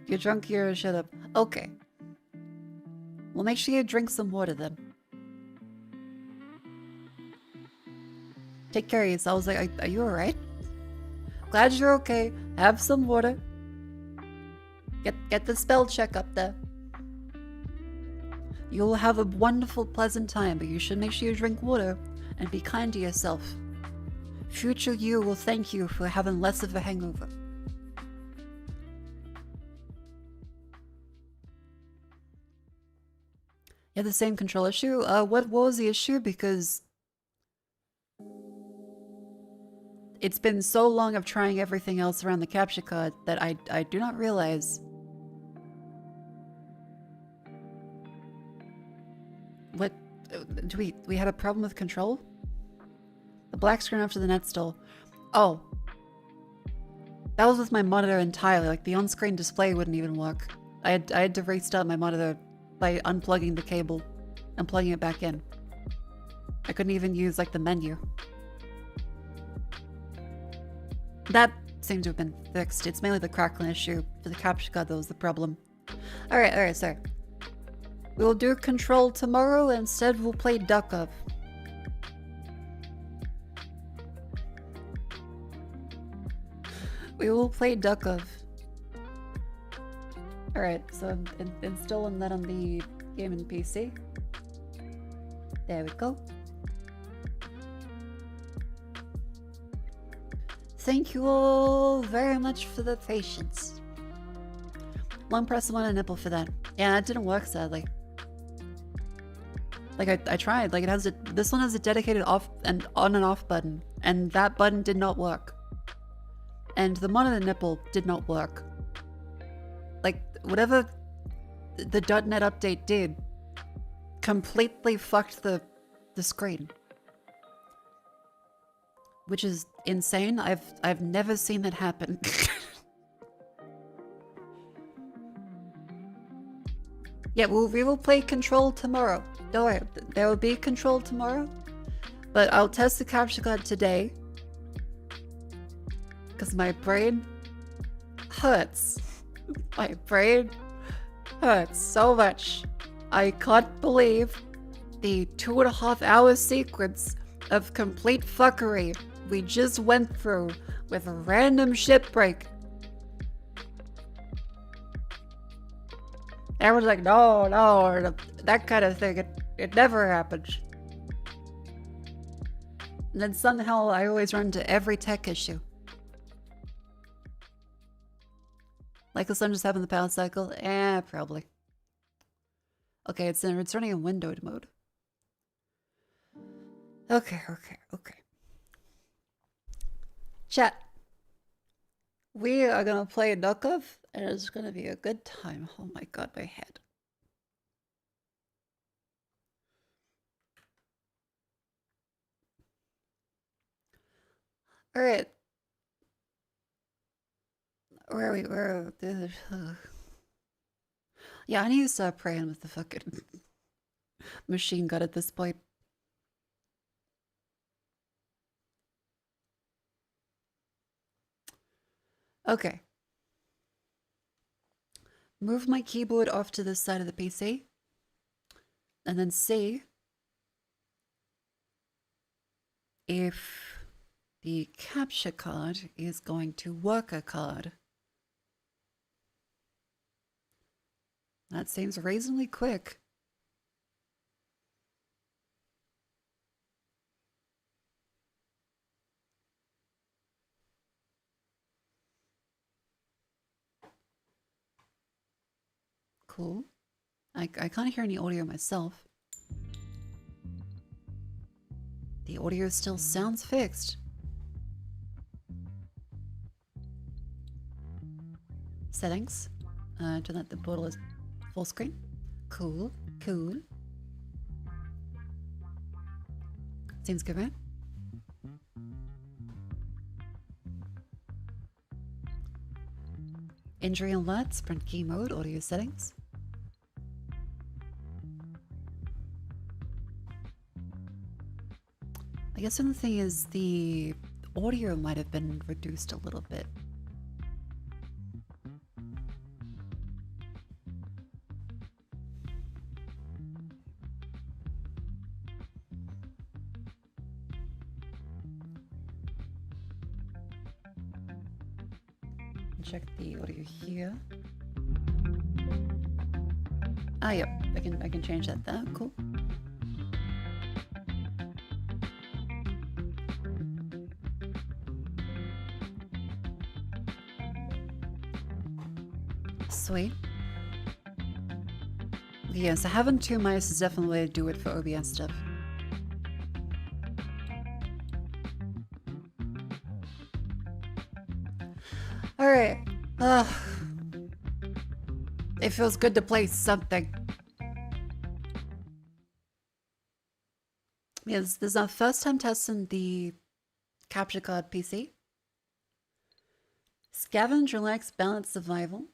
You're drunk, you're shut up. Okay. Well, make sure you drink some water then. Take care of yourselves. Like, are you alright? Glad you're okay. Have some water. Get the spell check up there. You'll have a wonderful, pleasant time, but you should make sure you drink water and be kind to yourself. Future you will thank you for having less of a hangover. You have the same control issue? What was the issue? Because it's been so long of trying everything else around the capture card that I do not realize. What? Do we had a problem with control? The black screen after the net stall. Oh. That was with my monitor entirely. Like, the on-screen display wouldn't even work. I had to restart my monitor by unplugging the cable and plugging it back in. I couldn't even use, like, the menu. That seemed to have been fixed. It's mainly the crackling issue for the capture card that was the problem. Alright, sorry. We will do control tomorrow. Instead, we'll play Duck Up. We will play Duck Up. Alright, so I'm installing that on the gaming PC. There we go. Thank you all very much for the patience. Long press on a nipple for that. Yeah, that didn't work, sadly. Like, I tried. Like, this one has a dedicated off and on and off button, and that button did not work. And the monitor nipple did not work. Like, whatever the .NET update did completely fucked the screen. Which is insane. I've never seen that happen. Yeah, we will play Control tomorrow. Don't worry, there will be Control tomorrow. But I'll test the capture card today. Because my brain hurts. My brain hurts so much. I can't believe the 2.5 hour sequence of complete fuckery we just went through with a random ship break. Everyone's like, no, that kind of thing, it never happens. And then somehow I always run into every tech issue. Like the sun just having the power cycle? Probably. Okay, it's running in windowed mode. Okay. Chat. We are gonna play Duckov, and it's gonna be a good time. Oh my god, my head. Alright. Where are we? Yeah, I need to start praying with the fucking machine gun at this point. Okay. Move my keyboard off to this side of the PC. And then see if the capture card is going to work a card. That seems reasonably quick. Cool. I can't hear any audio myself. The audio still sounds fixed. Settings. Turn that the portal is full screen. Cool. Seems good, right? Injury alert, sprint key mode, audio settings. I guess the only thing is the audio might have been reduced a little bit. Check the audio here. Ah, yep. I can change that there. Cool. Sweet. Yeah, so having two mice is definitely the way to do it for OBS stuff. Alright. It feels good to play something. Yes, this is our first time testing the capture card PC. Scavenge, relax, balance, survival.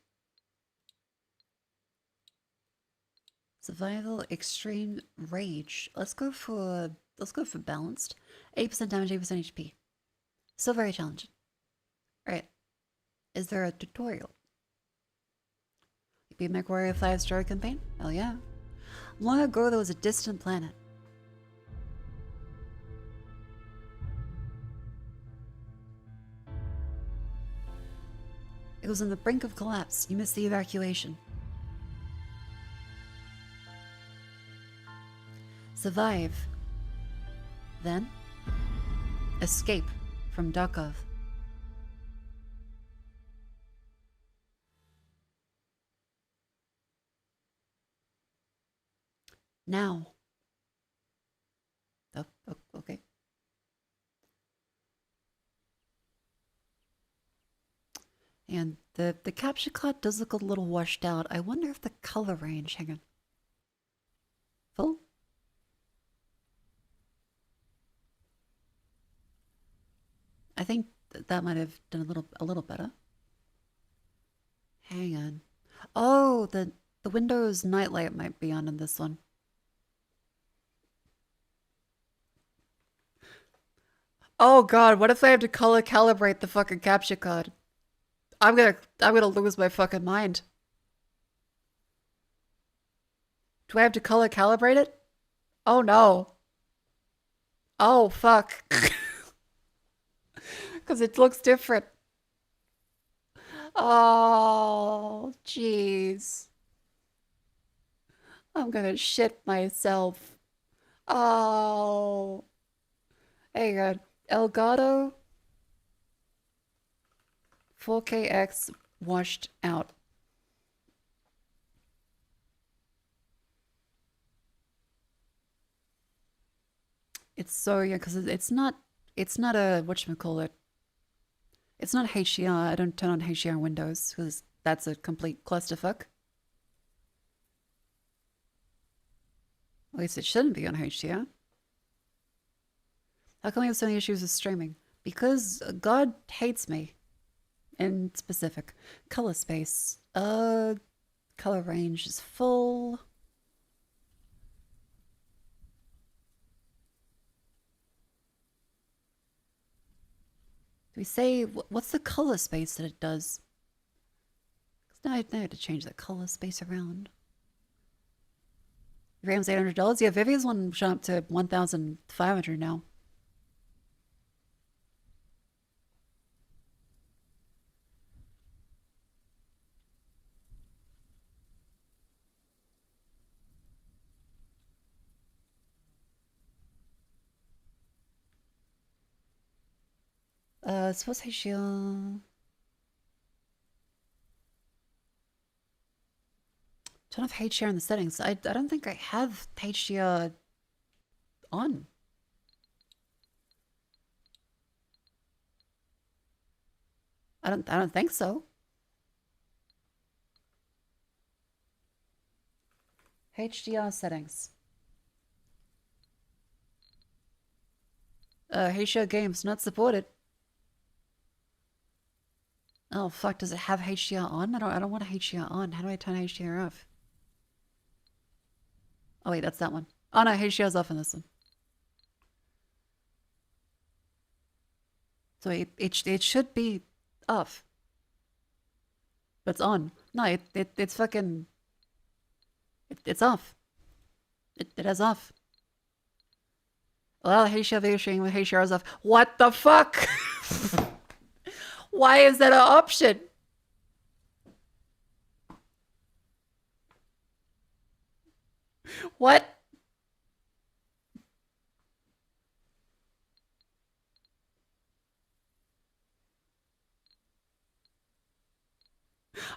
Survival, extreme, rage. Let's go for balanced. 8% damage, 8% HP. Still very challenging. Alright. Is there a tutorial? You beat MechWarrior 5 story campaign? Hell yeah. Long ago there was a distant planet. It was on the brink of collapse. You missed the evacuation. Survive. Then, escape from Darkov. Now. Oh, okay. And the capture card does look a little washed out. I wonder if the color range, hang on. Full? I think that might have done a little better. Hang on. Oh, the Windows nightlight might be on in this one. Oh god, what if I have to color calibrate the fucking capture card? I'm gonna lose my fucking mind. Do I have to color calibrate it? Oh no. Oh fuck. Because it looks different. Oh, jeez. I'm gonna shit myself. Oh. Hang on. Elgato 4KX washed out. It's so, yeah, because it's not a, whatchamacallit. It's not HDR. I don't turn on HDR Windows because that's a complete clusterfuck. At least it shouldn't be on HDR. How come we have so many issues with streaming? Because God hates me. In specific. Color space. Color range is full. Do we say, what's the color space that it does? Now I have to change the color space around. RAM's $800? Yeah, Vivia's one shot up to 1,500 now. Suppose HDR. Turn off HDR in the settings. I don't think I have HDR on. I don't think so. HDR settings. HDR games not supported. Oh fuck, does it have HDR on? I don't want HDR on. How do I turn HDR off? Oh wait, that's that one. Oh no, HDR's off on this one. So it should be off. But it's on. No, it's fucking... It's off. It has off. Well, HDR is off. What the fuck? Why is that an option? What?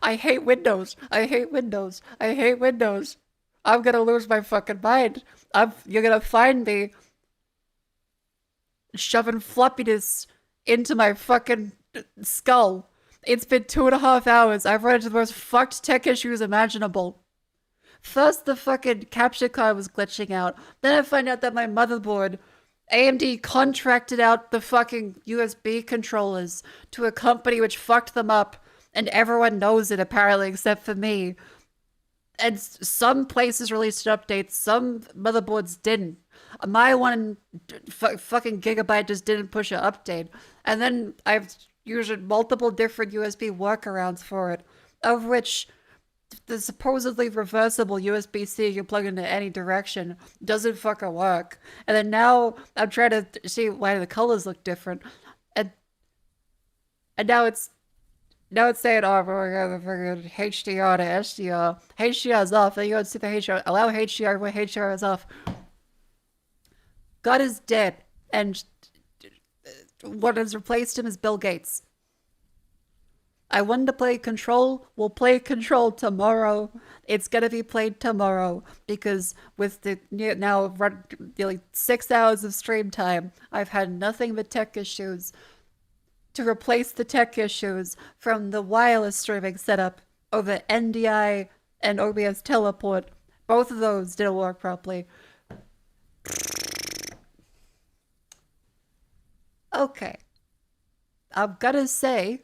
I hate Windows. I hate Windows. I hate Windows. I'm gonna lose my fucking mind. You're gonna find me shoving floppiness into my fucking skull. It's been 2.5 hours. I've run into the most fucked tech issues imaginable. First, the fucking capture card was glitching out. Then I find out that my motherboard, AMD contracted out the fucking USB controllers to a company which fucked them up. And everyone knows it, apparently, except for me. And some places released updates, some motherboards didn't. My one fucking gigabyte just didn't push an update. And then I've used multiple different USB workarounds for it, of which the supposedly reversible USB-C you plug into any direction doesn't fucking work. And then now I'm trying to see why the colors look different. And now it's saying, oh, we're going to freaking HDR to SDR. HDR is off. Then you go and see the HDR. Allow HDR when HDR is off. God is dead. And what has replaced him is Bill Gates. I wanted to play Control. We'll play Control tomorrow. It's going to be played tomorrow. Because with the now nearly 6 hours of stream time, I've had nothing but tech issues to replace the tech issues from the wireless streaming setup over NDI and OBS teleport. Both of those didn't work properly. Okay. I'm gonna say,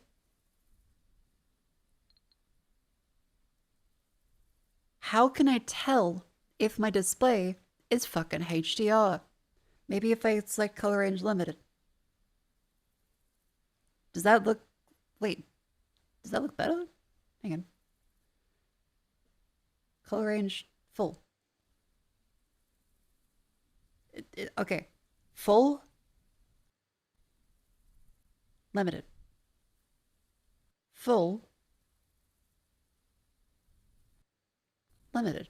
how can I tell if my display is fucking HDR? Maybe if I select color range limited. Does that look... Wait. Does that look better? Hang on. Color range full. Okay. Full. Limited. Full. Limited.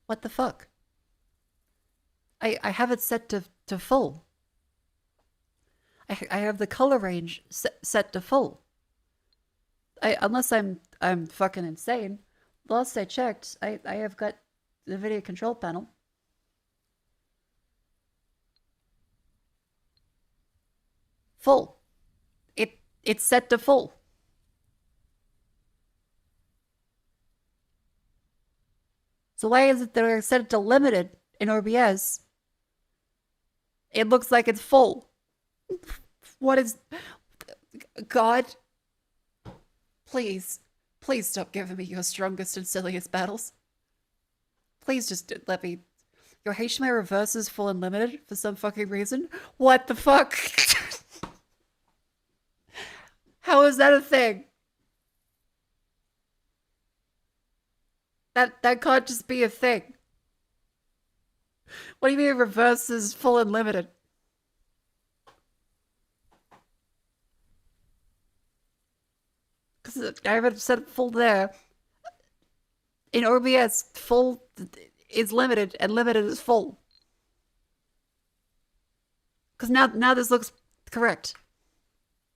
What the fuck? I have it set to full. I have the color range set to full. Unless I'm fucking insane. Last I checked, I have got the video control panel. Full. It's set to full. So why is it that I set it to limited in OBS? It looks like it's full. What is... God? Please. Please stop giving me your strongest and silliest battles. Please just let me... Your HDMI reverse is full and limited for some fucking reason? What the fuck? How is that a thing? That can't just be a thing. What do you mean reverse is full and limited? Because I have it set full there. In OBS, full is limited and limited is full. Because now this looks correct.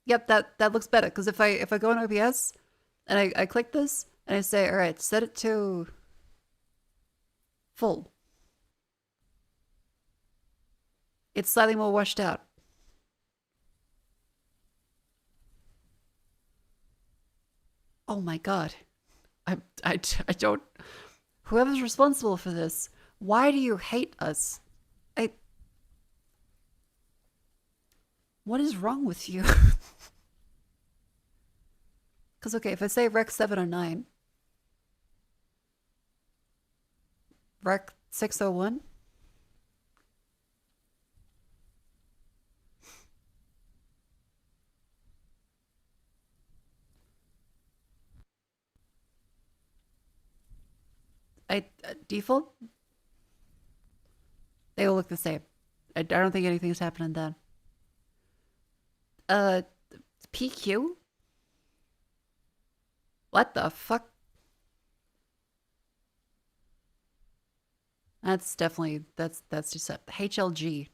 Yep, that looks better. Because if I go on OBS and I click this and I say, all right, set it to full. It's slightly more washed out. Oh my god. I don't... Whoever's responsible for this, why do you hate us? What is wrong with you? Because, okay, if I say Rec 709, Rec 601, Default? They all look the same. I don't think anything's happening then. PQ? What the fuck? That's definitely, that's just a HLG.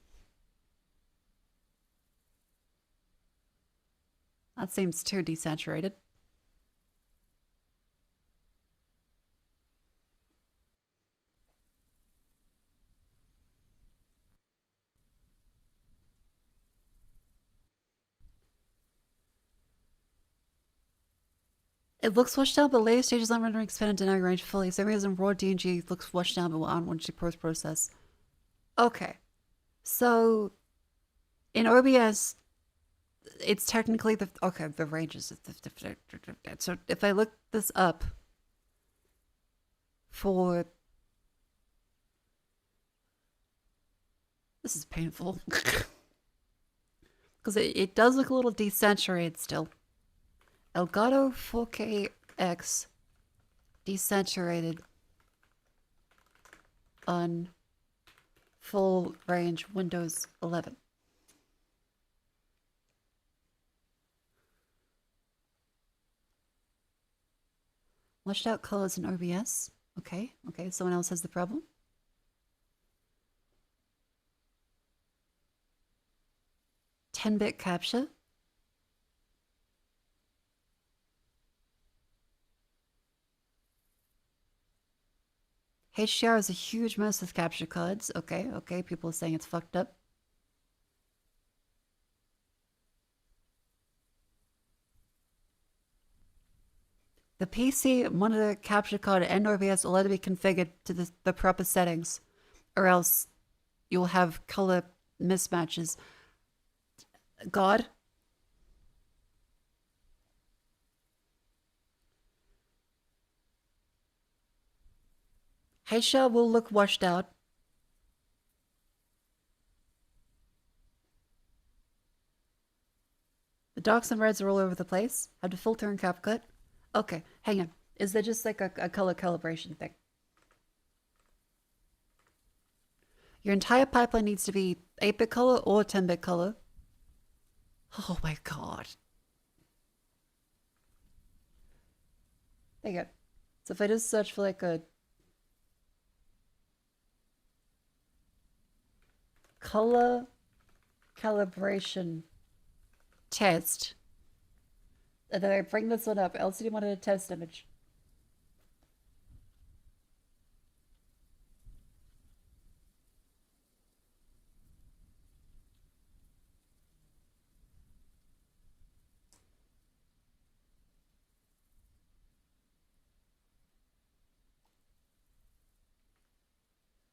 That seems too desaturated. It looks washed out, but later stages aren't rendering expanded dynamic range fully. Same as in raw DNG looks washed out, but on once you post-process. Okay. So, in OBS, it's technically the... Okay, the ranges. So, if I look this up for... This is painful. Because it does look a little desaturated still. Elgato 4KX desaturated on full range Windows 11. Washed out colors in OBS. Okay, someone else has the problem. $10-bit capture. HDR is a huge mess with capture cards. Okay, people are saying it's fucked up. The PC monitor capture card and OBS will let it be configured to the proper settings, or else you'll have color mismatches. God? HDR will look washed out. The darks and reds are all over the place. Have to filter and CapCut. Okay, hang on. Is there just like a color calibration thing? Your entire pipeline needs to be 8-bit color or 10-bit color. Oh my god. There you go. So if I just search for like a color calibration test, and then I bring this one up, LCD monitor test image.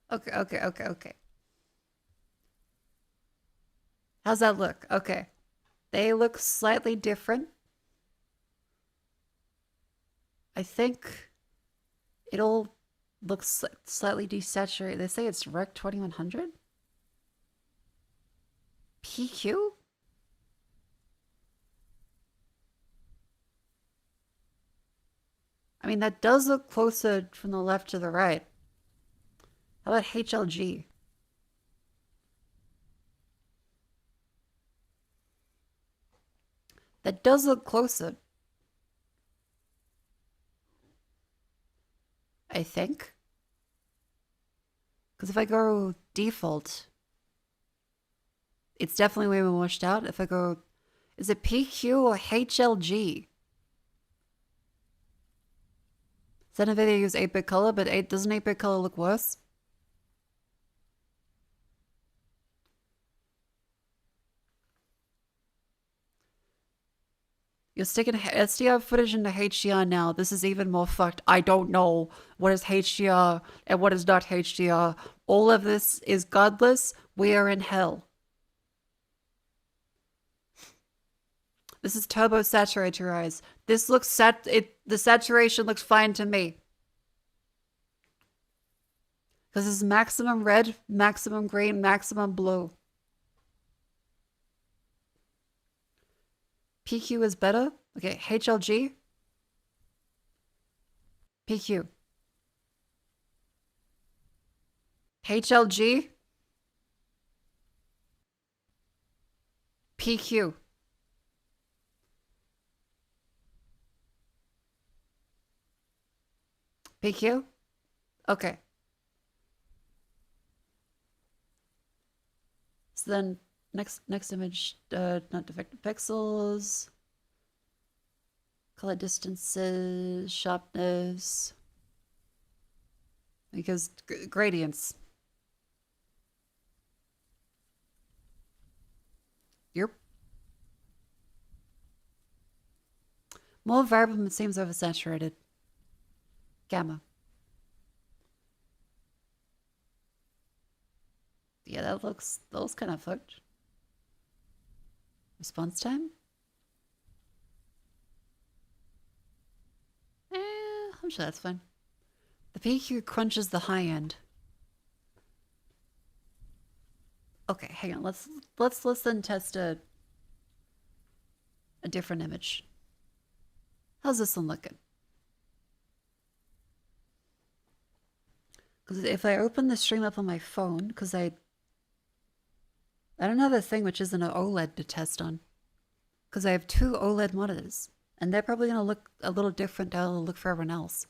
Okay. How's that look? Okay. They look slightly different. I think it all looks slightly desaturated. They say it's Rec 2100? PQ? I mean, that does look closer from the left to the right. How about HLG? That does look closer. I think. Because if I go default, it's definitely way more washed out. If I go, is it PQ or HLG? Is that NVIDIA use 8-bit color, but doesn't 8-bit color look worse? You're sticking SDR footage into HDR now. This is even more fucked. I don't know what is HDR and what is not HDR. All of this is godless. We are in hell. This is turbo saturatized. This looks the saturation looks fine to me. Because this is maximum red, maximum green, maximum blue. PQ is better. Okay, HLG. PQ. HLG? PQ. PQ? Okay. So then next image, not defective pixels, color distances, sharpness, because gradients. Yep. More variable, it seems oversaturated. Gamma. Yeah, that looks kind of fucked. Response time? I'm sure that's fine. The PQ crunches the high end. Okay, hang on. Let's then test a different image. How's this one looking? Because if I open the stream up on my phone, because I don't have a thing which isn't an OLED to test on. Because I have 2 OLED monitors. And they're probably going to look a little different to how they'll look for everyone else.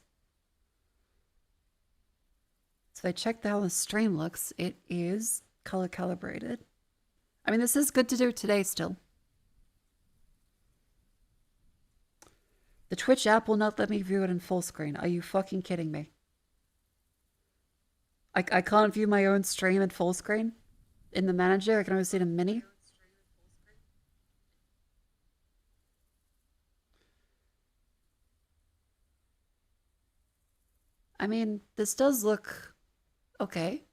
So if I check how the stream looks, it is color calibrated. I mean, this is good to do today still. The Twitch app will not let me view it in full screen. Are you fucking kidding me? I can't view my own stream in full screen? In the manager? I can only see it in mini? I mean, this does look okay.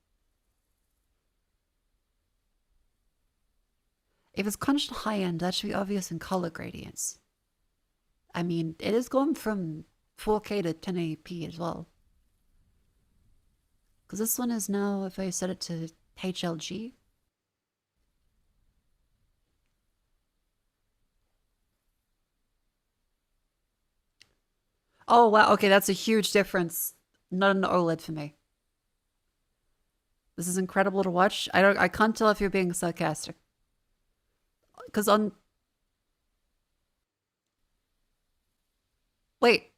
If it's crunched high end, that should be obvious in color gradients. I mean, it is going from 4K to 1080p as well. Because this one is now, if I set it to HLG. Oh, wow. Okay, that's a huge difference. Not an OLED for me. This is incredible to watch. I can't tell if you're being sarcastic. Because on... Wait.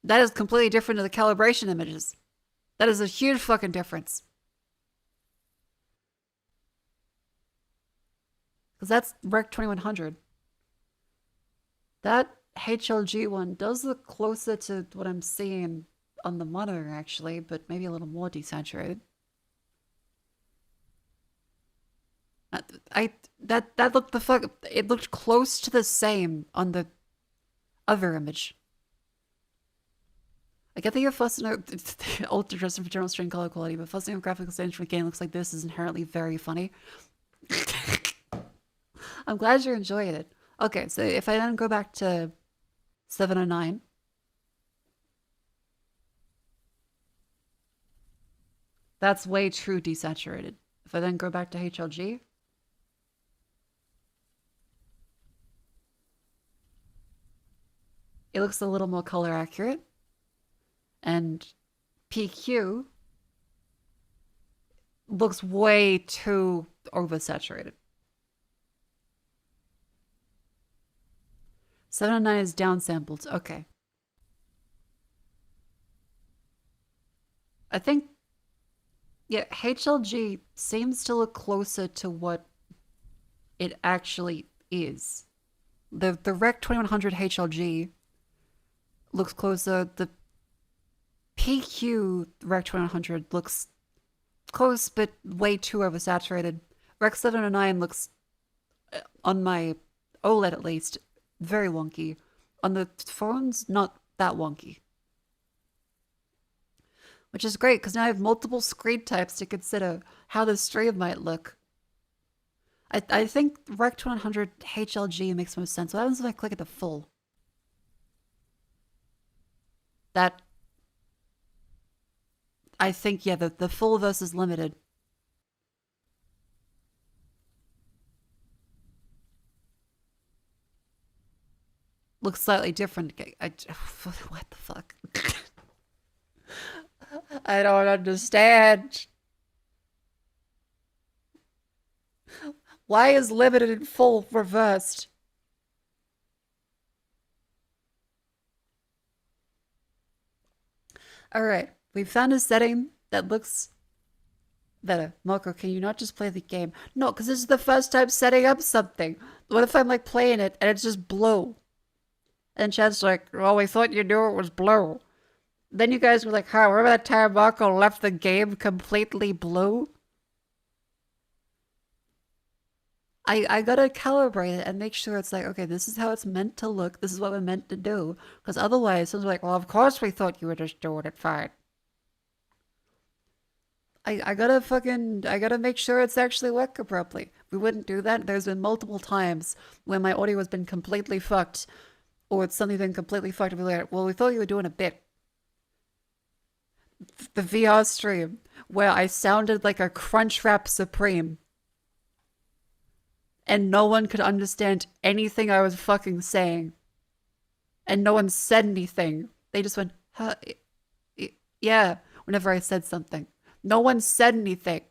That is completely different to the calibration images. That is a huge fucking difference. Because that's Rec 2100. That HLG one does look closer to what I'm seeing on the monitor, actually, but maybe a little more desaturated. That looked the fuck... It looked close to the same on the other image. I get that you're fussing out ultra dressing for general stream color quality, but fussing out graphical stage for a game looks like this is inherently very funny. I'm glad you're enjoying it. Okay, so if I then go back to 709. That's way too desaturated. If I then go back to HLG. It looks a little more color accurate. And PQ looks way too oversaturated. 709 is downsampled. Okay. I think, yeah, HLG seems to look closer to what it actually is. The Rec 2100 HLG looks closer. The PQ Rec 2100 looks close, but way too oversaturated. Rec 709 looks, on my OLED at least, very wonky. On the phones, not that wonky. Which is great, because now I have multiple screen types to consider how the stream might look. I think Rec 2100 HLG makes most sense. What happens if I click at the full? That... I think, yeah, the full versus limited. Looks slightly different. What the fuck? I don't understand. Why is limited and full reversed? Alright, we found a setting that looks better. Mako, can you not just play the game? No, because this is the first time setting up something. What if I'm like playing it and it's just blue? And chat's like, well, we thought you knew it was blue. Then you guys were like, huh, remember that time Mako left the game completely blue? I gotta calibrate it and make sure it's like, okay, this is how it's meant to look. This is what we're meant to do. Because otherwise, someone's like, well, of course we thought you were just doing it fine. I gotta make sure it's actually working properly. We wouldn't do that. There's been multiple times when my audio has been completely fucked, or it's something been completely fucked. And we're like, well, we thought you were doing a bit. The VR stream where I sounded like a Crunchwrap Supreme. And no one could understand anything I was fucking saying. And no one said anything. They just went, huh, yeah, whenever I said something. No one said anything.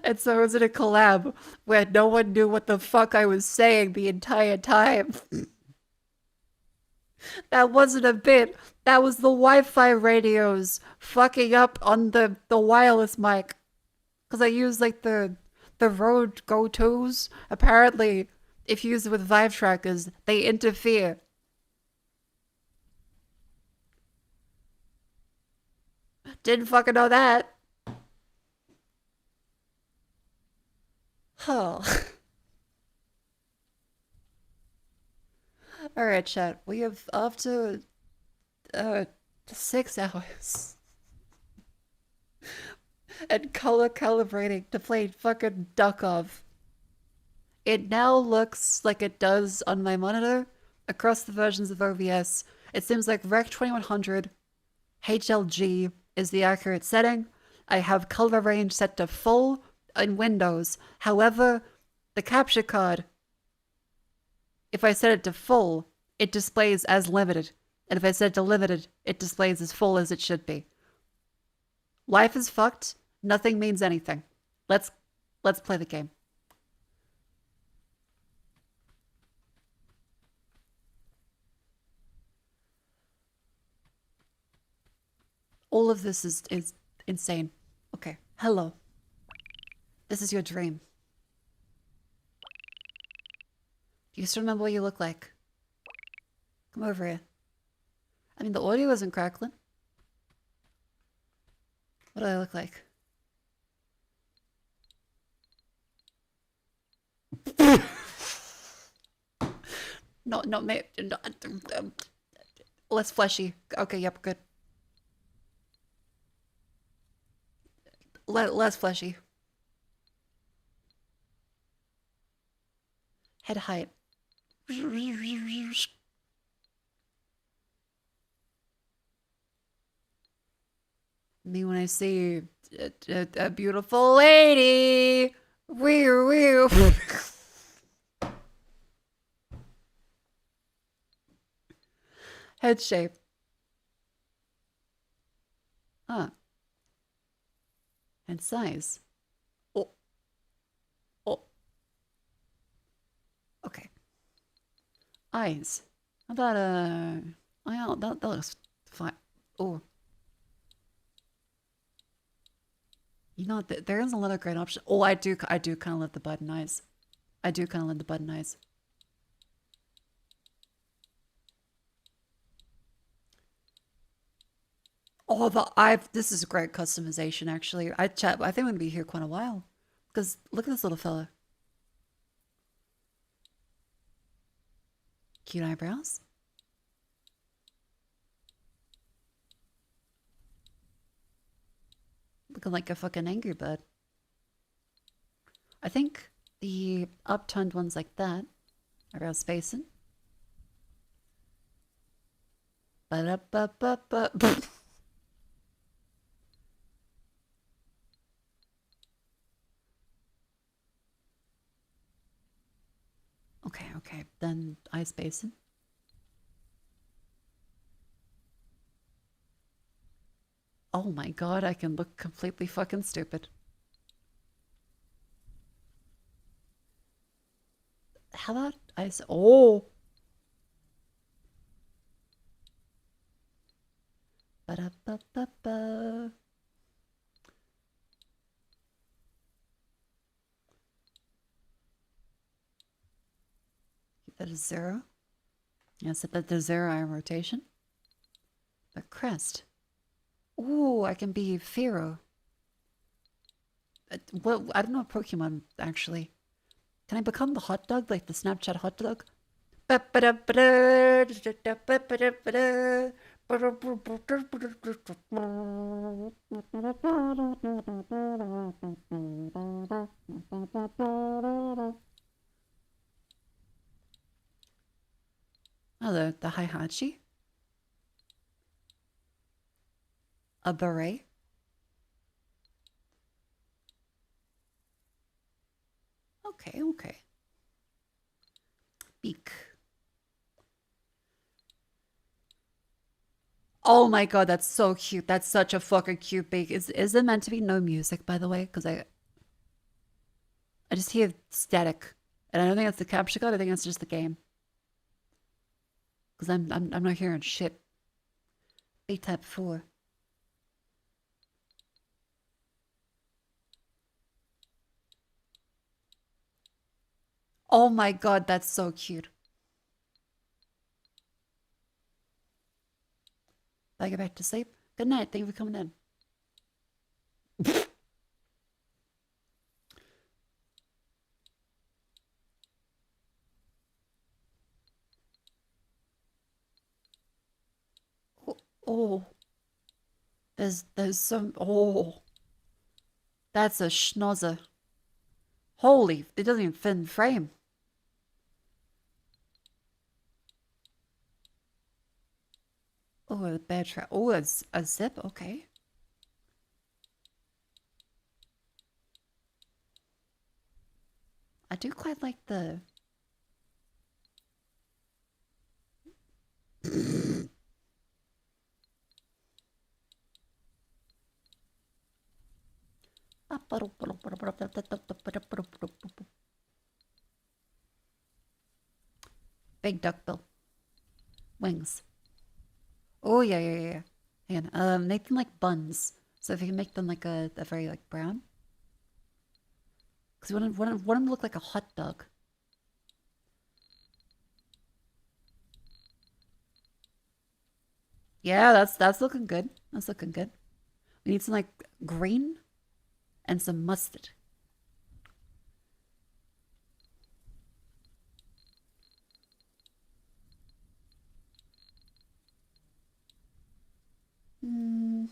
And so I was in a collab where no one knew what the fuck I was saying the entire time. That wasn't a bit. That was the Wi-Fi radios fucking up on the wireless mic. Because I use like the Rode Go-Tos. Apparently, if you use it with Vive trackers, they interfere. Didn't fucking know that. Oh. Alright, chat. We have up to 6 hours. And color calibrating to play fucking Duck Off. It now looks like it does on my monitor across the versions of OBS. It seems like Rec 2100 HLG is the accurate setting. I have color range set to full in Windows. However, the capture card, if I set it to full, it displays as limited. And if I set it to limited, it displays as full as it should be. Life is fucked. Nothing means anything. Let's play the game. All of this is insane. Okay, hello. This is your dream. Do you still remember what you look like? Come over here. I mean, the audio isn't crackling. What do I look like? No, maybe, no, less fleshy. Okay, yep, good. Less fleshy. Head height. Me when I see a beautiful lady. Wee. Head shape. Huh. And size. Oh. Okay. Eyes. How about oh, that looks fine. Oh. You know, there is a lot of great options. Oh, I do kind of love the button eyes. I do kind of love the button eyes. Oh, this is great customization, actually. I think I'm gonna be here quite a while. Because look at this little fella. Cute eyebrows. Looking like a fucking angry bird. I think the upturned ones like that are out spacing. Ba-da-ba-ba-ba. Okay. Then eye spacing. Oh my god, I can look completely fucking stupid. How about I say, oh. Ba-da-ba-ba-ba. Keep that as 0. Yeah, set that to 0 in rotation. But crest. Ooh, I can be Pharaoh. Well, I don't know Pokemon, actually. Can I become the hot dog, like the Snapchat hot dog? Oh, the Hihachi? A beret? Okay, okay. Beak. Oh my god, that's so cute. That's such a fucking cute beak. Is it meant to be no music, by the way? Because I just hear static. And I don't think that's the capture card, I think that's just the game. Because I'm not hearing shit. A-type 4. Oh my god, that's so cute. I get back to sleep. Good night. Thank you for coming in. Oh, there's some. Oh, that's a schnozzer. Holy, it doesn't even fit in frame. Oh, a bad trap. Oh, it's a zip. Okay. I do quite like the. Big duckbill. Wings. Oh, yeah, yeah, yeah. Hang on. Make them like buns. So if you can make them like a very like brown. Because we want them to look like a hot dog. Yeah, that's looking good. That's looking good. We need some like green and some mustard. Hmm.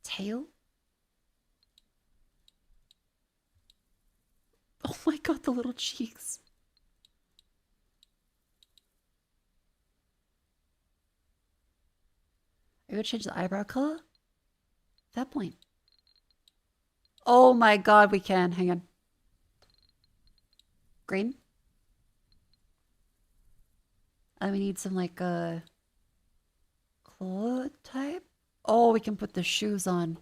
Tail? Oh my god, the little cheeks. Are you gonna change the eyebrow color? At that point. Oh my god, we can. Hang on. Green? And we need some like claw type. Oh, we can put the shoes on.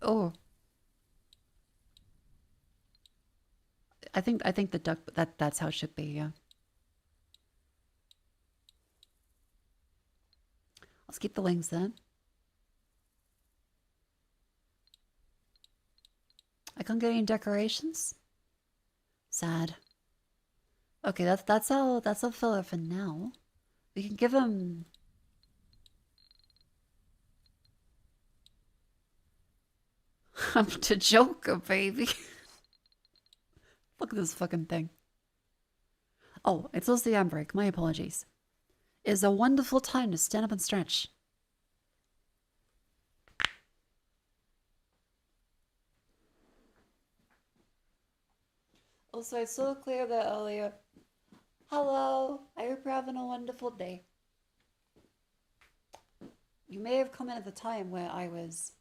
Oh. I think the duck that's how it should be, yeah. Let's keep the wings then. I can't get any decorations. Sad. Okay, that's all filler for now. We can give him. I'm to Joker, baby. Look at this fucking thing. Oh, it's also the break. My apologies. It's a wonderful time to stand up and stretch. Also, I saw clear that earlier. Hello, I hope you're having a wonderful day. You may have come in at the time where I was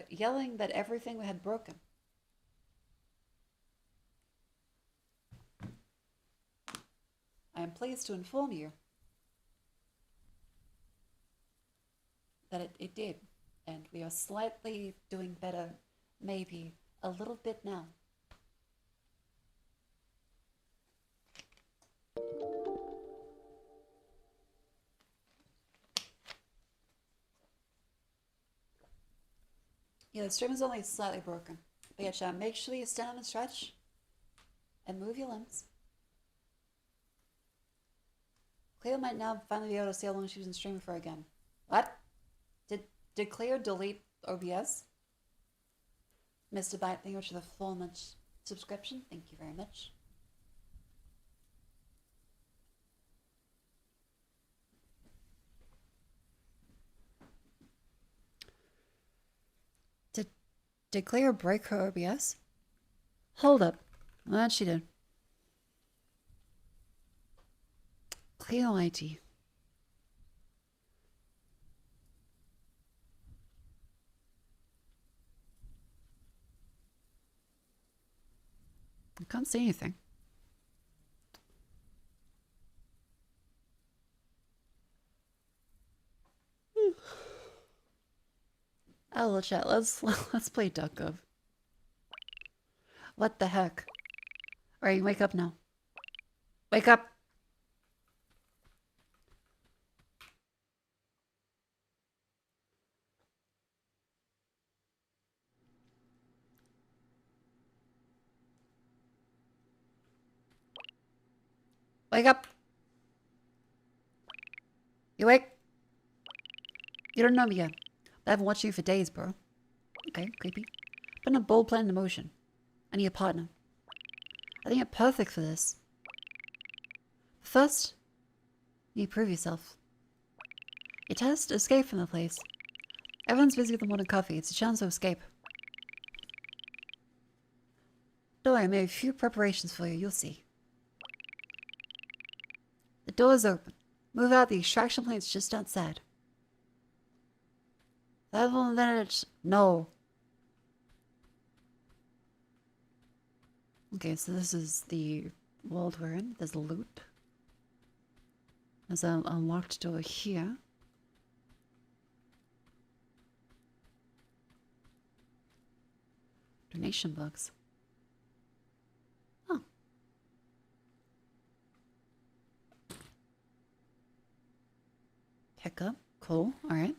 yelling that everything had broken. am pleased to inform you that it did. And we are slightly doing better, maybe a little bit now. Yeah, the stream is only slightly broken. But yeah, chat, make sure you stand and stretch and move your limbs. Cleo might now finally be able to see how long she was in streaming for again. What? Did Cleo delete OBS? Mr. Byte, thank you for the full month subscription. Thank you very much. Did Cleo break her OBS? Hold up. That she did. Cleo IT. I can't see anything. Oh, chat. Let's play Duck Gov. What the heck? Alright, wake up now. Wake up! Wake up! You awake? You don't know me yet. But I've been watching you for days, bro. Okay, creepy. Putting a bold plan into motion. I need a partner. I think you're perfect for this. First, you prove yourself. You test, escape from the place. Everyone's busy with the morning coffee. It's a chance to escape. Don't worry, I made a few preparations for you. You'll see. The door's open. Move out. The extraction plane's just outside. No. Okay, so this is the world we're in. There's loot. There's a unlocked door here. Donation box. Oh. Pick up. Cool. Alright.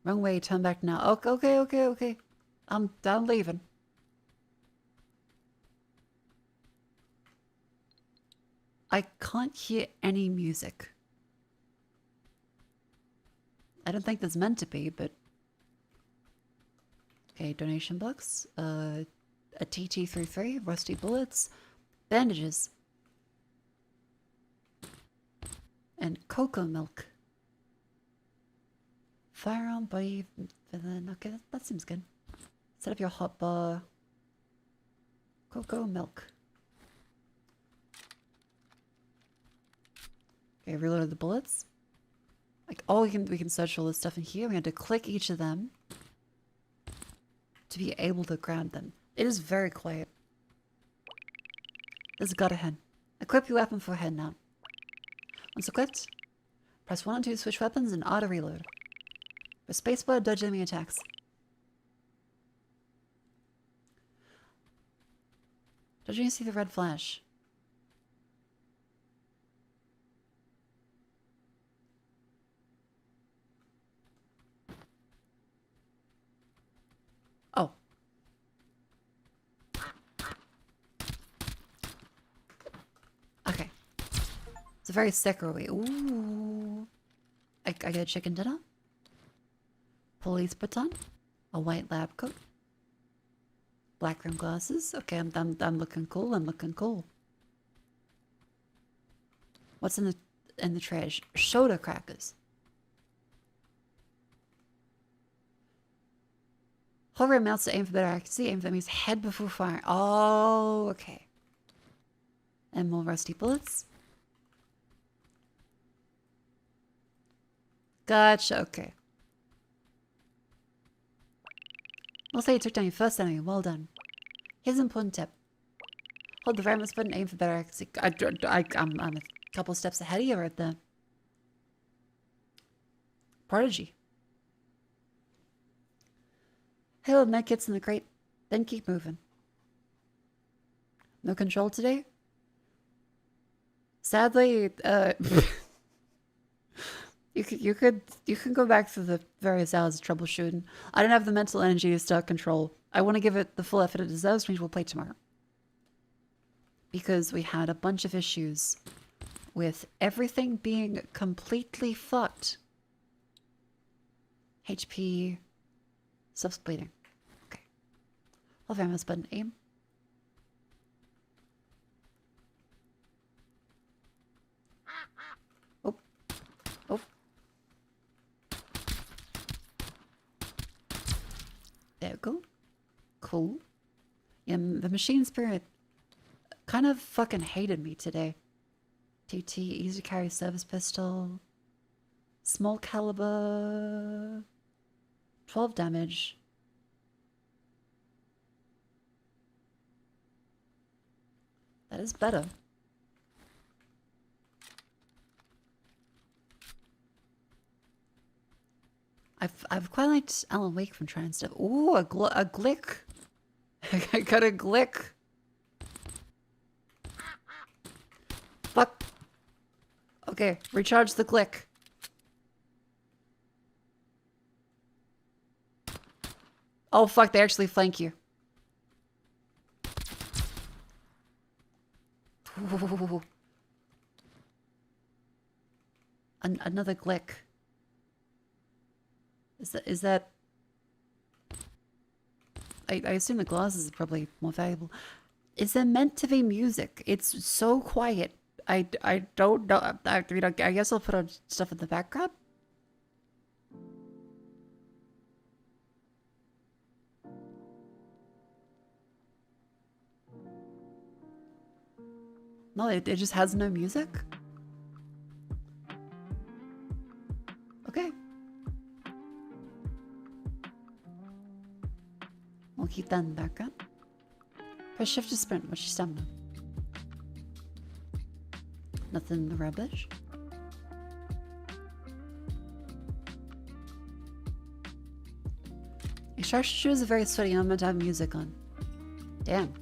Wrong way, turn back now. Okay. I'm leaving. I can't hear any music. I don't think that's meant to be, but... Okay, donation box. A TT33, rusty bullets, bandages. And cocoa milk. Firearm, body, villain. Okay, that seems good. Set up your hot bar. Cocoa milk. Okay, reload the bullets. Like, oh, we can search all this stuff in here. We have to click each of them to be able to grab them. It is very quiet. There's a got a hen. Equip your weapon for a head now. Once equipped, press 1 and 2 to switch weapons and auto reload. Press spacebar to dodge enemy attacks. Did you see the red flash? Oh. Okay. It's a very sickery. Ooh. I get a chicken dinner. Police baton. A white lab coat. Black rim glasses. Okay, I'm looking cool. I'm looking cool. What's in the trash? Soda crackers. Hover mouse to aim for better accuracy. Aim for enemy's head before firing. Oh, okay. And more rusty bullets. Gotcha, okay. We'll say you took down your first enemy. Well done. Here's an important tip. Hold the Ramus button, aim for better. I'm a couple steps ahead of you right there. Prodigy. Halo medkits in the crate, then keep moving. No control today? Sadly, you can go back through the various hours of troubleshooting. I don't have the mental energy to start control. I want to give it the full effort it deserves, which we'll play tomorrow. Because we had a bunch of issues with everything being completely fucked. HP, self-splitting. Okay. I'll have this button aim. Oh. Oh. There we go. Cool. Yeah, the machine spirit kind of fucking hated me today. TT, easy to carry service pistol. Small caliber. 12 damage. That is better. I've quite liked Alan Wake from trying stuff. Ooh, a glick. I got a glick. Fuck. Okay, recharge the glick. Oh fuck, they actually flank you. Ooh. Another glick. Is that... I assume the glasses is probably more valuable. Is there meant to be music? It's so quiet. I don't know. I guess I'll put on stuff in the background. No, it just has no music? Okay. We'll keep that in the background. Press shift to sprint. What's your stamina? Nothing in the rubbish. Extraction shoes are very sweaty. I'm meant to have music on. Damn.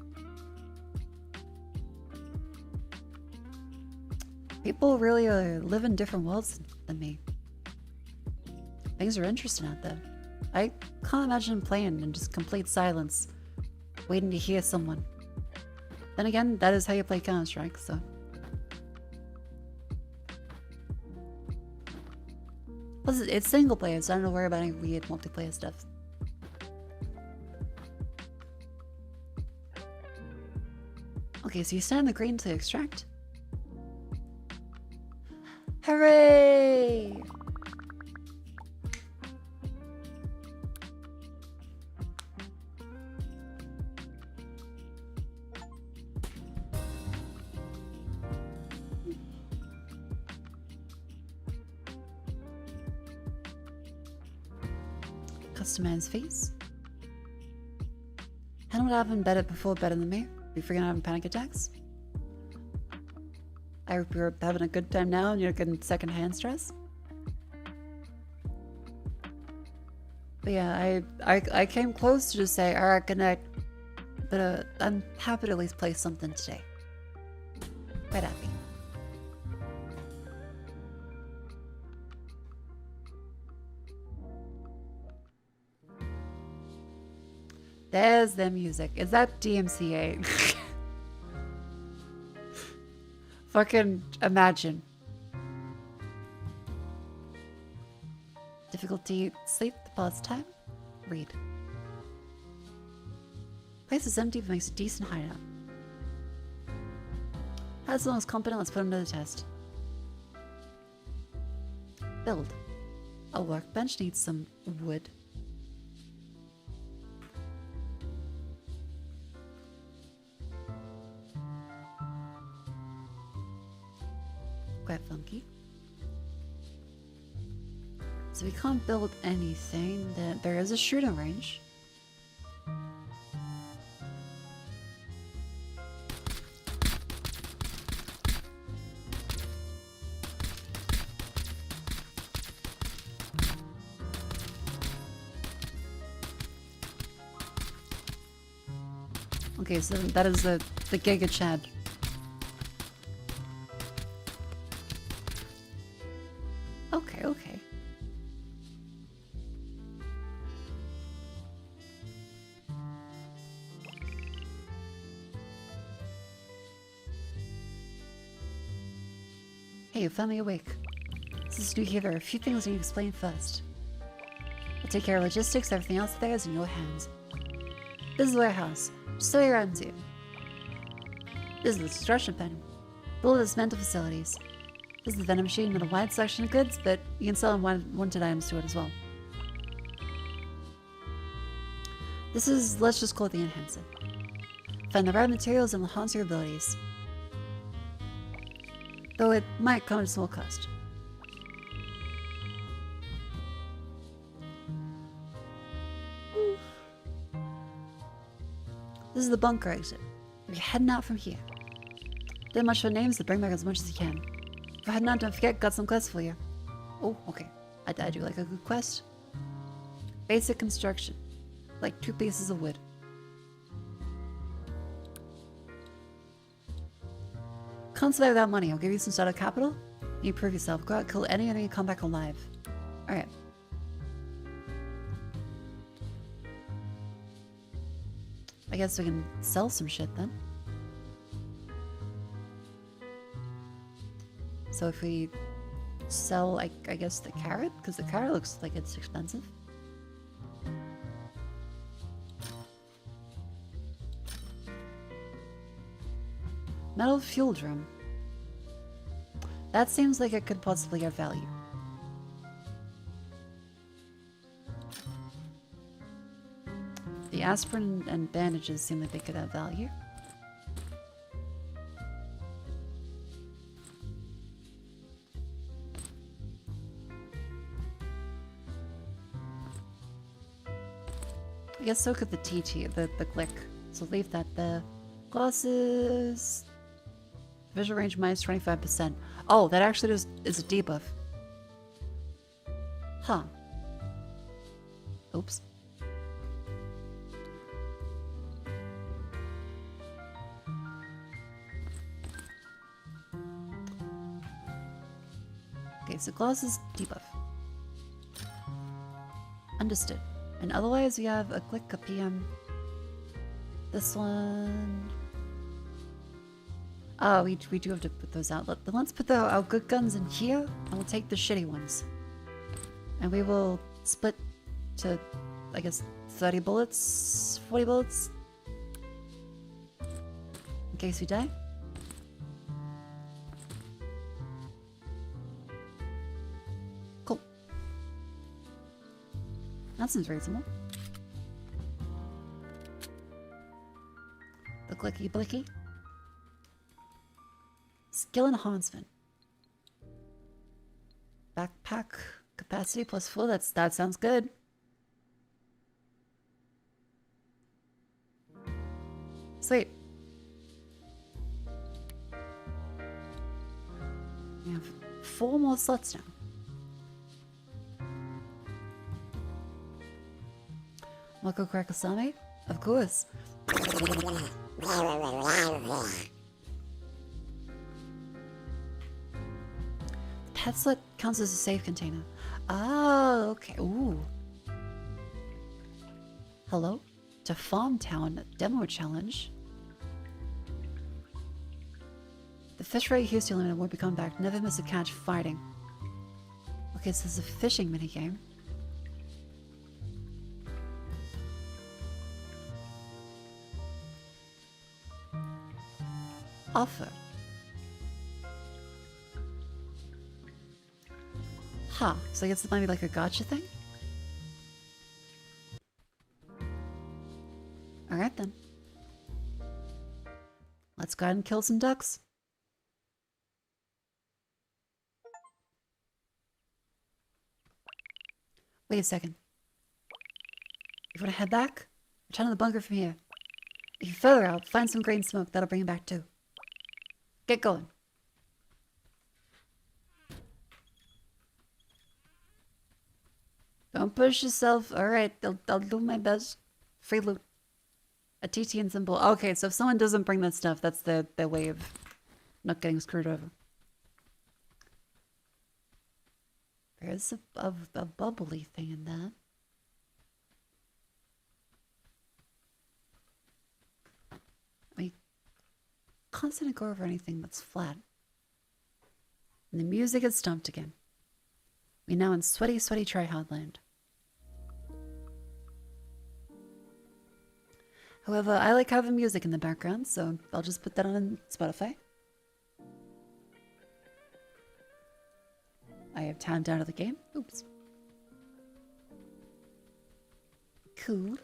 People really live in different worlds than me. Things are interesting out there. I can't imagine playing in just complete silence, waiting to hear someone. Then again, that is how you play Counter-Strike, so... Plus, it's single player, so I don't have to worry about any weird multiplayer stuff. Okay, so you stand in the green to extract. Hooray! Customize face. Handle what happened better than me. You freaking having panic attacks? I hope you're having a good time now and you're getting secondhand stress. But yeah, I came close to just say, alright, good night. But I'm happy to at least play something today. Quite happy. There's the music. Is that DMCA? Fucking imagine. Difficulty, sleep, the pause time, read. Place is empty but makes a decent hideout. As long as competent, let's put him to the test. Build. A workbench needs some wood. Quite funky. So we can't build anything. There is a shooting range. Okay, so that is the Giga Chad. Okay, okay. Hey, you found me awake. This is new here. There are a few things I need to explain first. I'll take care of logistics. Everything else there is in your hands. This is the warehouse. Show you around to. This is the construction pen. Below this mental facilities. This is the vending machine with a wide selection of goods, but you can sell wanted items to it as well. This is, let's just call it the enhancer. Find the right materials and enhance your abilities. Though it might come at a small cost. This is the bunker exit. We're heading out from here. Don't much for names, to bring back as much as you can. If we're heading out, don't forget, got some quests for you. Oh, okay. I do like a good quest. Basic construction. Like 2 pieces of wood. Can't survive without money. I'll give you some starter capital. You prove yourself. Go out, kill any enemy, and come back alive. Alright. I guess we can sell some shit then. So if we sell, I guess the carrot? Because the carrot looks like it's expensive. Metal fuel drum. That seems like it could possibly have value. The aspirin and bandages seem like they could have value. I guess so could the TT, the click. So leave that there. Glasses. Visual range minus 25%. Oh, that actually is a debuff. Huh. Oops. Okay, so glasses debuff. Understood. And otherwise we have a click, a PM. This one. Oh, we do have to put those out. Let's put our good guns in here, and we'll take the shitty ones. And we will split to, I guess, 30 bullets, 40 bullets. In case we die. Cool. That seems reasonable. The clicky blicky. Skill enhancement. Backpack capacity plus full. That sounds good. Sweet. We have 4 more slots now. Mako Krakusame? Of course. Pet slot counts as a save container. Oh, okay. Ooh. Hello? To Farm Town demo challenge. The fish rate used to limit won't be coming back. Never miss a catch fighting. Okay, so this is a fishing minigame. Offer. Huh, so I guess it might be like a gotcha thing? Alright then. Let's go ahead and kill some ducks. Wait a second. If you want to head back, return to the bunker from here. If you're further out, find some green smoke. That'll bring you back too. Get going. Don't push yourself. Alright, I'll do my best. Free loot. A TTN symbol. Okay, so if someone doesn't bring that stuff, that's their way of not getting screwed over. There's a bubbly thing in that. I can't go over anything that's flat. And the music is stumped again. We're now in sweaty, sweaty tryhard land. However, I like having music in the background, so I'll just put that on Spotify. I have timed out of the game. Oops. Cool.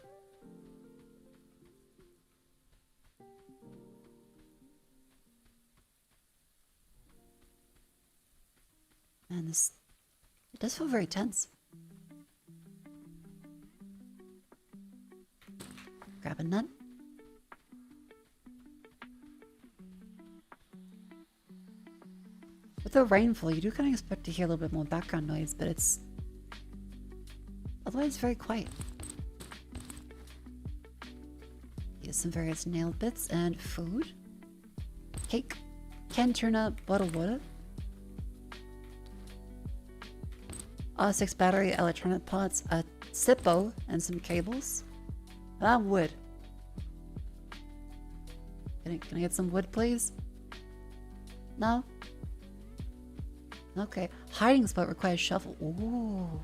And this, it does feel very tense. Grab a nut. With the rainfall, you do kind of expect to hear a little bit more background noise, but it's otherwise very quiet. Here's some various nail bits and food. Cake, canned tuna, bottled water. R6 battery, electronic parts, a Sippo, and some cables. Wood. Can I get some wood, please? No? Okay. Hiding spot requires shovel. Ooh.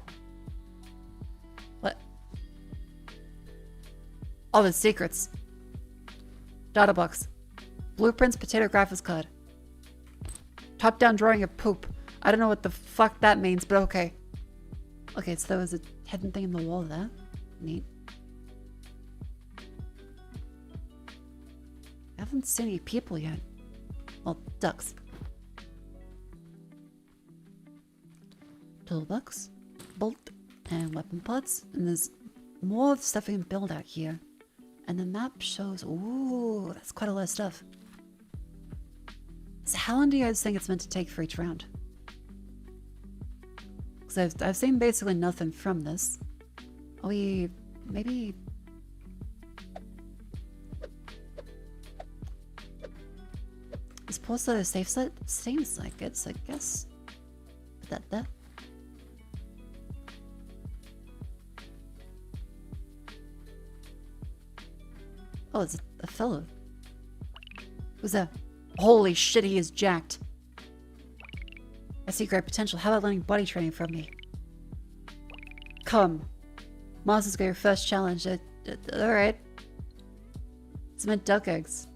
What? Oh, the secrets. Data box. Blueprints, potato graphics card. Top-down drawing of poop. I don't know what the fuck that means, but okay. Okay, so there was a hidden thing in the wall there. Neat. I haven't seen any people yet. Well, ducks. Toolbox, bolt, and weapon pods. And there's more stuff we can build out here. And the map shows... Ooh, that's quite a lot of stuff. So how long do you guys think it's meant to take for each round? Because I've seen basically nothing from this. Are we... maybe... Is Pulsar a safe set? Seems like it, so I guess. Put that there. Oh, it's a fellow. Who's that? Holy shit, he is jacked. I see great potential. How about learning body training from me? Come. Monsters got your first challenge. Alright. Some duck eggs.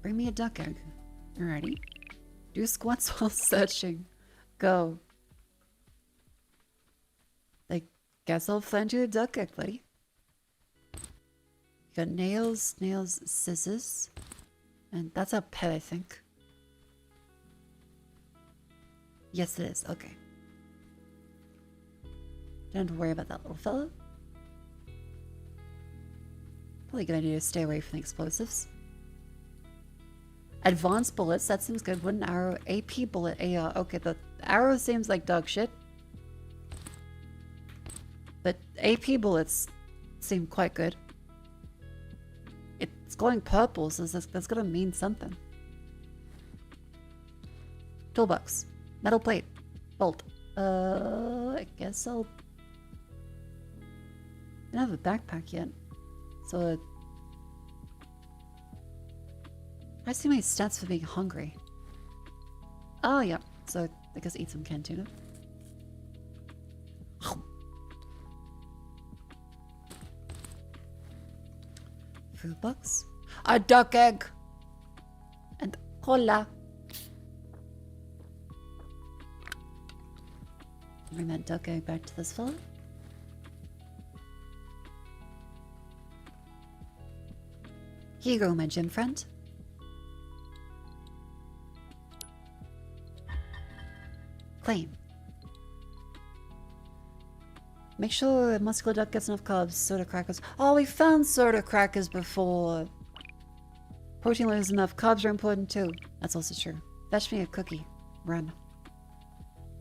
Bring me a duck egg. Alrighty. Do squats while searching. Go. I guess I'll find you a duck egg, buddy. You got nails, scissors. And that's a pet, I think. Yes, it is. Okay. Don't have to worry about that little fella. Probably a good idea to stay away from the explosives. Advanced bullets, that seems good. Wooden arrow, AP bullet, AR. Okay, the arrow seems like dog shit. But AP bullets seem quite good. It's glowing purple, so that's gonna mean something. Toolbox. Metal plate. Bolt. I guess I'll... I don't have a backpack yet. So... I see my stats for being hungry. Oh, yeah. So, I guess eat some canned tuna. Food box. A duck egg! And cola. Bring that duck egg back to this fella. Here you go, my gym friend. Claim. Make sure a muscular duck gets enough carbs. Soda crackers. Oh, we found soda crackers before. Protein levels enough. Carbs are important too. That's also true. Fetch me a cookie. Run.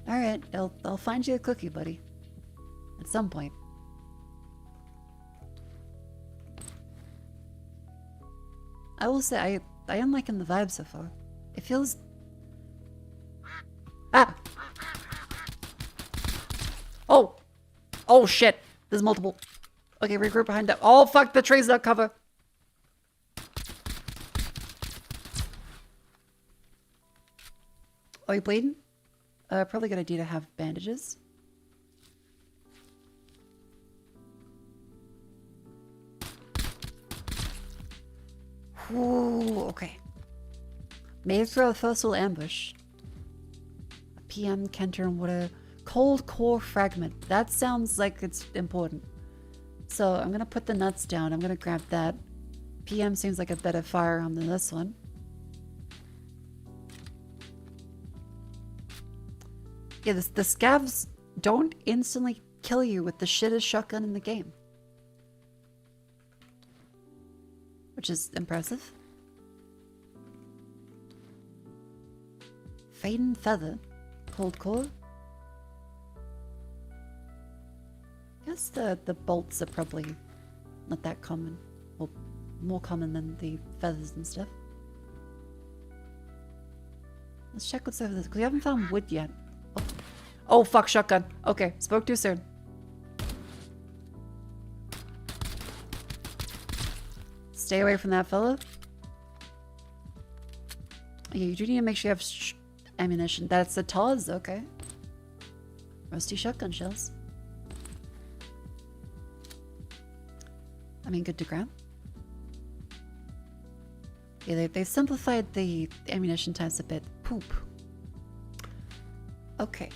Alright, I'll find you a cookie, buddy. At some point. I will say I am liking the vibe so far. It feels... Ah! Oh! Oh shit! There's multiple. Okay, regroup behind that. Oh fuck, the tree's not cover. Are you bleeding? Probably a good idea to have bandages. Ooh, okay. Made through a fossil ambush. A PM can turn water. Cold core fragment. That sounds like it's important. So I'm gonna put the nuts down. I'm gonna grab that. PM seems like a better firearm than this one. Yeah, the scavs don't instantly kill you with the shittest shotgun in the game. Which is impressive. Faden Feather. Cold core. I guess the bolts are probably not that common. Well, more common than the feathers and stuff. Let's check what's over this, because we haven't found wood yet. Oh fuck, shotgun. Okay, spoke too soon. Stay away from that fella. Yeah, you do need to make sure you have ammunition. That's a Taz, okay. Rusty shotgun shells. I mean, good to grab. Yeah, they simplified the ammunition types a bit. Poop. Okay.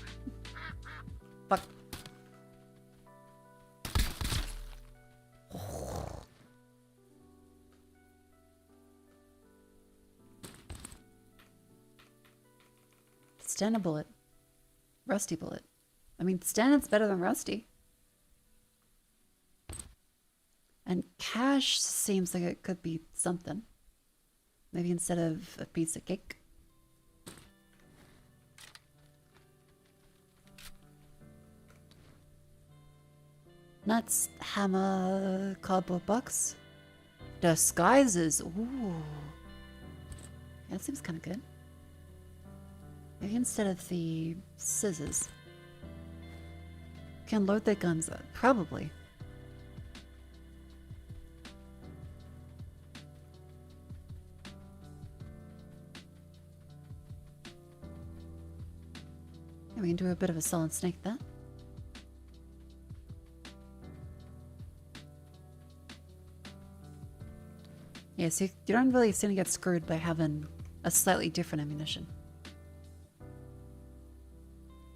Fuck. Standard bullet. Rusty bullet. I mean, standard's better than rusty. And cash seems like it could be something. Maybe instead of a piece of cake. Nuts, hammer, cardboard box. Disguises. Ooh. Yeah, that seems kind of good. Maybe instead of the scissors. Can load their guns up. Probably. We can do a bit of a solid snake there. Yeah, so you don't really seem to get screwed by having a slightly different ammunition.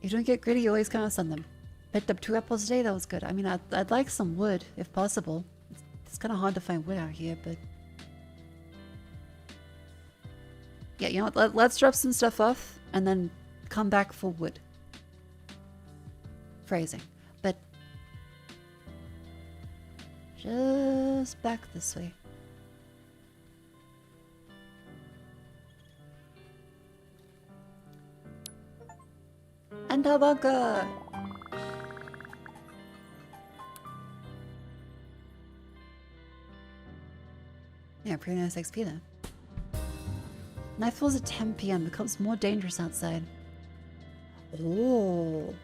You don't get greedy, you always kind of send them. Picked up 2 apples today, that was good. I mean, I'd like some wood, if possible. It's kind of hard to find wood out here, but... Yeah, you know what, let's drop some stuff off, and then come back for wood. Phrasing. But... just back this way. And a bunker! Yeah, pretty nice XP then. Night falls at 10 PM, becomes more dangerous outside. Oh.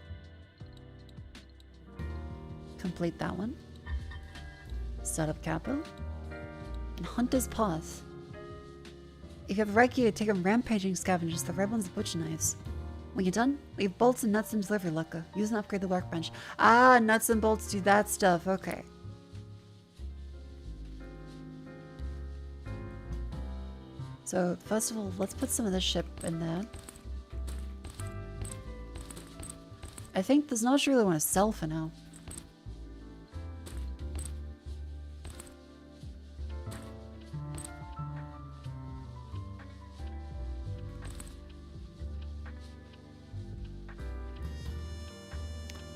Complete that one. Set up capo. And Hunter's Path. If you have a right gear, take on rampaging scavengers, the red ones butcher knives. When you're done, leave bolts and nuts in delivery locker. Use and upgrade the workbench. Ah, nuts and bolts do that stuff. Okay. So, first of all, let's put some of this ship in there. I think there's not really want to sell for now.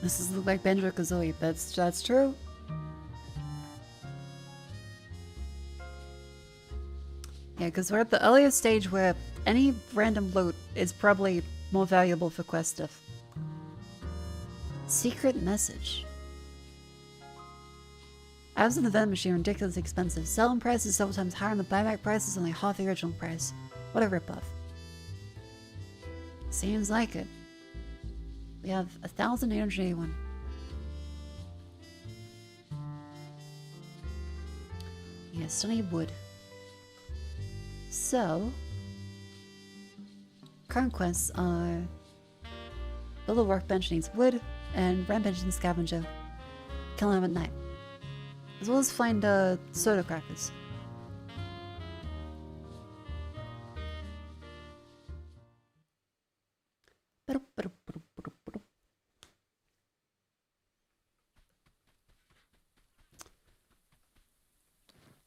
This is look like Benjo Kazooie. That's true. Yeah, because we're at the earliest stage where any random loot is probably more valuable for quest stuff. Secret message. Items in the vending machine are ridiculously expensive. Selling price is several times higher and the buyback price is only half the original price. What a ripoff. Seems like it. We have 1,881. Yeah, stunning wood. So, current quests are build a workbench needs wood and rampage and scavenger. Kill them at night. As well as find soda crackers.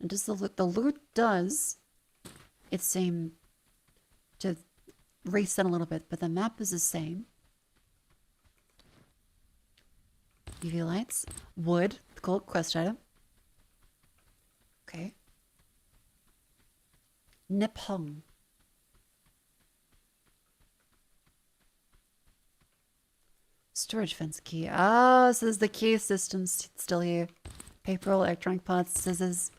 And just the loot does it seem to reset a little bit, but the map is the same. UV lights, wood, gold quest item. Okay. Nippon. Storage fence key. Ah, so the key system's still here. Paper, electronic parts, scissors.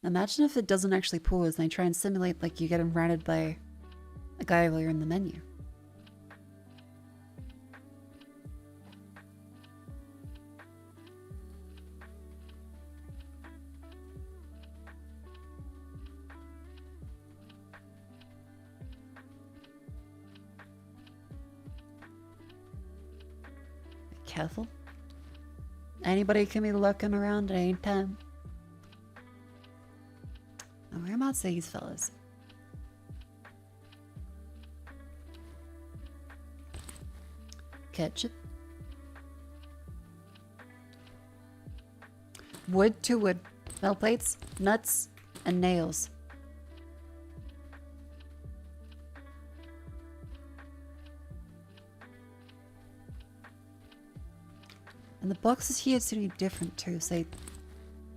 Imagine if it doesn't actually pause and they try and simulate like you get routed by a guy while you're in the menu. Be careful. Anybody can be lurking around at any time. Whereabouts are these fellas? Ketchup. Wood, 2 wood. Metal plates, nuts, and nails. And the boxes here seem to be different too, so they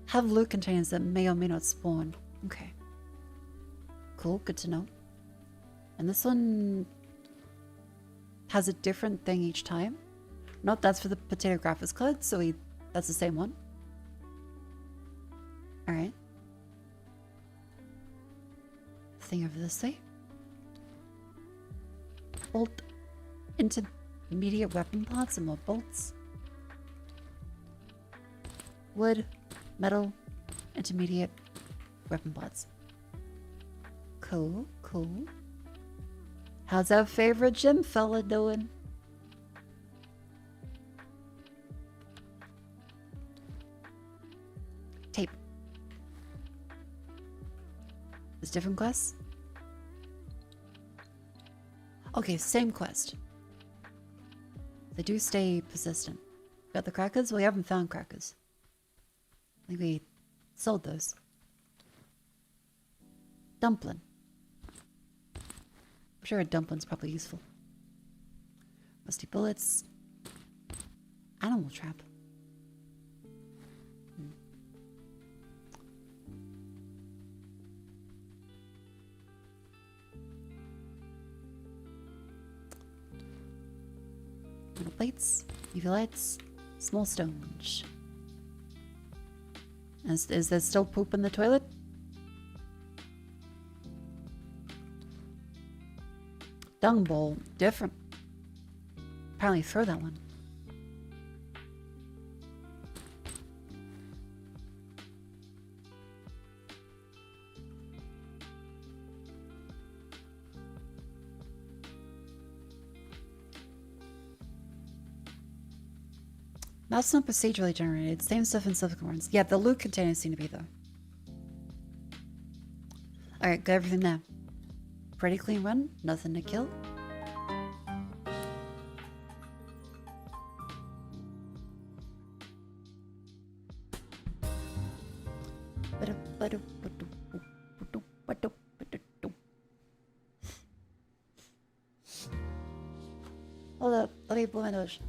have loot containers that may or may not spawn. Okay. Cool, good to know. And this one has a different thing each time. Note that's for the potato graphics card, so that's the same one. Alright. Thing over this way. Bolt. Intermediate weapon parts and more bolts. Wood. Metal. Intermediate weapon parts. Cool, cool. How's our favorite gym fella doing? Tape. There's different quests? Okay, same quest. They do stay persistent. Got the crackers? We haven't found crackers. I think we sold those. Dumpling. I'm sure a dumpling's probably useful. Rusty bullets. Animal trap. Metal plates. UV lights. Small stones. Is there still poop in the toilet? Dung bowl. Different. Apparently throw that one. That's not procedurally generated. Same stuff in subsequent ones. Yeah, the loot containers seem to be though. Alright, got everything now. Pretty clean run. Nothing to kill. Hold up, let me blow my nose.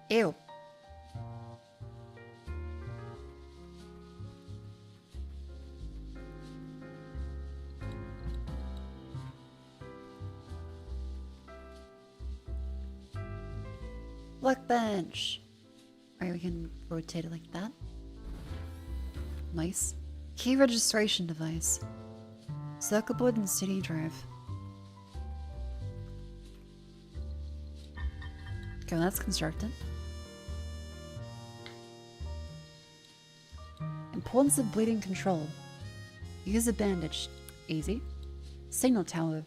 Ew. Workbench. Alright, we can rotate it like that. Nice. Key registration device. Circuit board and CD drive. Okay, well, that's constructed. Importance of bleeding control. Use a bandage. Easy. Signal tower.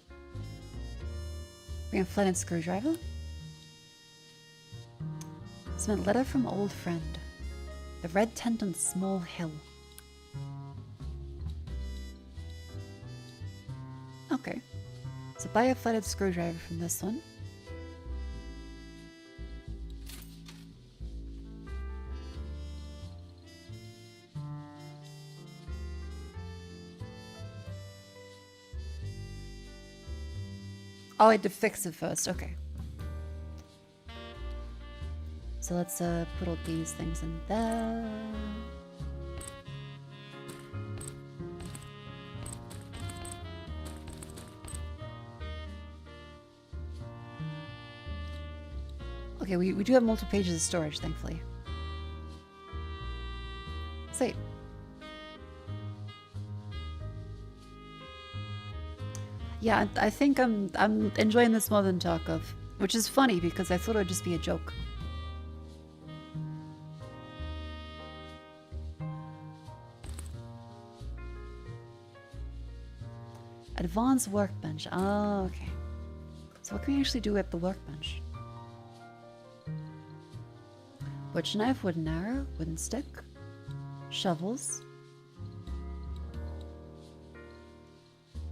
We have flattened screwdriver. Cement letter from old friend. The red tent on small hill. Okay. So buy a flatted screwdriver from this one. Oh, I had to fix it first. Okay. So let's put all these things in there. Okay, we do have multiple pages of storage, thankfully. Sweet. Yeah, I think I'm enjoying this more than Tarkov, which is funny because I thought it would just be a joke. Advanced workbench. Oh, okay. So what can we actually do at the workbench? Butcher knife, wooden arrow, wooden stick, shovels,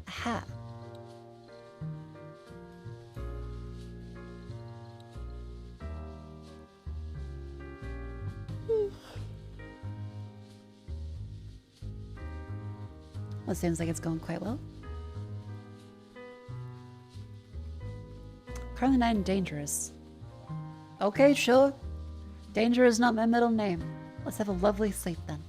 a hat. Well, it seems like it's going quite well. Currently not and dangerous. Okay, sure. Danger is not my middle name. Let's have a lovely sleep then.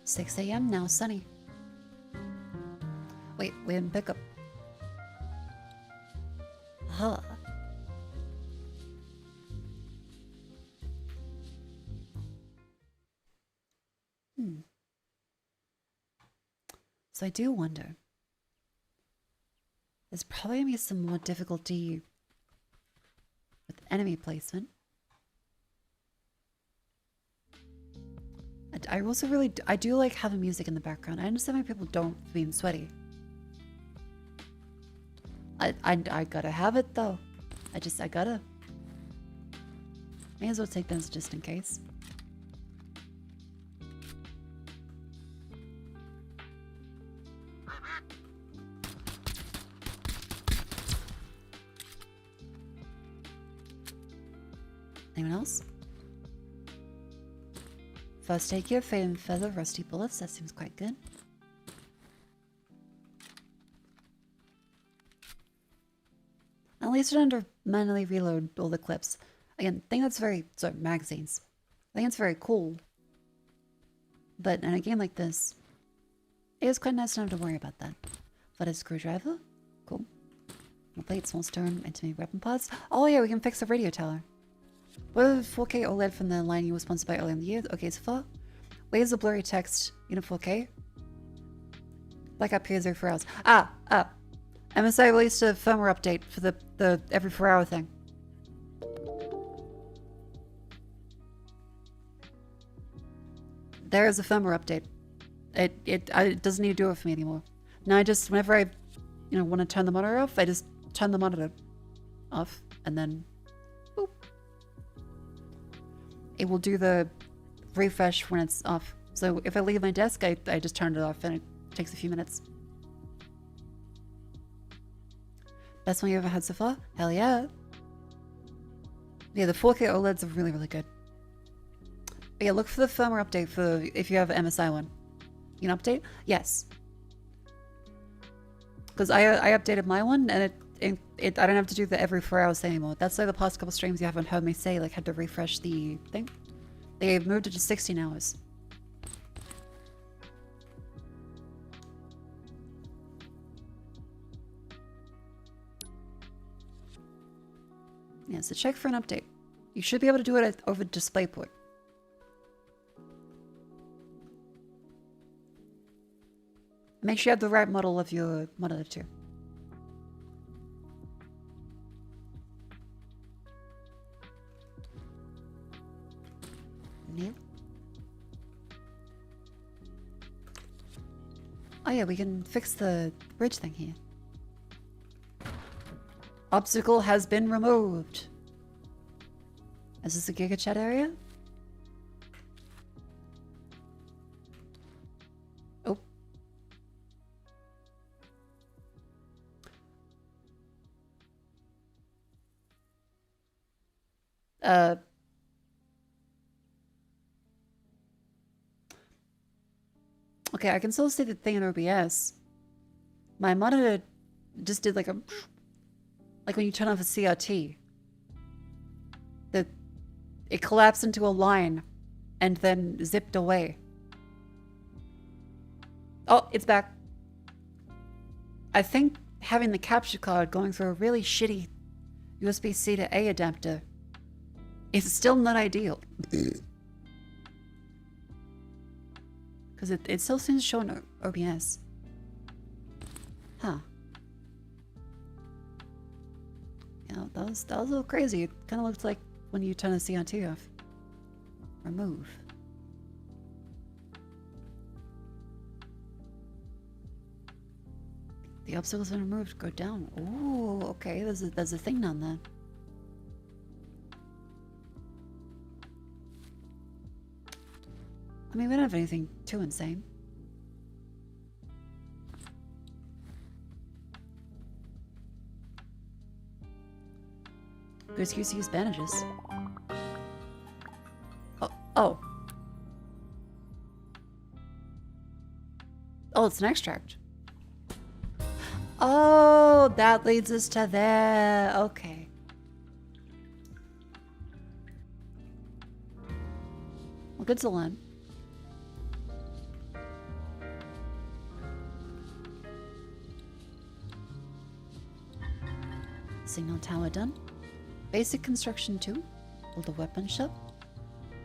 "6 a.m. now sunny." Wait, we didn't pick up. Huh. So I do wonder. There's probably gonna be some more difficulty with enemy placement. I also really I do like having music in the background. I understand why people don't being sweaty. I gotta have it though. I gotta. May as well take this just in case. Anyone else? First aid kit, fade and feather, rusty bullets. That seems quite good. At least I don't have to manually reload all the clips. Again, I think that's very... Sorry, magazines. I think it's very cool. But in a game like this, it is quite nice not to have to worry about that. Flatted screwdriver. Cool. More plates, small stone, intimate weapon pods. Oh yeah, we can fix the radio tower. What are the 4K OLED from the line you were sponsored by earlier in the year? Okay, so far. Waves of blurry text, unit 4K. Blackout periods every 4 hours. MSI released a firmware update for the every 4 hour thing. There is a firmware update. It doesn't need to do it for me anymore. Now I just, whenever I, want to turn the monitor off, I just turn the monitor off and then, boop. It will do the refresh when it's off. So if I leave my desk, I just turn it off and it takes a few minutes. Best one you ever had so far? Hell yeah. Yeah, the 4K OLEDs are really, really good. But yeah, look for the firmware update for if you have an MSI one. You can update? Yes. Because I updated my one and I don't have to do the every 4 hours thing anymore. That's like the past couple streams you haven't heard me say, like had to refresh the thing. They've moved it to 16 hours. Yeah, so check for an update. You should be able to do it over DisplayPort. Make sure you have the right model of your monitor too. No. Oh yeah, we can fix the bridge thing here. Obstacle has been removed. Is this a Giga Chat area? Oh. Okay, I can still see the thing in OBS. My monitor just did like a... Like when you turn off a CRT. It collapsed into a line and then zipped away. Oh, it's back. I think having the capture card going through a really shitty USB-C to A adapter is still not ideal. Because it still seems to show on OBS. Huh. Yeah, that was a little crazy. It kind of looked like when you turn the CRT off. Remove. The obstacles are removed. Go down. Ooh, okay. There's a thing down there. I mean, we don't have anything too insane. Good excuse to use bandages. Oh. Oh, it's an extract. Oh, that leads us to there. Okay. Well, good to learn. Signal tower done. Basic construction 2. Build a weapon shop.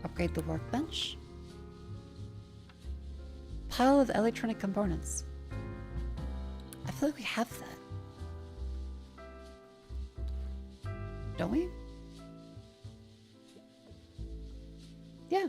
Upgrade the workbench. Pile of electronic components. I feel like we have that. Don't we? Yeah.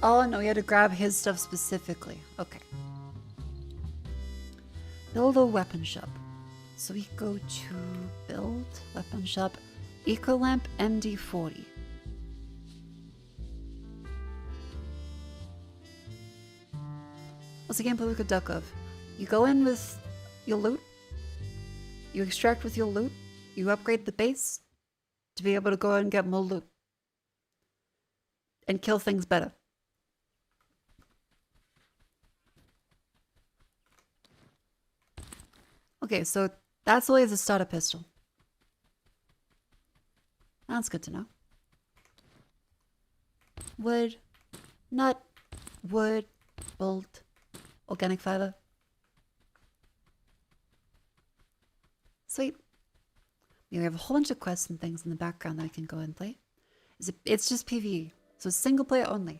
Oh, no, we had to grab his stuff specifically. Okay. Build a weapon shop. So we go to build weapon shop. Ecolamp MD40. What's the gameplay we could duck of? You go in with your loot. You extract with your loot. You upgrade the base to be able to go and get more loot. And kill things better. Okay, so that's the way as a starter pistol. That's good to know. Wood, nut, wood, bolt, organic fiber. Sweet. We have a whole bunch of quests and things in the background that I can go and play. It's just PvE, so it's single player only.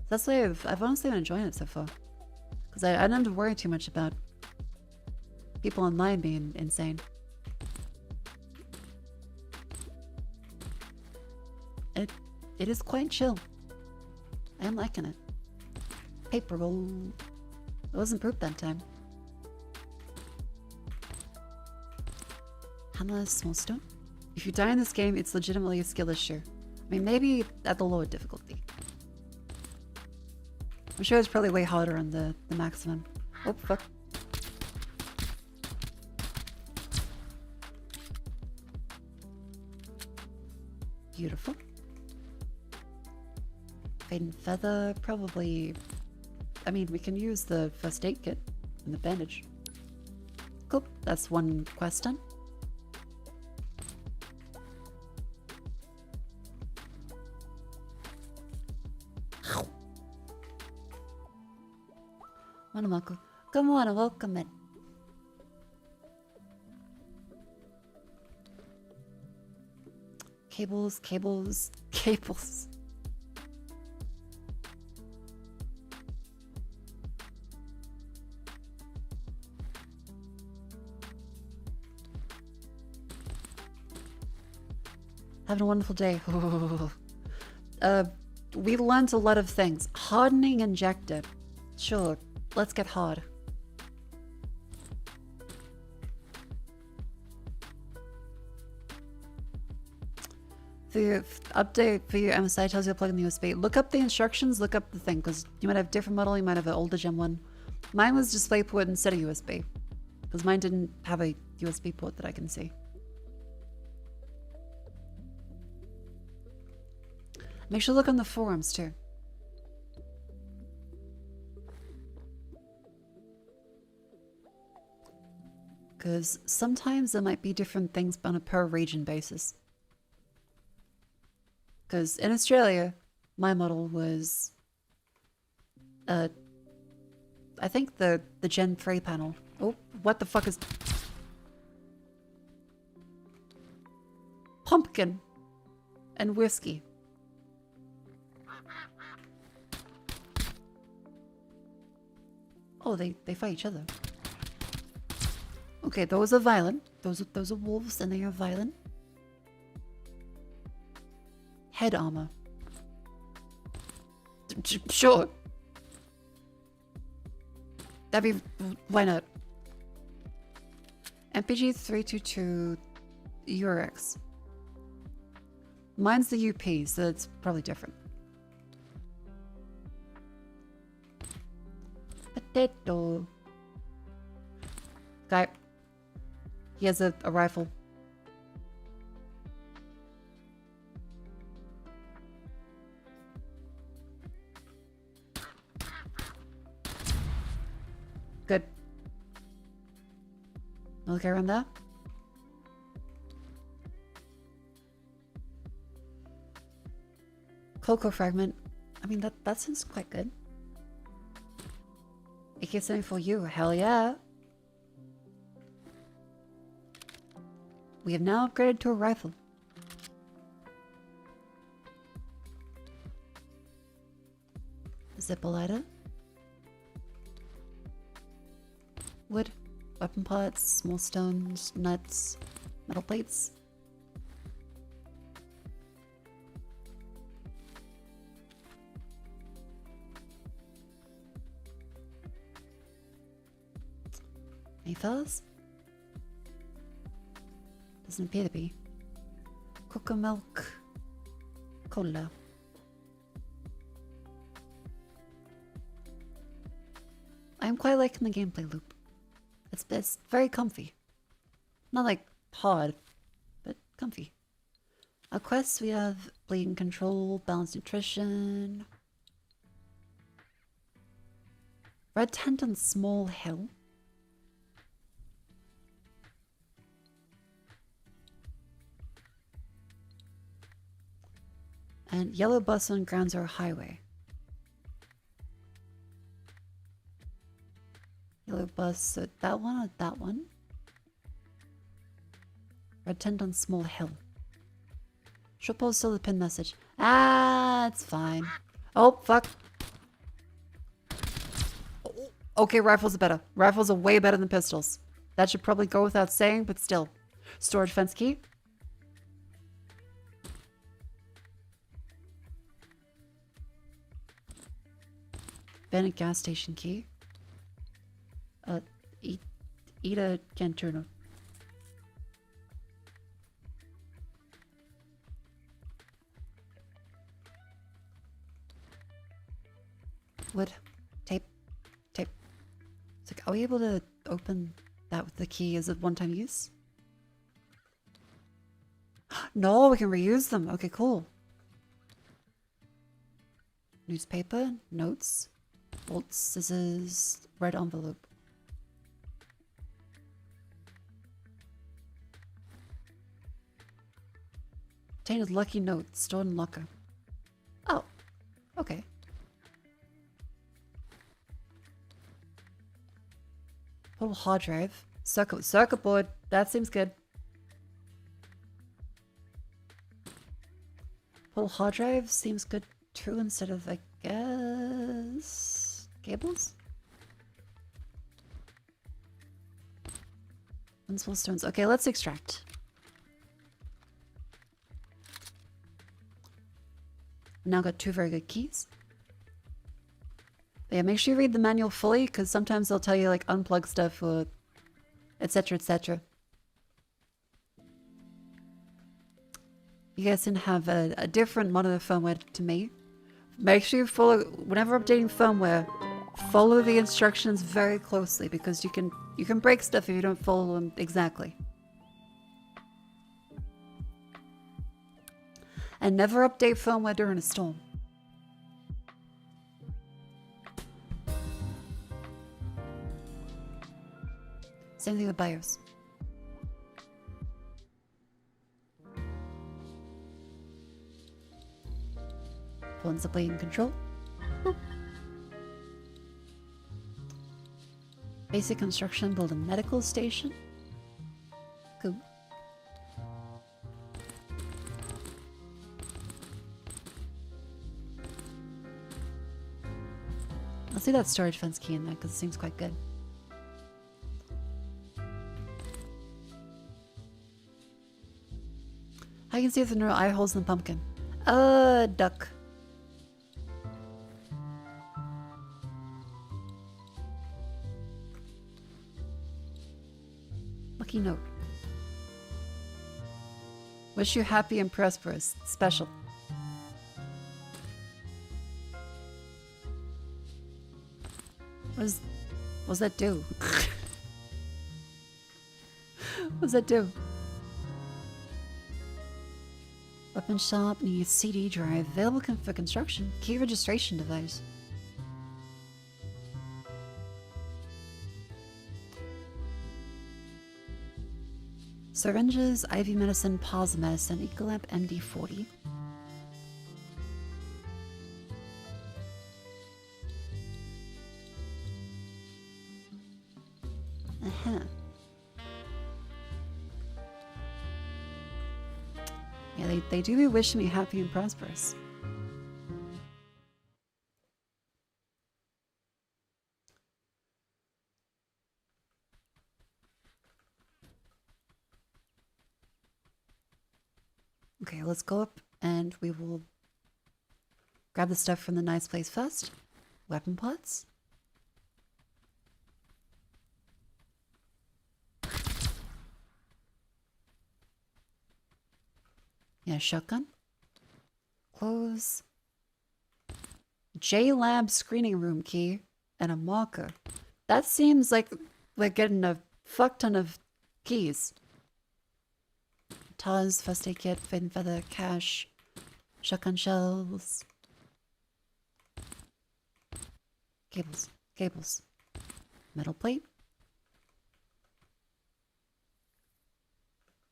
That's why I've honestly been enjoying it so far. Because I don't have to worry too much about people online being insane. It is quite chill. I am liking it. Paper roll. It wasn't poop that time. Hammer, small stone. If you die in this game, it's legitimately a skill issue. I mean, maybe at the lower difficulty. I'm sure it's probably way harder on the maximum. Oh, fuck. Beautiful. Fade and feather, probably... I mean, we can use the first aid kit and the bandage. Cool, that's one quest done. Mako. Come on, welcome in. Cables, cables, cables. Having a wonderful day. We learned a lot of things. Hardening injector. Sure, let's get hard. The update for your MSI tells you to plug in the USB. Look up the instructions, look up the thing, because you might have a different model, you might have an older gen one. Mine was DisplayPort instead of USB, because mine didn't have a USB port that I can see. Make sure to look on the forums too. Because sometimes there might be different things on a per region basis. Because in Australia, my model was, I think the Gen 3 panel. Oh, what the fuck is... Pumpkin and whiskey. Oh, they fight each other. Okay, those are violent. Those are wolves and they are violent. Head armor. Sure. That'd be... Why not? MPG 322 Eurex. Mine's the UP, so it's probably different. Potato. Guy. He has a rifle. Good. Another guy around there? Cocoa fragment. I mean, that sounds quite good. AK-74 you, hell yeah. We have now upgraded to a rifle. Zipper lighter. Wood, weapon parts, small stones, nuts, metal plates. Any fellas? Doesn't appear to be. Cocoa milk. Cola. I'm quite liking the gameplay loop. It's very comfy. Not like hard, but comfy. Our quests, we have bleeding control, balanced nutrition. Red tent on small hill. And yellow bus on Ground Zero Highway. Yellow bus, so that one or that one? Red tent on small hill. She'll post still the pin message. Ah, it's fine. Oh, fuck. Okay, rifles are better. Rifles are way better than pistols. That should probably go without saying, but still. Storage fence key. Bennett gas station key. Eat a canturno. Wood. Tape. Tape. It's like, are we able to open that with the key? Is it one-time use? No, we can reuse them. Okay, cool. Newspaper, notes, bolts, scissors, red envelope. Obtained lucky note, stored in locker. Oh, okay. Little hard drive. Circuit board. That seems good. Little hard drive seems good too instead of, I guess, cables? Invincible stones. Okay, let's extract. Now got 2 very good keys. Yeah, make sure you read the manual fully, because sometimes they'll tell you, like, unplug stuff or etc, etc. You guys can have a different monitor firmware to me. Make sure you follow, whenever updating firmware, follow the instructions very closely, because you can break stuff if you don't follow them exactly. And never update firmware during a storm. Same thing with BIOS. Pulling the blade in control. Boop. Basic construction, build a medical station. Cool. I'll see that storage fence key in there because it seems quite good. I can see if there are no eye holes in the pumpkin. Duck. Lucky note. Wish you happy and prosperous. Special. What does that do? What does that do? Weapon shop needs CD drive. Available for construction. Key registration device. Syringes, IV medicine, pause medicine, Ecolab MD40. Yeah, they do be wishing me happy and prosperous. Okay, let's go up and we will grab the stuff from the nice place first. Weapon pods. Yeah, shotgun. Clothes. J-Lab screening room key. And a marker. That seems like we're getting a fuck ton of keys. Taz, first aid kit, fade and feather, cash, shotgun shells. Cables. Metal plate.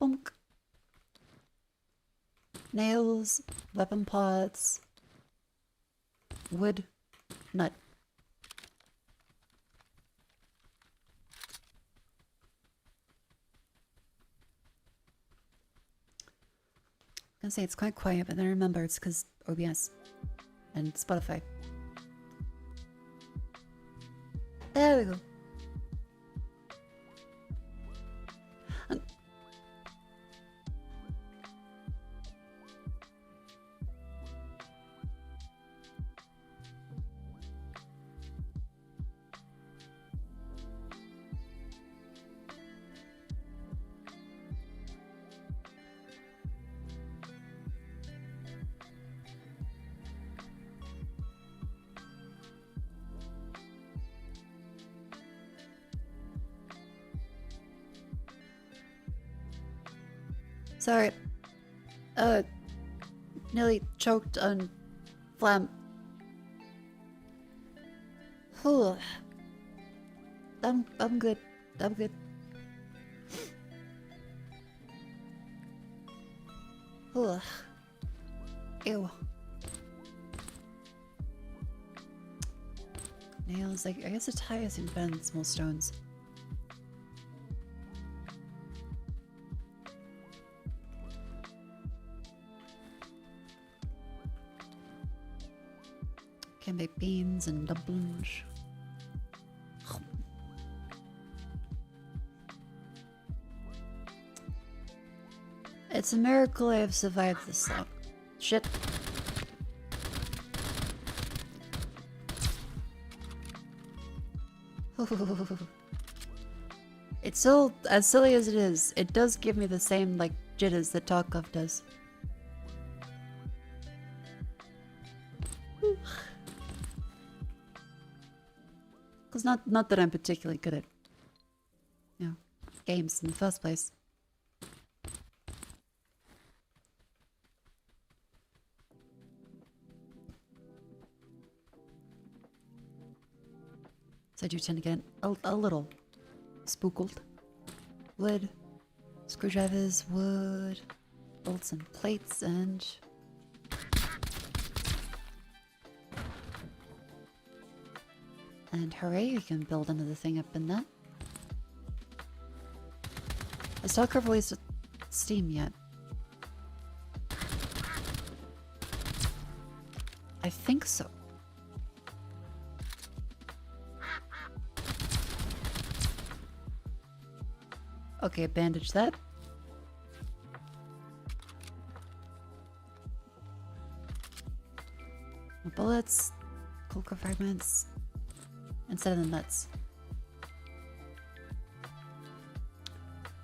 Bonk. Nails, weapon pods, wood, nut. I was gonna say it's quite quiet, but then I remember it's because OBS and Spotify. There we go. Sorry, Nearly choked on phlegm. Whew. I'm good. I'm good. Ugh. Ew. Nails, like, I guess a tie is even better than small stones. Can make beans and dumplings. It's a miracle I have survived this long. Shit. It's so, as silly as it is, it does give me the same, like, jitters that Tarkov does. Because not that I'm particularly good at, you know, games in the first place. So I do tend to get a little spooked. Wood, screwdrivers, wood, bolts and plates, and... And hooray, you can build another thing up in that. Has Tarkov released Steam yet? I think so. Okay, bandage that. More bullets, cold core fragments, instead of the nuts.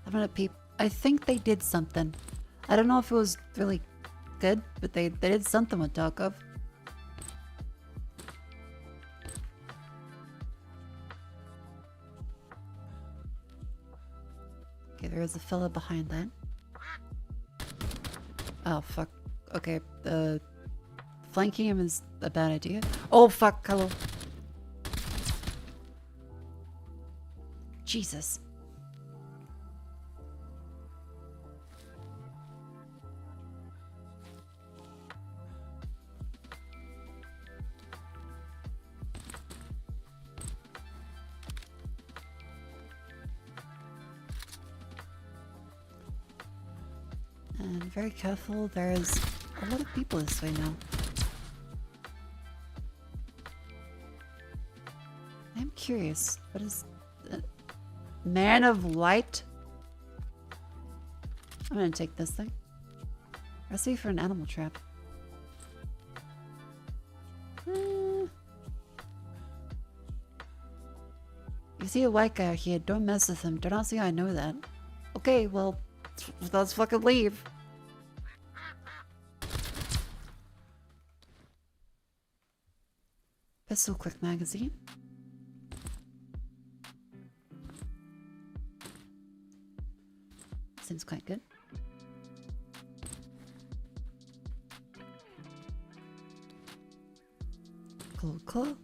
I'm gonna peep. I think they did something. I don't know if it was really good, but they did something with Tarkov. Okay, there is a fella behind that. Oh, fuck. Okay, flanking him is a bad idea. Oh, fuck, hello. Jesus. And very careful, there's a lot of people this way now. I'm curious, what is... Man of Light? I'm gonna take this thing. Recipe for an animal trap. You see a white guy out here, don't mess with him. Don't ask me how I know that. Okay, well, let's fucking leave. Pistol quick magazine. Seems quite good. Cool.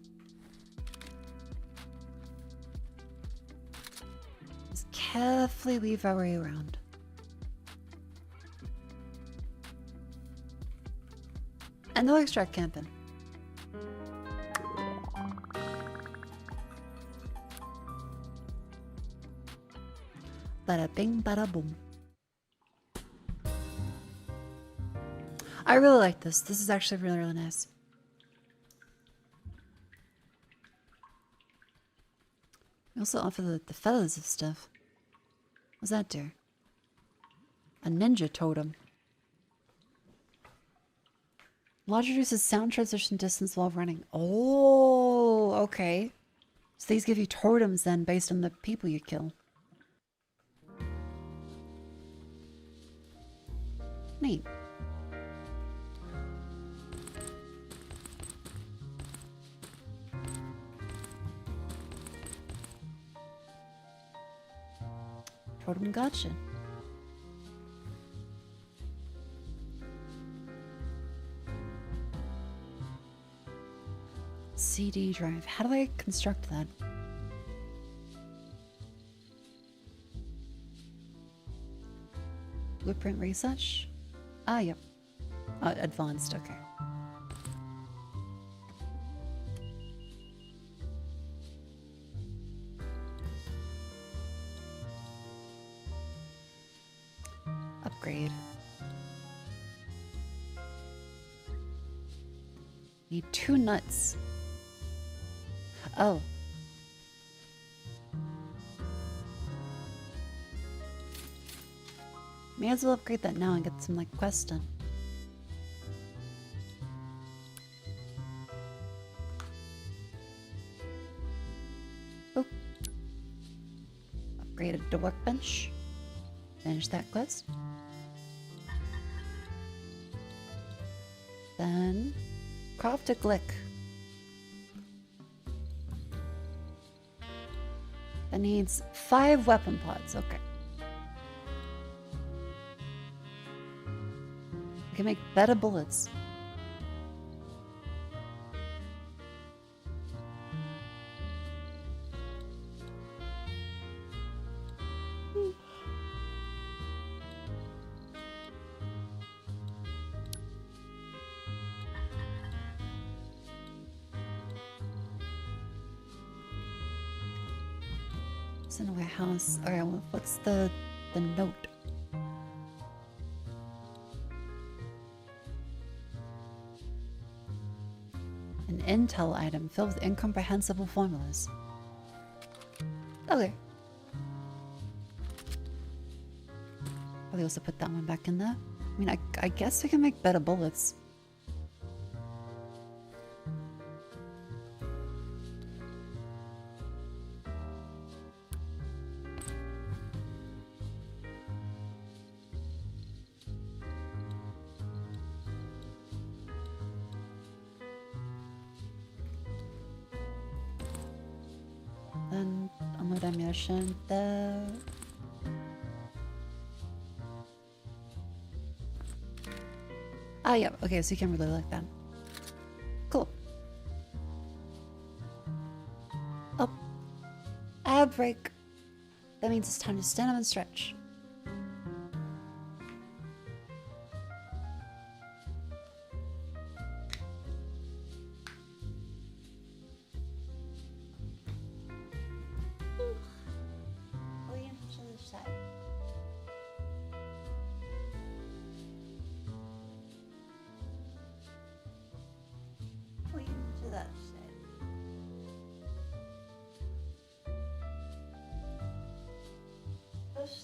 Just carefully weave our way around. And no extract camping. Bada bing, bada boom. I really like this. This is actually really, really nice. We also offer the feathers of stuff. What's that do? A ninja totem. Large reduces sound transition distance while running. Oh, okay. So these give you totems then based on the people you kill. Neat. Totem gotcha. CD drive. How do I construct that? Blueprint research? Ah, yep. Advanced, okay. Upgrade. Need 2 nuts. Oh. May as well upgrade that now and get some, like, quests done. Oh. Upgraded the workbench. Finish that quest. Then craft a glick. That needs 5 weapon pods. Okay. We can make better bullets. It's in a warehouse. Alright, well, what's the note? An intel item filled with incomprehensible formulas. Okay. Probably also put that one back in there. I mean, I guess we can make better bullets. Then unload ammunition there. Ah, yeah. Okay, so you can really like that. Cool. Oh. Ab break. That means it's time to stand up and stretch.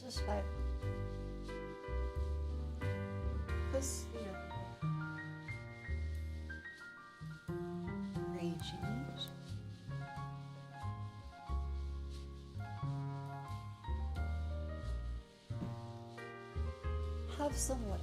This way. This here. Raging. Have some water.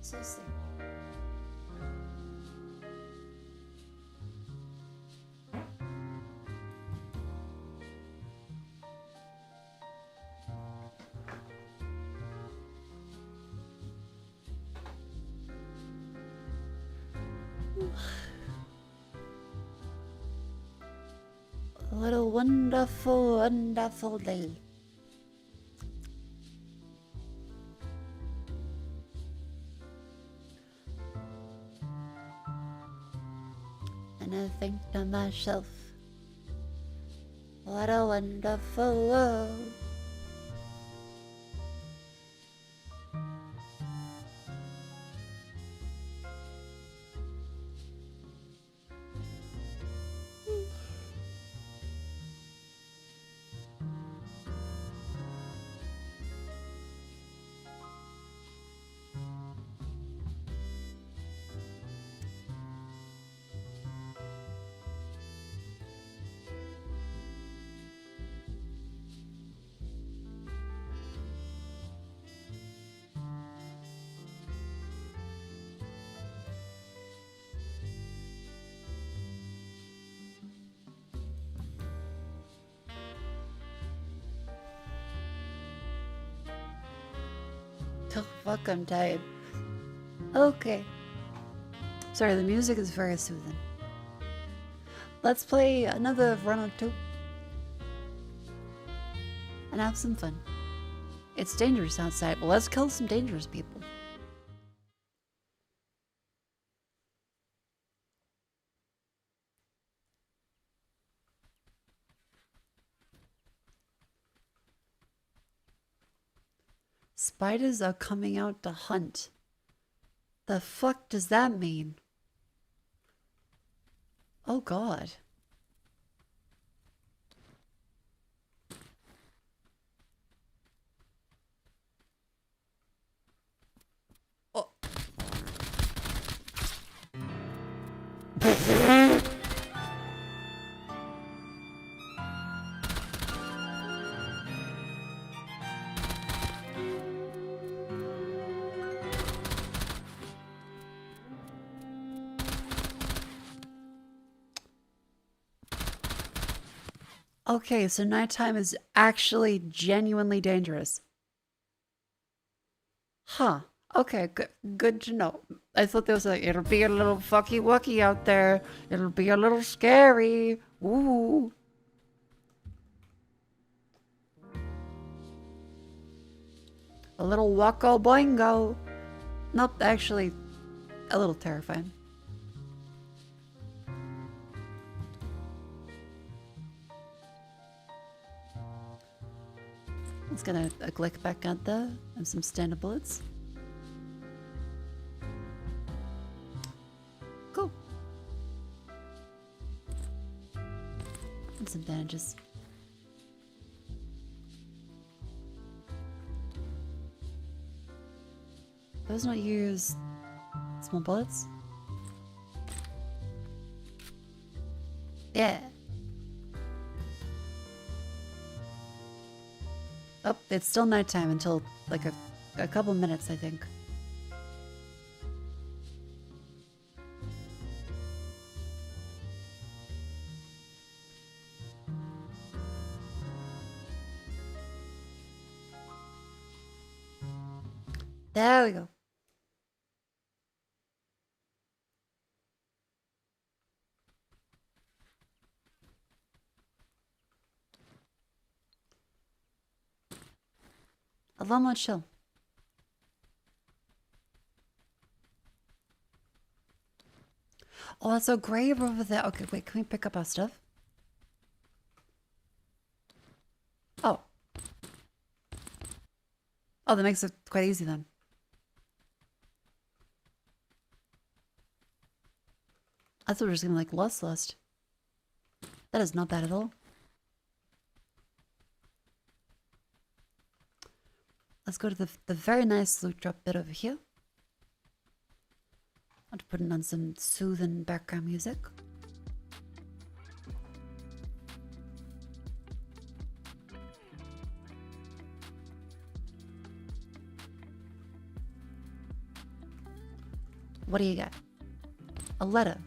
So sick. What a wonderful, wonderful day. And I think to myself, what a wonderful world. Oh, fuck, I'm tired. Okay. Sorry, the music is very soothing. Let's play another run or two. And have some fun. It's dangerous outside. Well, let's kill some dangerous people. Spiders are coming out to hunt. The fuck does that mean? Oh god. Oh. Okay, so nighttime is actually genuinely dangerous. Huh. Okay, good to know. I thought there was like, it'll be a little fucky wucky out there. It'll be a little scary. Ooh. A little wacko boingo. Nope, actually, a little terrifying. Let's get a glick back out there and some standard bullets. Cool. And some bandages. Those not use small bullets? Yeah. Oh, it's still nighttime until like a couple minutes, I think. There we go. A lot more chill. Oh, that's a grave over there. Okay, wait, can we pick up our stuff? Oh. Oh, that makes it quite easy then. I thought we were just gonna like lust. That is not bad at all. Let's go to the very nice loot drop bit over here. I'm putting on some soothing background music. What do you got? A letter.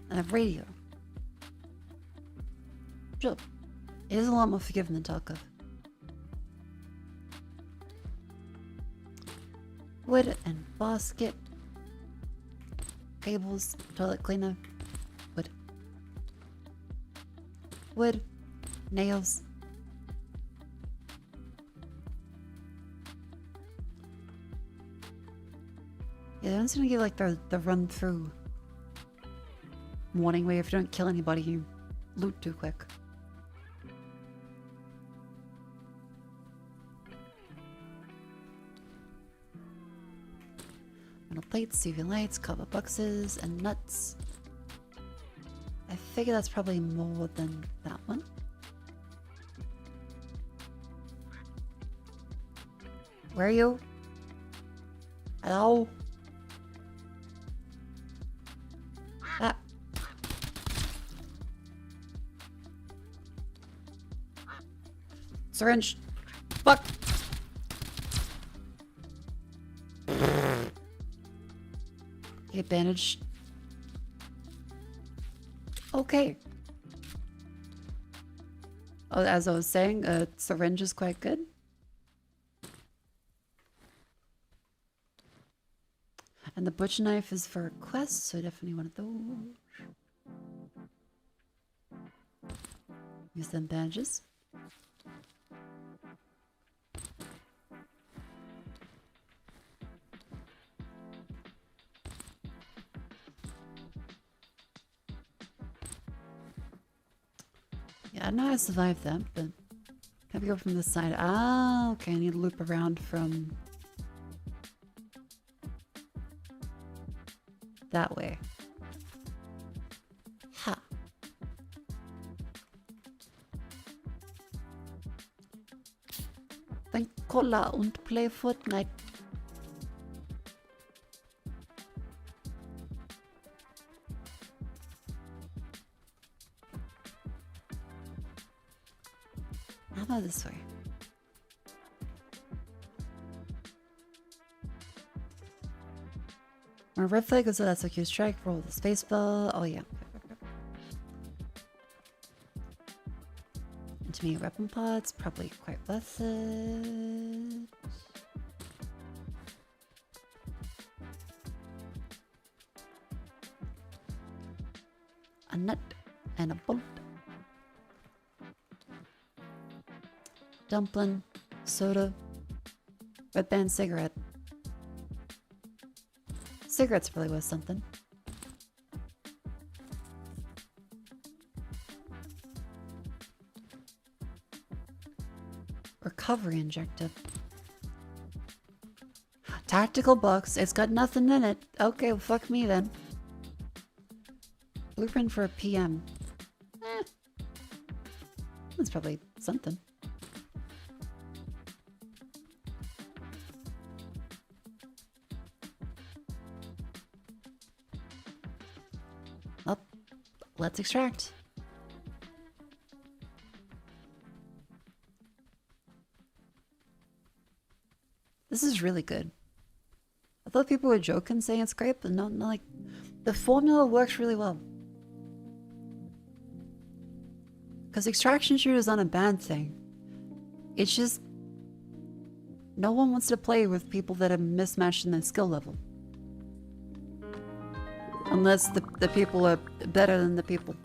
And a radio. Sure. It is a lot more forgiving than talk of. Wood and basket. Cables, toilet cleaner. Wood. Wood. Nails. Yeah, I'm just gonna give like the run through warning where if you don't kill anybody, you loot too quick. Metal plates, UV lights, copper boxes, and nuts. I figure that's probably more than that one. Where are you? Hello? Ah. Syringe. Fuck. Get bandaged. Okay. Oh, as I was saying, a syringe is quite good. And the butcher knife is for a quest, so definitely one of those. Use them bandages. Yeah, I don't know how to survive that, but can we go from this side? Ah, okay, I need to loop around from that way. Ha. Dann Cola und play Fortnite. How about this way? My red flag is that's a Q strike. Roll the space bell. Oh yeah. Intermediate weapon pods, probably quite worth it. A nut and a bolt. Dumpling, soda, red band cigarette. Cigarette's probably worth something. Recovery injector. Tactical box. It's got nothing in it. Okay, well, fuck me then. Blueprint for a PM. That's probably something. Well, let's extract. This is really good. I thought people were joking saying it's great, but no, like, the formula works really well. Because extraction shooters aren't a bad thing. It's just no one wants to play with people that are mismatched in their skill level. Unless the people are better than the people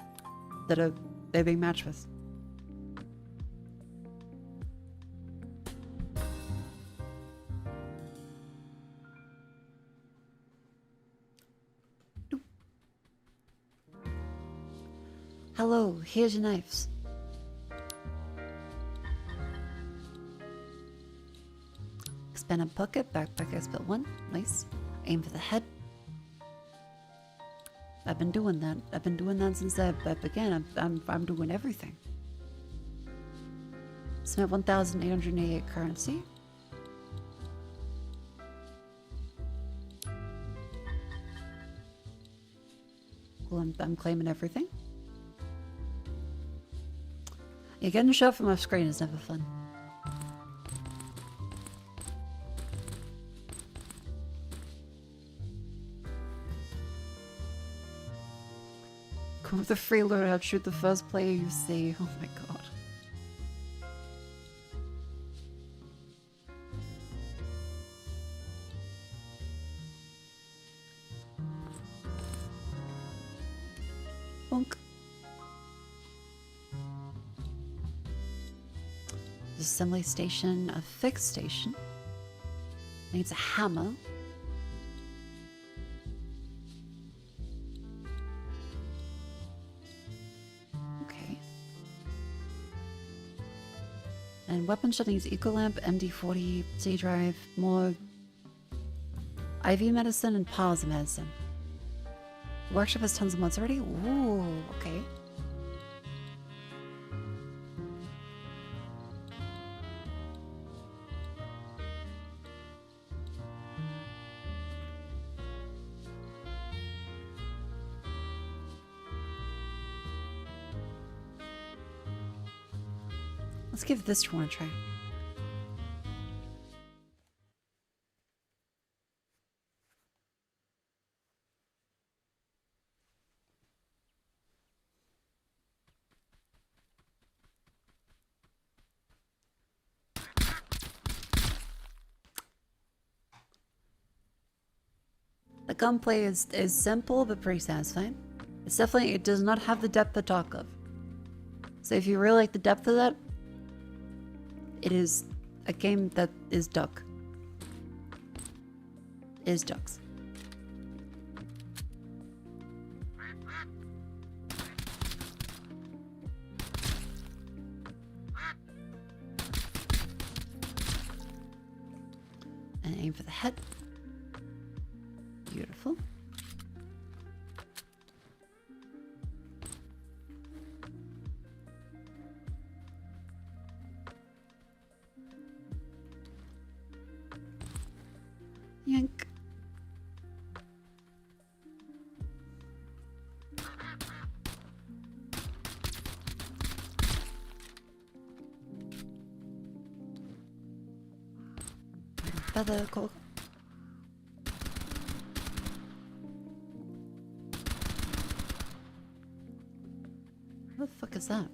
that they're being matched with. Hello, here's your knives. Expanded pocket, backpack expert 1. Nice. Aim for the head. I've been doing that. I've been doing that since I began. I'm doing everything. Spent 1,888 currency. Well, I'm claiming everything. Yeah, getting shot from off screen is never fun. Come with the free loadout, shoot the first player you see. Oh my god. Bonk. Assembly station, a fixed station. Needs a hammer. Okay. And weapon shot needs eco lamp, MD40, C drive, more IV medicine, and piles of medicine. The workshop has tons of mods already. Ooh, okay. Let's give this one a try. The gunplay is simple but pretty satisfying. It's definitely, it does not have the depth to talk of. So if you really like the depth of that, it is a game that is duck. Is ducks. And aim for the head. Beautiful. Yank. Feather cool. What the fuck is that?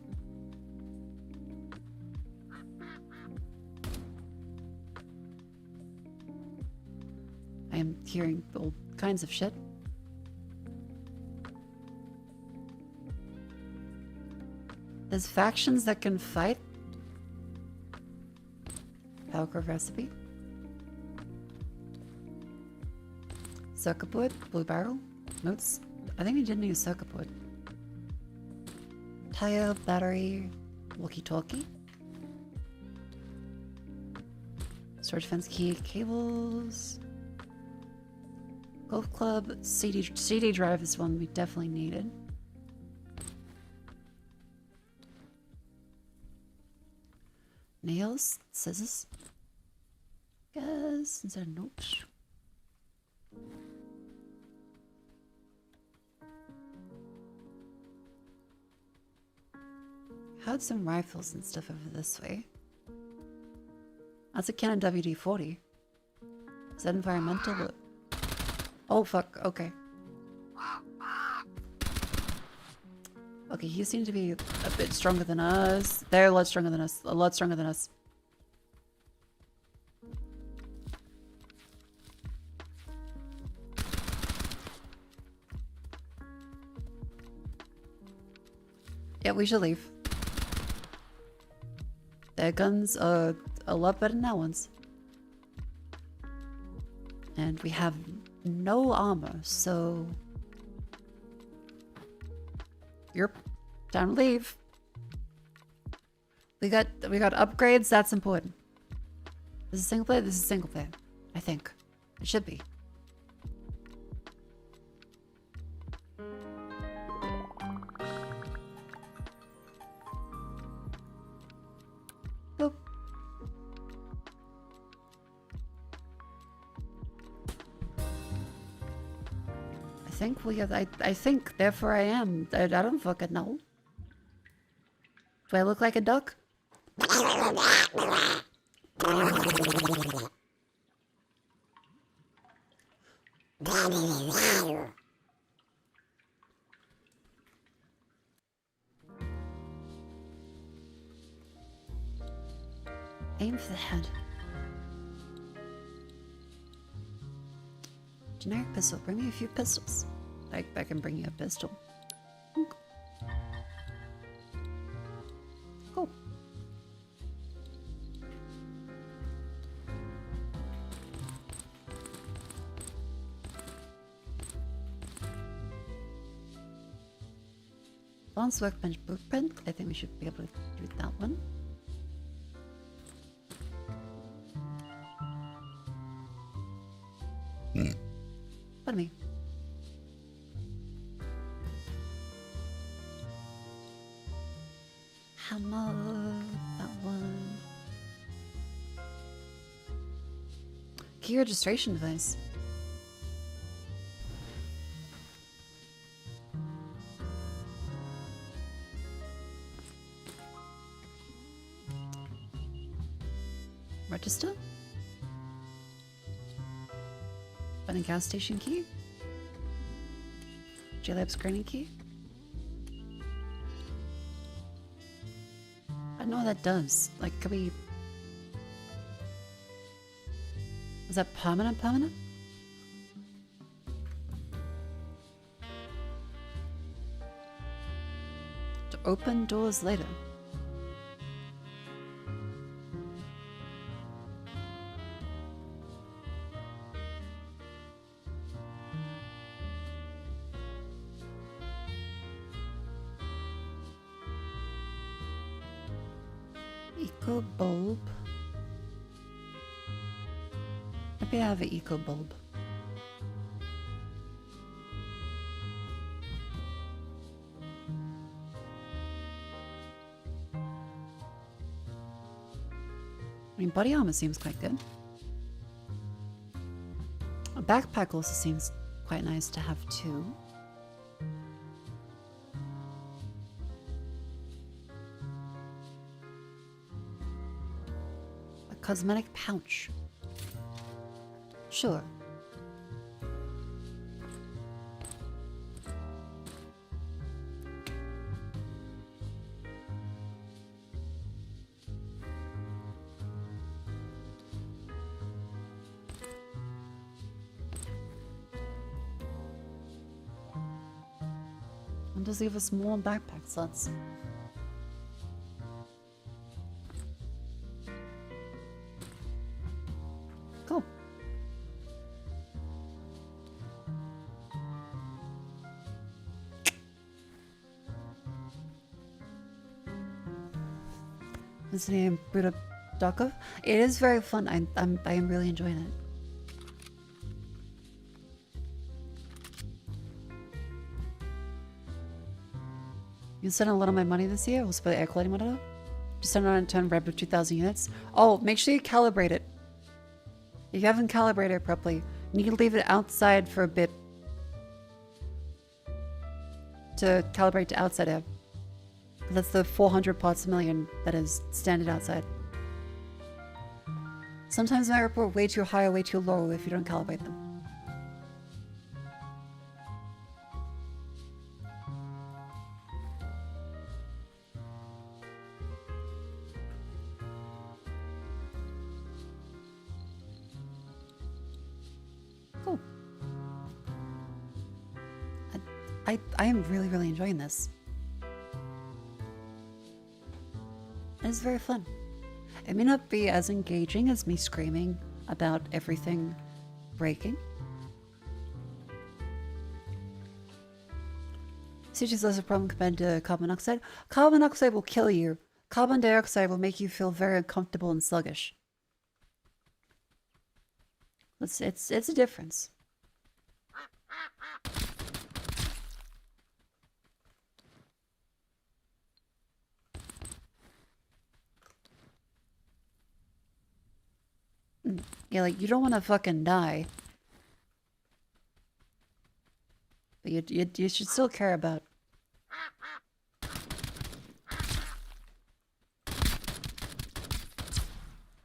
I am hearing all kinds of shit. There's factions that can fight. Power curve recipe. Circuit board, blue barrel, notes. I think we didn't use circuit board. Tire, battery, walkie-talkie. Storage fence key, cables. Golf club, CD drive is one we definitely needed. Nails, scissors. Yes, is there a note? Had some rifles and stuff over this way. That's a Canon WD-40. Is that environmental? Oh fuck, okay. Okay, he seemed to be a bit stronger than us. They're a lot stronger than us. A lot stronger than us. Yeah, we should leave. Their guns are a lot better than our ones. And we have no armor, so... You're time to leave. We got upgrades, that's important. This is single player, this is single player. I think. It should be. Boop. I think we have, I think, therefore I am. I don't fucking know. Do I look like a duck? Aim for the head. Generic pistol. Bring me a few pistols. I can bring you a pistol. Cool. Advanced workbench blueprint. I think we should be able to do that one. Pardon me. Hammer, that one. Key registration device. Register? Running gas station key? JLab screening key? I don't know what that does. Like, could we... Is that permanent? open doors later. Eco bulb. Maybe I have an eco bulb. I mean, body armor seems quite good. A backpack also seems quite nice to have too. A cosmetic pouch. Sure. And does leave us more backpack slots. Cool. His name Buddha Dakov. It is very fun. I am really enjoying it. You spent a lot of my money this year. We'll spend the air quality monitor. Just send it on and turn red with 2,000 units. Oh, make sure you calibrate it. If you haven't calibrated it properly, you need to leave it outside for a bit to calibrate to outside air. That's the 400 parts a million that is standard outside. Sometimes they report way too high or way too low if you don't calibrate them. Cool. I am really, really enjoying this. It's very fun. It may not be as engaging as me screaming about everything breaking. CG is less a problem compared to carbon monoxide. Carbon monoxide will kill you. Carbon dioxide will make you feel very uncomfortable and sluggish. It's a difference. Yeah, like, you don't want to fucking die. But you should still care about...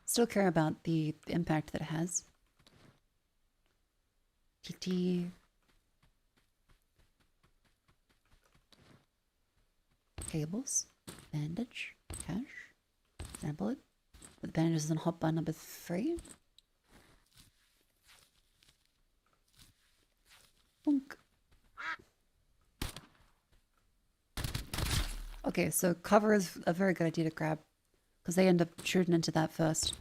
Still care about the impact that it has. TT. Cables. Bandage. Cash. Sample it. The bandage is on hot bar number 3. Bonk. Okay, so cover is a very good idea to grab, because they end up shooting into that first.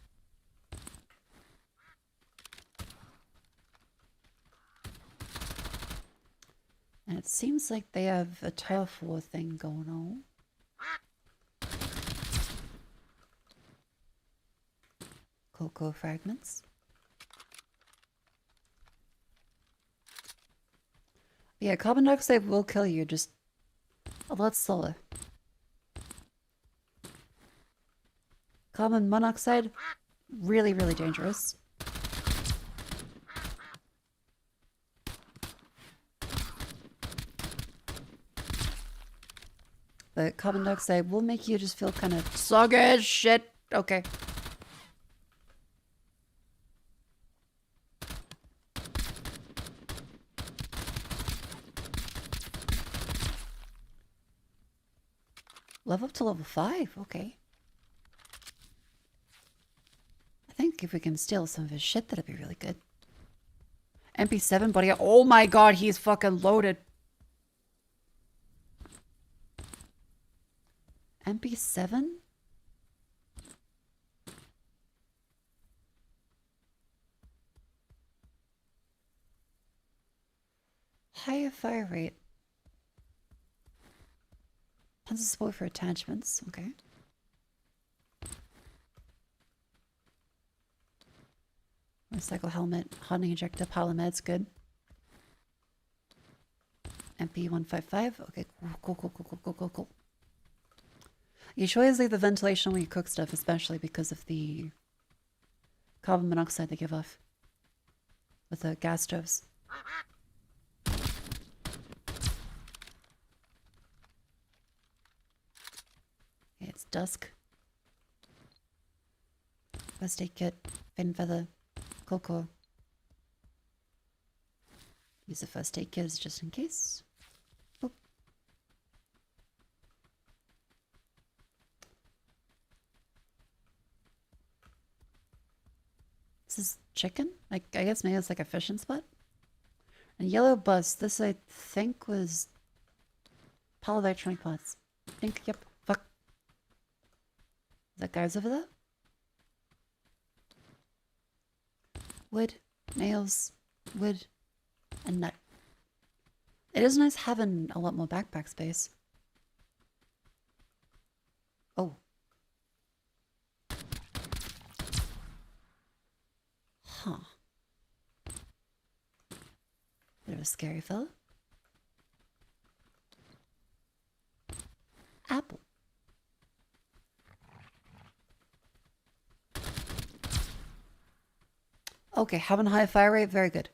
And it seems like they have a turf war thing going on. Cocoa fragments. Yeah, carbon dioxide will kill you, just a lot slower. Carbon monoxide, really, really dangerous. But carbon dioxide will make you just feel kind of sluggish. Shit. Okay. Level up to level 5, okay. I think if we can steal some of his shit, that'd be really good. MP7 buddy, oh my god, he's fucking loaded. MP7? Higher fire rate. Tons of support for attachments. Okay. Recycle helmet, hardening injector, pile of meds, good. MP155. Okay, cool. You should always leave the ventilation when you cook stuff, especially because of the carbon monoxide they give off with the gas stoves. Okay, it's dusk. First aid kit, fin feather, cocoa. Use the first aid kit just in case. Boop. This is chicken? Like, I guess maybe it's like a fishing spot. And yellow bus. This I think was pile of electronic parts. I think, yep. Fuck. Is that guys over there? Wood, nails, wood, and nut. It is nice having a lot more backpack space. Oh. Huh. Bit of a scary fella. Apple. Okay, having a high fire rate, very good.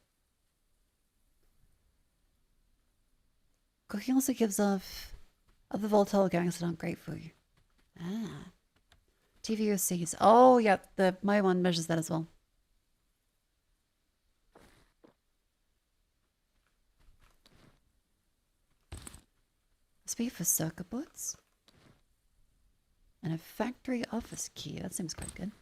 Cooking also gives off other volatile gangs that aren't great for you. Ah. TVOCs. Oh, yeah, my one measures that as well. Speed for circuit boards. And a factory office key. That seems quite good.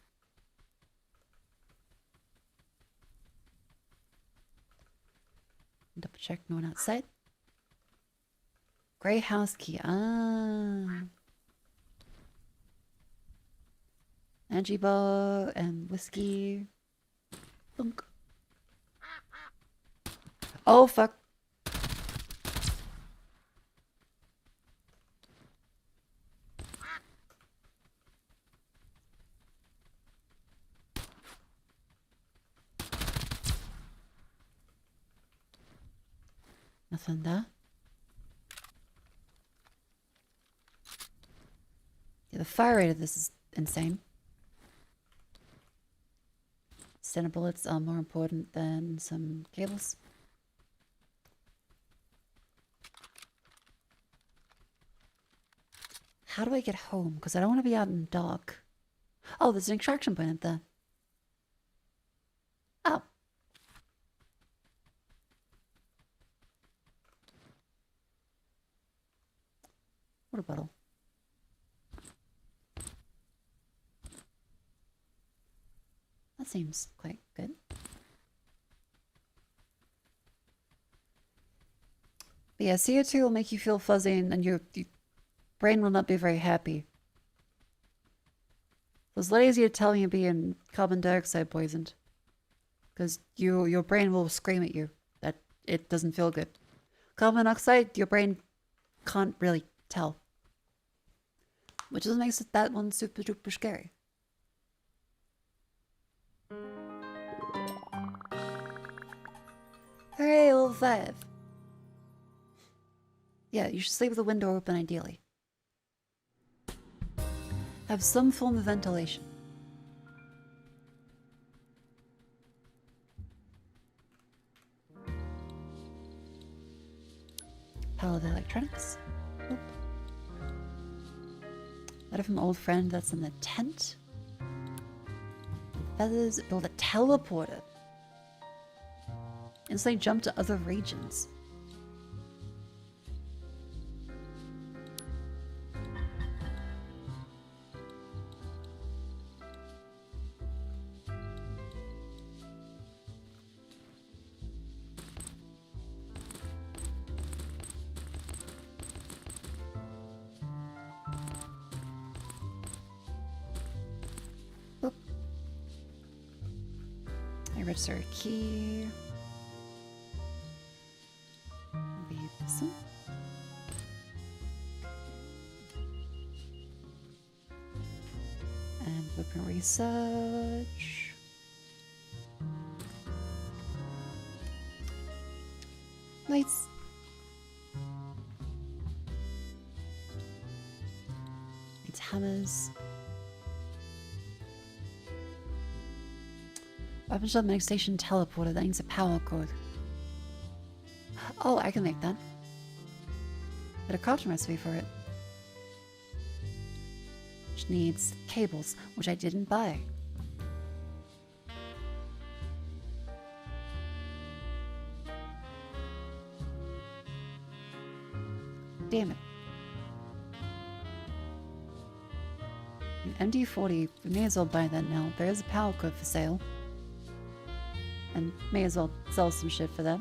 Double check no one outside. Grey house key. Ah. Energy bar and whiskey. Thunk. Oh, fuck. Nothing there. Yeah, the fire rate of this is insane. Center bullets are more important than some cables. How do I get home? Because I don't want to be out in the dark. Oh, there's an extraction point up there. Oh. Water bottle. That seems quite good. But yeah, CO2 will make you feel fuzzy and your brain will not be very happy. So it's a lot easier to tell you being carbon dioxide poisoned. Because your brain will scream at you that it doesn't feel good. Carbon monoxide, your brain can't really tell. Which just makes it that one super duper scary. Hooray, level 5. Yeah, you should sleep with the window open ideally. Have some form of ventilation. Pile of electronics. Oop. Letter from old friend that's in the tent. Feathers. Build a teleporter. Instantly jump to other regions. register a key. Maybe this one. And open research. Lights. It's hammers. Weapon shop next station teleporter. That needs a power cord. Oh, I can make that. But a crafting recipe for it. Which needs cables, which I didn't buy. Damn it. An MD40, we may as well buy that now. There is a power cord for sale. And may as well sell some shit for that.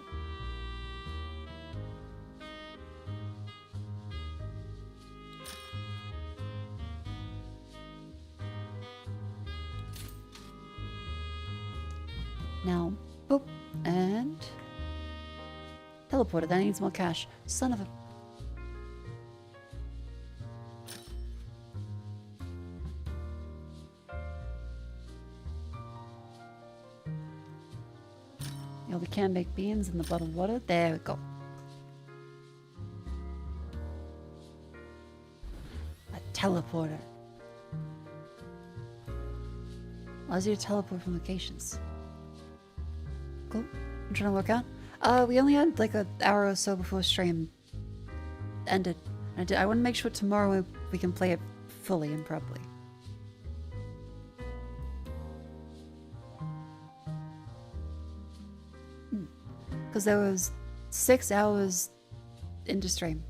Now, boop, and teleporter. That needs more cash. Son of a... Yeah, we can make beans in the bottled water. There we go. A teleporter. Allows you to teleport from locations. Cool. I'm trying to work out. We only had like an hour or so before stream ended. I want to make sure tomorrow we can play it fully and properly. Because there was 6 hours into stream.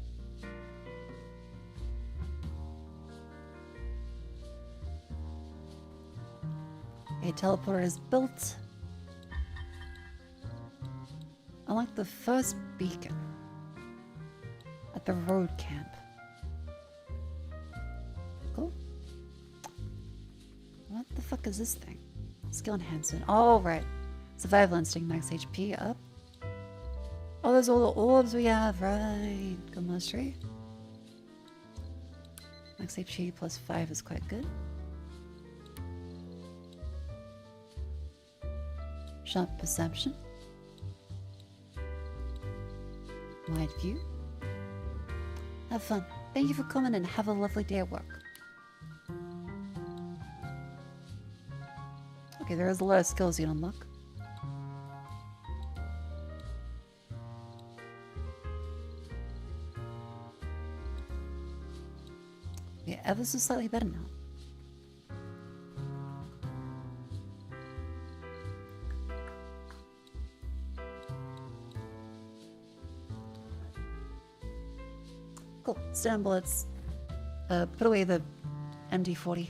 A teleporter is built. I like the first beacon at the road camp. Cool. What the fuck is this thing? Skill enhancement. Oh, right. Survival instinct, max HP up. Oh, there's all the orbs we have, right? Good monastery. Max HP plus 5 is quite good. Sharp perception. Wide view. Have fun. Thank you for coming and have a lovely day at work. Okay, there is a lot of skills you unlock. Yeah, ever so slightly better now. Cool. Stun bullets. Put away the MD40.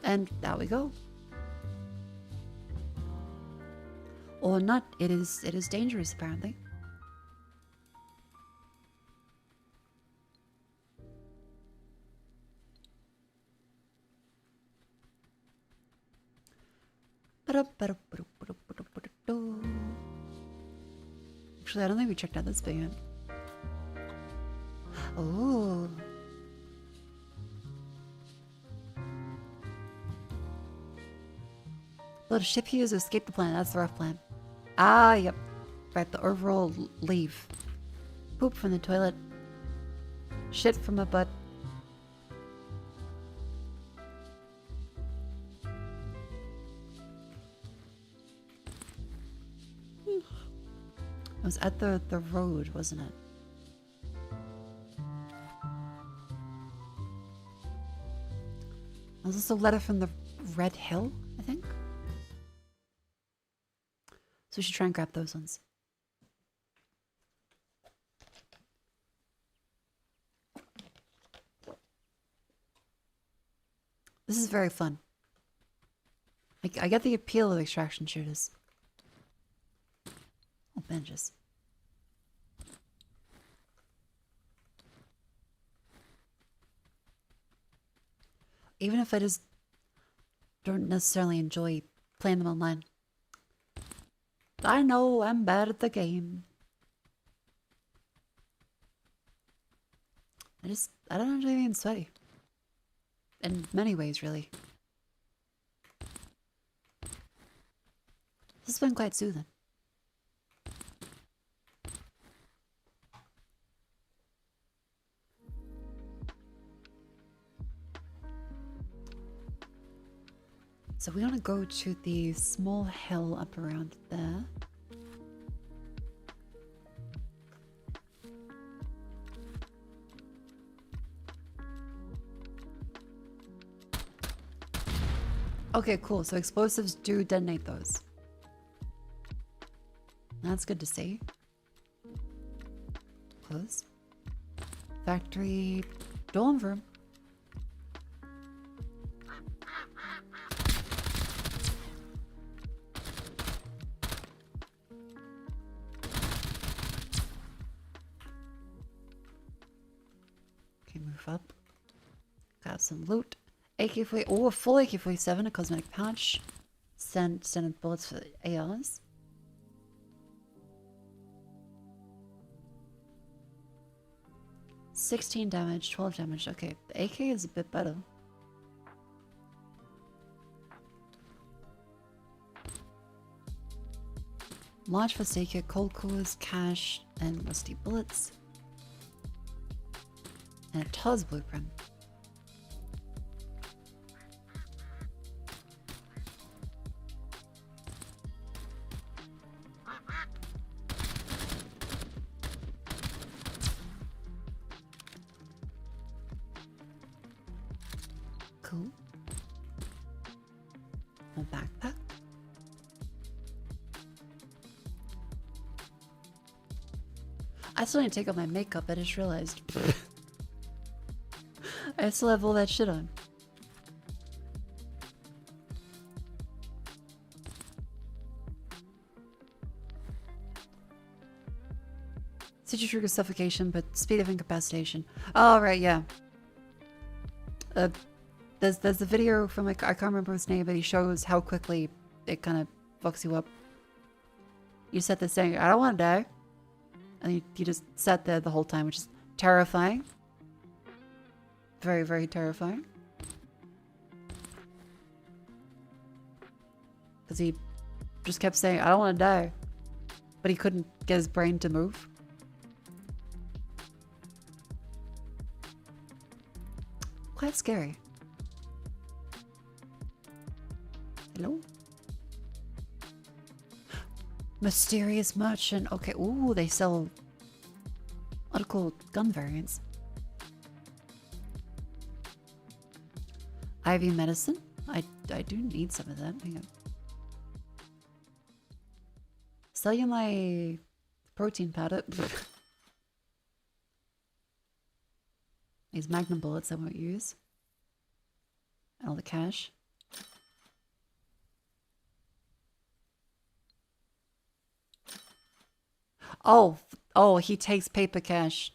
And there we go. Or not. It is dangerous apparently. Actually, I don't think we checked out this bit yet. Oh. Load a ship here to escape the planet. That's the rough plan. Ah, yep. Right, the overall leave. Poop from the toilet. Shit from a butt. It was at the road, wasn't it? Was this a letter from the Red Hill, I think? So we should try and grab those ones. This is very fun. I get the appeal of extraction shooters. Oh, benches. Even if I just don't necessarily enjoy playing them online. I know I'm bad at the game. I don't enjoy being sweaty. In many ways, really. This has been quite soothing. So we want to go to the small hill up around there. Okay, cool. So explosives do detonate those. That's good to see. Close. Factory dorm room. Okay, move up. Got some loot. AK-40, oh, a full AK-47, a cosmetic pouch. Standard bullets for the ARs. $16 damage, 12 damage. Okay, the AK is a bit better. Large first aid kit, cold cores, cash, and rusty bullets. And a TOS blueprint. Cool. A backpack. I still need to take off my makeup, I just realized. I still have all that shit on. Situ trigger suffocation, but speed of incapacitation. Oh, right, yeah. There's a video from, like, I can't remember his name, but he shows how quickly it kind of fucks you up. You set this saying, I don't want to die. And you just sat there the whole time, which is terrifying. Very, very terrifying. Because he just kept saying, I don't want to die. But he couldn't get his brain to move. Quite scary. Hello? Mysterious merchant. Okay, ooh, they sell a lot of cool gun variants. IV medicine. I do need some of that. Hang on. Sell you my protein powder. These magnum bullets I won't use. And all the cash. Oh, he takes paper cash.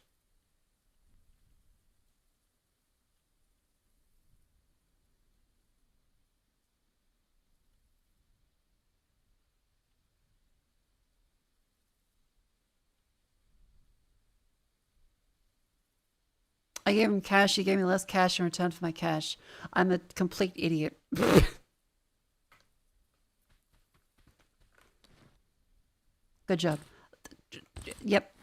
I gave him cash, he gave me less cash in return for my cash. I'm a complete idiot. Good job. Yep.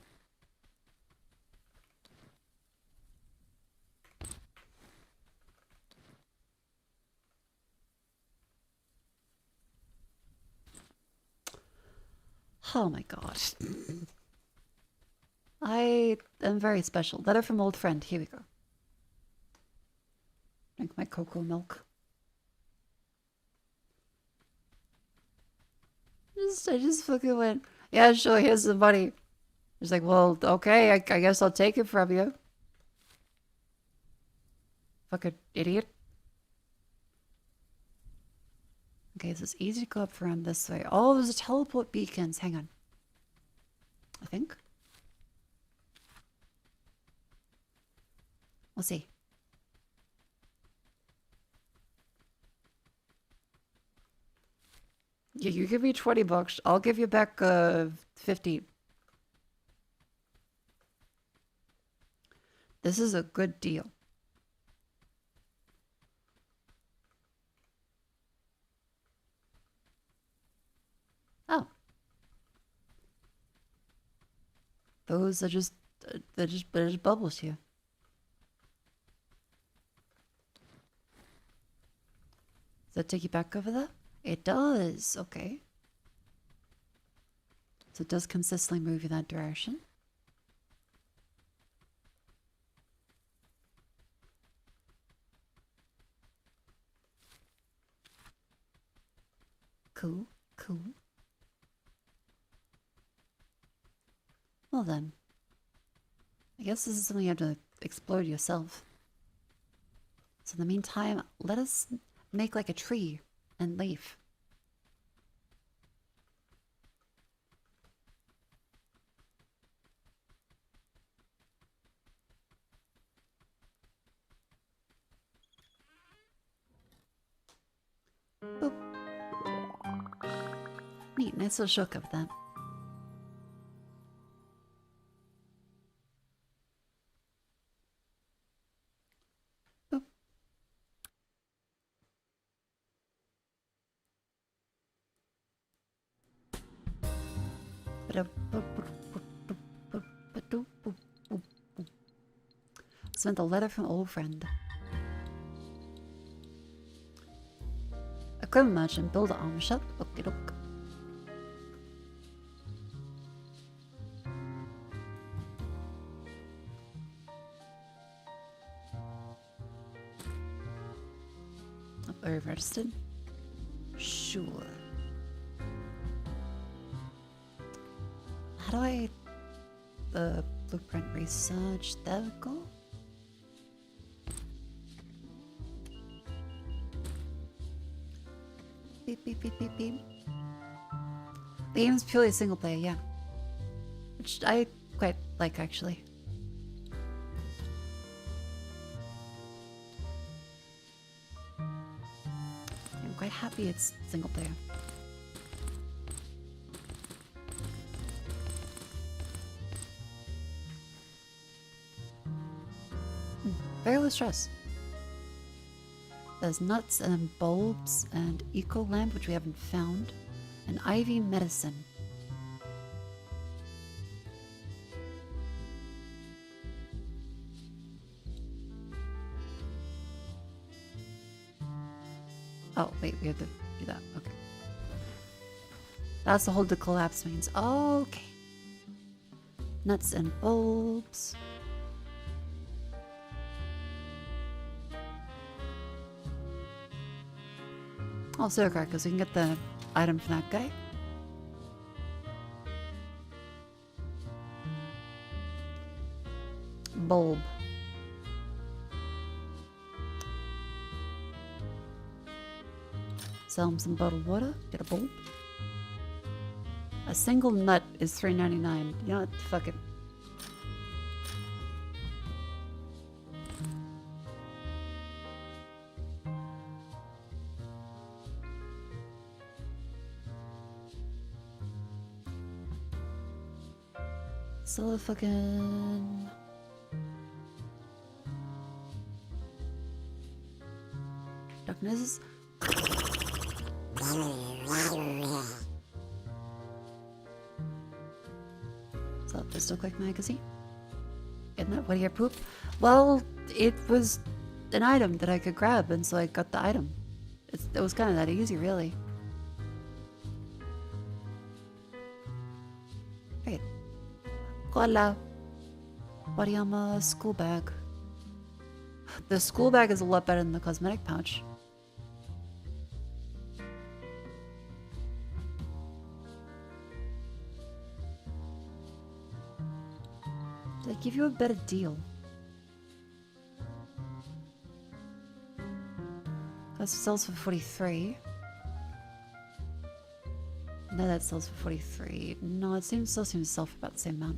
Oh my god. I am very special. Letter from old friend. Here we go. Drink my cocoa milk. I just fucking went, yeah, sure, here's the money. He's like, well, okay, I guess I'll take it from you. Fucking idiot. Okay, so it's easy to go up around this way. Oh, there's a teleport beacons. Hang on. I think. We'll see. You give me $20, I'll give you back 50. This is a good deal. Oh. Those are just, they're just bubbles here. Does that take you back over there? It does, okay. So it does consistently move you that direction. Cool, cool. Well then, I guess this is something you have to explore yourself. So in the meantime, let us make like a tree and leaf. Boop. Neat, nice little shortcut with that. Boop. Sent a letter from old friend. Equipment merchant, build an armor shop. Okie doke. Are you registered? Sure. How do I... The blueprint research, there we go. Beep, beep, beep, beep, beep. The game is purely single player, yeah. Which I quite like, actually. I'm quite happy it's single player. Very low stress. There's nuts and bulbs and eco lamp, which we haven't found, and ivy medicine. Oh, wait, we have to do that. Okay. That's the whole the collapse means. Okay. Nuts and bulbs. Oh, so correct, because we can get the item from that guy. Bulb. Sell him some bottled water. Get a bulb. A single nut is $3.99. You know what? Fuck it. Sell a fucking... Darkness. Sell a pistol quick magazine. Isn't that what your poop? Well, it was an item that I could grab, and so I got the item. It was kind of that easy, really. Right. Hola. Body armor, school bag. The school bag is a lot better than the cosmetic pouch. Did I give you a better deal? That sells for 43. No, that sells for 43. No, it still seems to sell for about the same amount.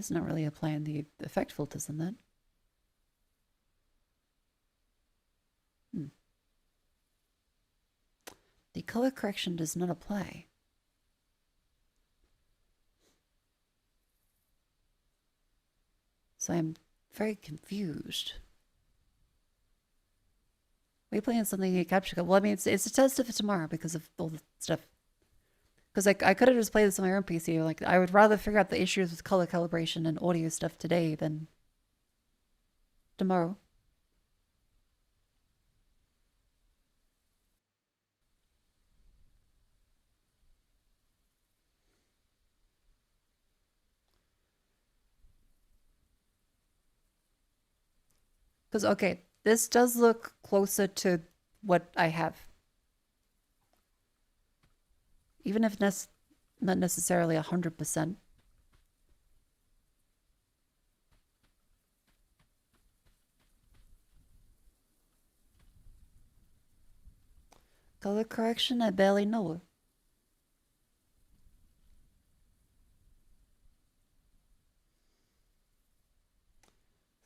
It's not really applying the effect filters in that. The color correction does not apply. So I'm very confused. Are we playing something in Capture Card? Well, I mean, it's a test for tomorrow because of all the stuff. Because I could have just played this on my own PC. Like, I would rather figure out the issues with color calibration and audio stuff today than tomorrow. Because, okay, this does look closer to what I have. Even if not necessarily 100%. Color correction, I barely know.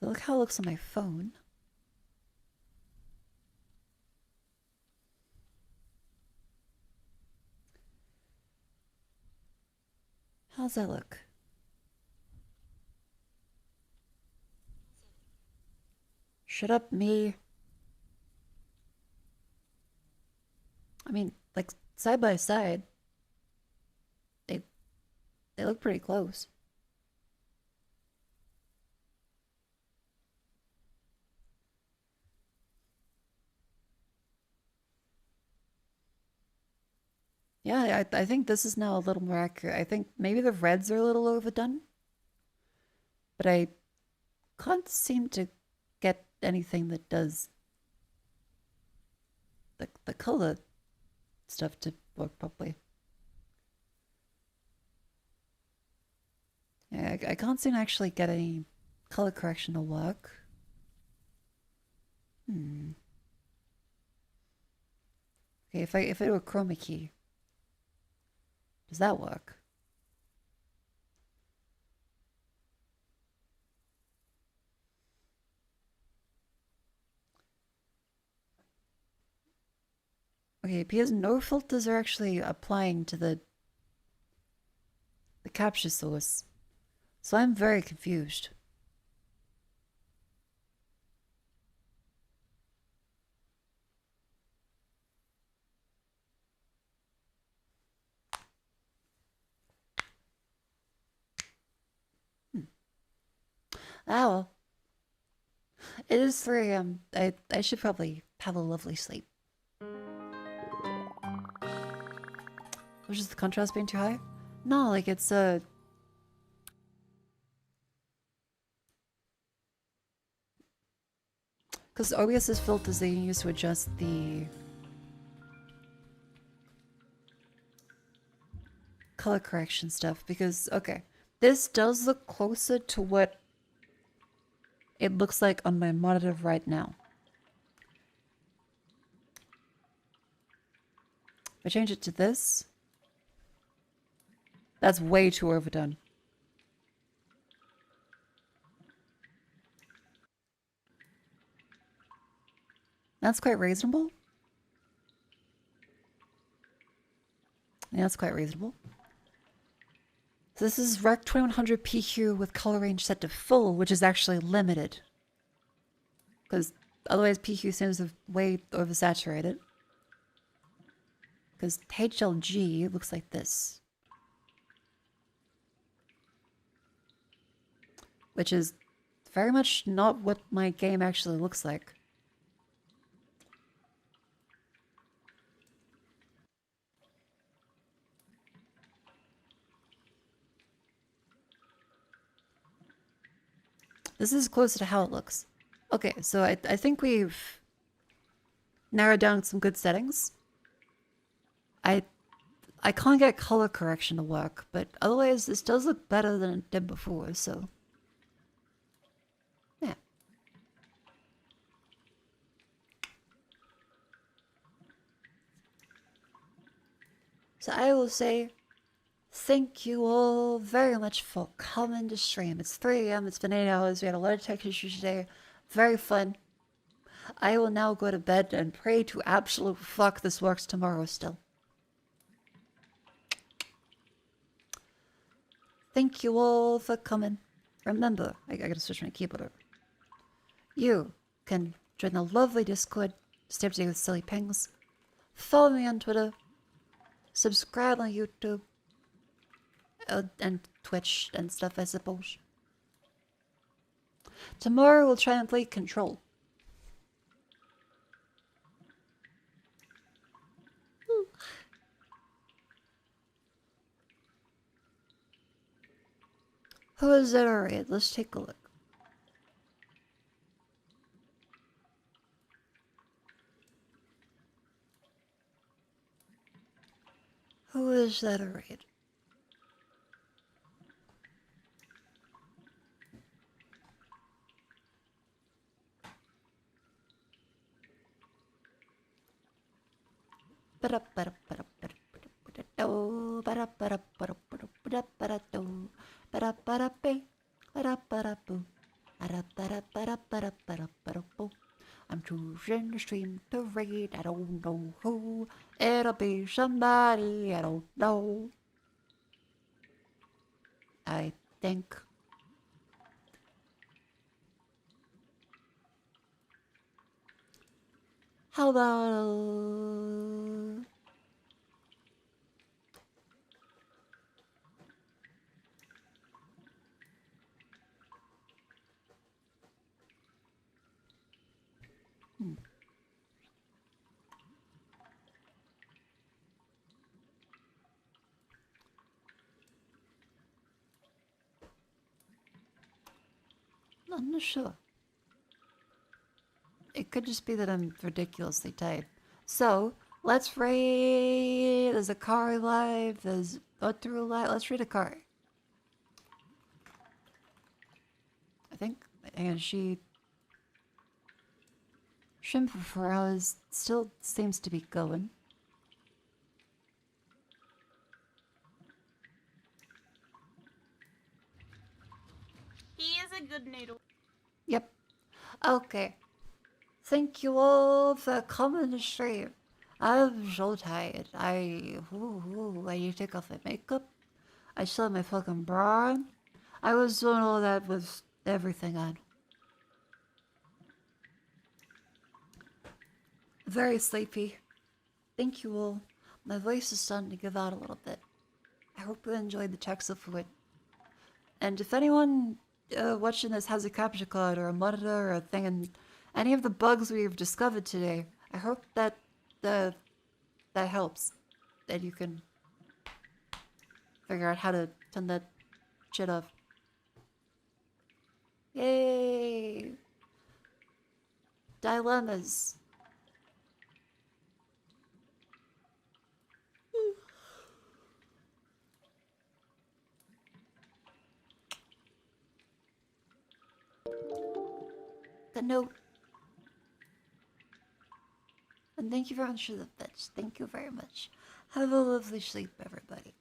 So look how it looks on my phone. How's that look? Shut up, me. I mean, like, side by side, they look pretty close. Yeah, I think this is now a little more accurate. I think maybe the reds are a little overdone. But I can't seem to get anything that does the color stuff to work properly. Yeah, I can't seem to actually get any color correction to work. Okay, if I do a chroma key, does that work? Okay, it appears no filters are actually applying to the capture source. So I'm very confused. Ah well. It is 3 a.m. I should probably have a lovely sleep. Was just the contrast being too high? No, like it's because OBS's filters they can use to adjust the color correction stuff. Because okay, this does look closer to what it looks like on my monitor right now. If I change it to this, that's way too overdone. That's quite reasonable. Yeah, that's quite reasonable. So this is Rec 2100 PQ with color range set to full, which is actually limited. Because otherwise PQ seems to way oversaturated. Because HLG looks like this. Which is very much not what my game actually looks like. This is closer to how it looks. Okay, so I think we've narrowed down some good settings. I can't get color correction to work, but otherwise this does look better than it did before, so yeah. So I will say Thank you all very much for coming to stream. It's 3 a.m. It's been 8 hours. We had a lot of tech issues today. Very fun. I will now go to bed and pray to absolute fuck this works tomorrow still. Thank you all for coming. Remember, I gotta switch my keyboard over. You can join the lovely Discord, stay up to date with silly pings, follow me on Twitter, subscribe on YouTube, and Twitch and stuff, I suppose. Tomorrow we'll try and play Control. Who is that alright? Let's take a look. Who is that alright? I'm choosing the stream to raid. I don't know who. It'll be somebody I don't know. I think. How about... I'm not sure. It could just be that I'm ridiculously tired. So, let's raid... There's Akari live, there's Otru live. Let's raid Akari. I think. And she... Shrimp for 4 hours still seems to be going. He is a good noodle. Yep. Okay. Thank you all for coming to stream. I'm so tired. I need to take off my makeup. I still have my fucking bra on. I was doing all that with everything on. Very sleepy. Thank you all. My voice is starting to give out a little bit. I hope you enjoyed the text of it. And if anyone watching this has a capture card or a monitor or a thing and any of the bugs we've discovered today, I hope that that helps. That you can figure out how to turn that shit off. Yay! Dilemmas. The note. And thank you very much for the bits. Thank you very much. Have a lovely sleep, everybody.